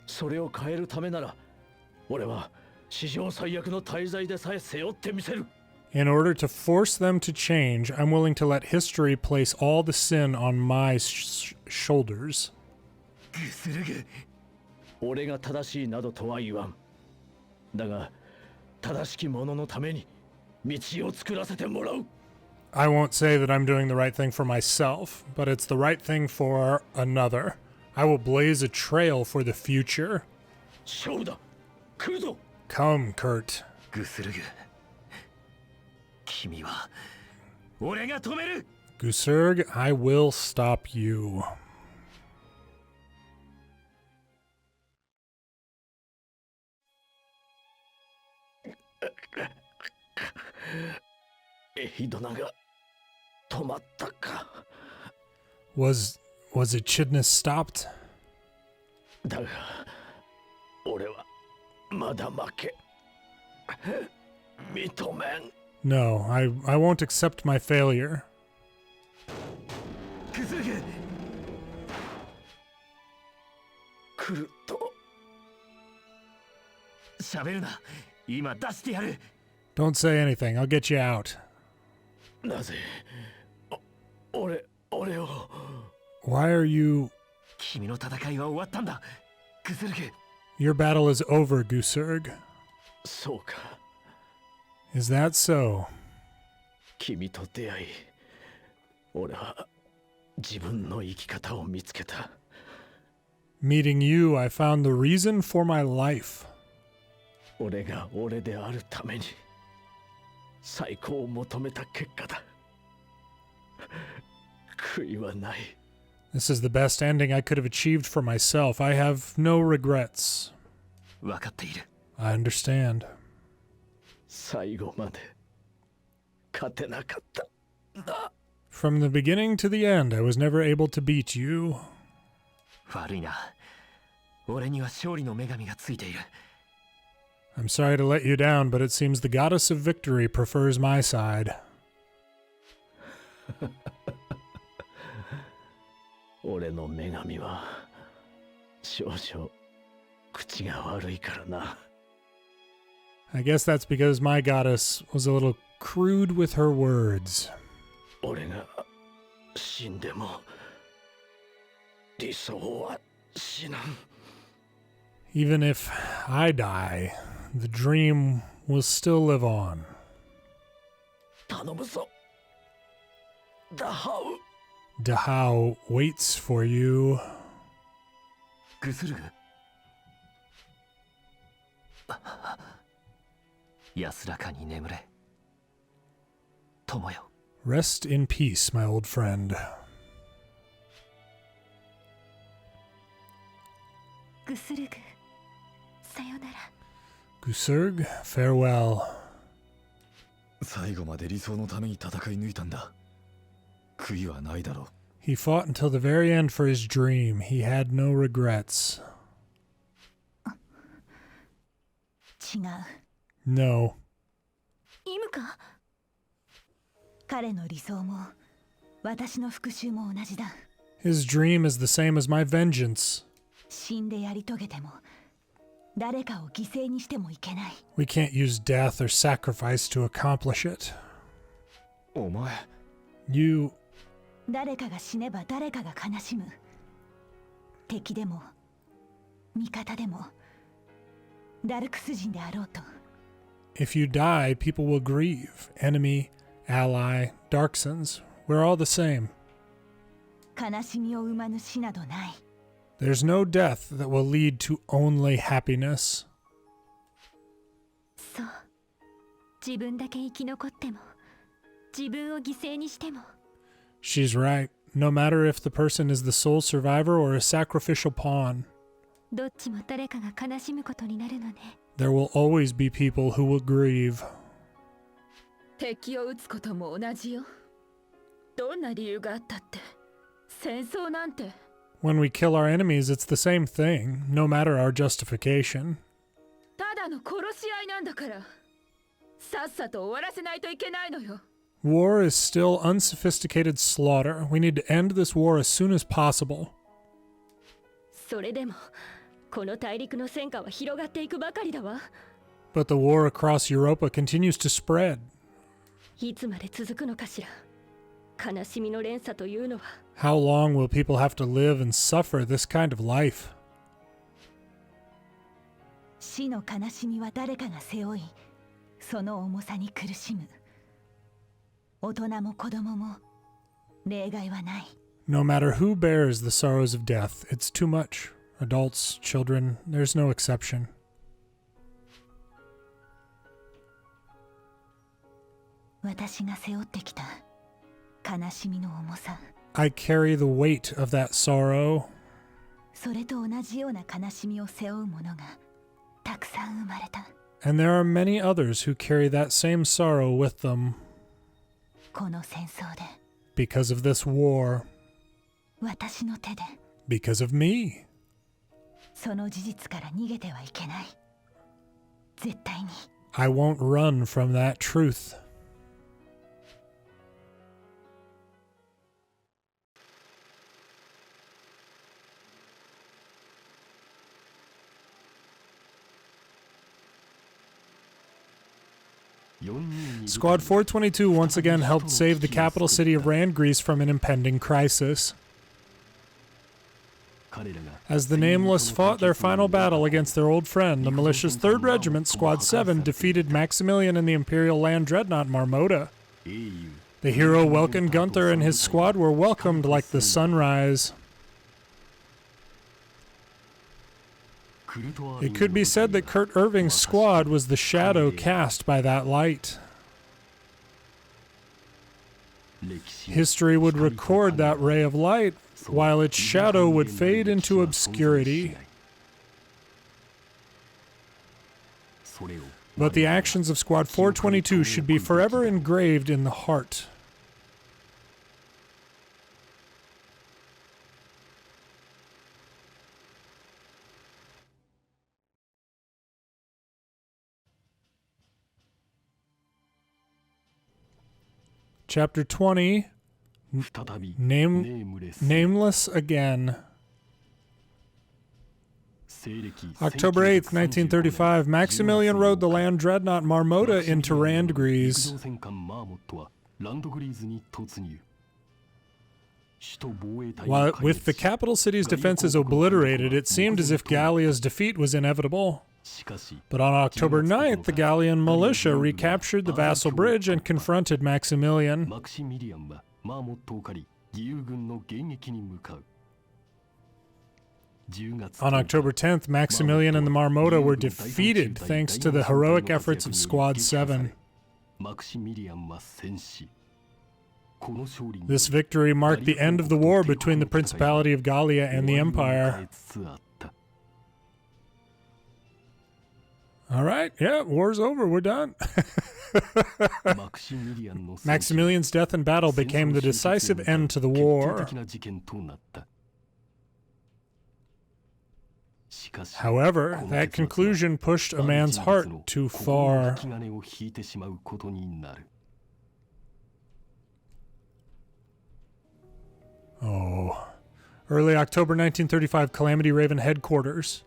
それを変えるためなら、俺は史上最悪の大罪でさえ背負ってみせる。 In order to force them to change, I'm willing to let history place all the sin on my shoulders. グスルグ。俺が正しいなどとは言わん。だが、正しき者のために道を作らせてもらう。 I won't say that I'm doing the right thing for myself, but it's the right thing for another. I will blaze a trail for the future. 勝負だ。来るぞ。 Come, Kurt. グスルグ。君は俺が止める。 Gusurg, I will stop you. エヒドナが止まったか。 Was Echidna stopped? だが俺はまだ負け認めん。 No, I won't accept my failure. クズルグ。来ると喋るな。今出してやる。 Don't say anything. I'll get you out. なぜ俺を Why are you... 君の戦いは終わったんだ。クズルグ。 Your battle is over, Gusurg. そうか。 Is that so? 君と出会い俺は自分の生き方を見つけた。 Meeting you, I found the reason for my life. 俺が俺であるために最高を求めた結果だ。悔いはない。 This is the best ending I could have achieved for myself. I have no regrets. 分かっている。 I understand. 最後まで勝てなかったんだ。 From the beginning to the end, I was never able to beat you. 悪いな。俺には勝利の女神がついている。 I'm sorry to let you down, but it seems the goddess of victory prefers my side. 俺の女神は少々口が悪いからな。 I guess that's because my goddess was a little crude with her words. 俺が死んでも理想は死なん。 Even if I die, the dream will still live on. 頼むぞ。ダハウ。 Dahao waits for you. グズルグ。安らかに眠れ。友よ。 Rest in peace, my old friend. グスルグ、さよなら。 Gusurg, farewell. 最後まで理想のために戦い抜いたんだ。悔いはないだろう。 He fought until the very end for his dream. He had no regrets. 違う。 No. イムカ？彼の理想も私の復讐も同じだ。 His dream is the same as my vengeance. 死んでやり遂げても誰かを犠牲にしてもいけない。 We can't use death or sacrifice to accomplish it. お前。 You... 誰かが死ねば誰かが悲しむ。敵でも味方でもダルクス人であろうと。 If you die, people will grieve. Enemy, ally, Darksons. We're all the same. 悲しみを生まぬ死などない。 There's no death that will lead to only happiness. そう。自分だけ生き残っても、自分を犠牲にしても。 She's right. No matter if the person is the sole survivor or a sacrificial pawn, どっちも誰かが悲しむことになるのね。 there will always be people who will grieve. 敵を撃つことも同じよ。どんな理由があったって。戦争なんて。 When we kill our enemies, it's the same thing, no matter our justification. ただの殺し合いなんだから。さっさと終わらせないといけないのよ。 War is still unsophisticated slaughter. We need to end this war as soon as possible. それでもこの大陸の戦火は広がっていくばかりだわ。 But the war across Europa continues to spread. いつまで続くのかしら。悲しみの連鎖というのは。 How long will people have to live and suffer this kind of life? 死の悲しみは誰かが背負い、その重さに苦しむ。大人も子供も例外はない。 No matter who bears the sorrows of death, it's too much. Adults, children, there's no exception. 私が背負ってきた悲しみの重さ。 I carry the weight of that sorrow. それと同じような悲しみを背負う者がたくさん生まれた。 And there are many others who carry that same sorrow with them. この戦争で。 Because of this war. 私の手で。 Because of me. その事実から逃げてはいけない。絶対に。I won't run from that truth. Squad 422 once again helped save the capital city of Randgriz from an impending crisis. As the Nameless fought their final battle against their old friend, the militia's 3rd Regiment, Squad 7, defeated Maximilian and the Imperial Land Dreadnought Marmota. The hero Welkin Gunther and his squad were welcomed like the sunrise. It could be said that Kurt Irving's squad was the shadow cast by that light. History would record that ray of light, while its shadow would fade into obscurity. But the actions of Squad 422 should be forever engraved in the heart. Chapter 20, Nameless Again. October 8th, 1935, Maximilian rode the land dreadnought Marmota into Randgriz. While with the capital city's defenses obliterated, it seemed as if Gallia's defeat was inevitable. But on October 9th, the Gallian militia recaptured the vassal bridge and confronted Maximilian. On October 10th, Maximilian and the Marmota were defeated thanks to the heroic efforts of Squad 7. This victory marked the end of the war between the Principality of Gallia and the Empire. All right, yeah, war's over, we're done. Maximilian's death in battle became the decisive end to the war. However, that conclusion pushed a man's heart too far. Oh. Early October 1935, Calamity Raven headquarters.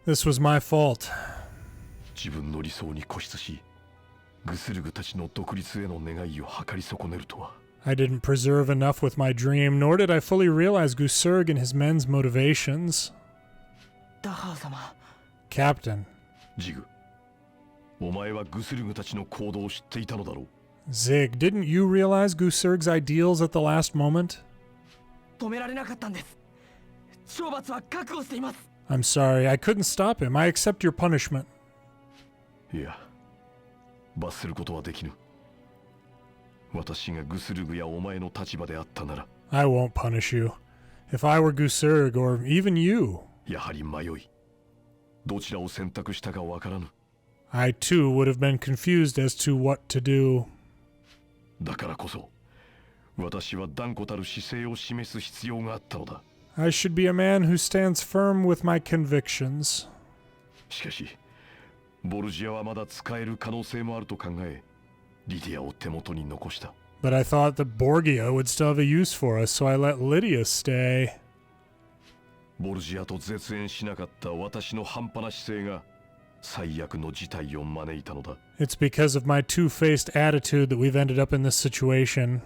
This was my fault. I didn't preserve enough with my dream, nor did I fully realize Gusurg and his men's motivations. Captain. Zig, didn't you realize Gusurg's ideals at the last moment? I'm sorry, I couldn't stop him. I accept your punishment. I won't punish you. If I were Gusurg, or even you, I too would have been confused as to what to do. I should be a man who stands firm with my convictions. But I thought that Borgia would still have a use for us, so I let Lydia stay. It's because of my two-faced attitude that we've ended up in this situation.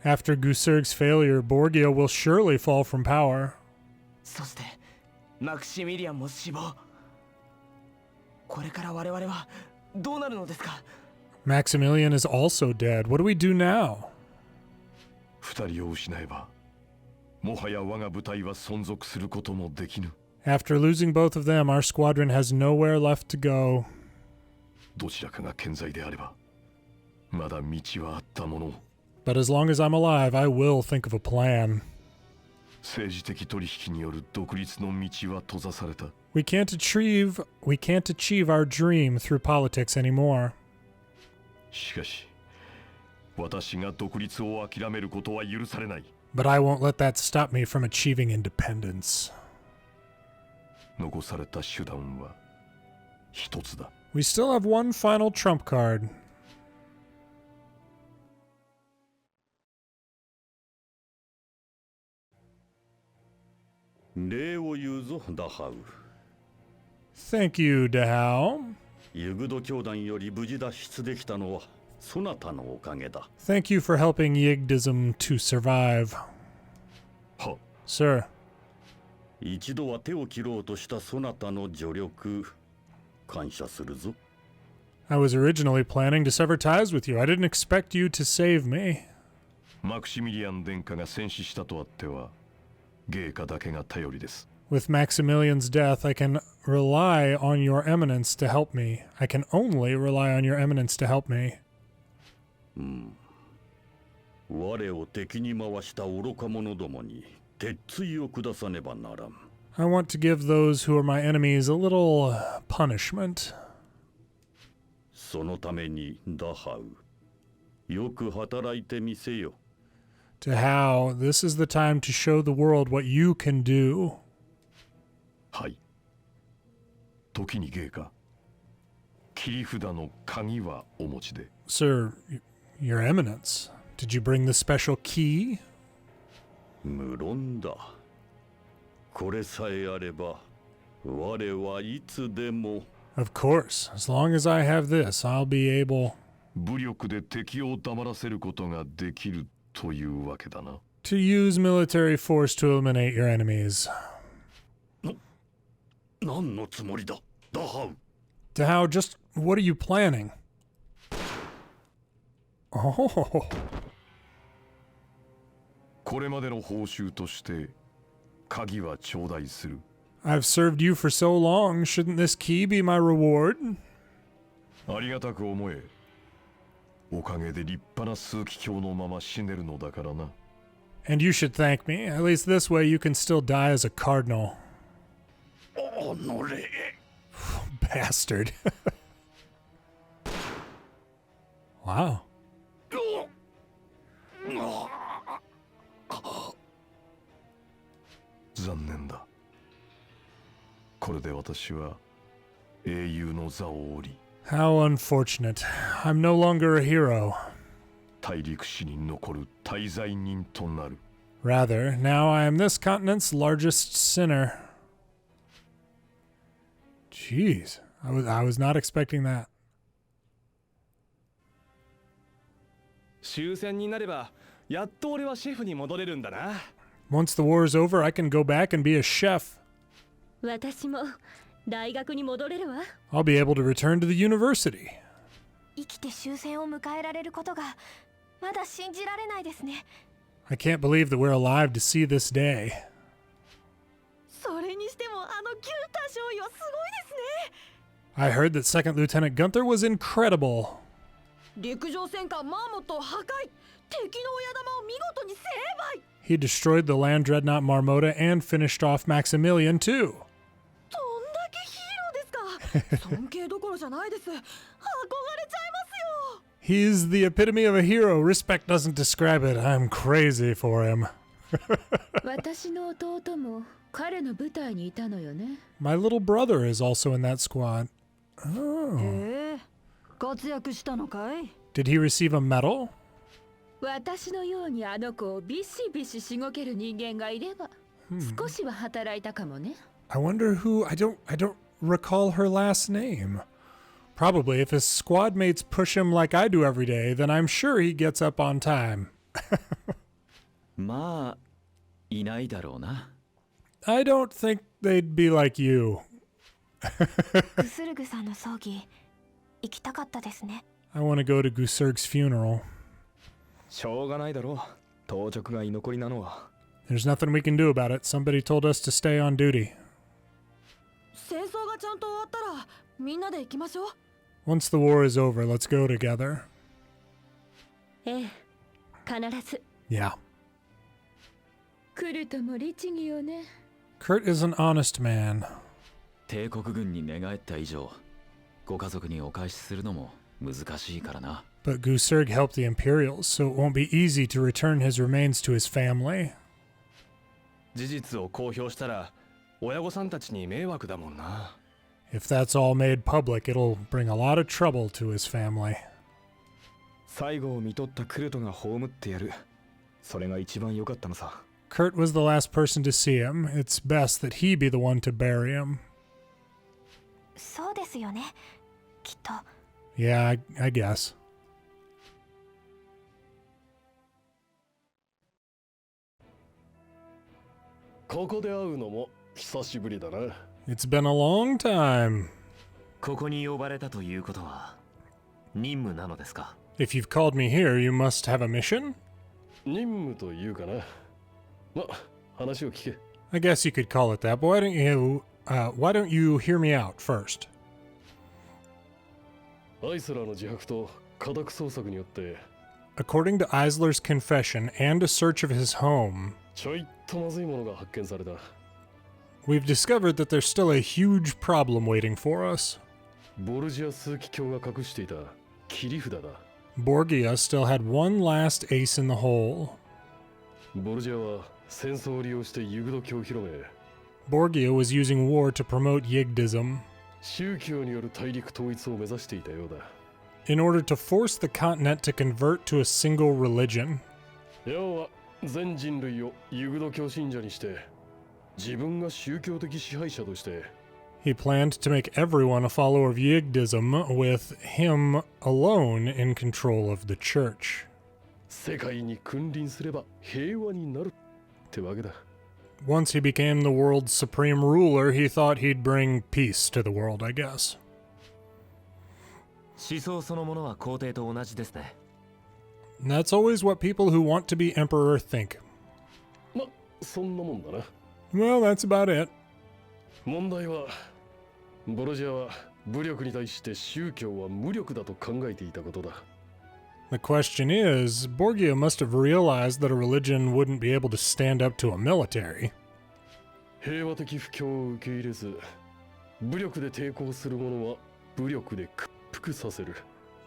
After Gusurg's failure, Borgia will surely fall from power. Maximilian is also dead. What do we do now? After losing both of them, our squadron has nowhere left to go. But as long as I'm alive, I will think of a plan. We can't achieve our dream through politics anymore. 私が独立を諦めることは許されない。 But I won't let that stop me from achieving independence. 残された手段は一つだ。 We still have one final trump card. 礼を言うぞ、ダハウ。 Thank you, Dahao. ユグド教団より無事脱出できたのはそなたのおかげだ。 Thank you for helping Yigdism to survive. Sir. 一度は手を切ろうとしたそなたの助力、感謝するぞ。 I was originally planning to sever ties with you. I didn't expect you to save me. マクシミリアン殿下が戦死したとあっては、芸家だけが頼りです。 With Maximilian's death, I can rely on your eminence to help me. I can only rely on your eminence to help me. 我を敵に回した愚か者どもに鉄槌を下さねばならん。 I want to give those who are my enemies a little punishment. そのためにダハウ、よく働いてみせよ。 Dahao, this is the time to show the world what you can do. はい。時に芸家、切り札の鍵はお持ちで。 Sir, your eminence, did you bring the special key? 無論だ。これさえあれば、我はいつでも。 Of course, as long as I have this, I'll be able 武力で敵を黙らせることができるというわけだな。 to use military force to eliminate your enemies. 何のつもりだ、ダハウ。 Dahao, just what are you planning? Oh. これまでの報酬として鍵は頂戴する。 I've served you for so long. Shouldn't this key be my reward? ありがたく思え。おかげで立派な枢機卿のまま死ねるのだからな。 And you should thank me. At least this way you can still die as a cardinal. おのれ。Bastard. Wow. 残念だ。これで私は英雄の座を降り、 How unfortunate. I'm no longer a hero. 大陸史に残る大罪人となる。 Rather, now I am this continent's largest sinner. Jeez, I was not expecting that. 終戦になればやっと俺はシェフに戻れるんだな。 Once the war is over, I can go back and be a chef. 私も大学に戻れるわ。 I'll be able to return to the university. 生きて終戦を迎えられることがまだ信じられないですね。 I can't believe that we're alive to see this day. それにしてもあのギュンター少尉はすごいですね。 I heard that Second Lieutenant Gunther was incredible. 陸上戦艦マーモットを破壊、敵の親玉を見事に成敗。 He destroyed the land dreadnought Marmota and finished off Maximilian too. どんだけヒーローですか。尊敬どころじゃないです。憧れちゃいますよ。 He's the epitome of a hero. Respect doesn't describe it. I'm crazy for him. 私の弟も彼の部隊にいたのよね。 My little brother is also in that squad. Oh. 活躍したのかい? Did he receive a medal? 私のようにあの子をビシビシしごける人間がいれば、少しは働いたかもね。 I wonder who. I don't recall her last name. Probably if his squad mates push him like I do every day, then I'm sure he gets up on time. まあいないだろうな。 I don't think they'd be like you. グスルグさんの葬儀行きたかったですね。 I want to go to Gusurg's funeral. しょうがないだろう。当直が居残りなのは。 There's nothing we can do about it. Somebody told us to stay on duty. 戦争がちゃんと終わったらみんなで行きましょう。 Once the war is over, let's go together. ええ、必ず。 Yeah. 来るとも律儀よね。 Kurt is an honest man. 帝国軍に寝返った以上、ご家族にお返しするのも難しいからな。But Gusurg helped the Imperials, so it won't be easy to return his remains to his family. 事実を公表したら親御さんたちに迷惑だもんな。If that's all made public, it'll bring a lot of trouble to his family. 最後を見とったクルトが葬ってやる。それが一番良かったのさ。Kurt was the last person to see him. It's best that he be the one to bury him. そうですよね。きっと。Yeah, I guess. ここで会うのも久しぶりだな。It's been a long time. ここに呼ばれたということは任務なのですか? If you've called me here, you must have a mission? 任務というかな。ま、話を聞け。I guess you could call it that, but why don't you hear me out first? アイスラーの自白と家宅捜索によって According to Eisler's confession and a search of his home, ちょいとまずいものが発見された。 we've discovered that there's still a huge problem waiting for us. ボルジア枢機卿が隠していた切り札だ。 Borgia still had one last ace in the hole. ボルジアは戦争を利用してユグド教を広め、 Borgia was using war to promote Yigdism 宗教による大陸統一を目指していたようだ。 in order to force the continent to convert to a single religion. 要は全人類をユグド教信者にして自分が宗教的支配者として He planned to make everyone a follower of Yigdism, with him alone in control of the church. 世界に君臨すれば平和になるってわけだ。 Once he became the world's supreme ruler, he thought he'd bring peace to the world, I guess. 思想そのものは皇帝と同じですね。 And that's always what people who want to be emperor think. ま、そんなもんだな。 Well, that's about it. 問題はボルジアは武力に対して宗教は無力だと考えていたことだ。 The question is, Borgia must have realized that a religion wouldn't be able to stand up to a military. 平和的布教を受け入れず、武力で抵抗する者は武力で屈服させる。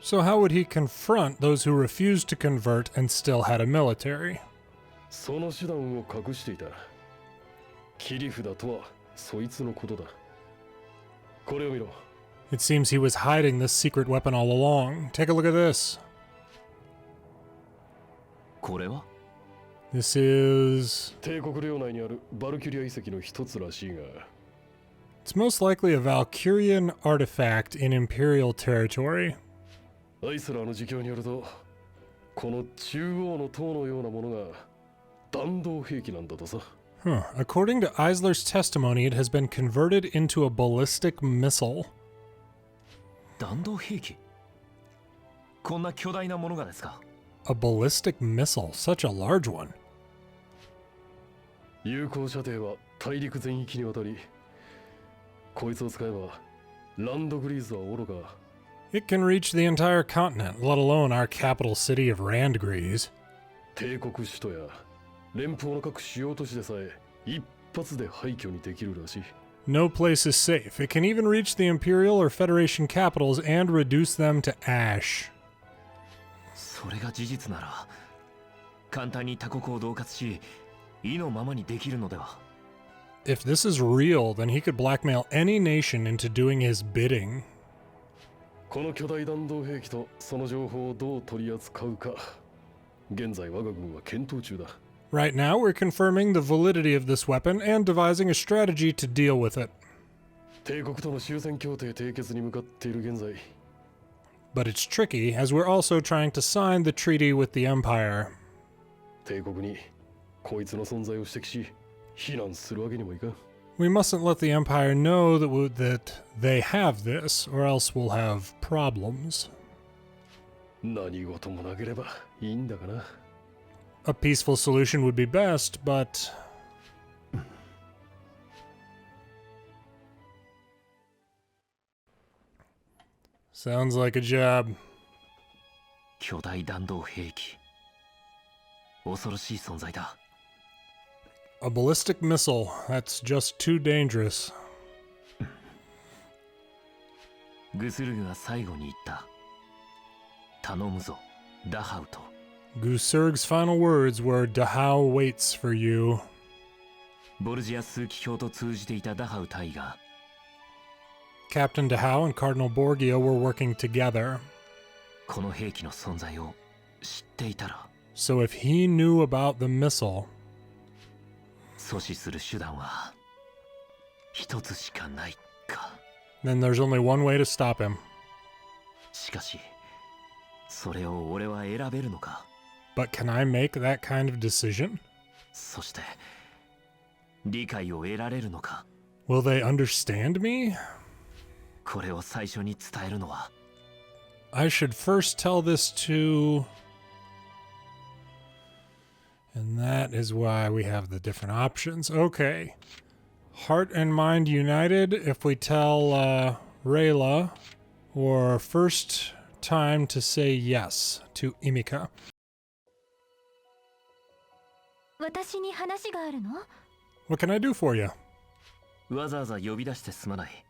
So how would he confront those who refused to convert and still had a military? その手段を隠していた。切り札とはそいつのことだ。これを見ろ。 It seems he was hiding this secret weapon all along. Take a look at this. これは? This is... 帝国領内にあるバルキュリア遺跡の一つらしいが。 It's most likely a Valkyrian artifact in Imperial territory. アイスラーの自供によると、この中央の塔のようなものが弾道兵器なんだとさ。 According to Eisler's testimony, it has been converted into a ballistic missile. 弾道兵器? こんな巨大なものがですか? A ballistic missile, such a large one. 有効射程は大陸全域にわたり、こいつを使えばランドグリーズはおろか。 It can reach the entire continent, let alone our capital city of Randgriz. 帝国首都や連邦の各主要都市でさえ一発で廃墟にできるらしい。 No place is safe. It can even reach the Imperial or Federation capitals and reduce them to ash. それが事実なら、簡単に他国を恫喝し、意のままにできるのでは? If this is real, then he could blackmail any nation into doing his bidding. この巨大弾道兵器とその情報をどう取り扱うか、現在我が軍は検討中だ。 Right now, we're confirming the validity of this weapon and devising a strategy to deal with it. 帝国との終戦協定締結に向かっている現在。 But it's tricky, as we're also trying to sign the treaty with the Empire. 帝国にこいつの存在を指摘し、非難するわけにもいかん。 We mustn't let the Empire know that they have this, or else we'll have problems. 何事もなければいいんだがな。 A peaceful solution would be best, but... Sounds like a job. 巨大弾道兵器。恐ろしい存在だ。 A ballistic missile. That's just too dangerous. グスルグが最後に言った。頼むぞ、ダハウト。Gusurg's final words were, Dahao waits for you. ボルジア数奇表と通じていたダハウ大尉が Captain Dahao and Cardinal Borgia were working together. この兵器の存在を知っていたら So if he knew about the missile, 阻止する手段は一つしかないか。 then there's only one way to stop him. しかしそれを俺は選べるのか。 But can I make that kind of decision? そして理解を得られるのか。 Will they understand me? これを最初に伝えるのは I should first tell this to... And that is why we have the different options. Okay. Heart and mind united if we tell Riela, or first time to say yes to Imca. 私に話があるの？ What can I do for you? わざわざ呼び出してすまない。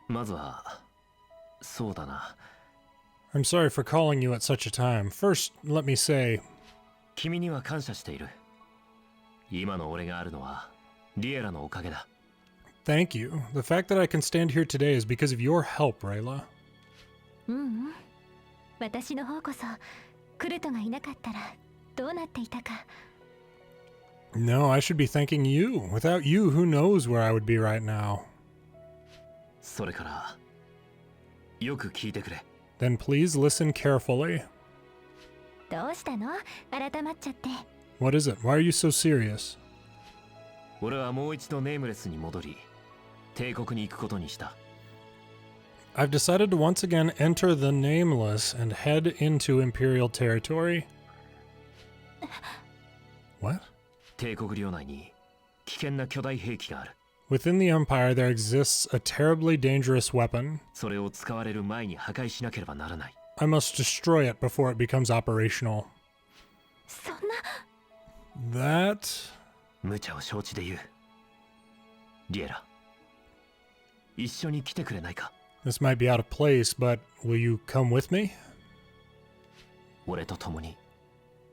まずはそうだな。 I'm sorry for calling you at such a time. First, let me say... 君には感謝している。今の俺があるのはリエラのおかげだ。 Thank you. The fact that I can stand here today is because of your help, Riela. 私の方こそクルトがいなかったらどうなっていたか。 No, I should be thanking you. Without you, who knows where I would be right now. それからよく聞いてくれ。 Then please listen carefully. どうしたの？改まっちゃって。 What is it? Why are you so serious? 俺はもう一度ネームレスに戻り、帝国に行くことにした。 I've decided to once again enter the Nameless and head into Imperial territory. What? 帝国領内に危険な巨大兵器がある。 Within the Empire, there exists a terribly dangerous weapon. それを使われる前に破壊しなければならない。 I must destroy it before it becomes operational. そんな。 That... 無茶を承知で言う。リエラ、一緒に来てくれないか。 This might be out of place, but will you come with me? 俺と共に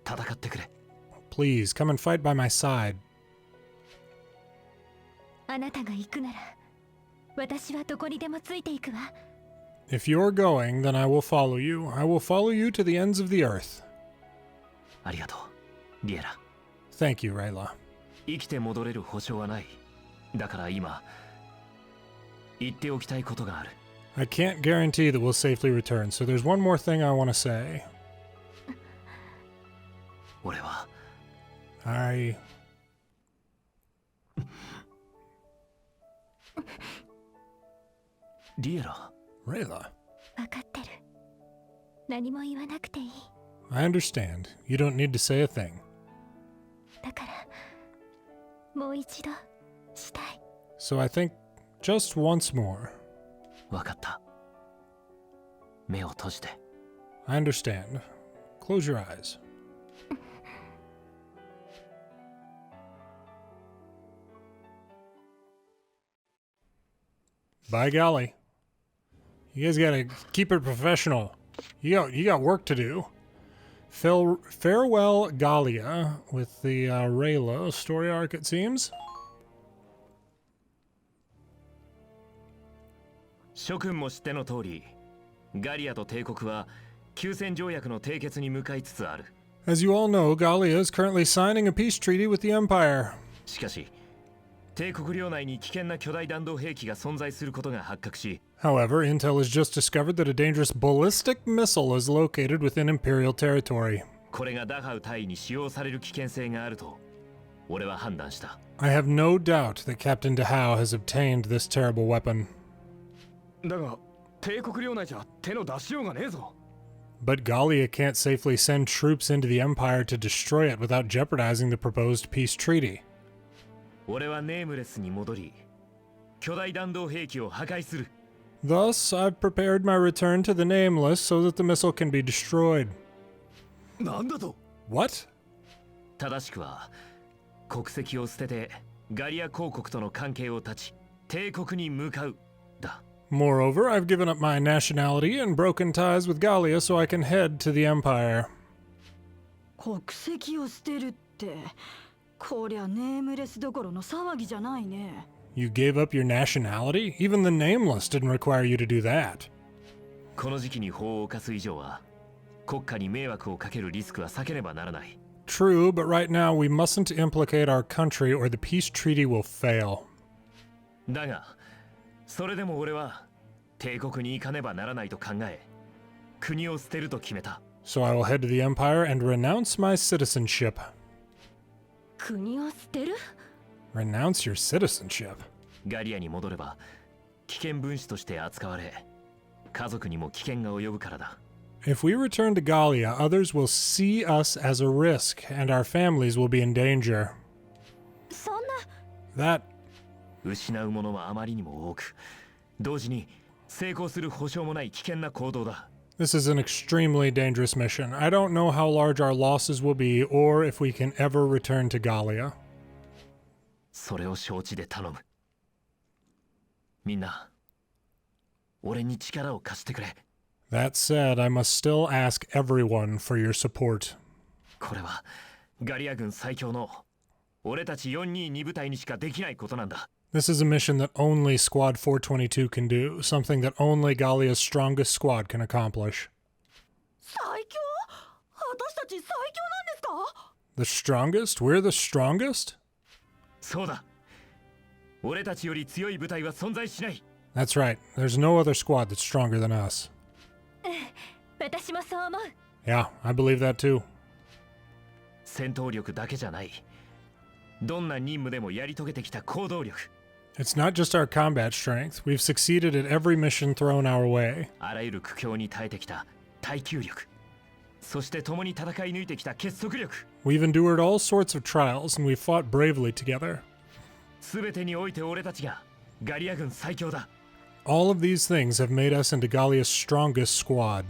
戦ってくれ。 Please, come and fight by my side. あなたが行くなら私はどこにでもついていくわ。 If you're going, then I will follow you. I will follow you to the ends of the earth. ありがとう、リエラ。 Thank you, Riela. 生きて戻れる保証はない。だから今言っておきたいことがある。 I can't guarantee that we'll safely return, so there's one more thing I want to say. 俺は リエラ。 Riela. 分かってる。何も言わなくていい。 I understand. You don't need to say a thing. だからもう一度したい。 So I think just once more. わかった。目を閉じて。 I understand. Close your eyes. By golly. You guys gotta keep it professional. You got work to do. Farewell Gallia with the Riela story arc, it seems. 諸君も知っての通り、ガリアと帝国は休戦条約の締結に向かいつつある。 As you all know, Gallia is currently signing a peace treaty with the Empire. しかし、帝国領内に危険な巨大弾道兵器が存在することが発覚し、 However, Intel has just discovered that a dangerous ballistic missile is located within Imperial territory. これがダハウ大尉に使用される危険性があると俺は判断した。 I have no doubt that Captain Dahao has obtained this terrible weapon. だが帝国領内じゃ手の出しようがねえぞ。 But Gallia can't safely send troops into the Empire to destroy it without jeopardizing the proposed peace treaty. 俺はネームレスに戻り、巨大弾道兵器を破壊する。 Thus, I've prepared my return to the Nameless so that the missile can be destroyed. なんだと？ What? 正しくは、国籍を捨ててガリア公国との関係を断ち、帝国に向かうだ。Moreover, I've given up my nationality and broken ties with Gallia so I can head to the Empire. 国籍を捨てるって、こりゃネームレスどころの騒ぎじゃないね。You gave up your nationality? Even the Nameless didn't require you to do that. この時期に法を犯す以上は国家に迷惑をかけるリスクは避けねばならない。True, but right now we mustn't implicate our country or the peace treaty will fail. だが、それでも俺は帝国に行かねばならないと考え、国を捨てると決めた。So I will head to the Empire and renounce my citizenship. 国を捨てる? Renounce your citizenship? ガリアに戻れば危険分子として扱われ、家族にも危険が及ぶからだ。If we return to Gallia, others will see us as a risk, and our families will be in danger. そんな。That. 失うものはあまりにも多く、同時に成功する保証もない危険な行動だ。This is an extremely dangerous mission. I don't know how large our losses will be, or if we can ever return to Gallia. それを承知で頼む。みんな、俺に力を貸してくれ。That said, I must still ask everyone for your support. これはガリア軍最強の俺たち422部隊にしかできないことなんだ。This is a mission that only Squad 422 can do, something that only Gallia's strongest squad can accomplish. 最強？私たち最強なんですか？ The strongest? We're the strongest? そうだ。俺たちより強い部隊は存在しない。That's right. There's no other squad that's stronger than us. 私もそう思う。Yeah, I believe that too. 戦闘力だけじゃない。どんな任務でもやり遂げてきた行動力。It's not just our combat strength. We've succeeded at every mission thrown our way. あらゆる苦境に耐えてきた耐久力。そして共に戦い抜いてきた結束力。We've endured all sorts of trials and we've fought bravely together. すべてにおいて俺たちがガリア軍最強だ。All of these things have made us into Gallia's strongest squad.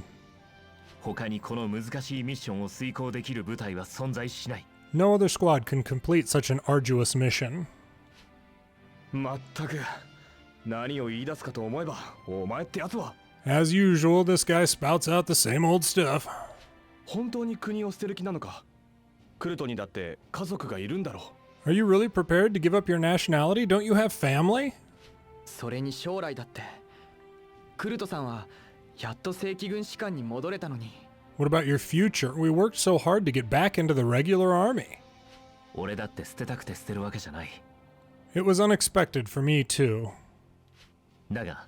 他にこの難しいミッションを遂行できる部隊は存在しない。No other squad can complete such an arduous mission. まったく、何を言い出すかと思えば、お前ってやつは。As usual, this guy spouts out the same old stuff. 本当に国を捨てる気なのか？クルトにだって家族がいるんだろう。Are you really prepared to give up your nationality? Don't you have family? それに将来だって。クルトさんはやっと正規軍士官に戻れたのに。What about your future? We worked so hard to get back into the regular army. 俺だって捨てたくて捨てるわけじゃない。It was unexpected for me too. だが、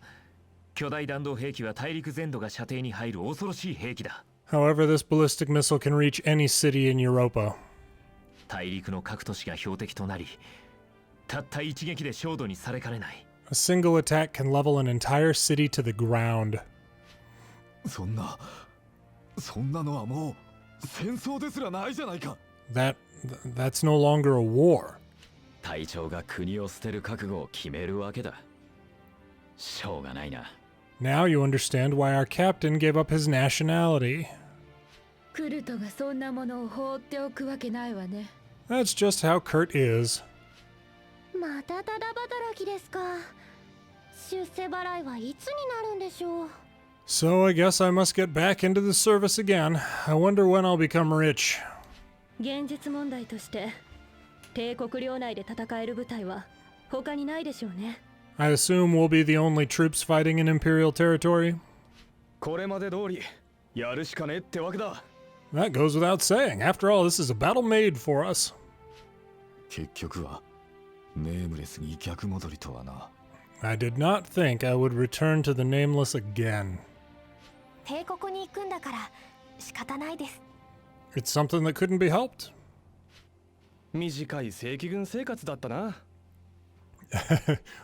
巨大弾道兵器は大陸全土が射程に入る恐ろしい兵器だ。However, this ballistic missile can reach any city in Europa. 大陸の各都市が標的となり、たった一撃で焦土にされかねない。A single attack can level an entire city to the ground. そんなのはもう戦争ですらないじゃないか。That's no longer a war. 隊長が国を捨てる覚悟を決めるわけだ。しょうがないな。Now you understand why our captain gave up his nationality. クルトがそんなものを放っておくわけないわね。That's just how Kurt is. またただ働きですか。出世払いはいつになるんでしょう。So I guess I must get back into the service again. I wonder when I'll become rich. 現実問題として帝国領内で戦える部隊は他にないでしょうね。I assume we'll be the only troops fighting in Imperial territory. これまで通りやるしかねえってわけだ。That goes without saying. After all, this is a battle made for us. 結局はネームレスに逆戻りとはな。I did not think I would return to the Nameless again. 帝国に行くんだから仕方ないです。It's something that couldn't be helped. 短い正規軍生活だったな。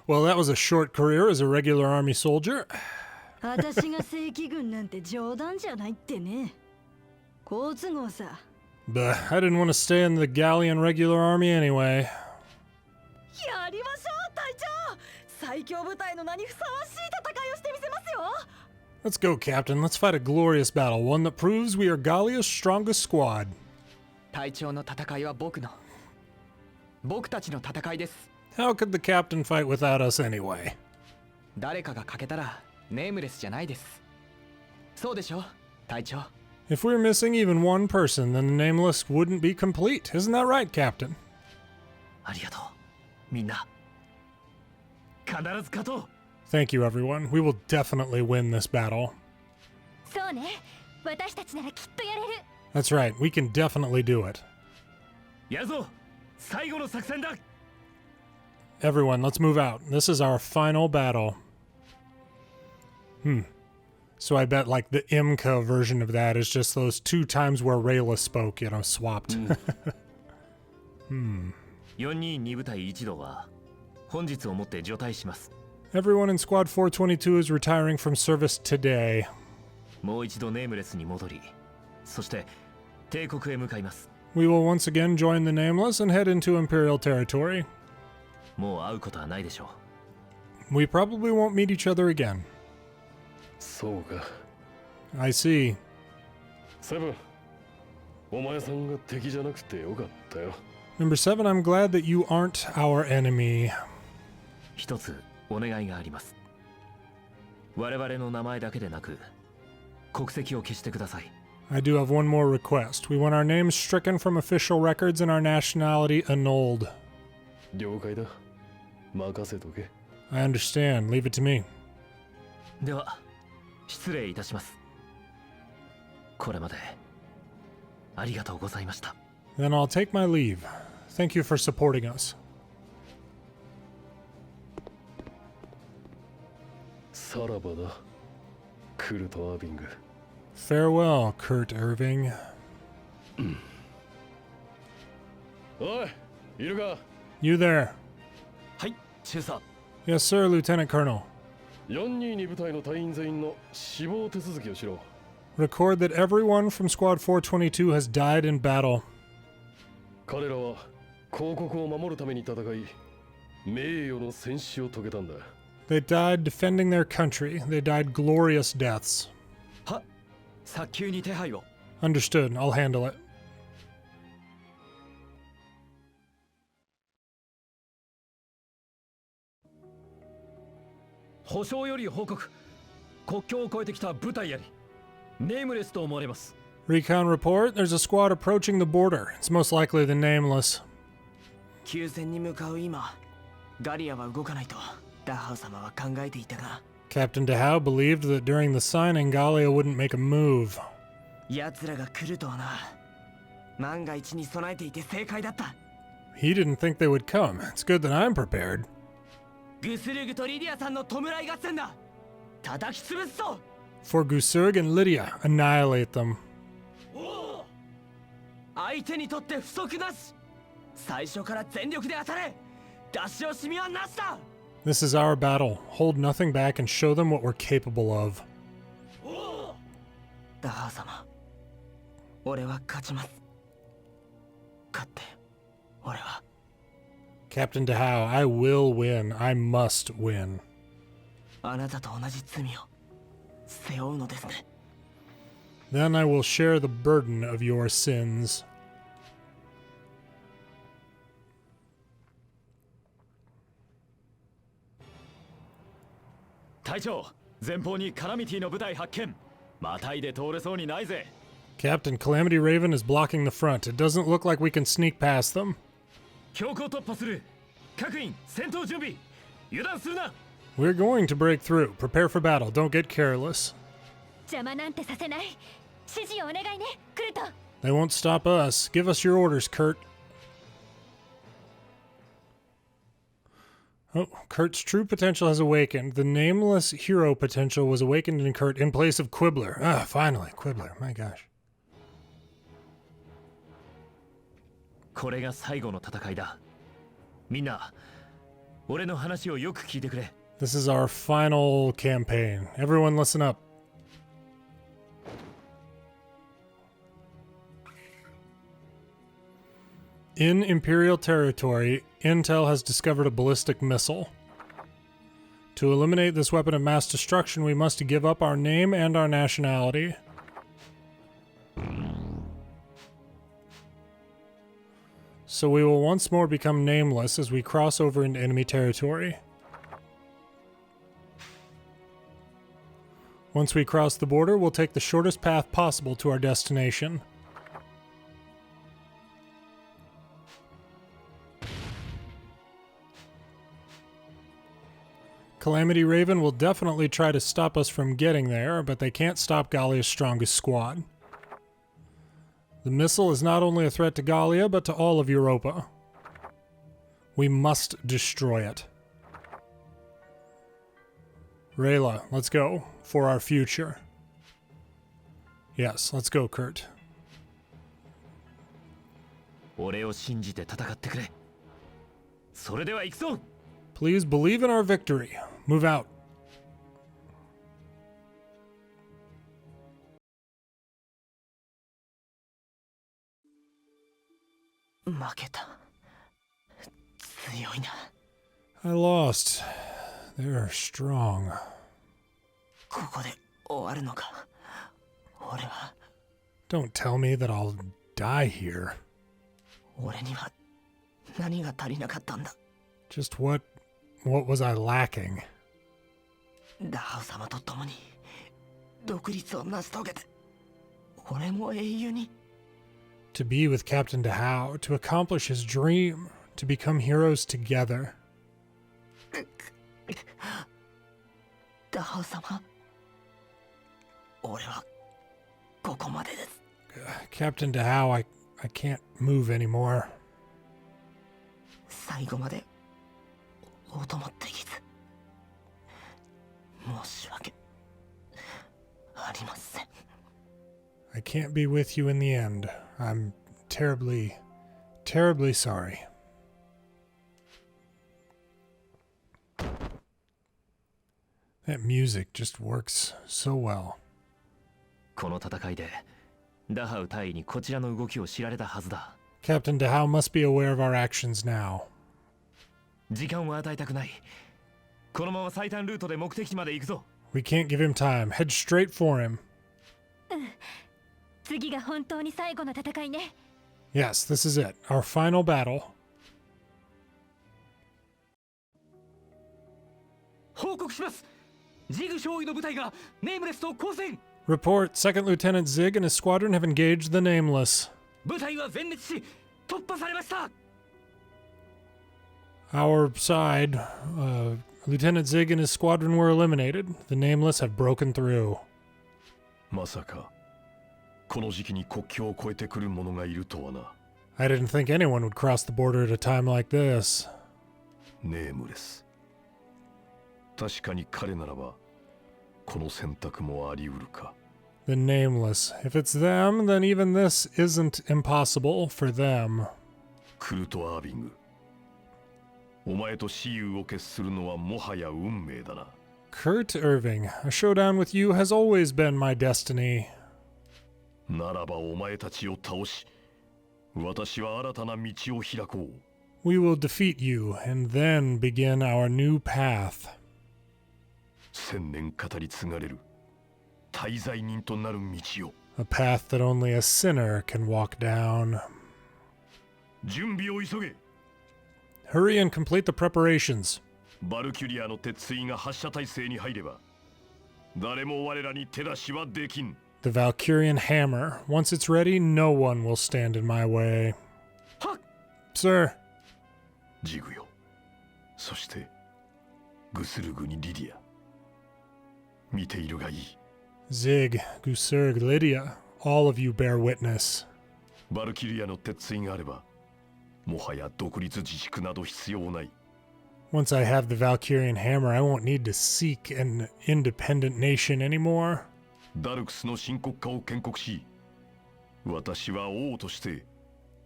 Well, that was a short career as a regular army soldier. 私が正規軍なんて冗談じゃないってね。好都合さ。But I didn't want to stay in the Gallian regular army anyway. やりましょう、隊長。最強部隊の名にふさわしい戦いをしてみせますよ。Let's go, Captain. Let's fight a glorious battle, one that proves we are Gallia's strongest squad. 隊長の戦いは僕たちの戦いです。 How could the captain fight without us anyway? 誰かが欠けたらネームレスじゃないです。そうでしょ、隊長。 If we're missing even one person, then the Nameless wouldn't be complete. Isn't that right, Captain? ありがとう、みんな。必ず勝とう。 Thank you, everyone. We will definitely win this battle. そうね、私たちならきっとやれる。 That's right. We can definitely do it. やるぞ、最後の作戦だ。 Everyone, let's move out. This is our final battle. So I bet like the Imca version of that is just those 2 times where Riela spoke, you know, swapped. 422部隊一同は本日をもって除隊します。 Everyone in Squad 422 is retiring from service today. もう一度ネームレスに戻り、そして帝国へ向かいます。 We will once again join the Nameless and head into Imperial territory. もう会うことはないでしょう。 We probably won't meet each other again. そうか。 I see. セブン、お前さんが敵じゃなくてよかったよ。 Number 7, I'm glad that you aren't our enemy. 一つお願いがあります。我々の名前だけでなく、国籍を消してください。 I do have one more request. We want our names stricken from official records and our nationality annulled. 了解だ。任せとけ。 I understand. Leave it to me. では、失礼いたします。これまでありがとうございました。 Then I'll take my leave. Thank you for supporting us. さらばだ、クルト・アービング。 Farewell, Kurt Irving. おい、いるか？ You there? はい、中佐。 Yes, sir, Lieutenant Colonel. 422部隊の隊員全員の死亡手続きをしろ。 Record that everyone from Squad 422 has died in battle. 彼らは公国を守るために戦い、名誉の戦死を遂げたんだ。 They died defending their country. They died glorious deaths. は、早急に手配を。 Understood. I'll handle it. 保証より報告。国境を越えてきた部隊あり。ネームレスと思われます。 Recon report. There's a squad approaching the border. It's most likely the Nameless. 休戦に向かう今、ガリアは動かないとダハウ様は考えていたが。 Captain DeHow believed that during the signing, Gallia wouldn't make a move. 奴らが来るとはな。万が一に備えていて正解だった。 He didn't think they would come. It's good that I'm prepared. グスルグとリディアさんの弔い合戦だ。叩き潰すぞ。 For Gusurg and Lydia, annihilate them. 相手にとって不足なし。最初から全力で当たれ。出し惜しみはなしだ。 This is our battle. Hold nothing back and show them what we're capable of. ダハウ様、俺は勝ちます。勝って、俺は。 Captain DeHow, I will win. I must win. あなたと同じ罪を背負うのですね。 Then I will share the burden of your sins. 隊長、前方にカラミティの部隊発見。またいで通れそうにないぜ。 Captain, Calamity Raven is blocking the front. It doesn't look like we can sneak past them. 強行突破する。各員、戦闘準備。油断するな。 We're going to break through. Prepare for battle. Don't get careless. 邪魔なんてさせない。指示をお願いね、クルト。 They won't stop us. Give us your orders, Kurt. Oh, Kurt's true potential has awakened. The Nameless hero potential was awakened in Kurt in place of Quibbler. Ah, finally, Quibbler. My gosh. これが最後の戦いだ。みんな、俺の話をよく聞いてくれ。 This is our final campaign. Everyone listen up. In Imperial territory, Intel has discovered a ballistic missile. To eliminate this weapon of mass destruction, we must give up our name and our nationality. So we will once more become nameless as we cross over into enemy territory. Once we cross the border, we'll take the shortest path possible to our destination. Calamity Raven will definitely try to stop us from getting there, but they can't stop Gallia's strongest squad. The missile is not only a threat to Gallia, but to all of Europa. We must destroy it. Riela, let's go. For our future. Yes, let's go, Kurt. 俺を信じて戦ってくれ。それでは行くぞ。 Please believe in our victory. Move out. 負けた。強いな。I lost. They're strong. ここで終わるのか。俺は。Don't tell me that I'll die here. 俺には何が足りなかったんだ。 Just what was I lacking? ダハウ様と共に独立を成し遂げて、俺も英雄に。To be with Captain Dahao, to accomplish his dream, to become heroes together. ダハウ様、俺はここまでです。Captain Dahao, I can't move anymore. 最後までお供できず、申し訳ありません。I can't be with you in the end. I'm terribly, terribly sorry. That music just works so well. この戦いでダハウ大尉にこちらの動きを知られたはずだ。Captain Dahao must be aware of our actions now. 時間を与えたくない。このまま最短ルートで目的地まで行くぞ。We can't give him time. Head straight for him. 次が本当に最後の戦いね。Yes, this is it. Our final battle. 報告します。ジグ少尉の部隊がネームレスと交戦。Report, Second Lieutenant Zig and his squadron have engaged the Nameless. 部隊は全滅し、突破されました。Our side, Lieutenant Zig and his squadron were eliminated. The Nameless have broken through. まさかこの時期に国境を越えてくる者がいるとはな。I didn't think anyone would cross the border at a time like this. ネームレス。確かに彼ならばこの選択もあり得るか。The Nameless. If it's them, then even this isn't impossible for them. クルト・アービング。お前と雌雄を決するのはもはや運命だな。Kurt Irving, a showdown with you has always been my destiny. ならばお前たちを倒し、私は新たな道を開こう。We will defeat you and then begin our new path. 千年語り継がれる大罪人となる道を。A path that only a sinner can walk down. 準備を急げ。Hurry and complete the preparations. バルキュリアの鉄槌が発射態勢に入れば、誰も我らに手出しはできん。The Valkyrian hammer. Once it's ready, no one will stand in my way. Sir. ジグよ。そして、グスルグにリディア。見ているがいい。Zig, Gusurg, Lydia, all of you bear witness. バルキュリアの鉄槌があれば、もはや独立自粛など必要ない。Once I have the Valkyrian hammer, I won't need to seek an independent nation anymore. ダルクスの新国家を建国し、私は王として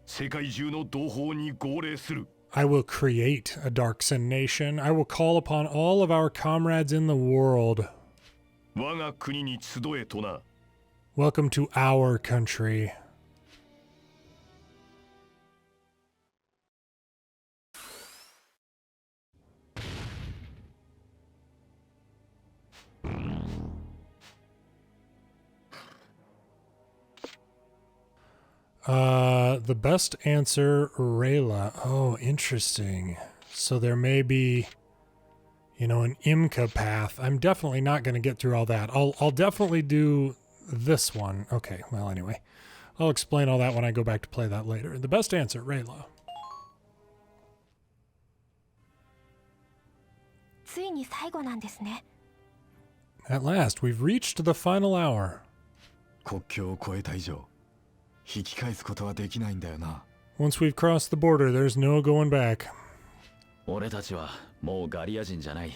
世界中の同胞に号令する。I will create a Darkson nation. I will call upon all of our comrades in the world. 我が国に集えとな。Welcome to our country. The best answer, Riela. Oh, interesting. So there may be... You know, an Imca path. I'm definitely not going to get through all that. I'll definitely do this one. Okay, well, anyway. I'll explain all that when I go back to play that later. The best answer, Riela. ついに最後なんですね。 At last, we've reached the final hour. 国境を越えた以上、引き返すことはできないんだよな。Once we've crossed the border, there's no going back. 俺たちはもうガリア人じゃない。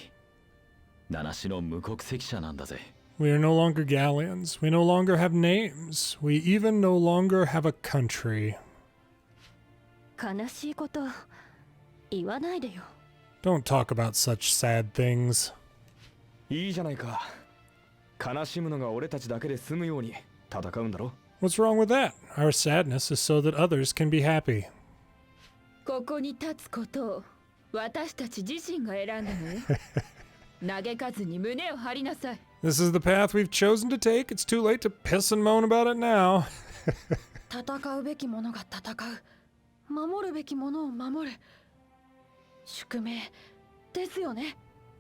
七種の無国籍者なんだぜ。We are no longer Gallians. We no longer have names. We even no longer have a country. 悲しいこと言わないでよ。 Don't talk about such sad things. いいじゃないか。悲しむのが俺たちだけで済むように戦うんだろ。 What's wrong with that? Our sadness is so that others can be happy. ここに立つことを私たち自身が選んだのよ。嘆かずに胸を張りなさい。 This is the path we've chosen to take. It's too late to piss and moan about it now. 戦うべきものが戦う。守るべきものを守る。宿命ですよね。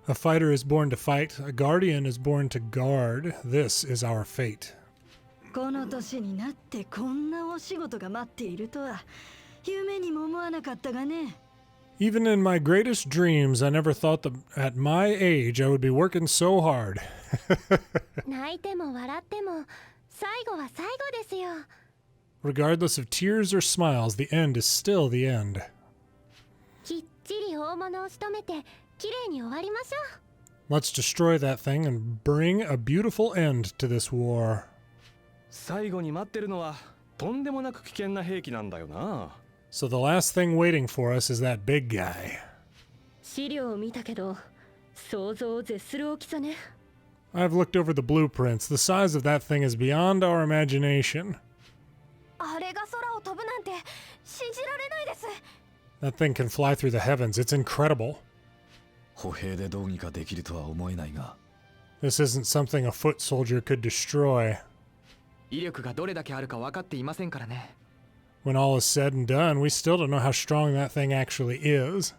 A fighter is born to fight. A guardian is born to guard. This is our fate. この年になってこんなお仕事が待っているとは夢にも思わなかったがね。 Even in my greatest dreams, I never thought that at my age I would be working so hard. 泣いても笑っても最後は最後ですよ。 Regardless of tears or smiles, the end is still the end. きっちり大物を仕留めてきれいに終わりましょう。 Let's destroy that thing and bring a beautiful end to this war. 最後に待ってるのはとんでもなく危険な兵器なんだよな。 So the last thing waiting for us is that big guy. 資料を見たけど想像を絶する大きさね。 I've looked over the blueprints. The size of that thing is beyond our imagination. あれが空を飛ぶなんて信じられないです。 That thing can fly through the heavens. It's incredible. 歩兵でどうにかできるとは思えないが。 This isn't something a foot soldier could destroy. 威力がどれだけあるか分かっていませんからね。 When all is said and done, we still don't know how strong that thing actually is.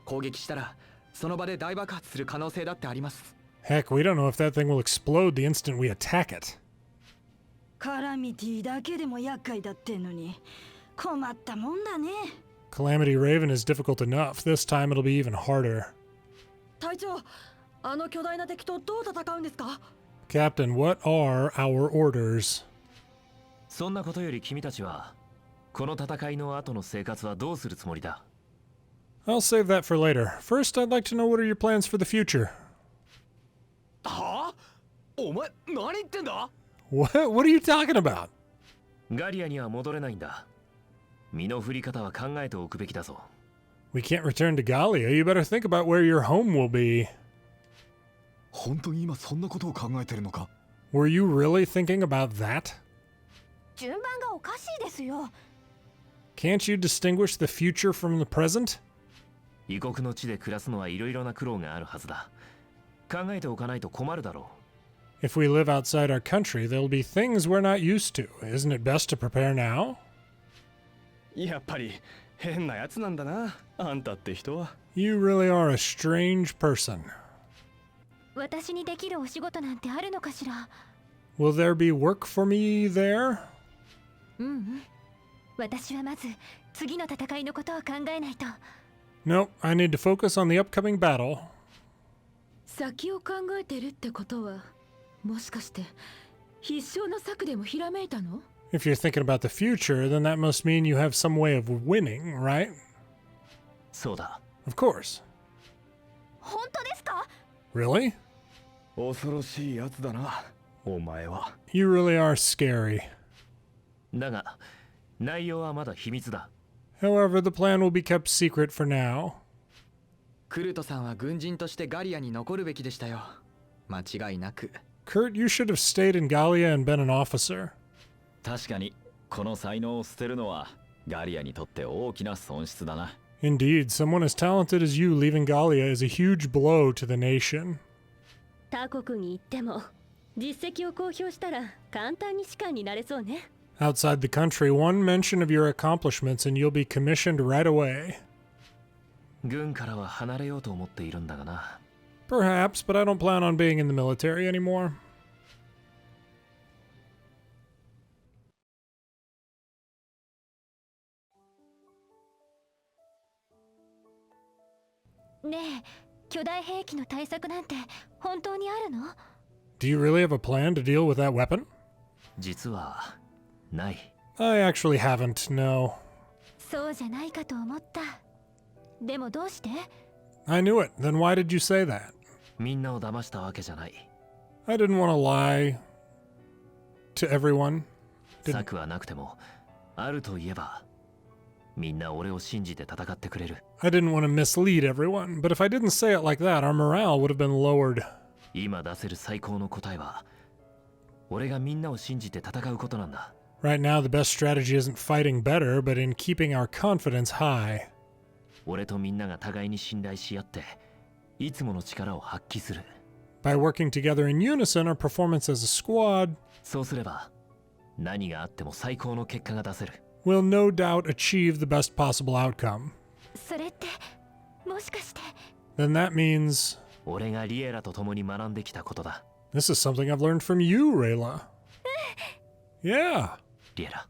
攻撃したらその場で大爆発する可能性だってあります。 Heck, we don't know if that thing will explode the instant we attack it. カラミティだけでも厄介だってのに困ったもんだね。 Calamity Raven is difficult enough. This time it'll be even harder. 隊長、あの巨大な敵とどう戦うんですか？ Captain, what are our orders? そんなことより君たちはこの戦いの後の生活はどうするつもりだ？ I'll save that for later. First, I'd like to know what are your plans for the future? はあ？お前何言ってんだ？ What are you talking about? ガリアには戻れないんだ。身の振り方は考えておくべきだぞ。 We can't return to Gallia. You better think about where your home will be. 本当に今そんなことを考えてるのか？ Were you really thinking about that? 順番がおかしいですよ。 Can't you distinguish the future from the present? 異国の地で暮らすのはいろいろな苦労があるはずだ。考えておかないと困るだろう。 If we live outside our country, there'll be things we're not used to. Isn't it best to prepare now? やっぱり変なやつなんだな、あんたって人は。 You really are a strange person. 私にできるお仕事なんてあるのかしら？ Will there be work for me there? 私はまず次の戦いのことを考えないと。 Nope, I need to focus on the upcoming battle. 先を考えてるってことはもしかして必勝の策でもひらめいたの？ If you're thinking about the future, then that must mean you have some way of winning, right? そうだ。 Of course. 本当ですか？ Really? 恐ろしいやつだな、お前は。 You really are scary. だが内容はまだ秘密だ。 However, the plan will be kept secret for now. クルトさんは軍人としてガリアに残るべきでしたよ。間違いなく。 Kurt, you should have stayed in Gallia and been an officer. 確かにこの才能を捨てるのはガリアにとって大きな損失だな。 Indeed, someone as talented as you leaving Gallia is a huge blow to the nation. 他国に行っても実績を公表したら簡単に士官になれそうね。 Outside the country, one mention of your accomplishments and you'll be commissioned right away. 軍からは離れようと思っているんだがな。Perhaps, but I don't plan on being in the military anymore. Do you really have a plan to deal with that weapon? 実はない。 I actually haven't, no. そうじゃないかと思った。でもどうして？ I knew it. Then why did you say that? みんなを騙したわけじゃない。 I didn't want to lie to everyone. 策はなくても、あるといえば、みんな俺を信じて戦ってくれる。 I didn't want to mislead everyone, but if I didn't say it like that, our morale would have been lowered. 今出せる最高の答えは、俺がみんなを信じて戦うことなんだ。 Right now, the best strategy isn't fighting better, but in keeping our confidence high. 俺とみんなが互いに信頼し合って、いつもの力を発揮する。 By working together in unison, our performance as a squad, そうすれば、何があっても最高の結果が出せる。 will no doubt achieve the best possible outcome. それって、もしかして。 Then that means... 俺がリエラと共に学んできたことだ。 This is something I've learned from you, Riela. Yeah. リエラ、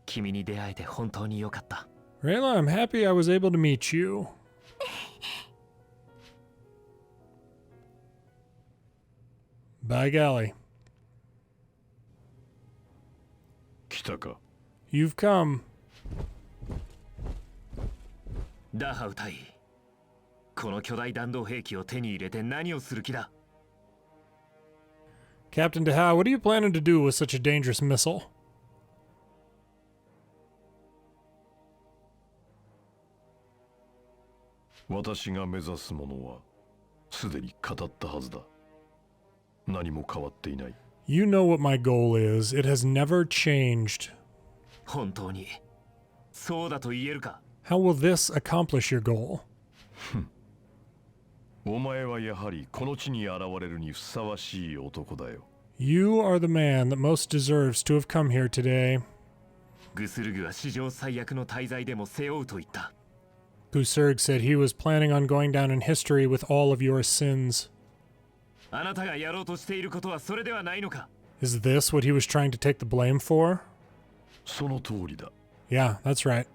君に出会えて本当に良かった。 Riela, I'm happy I was able to meet you. Bye, Gallia. 来たか。 You've come. ダハウ隊、この巨大弾道兵器を手に入れて何をする気だ？ Captain Deha, what are you planning to do with such a dangerous missile? 私が目指すものはすでに語ったはずだ。何も変わっていない。 You know what my goal is. It has never changed. 本当にそうだと言えるか？ How will this accomplish your goal? お前はやはりこの地に現れるにふさわしい男だよ。 You are the man that most deserves to have come here today. グスルグは史上最悪の大罪でも背負うと言った。 Gusurg said he was planning on going down in history with all of your sins. あなたがやろうとしていることはそれではないのか？ Is this what he was trying to take the blame for? その通りだ。 Yeah, that's right.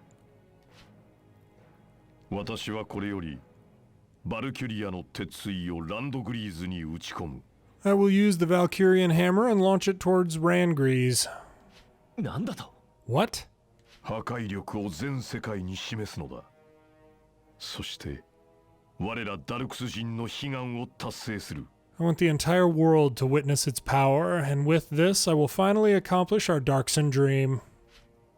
私はこれよりバルキュリアの鉄槌をランドグリーズに打ち込む。 I will use the Valkyrian hammer and launch it towards Randgriz. なんだと？ What? 破壊力を全世界に示すのだ。そして我らダルクス人の悲願を達成する。 I want the entire world to witness its power, and with this I will finally accomplish our Darkson dream.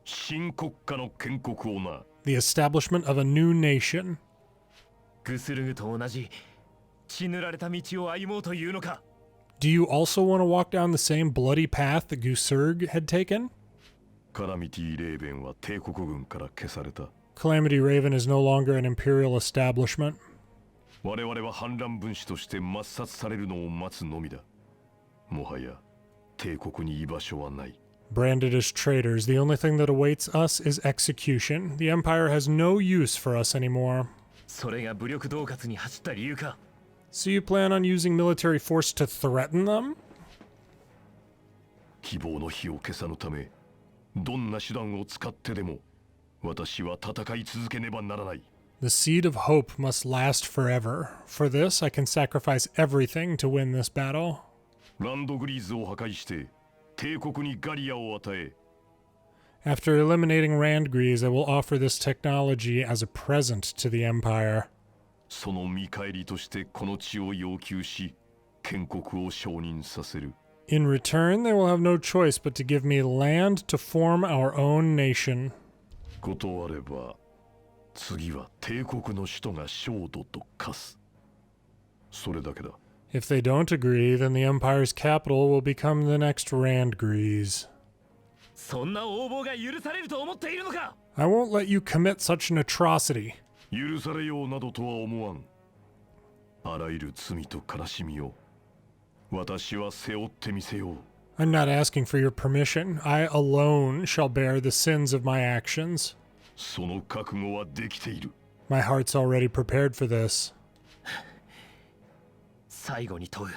新国家の建国をな。 The establishment of a new nation. グスルグと同じ血塗られた道を歩もうというのか？ Do you also want to walk down the same bloody path that Gusurg had taken? カラミティ・レーベンは帝国軍から消された。 Calamity Raven is no longer an imperial establishment. 我々は反乱分子として抹殺されるのを待つのみだ。もはや帝国に居場所はない。 Branded as traitors, the only thing that awaits us is execution. The Empire has no use for us anymore. それが武力恫喝に走った理由か？ So you plan on using military force to threaten them? 希望の火を消さぬため、どんな手段を使ってでも私は戦い続けねばならない。 The seed of hope must last forever. For this, I can sacrifice everything to win this battle. ランドグリーズを破壊して帝国にガリアを与え。 After eliminating Randgriz, I will offer this technology as a present to the Empire. その見返りとしてこの地を要求し、建国を承認させる。 In return, they will have no choice but to give me land to form our own nation. 断れば、次は帝国の首都が焦土と化す。それだけだ。 If they don't agree, then the Empire's capital will become the next Randgriz. そんな横暴が許されると思っているのか？ I won't let you commit such an atrocity. 許されようなどとは思わん。あらゆる罪と悲しみを私は背負ってみせよう。 I'm not asking for your permission. I alone shall bear the sins of my actions. その覚悟はできている。 My heart's already prepared for this. 最後に問う。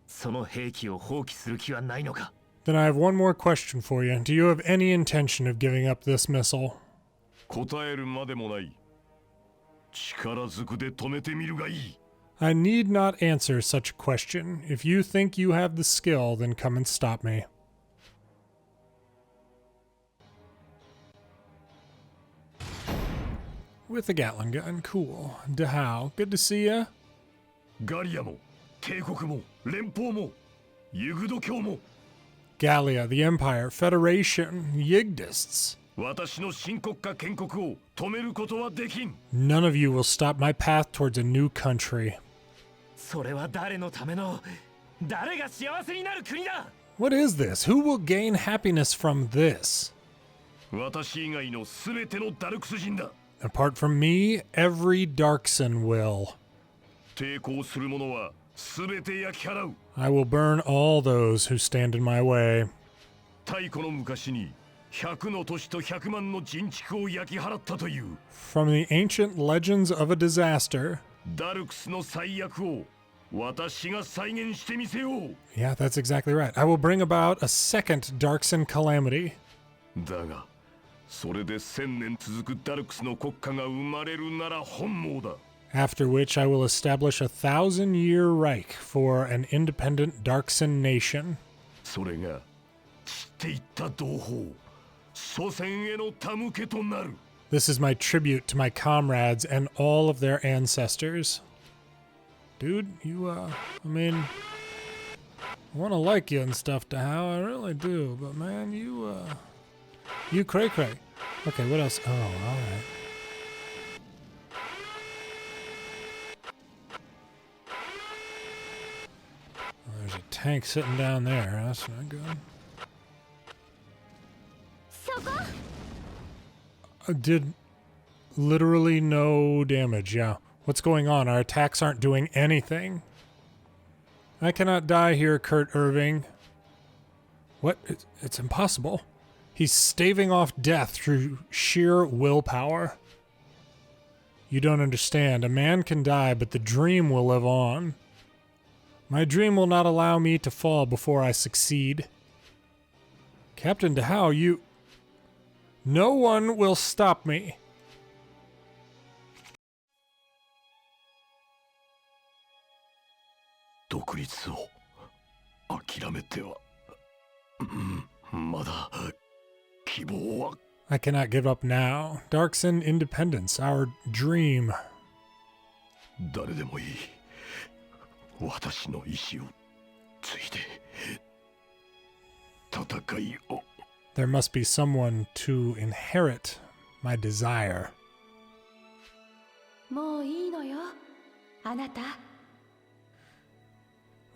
その兵器を放棄する気はないのか？ Then I have one more question for you. Do you have any intention of giving up this missile? 答えるまでもない。力ずくで止めてみるがいい。I need not answer such a question. If you think you have the skill, then come and stop me. With a Gatling gun, cool. Dahao, good to see ya. ガリアも帝国も連邦もユグド教も Gallia, the Empire, Federation, Yigdists. 私の新国家建国を止めることはできん。 None of you will stop my path towards a new country. それは誰のための、誰が幸せになる国だ。 What is this? Who will gain happiness from this? 私以外のすべてのダルクス人だ。 Apart from me, every Darkson will. 抵抗する者はすべて焼き払う。 I will burn all those who stand in my way. 太古の昔に100の都市と100万の人畜を焼き払ったという。 From the ancient legends of a disaster. ダルクスの最悪を私が再現してみせよう。 Yeah, that's exactly right. I will bring about a second Darkson calamity. だが、それで1000年続くダルクスの国家が生まれるなら本望だ。 After which I will establish a 1,000-year Reich for an independent Darkson nation. それが散っていった同胞、祖先への手向けとなる。 This is my tribute to my comrades and all of their ancestors. Dude, you, I mean, I want to like you and stuff, Dahao, I really do, but man, you cray-cray. Okay, what else? Oh, alright. Well, there's a tank sitting down there, that's not good. Did literally no damage, yeah. What's going on? Our attacks aren't doing anything. I cannot die here, Kurt Irving. What? It's impossible. He's staving off death through sheer willpower. You don't understand. A man can die, but the dream will live on. My dream will not allow me to fall before I succeed. Captain Dahao, you... No one will stop me. 独立を諦めては、まだ希望は。 I cannot give up now. Darkson independence, our dream. 誰でもいい。私の意志を継いで戦いを。 There must be someone to inherit my desire. もういいのよ、あなた。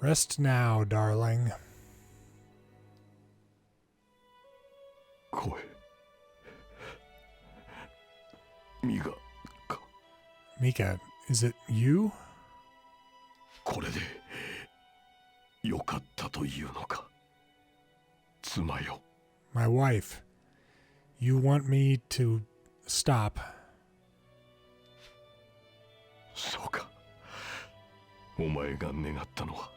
Rest now, darling. 声。ミガか。 Mika, is it you? これでよかったというのか。妻よ。 My wife. You want me to stop? そうか。お前が願ったのは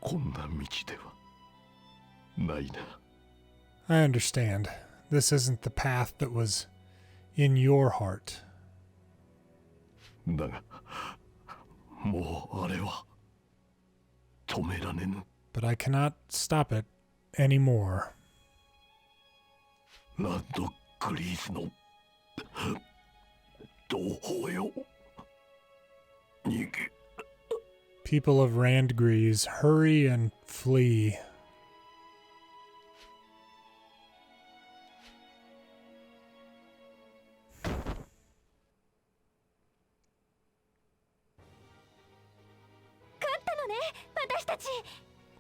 こんな道ではないな。 I understand. This isn't the path that was in your heart. だが、もうあれは止められぬ。 But I cannot stop it anymore. ランドグリースの同胞よ。逃げ。 People of Randgriz, hurry and flee.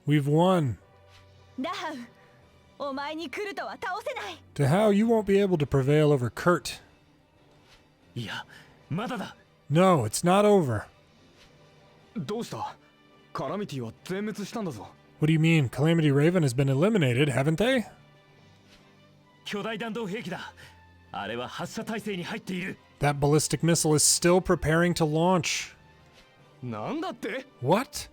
We've won. ダハウ、お前に来るとは倒せない。 Dahao, you won't be able to prevail over Kurt. いや、まだだ。 No, it's not over. どうした？カラミティは全滅したんだぞ。 What do you mean? Calamity Raven has been eliminated, haven't they? 巨大弾道兵器だ。あれは発射態勢に入っている。 That ballistic missile is still preparing to launch. なんだって？ What?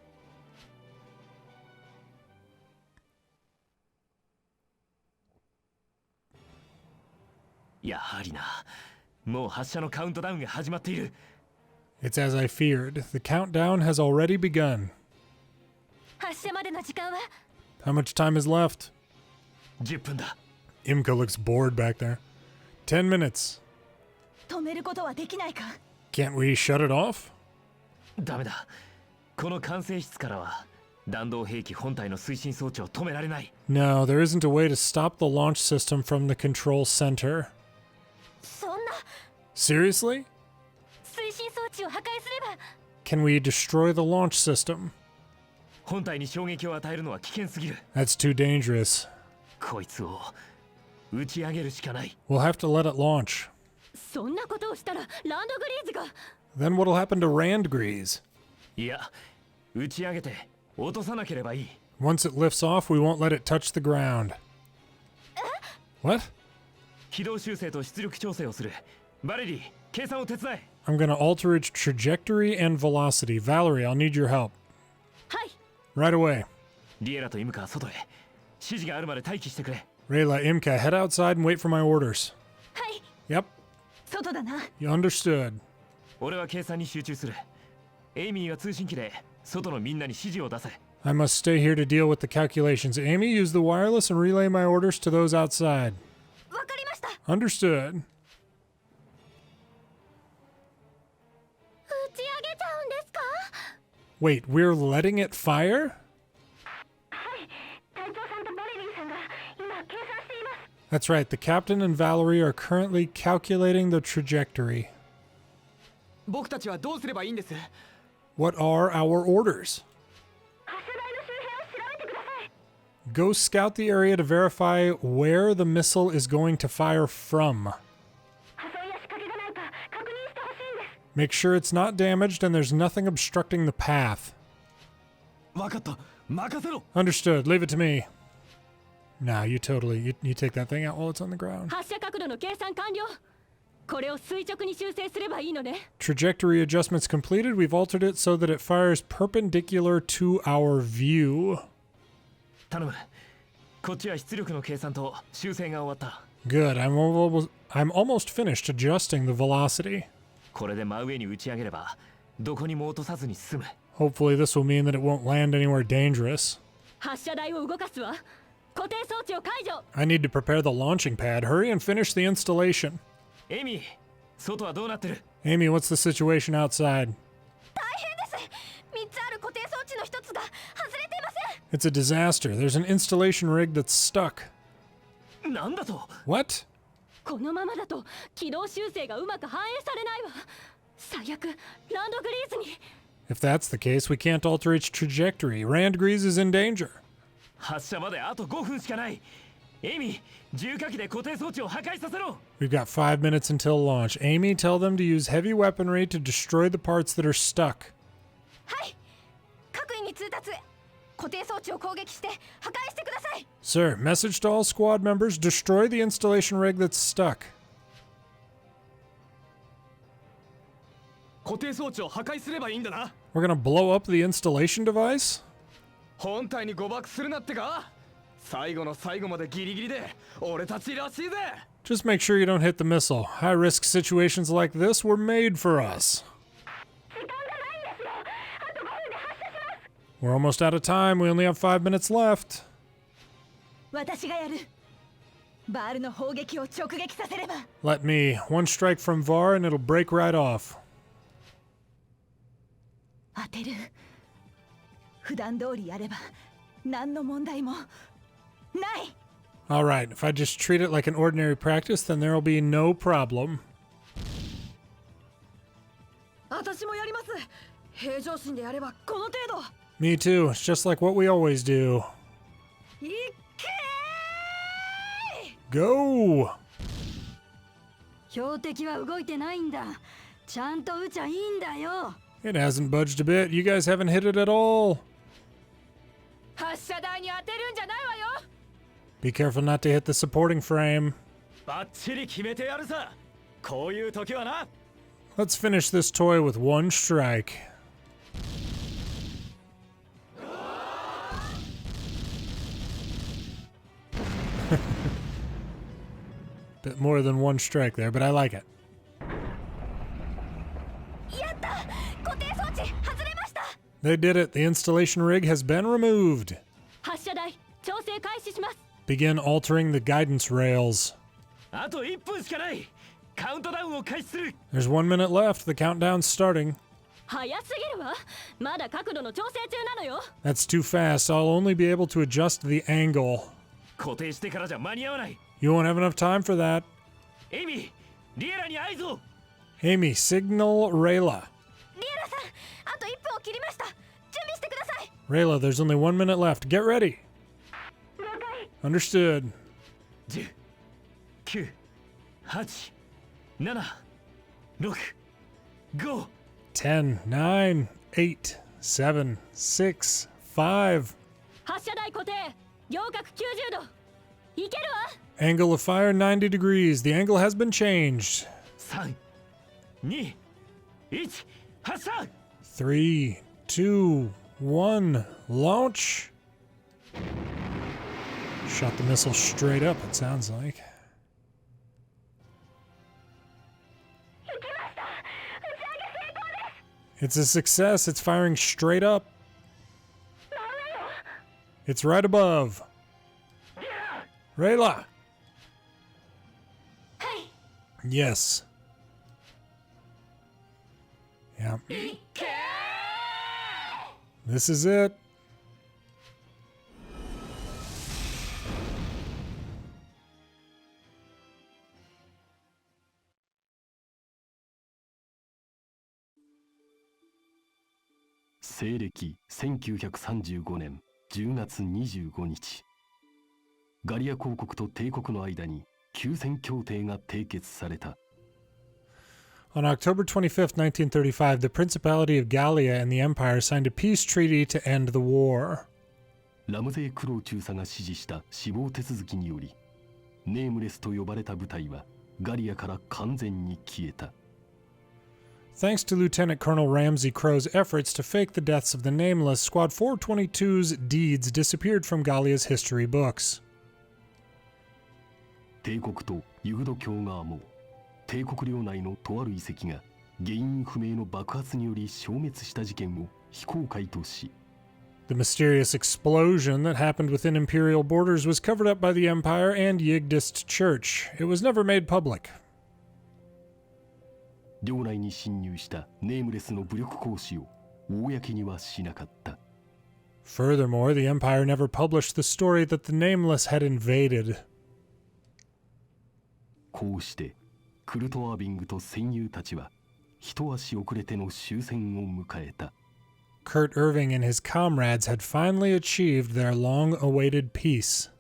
やはりな。もう発射のカウントダウンが始まっている。It's as I feared. The countdown has already begun. 発射までの時間は How much time is left? 10分だ。 Imca looks bored back there. 10 minutes. 止めることはできないか？ Can't we shut it off? ダメだ。この管制室からは弾道兵器本体の推進装置を止められない。 No, there isn't a way to stop the launch system from the control center. そんな Seriously? 推進装置を破壊すれば Can we destroy the launch system? 本体に衝撃を与えるのは危険すぎる。 That's too dangerous. こいつを打ち上げるしかない。 We'll have to let it launch. そんなことをしたらランドグリーズが Then what'll happen to Randgriz? いや、打ち上げて落とさなければいい。 Once it lifts off, we won't let it touch the ground. What? 軌道修正と出力調整をする。バレリー、計算を手伝え。 I'm gonna alter its trajectory and velocity. Valerie, I'll need your help. はい。 Right away. リエラとイムカは外へ。指示があるまで待機してくれ。 Riela, Imca, head outside and wait for my orders. はい。 Yep. 外だな。 You understood. 俺は計算に集中する。エイミーは通信機で外のみんなに指示を出せ。 I must stay here to deal with the calculations. Amy, use the wireless and relay my orders to those outside. わかりました。 Understood. 打ち上げちゃうんですか？ Wait, we're letting it fire? はい。隊長さんとバレリーさんが今計算しています。 That's right, the captain and Valerie are currently calculating the trajectory. 僕たちはどうすればいいんです？ What are our orders? 発射台の周辺を調べてください。 Go scout the area to verify where the missile is going to fire from. 破損や仕掛けがないか確認してほしいんです。 Make sure it's not damaged and there's nothing obstructing the path. わかった。任せろ。 Understood. Leave it to me. Nah, you totally... You take that thing out while it's on the ground. 発射角度の計算完了。これを垂直に修正すればいいのね。 Trajectory adjustments completed. We've altered it so that it fires perpendicular to our view. 頼む。こっちは出力の計算と修正が終わった。 Good. I'm almost finished adjusting the velocity. これで真上に打ち上げればどこにも落とさずに済む。 Hopefully this will mean that it won't land anywhere dangerous. 発射台を動かすわ。固定装置を解除。 I need to prepare the launching pad. Hurry and finish the installation. エイミー、外はどうなってる？ Amy, what's the situation outside? 大変です。3つある固定装置の1つが外れていません。 It's a disaster. There's an installation rig that's stuck. なんだと？ What? このままだと軌道修正がうまく反映されないわ。最悪、ランドグリーズに。 If that's the case, we can't alter its trajectory. Randgriz is in danger. 発射まであと5分しかない。エイミー、重火器で固定装置を破壊させろ。 We've got 5 minutes until launch. Amy, tell them to use heavy weaponry to destroy the parts that are stuck. はい。各員に通達。固定装置を攻撃して破壊してください。 Sir, message to all squad members, destroy the installation rig that's stuck. 固定装置を破壊すればいいんだな。 We're gonna blow up the installation device? 本体に誤爆するなってか。最後の最後までギリギリで俺たちらしいぜ。 Just make sure you don't hit the missile. High-risk situations like this were made for us. We're almost out of time. We only have 5 minutes left. 私がやる。バールの砲撃を直撃させれば。 Let me. One strike from VAR and it'll break right off. 当てる。普段通りやれば何の問題もない。 Alright, if I just treat it like an ordinary practice, then there'll be no problem. 私もやります。平常心でやればこの程度。 Me too. It's just like what we always do. いっけー！ Go! 標的は動いてないんだ。ちゃんと撃ちゃいいんだよ。 It hasn't budged a bit. You guys haven't hit it at all. 発射台に当てるんじゃないわよ。 Be careful not to hit the supporting frame. バッチリ決めてやるさ。こういう時はな。 Let's finish this toy with one strike. Bit more than one strike there, but I like it. They did it. The installation rig has been removed. Begin altering the guidance rails. There's 1 minute left. The countdown's starting. That's too fast. I'll only be able to adjust the angle. You won't have enough time for that. Amy, signal Riela. Riela, there's only 1 minute left. Get ready. Understood. 10, 9, 8, 7, 6, 5. 10, 9, 8, 7, 6, 5. Angle of fire 90 degrees. The angle has been changed. 3, 2, 1, 3, 2, 1, launch. Shot the missile straight up, it sounds like. It's a success. It's firing straight up. It's right above. Riela. Yes. Yeah. This is it.西暦1935年10月25日、ガリア公国と帝国の間に休戦協定が締結された。On October 25th, 1935, the Principality of Gallia and the Empire signed a peace treaty to end the war. ラムゼー・クロー中佐が指示した死亡手続きにより、ネームレスと呼ばれた部隊はガリアから完全に消えた。Thanks to Lieutenant Colonel Ramsey Crow's efforts to fake the deaths of the Nameless, Squad 422's deeds disappeared from Gallia's history books. 帝国とユグド教側も帝国領内のとある遺跡が原因不明の爆発により消滅した事件を非公開とし、 The mysterious explosion that happened within Imperial borders was covered up by the Empire and Yigdist Church. It was never made public. 領内に侵入したネームレスの武力行使を公にはしなかった。 Furthermore, the Empire never published the story that the Nameless had invaded. こうしてクルト・アービングと戦友たちは一足遅れての終戦を迎えた。 Kurt Irving and his comrades had finally achieved their long-awaited peace.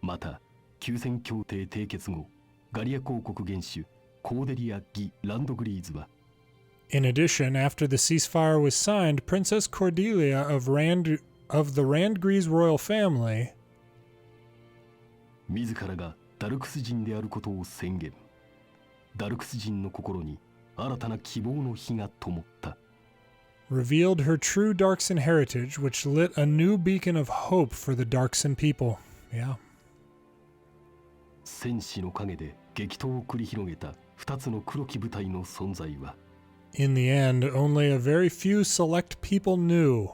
また、休戦協定締結後、ガリア公国元首コーデリア・ギ・ランドグリーズは In addition, after the ceasefire was signed, Princess Cordelia of the Randgriz royal family 自らがダルクス人であることを宣言。ダルクス人の心に新たな希望の火が灯った。 revealed her true Darkson heritage, which lit a new beacon of hope for the Darkson people. Yeah. 戦士の陰で激闘を繰り広げた2つの黒き部隊の存在は In the end, only a very few select people knew.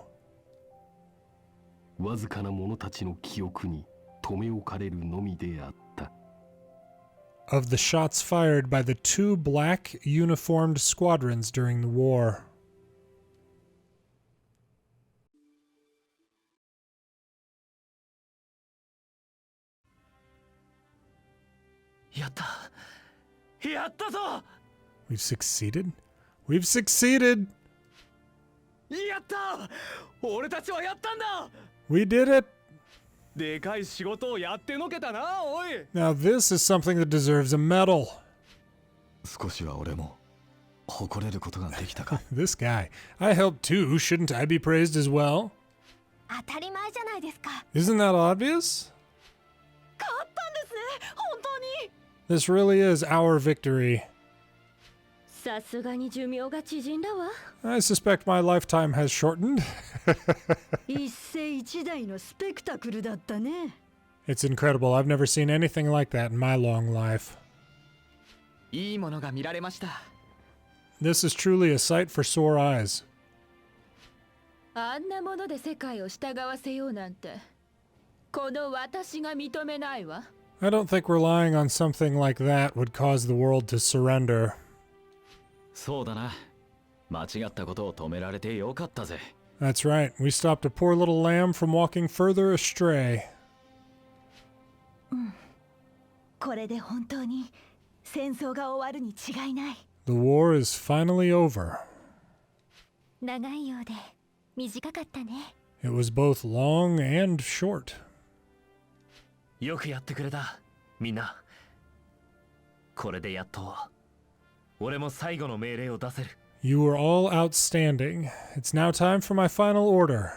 わずかな者たちの記憶に留め置かれるのみであった。 Of the shots fired by the two black uniformed squadrons during the war. やったやったぞ We've succeeded? We've succeeded! やった俺たちはやったんだ We did it! でかい仕事をやってのけたなおい Now this is something that deserves a medal. 少しは俺も誇れることができたか。 This guy. I helped too. Shouldn't I be praised as well? 当たり前じゃないですか Isn't that obvious? 勝ったんですね本当に This really is our victory. さすがに寿命が縮んだわ。 I suspect my lifetime has shortened. 一世一代のスペクタクルだったね。It's incredible. I've never seen anything like that in my long life. いいものが見られました。 This is truly a sight for sore eyes. あんなもので世界を従わせようなんて、この私が認めないわ。I don't think relying on something like that would cause the world to surrender. そうだな。間違ったことを止められてよかったぜ。 That's right. We stopped a poor little lamb from walking further astray. これで本当に戦争が終わるに違いない。 The war is finally over. 長いようで短かったね。 It was both long and short. よくやってくれた、みんな。これでやっと俺も最後の命令を出せる。 You were all outstanding. It's now time for my final order.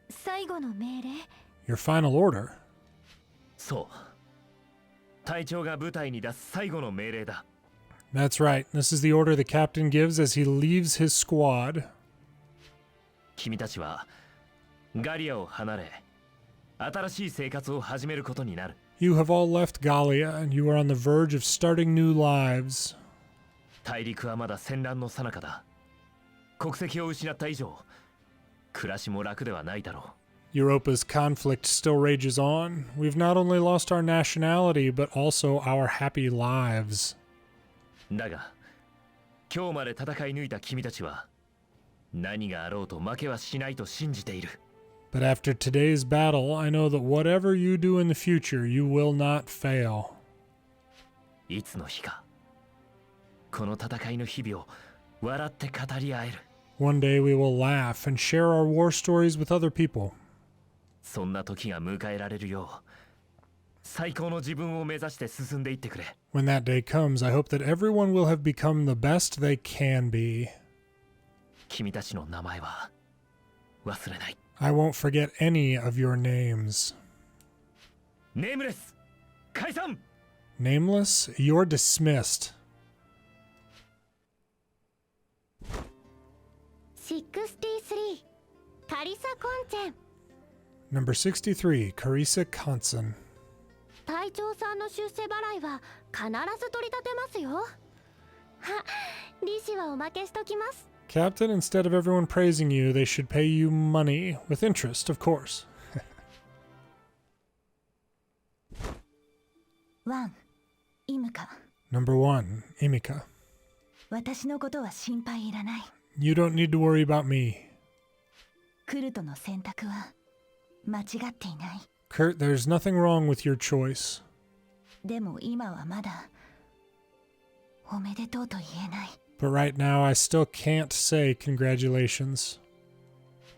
最後の命令？ Your final order? そう。隊長が部隊に出す最後の命令だ。 That's right. This is the order the captain gives as he leaves his squad. 君たちはガリアを離れ、新しい生活を始めることになる。 You have all left Gallia, and you are on the verge of starting new lives. 大陸はまだ戦乱の最中だ。国籍を失った以上、暮らしも楽ではないだろう。 Europa's conflict still rages on. We've not only lost our nationality, but also our happy lives. だが、今日まで戦い抜いた君たちは、何があろうと負けはしないと信じている。 But after today's battle, I know that whatever you do in the future, you will not fail. いつの日か、この戦いの日々を笑って語り合える。 One day we will laugh and share our war stories with other people. そんな時が迎えられるよう、最高の自分を目指して進んでいってくれ。 When that day comes, I hope that everyone will have become the best they can be. 君たちの名前は忘れない。 I won't forget any of your names. ネームレス、解散。 Nameless, you're dismissed. 63カリサコンチェン。 Number 63, Carissa Conson. 隊長さんの出世払いは必ず取り立てますよ。は、利子はおまけしときます。 Captain, instead of everyone praising you, they should pay you money, with interest, of course. 1. イムカ。 Number 1, Imca. 私のことは心配いらない。 You don't need to worry about me. クルトの選択は間違っていない。 Kurt, there's nothing wrong with your choice. でも今はまだおめでとうと言えない。 But right now, I still can't say congratulations.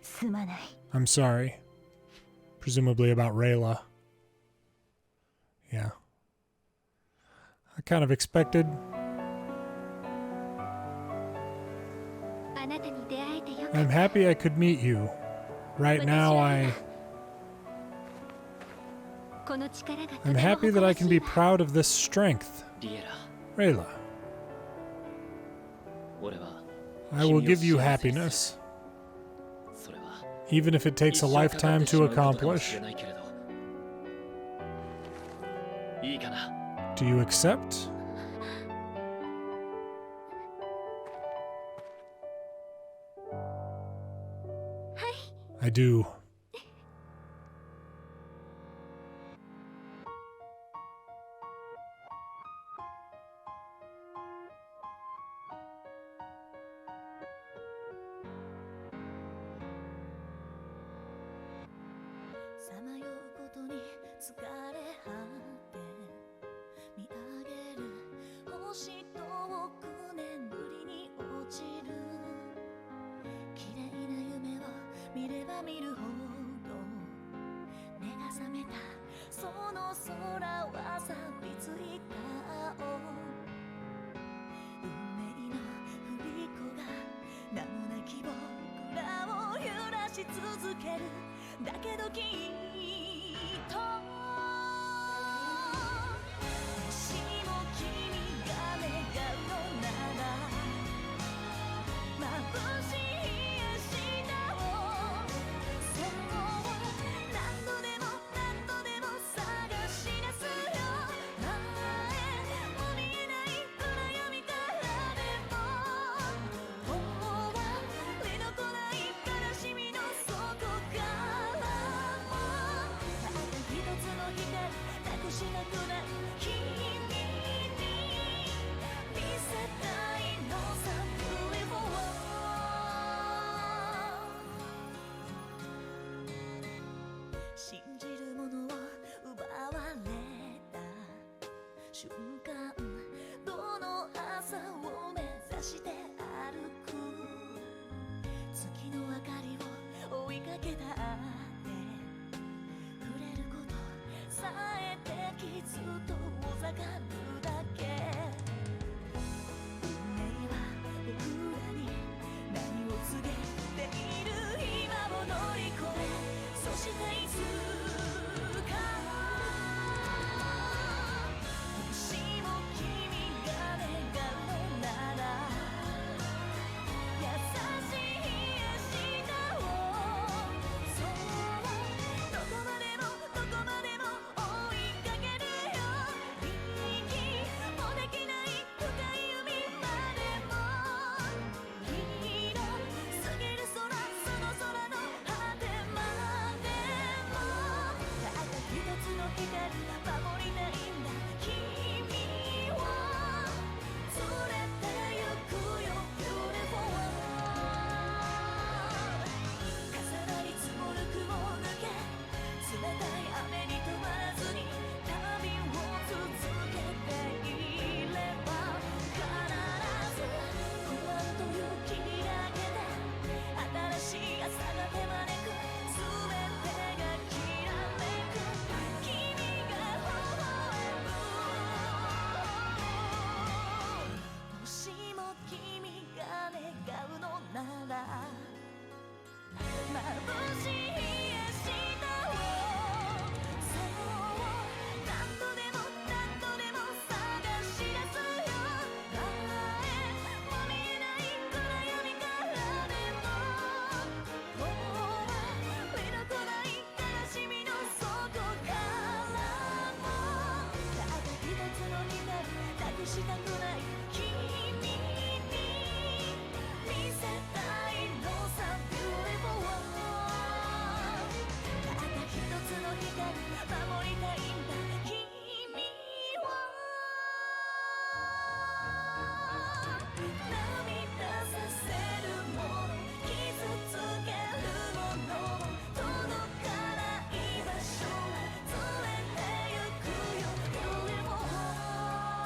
すまない。 I'm sorry. Presumably about Riela. Yeah. I kind of expected. あなたに出会えてよかった。 I'm happy I could meet you. Right now, I'm happy that I can be proud of this strength. Riela. I will give you happiness, even if it takes a lifetime to accomplish. Do you accept? I do. したくない君に見せたいのさ Beautiful World 信じるものを奪われた瞬間どの朝を目指して歩く月の明かりを追いかけたって触れることさえできずと遠ざかるだけ運命は僕らに何を告げている今を乗り越えそしていつかもしも君が願うのなら優しい明日をそうどこまでもどこまでも追いかけるよ息もできない深い海までも広すぎる空その空の果てまでもたった一つの光守りたいんだ君を連れて行くよ Beautiful World 重なり積もる雲を抜け冷たい雨に止まらずに旅を続けていれば必ず不安という霧が明けて新しい朝が手招く全てがきらめく君が微笑むもしも君が願うのなら眩しい明日をそう何度でも何度でも探し出すよ前も見えない暗闇からでももう見どこない悲しみの底からもたった一つの光なくしたくない君に見せたいのさ Beautiful World たった一つの光守りたいんだ君は涙させるもの傷つけるもの届かない場所へ連れて行くよ Beautiful World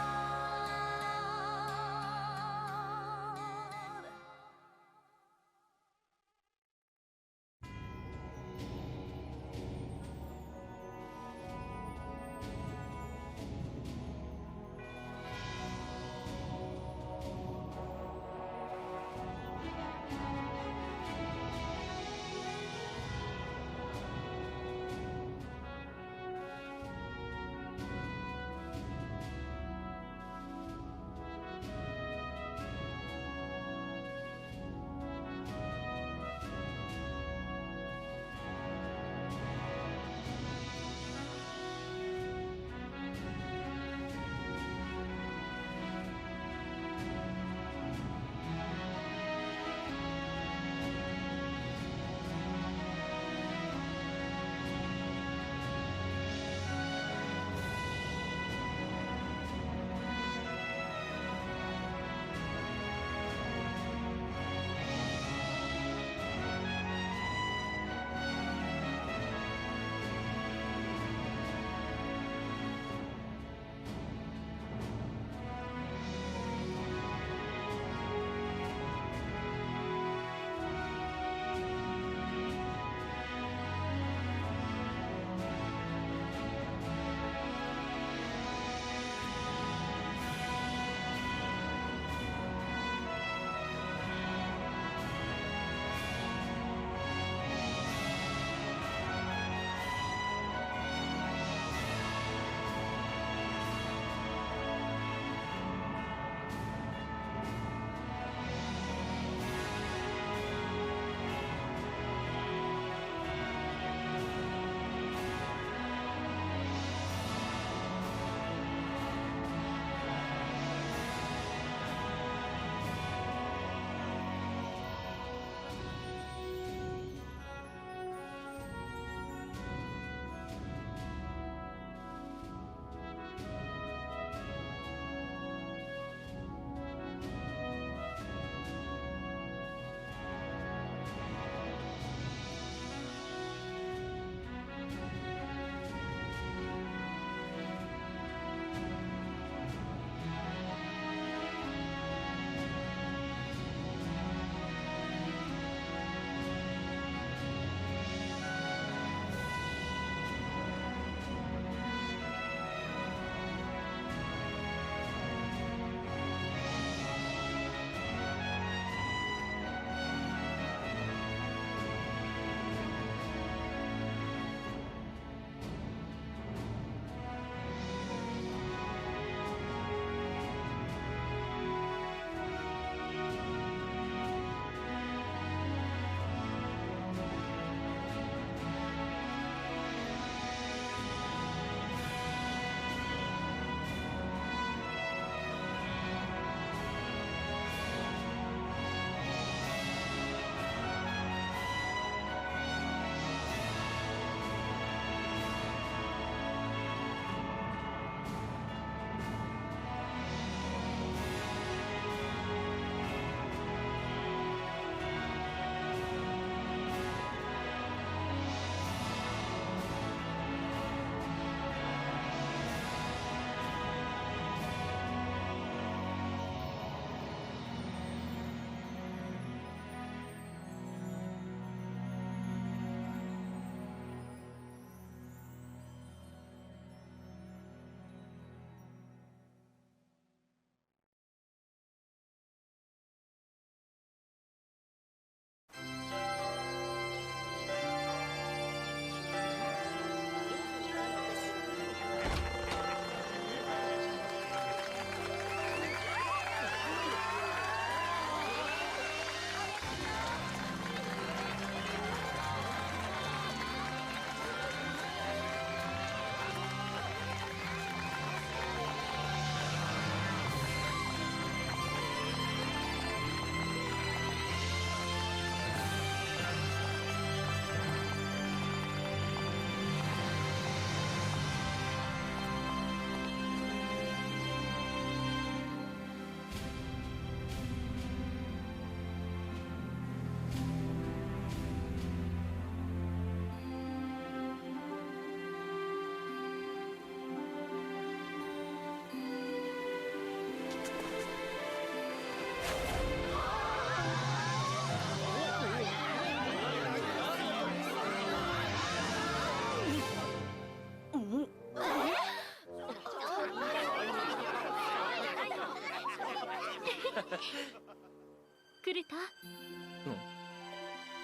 クルト、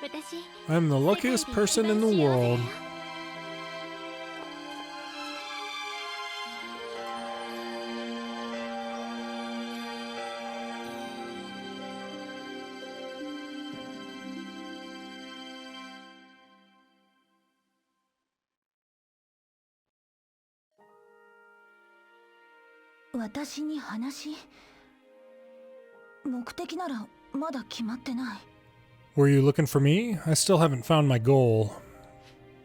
私 I'm the luckiest person in the world. 私に話？目的ならまだ決まってない。Were you looking for me? I still haven't found my goal.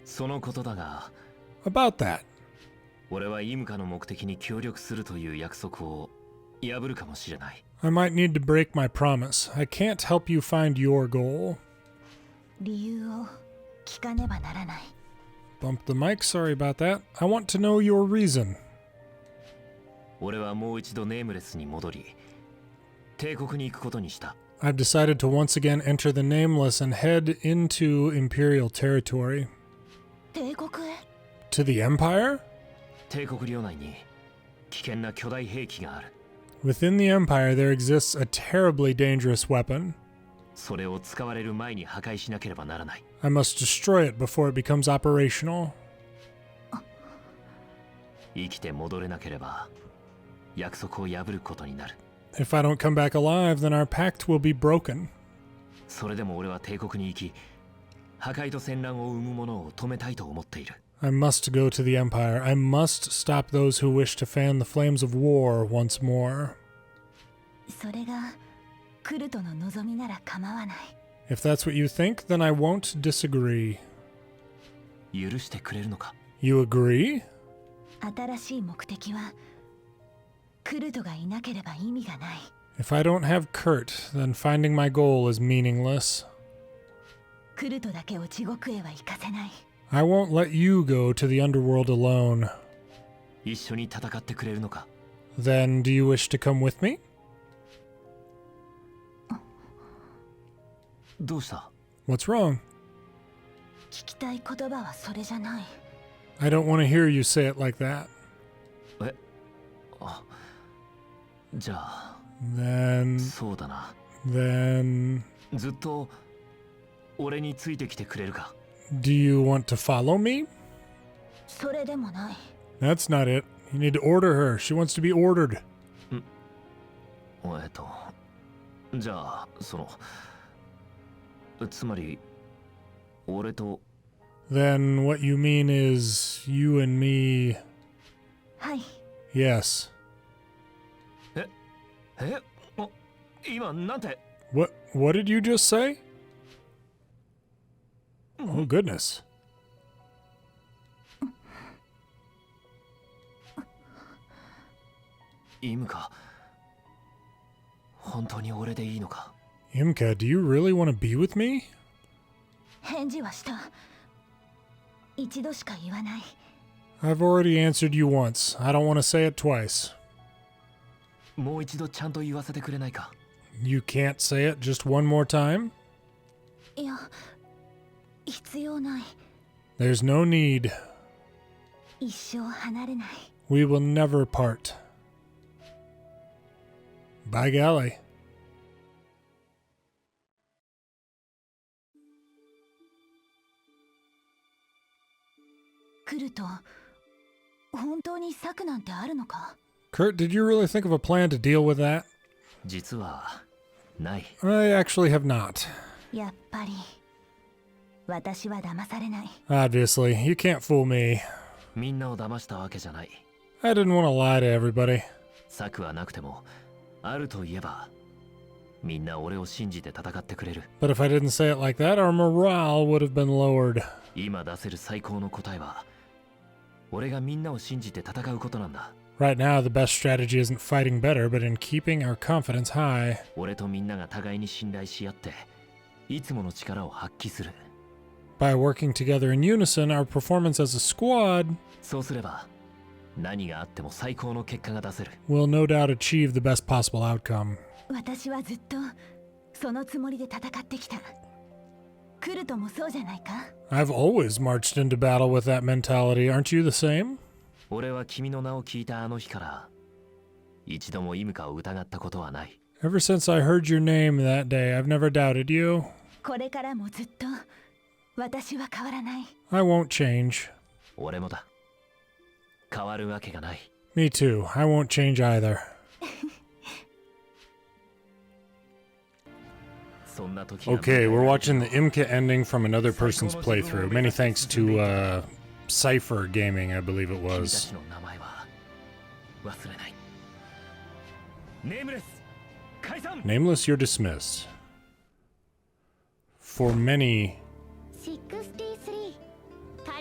そのことだが About that. 俺はイムカの目的に協力するという約束を破るかもしれない。 I might need to break my promise. I can't help you find your goal. 理由を聞かねばならない。 Bumped the mic, sorry about that. I want to know your reason. 俺はもう一度ネームレスに戻り帝国に行くことにした。 I've decided to once again enter the Nameless and head into Imperial territory. 帝国へ？ To the Empire? 帝国領内に危険な巨大兵器がある。 Within the Empire there exists a terribly dangerous weapon. それを使われる前に破壊しなければならない。 I must destroy it before it becomes operational. 生きて戻れなければ約束を破ることになる。 If I don't come back alive, then our pact will be broken. それでも俺は帝国に行き破壊と戦乱を生むものを止めたいと思っている。 I must go to the Empire. I must stop those who wish to fan the flames of war once more. それがクルトの望みなら構わない。 If that's what you think, then I won't disagree. 許してくれるのか？ You agree? 新しい目的はクルトがいなければ意味がない。 If I don't have Kurt, then finding my goal is meaningless. クルトだけを地獄へは行かせない。 I won't let you go to the underworld alone. 一緒に戦ってくれるのか？ Then do you wish to come with me? どうした？ What's wrong? 聞きたい言葉はそれじゃない。 I don't want to hear you say it like that. え？あ、じゃあ Then そうだな。 Then ずっと俺についてきてくれるか？ do you want to follow me? それでもない。 That's not it. You need to order her. She wants to be ordered. じゃあつまり俺と Then what you mean is you and me. はい。 Yes. 今なんて What did you just say? Oh goodness. イムカ本当に俺でいいのか？ Imca, do you really want to be with me? 返事はした。一度しか言わない。 I've already answered you once. I don't want to say it twice. もう一度ちゃんと言わせてくれないか？ You can't say it just one more time? いや、必要ない。 There's no need. 一生離れない。 We will never part. By golly. クルト、本当に策なんてあるのか？ Kurt, did you really think of a plan to deal with that? 実はない。 I actually have not. やっぱり私は騙されない。 Obviously, you can't fool me. みんなを騙したわけじゃない。 I didn't want to lie to everybody. 策はなくてもあるといえばみんな俺を信じて戦ってくれる。 But if I didn't say it like that, our morale would have been lowered. 今出せる最高の答えは俺がみんなを信じて戦うことなんだ。 Right now, the best strategy isn't fighting better, but in keeping our confidence high. 俺とみんなが互いに信頼し合っていつもの力を発揮する。 By working together in unison, our performance as a squad そうすれば何があっても最高の結果が出せる。 will no doubt achieve the best possible outcome. 私はずっとそのつもりで戦ってきた。クルトもそうじゃないか？ I've always marched into battle with that mentality. Aren't you the same? 俺は君の名を聞いたあの日から一度もイムカを疑ったことはない。Ever since I heard your name that day, I've never doubted you. これからもずっと私は変わらない。 I won't change. 俺もだ。変わるわけがない。 Me too. I won't change either. Okay, we're watching the Imca ending from another person's playthrough. Many thanks to Cypher Gaming, I believe it was. Nameless, you're dismissed. For many...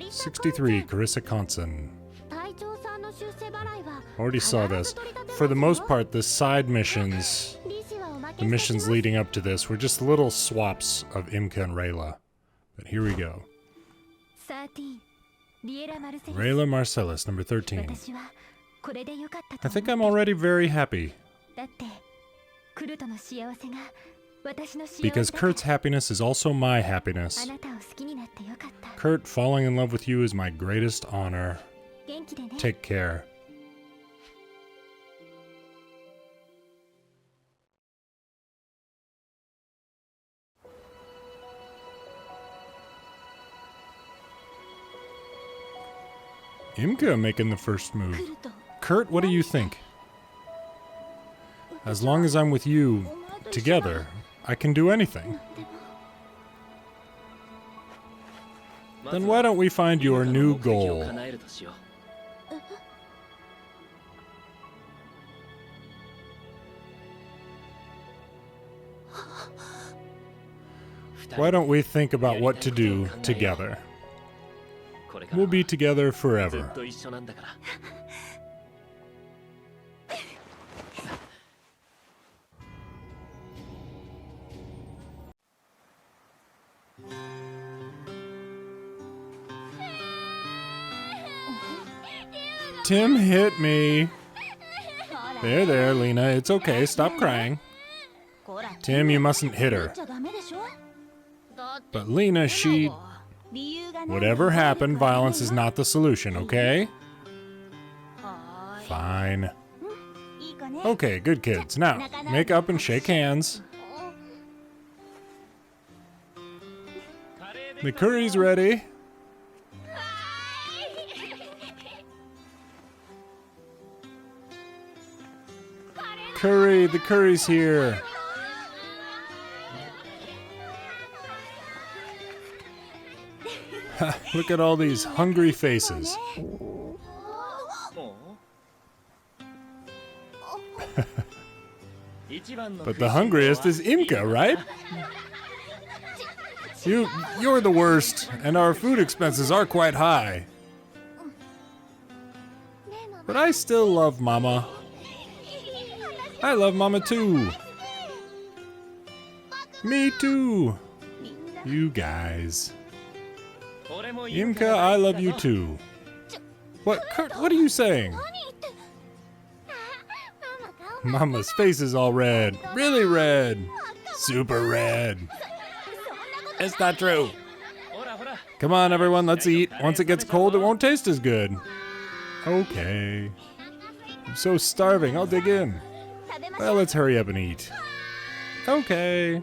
63, Carissa Conson. Already saw this. For the most part, the side missions, the missions leading up to this, were just little swaps of Imca and Riela. But here we go. Riela Marcellus, number 13. I think I'm already very happy. Because Kurt's happiness is also my happiness. Kurt, falling in love with you is my greatest honor. Take care. Imca making the first move. Kurt, what do you think? As long as I'm with you, together, I can do anything. Then why don't we find your new goal? Why don't we think about what to do together? We'll be together forever. Tim hit me. There, Lena. It's okay. Stop crying. Tim, you mustn't hit her. But Lena, she... Whatever happened, violence is not the solution, okay? Fine. Okay, good kids. Now, make up and shake hands. The curry's ready. Curry, the curry's here. Look at all these hungry faces. But the hungriest is Imca, right? You're the worst, and our food expenses are quite high. But I still love Mama. I love Mama too. Me too. You guys. Imca, I love you too. What, Kurt, what are you saying? Mama's face is all red. Really red. Super red. It's not true. Come on, everyone, let's eat. Once it gets cold, it won't taste as good. Okay. I'm so starving, I'll dig in. Well, let's hurry up and eat. Okay.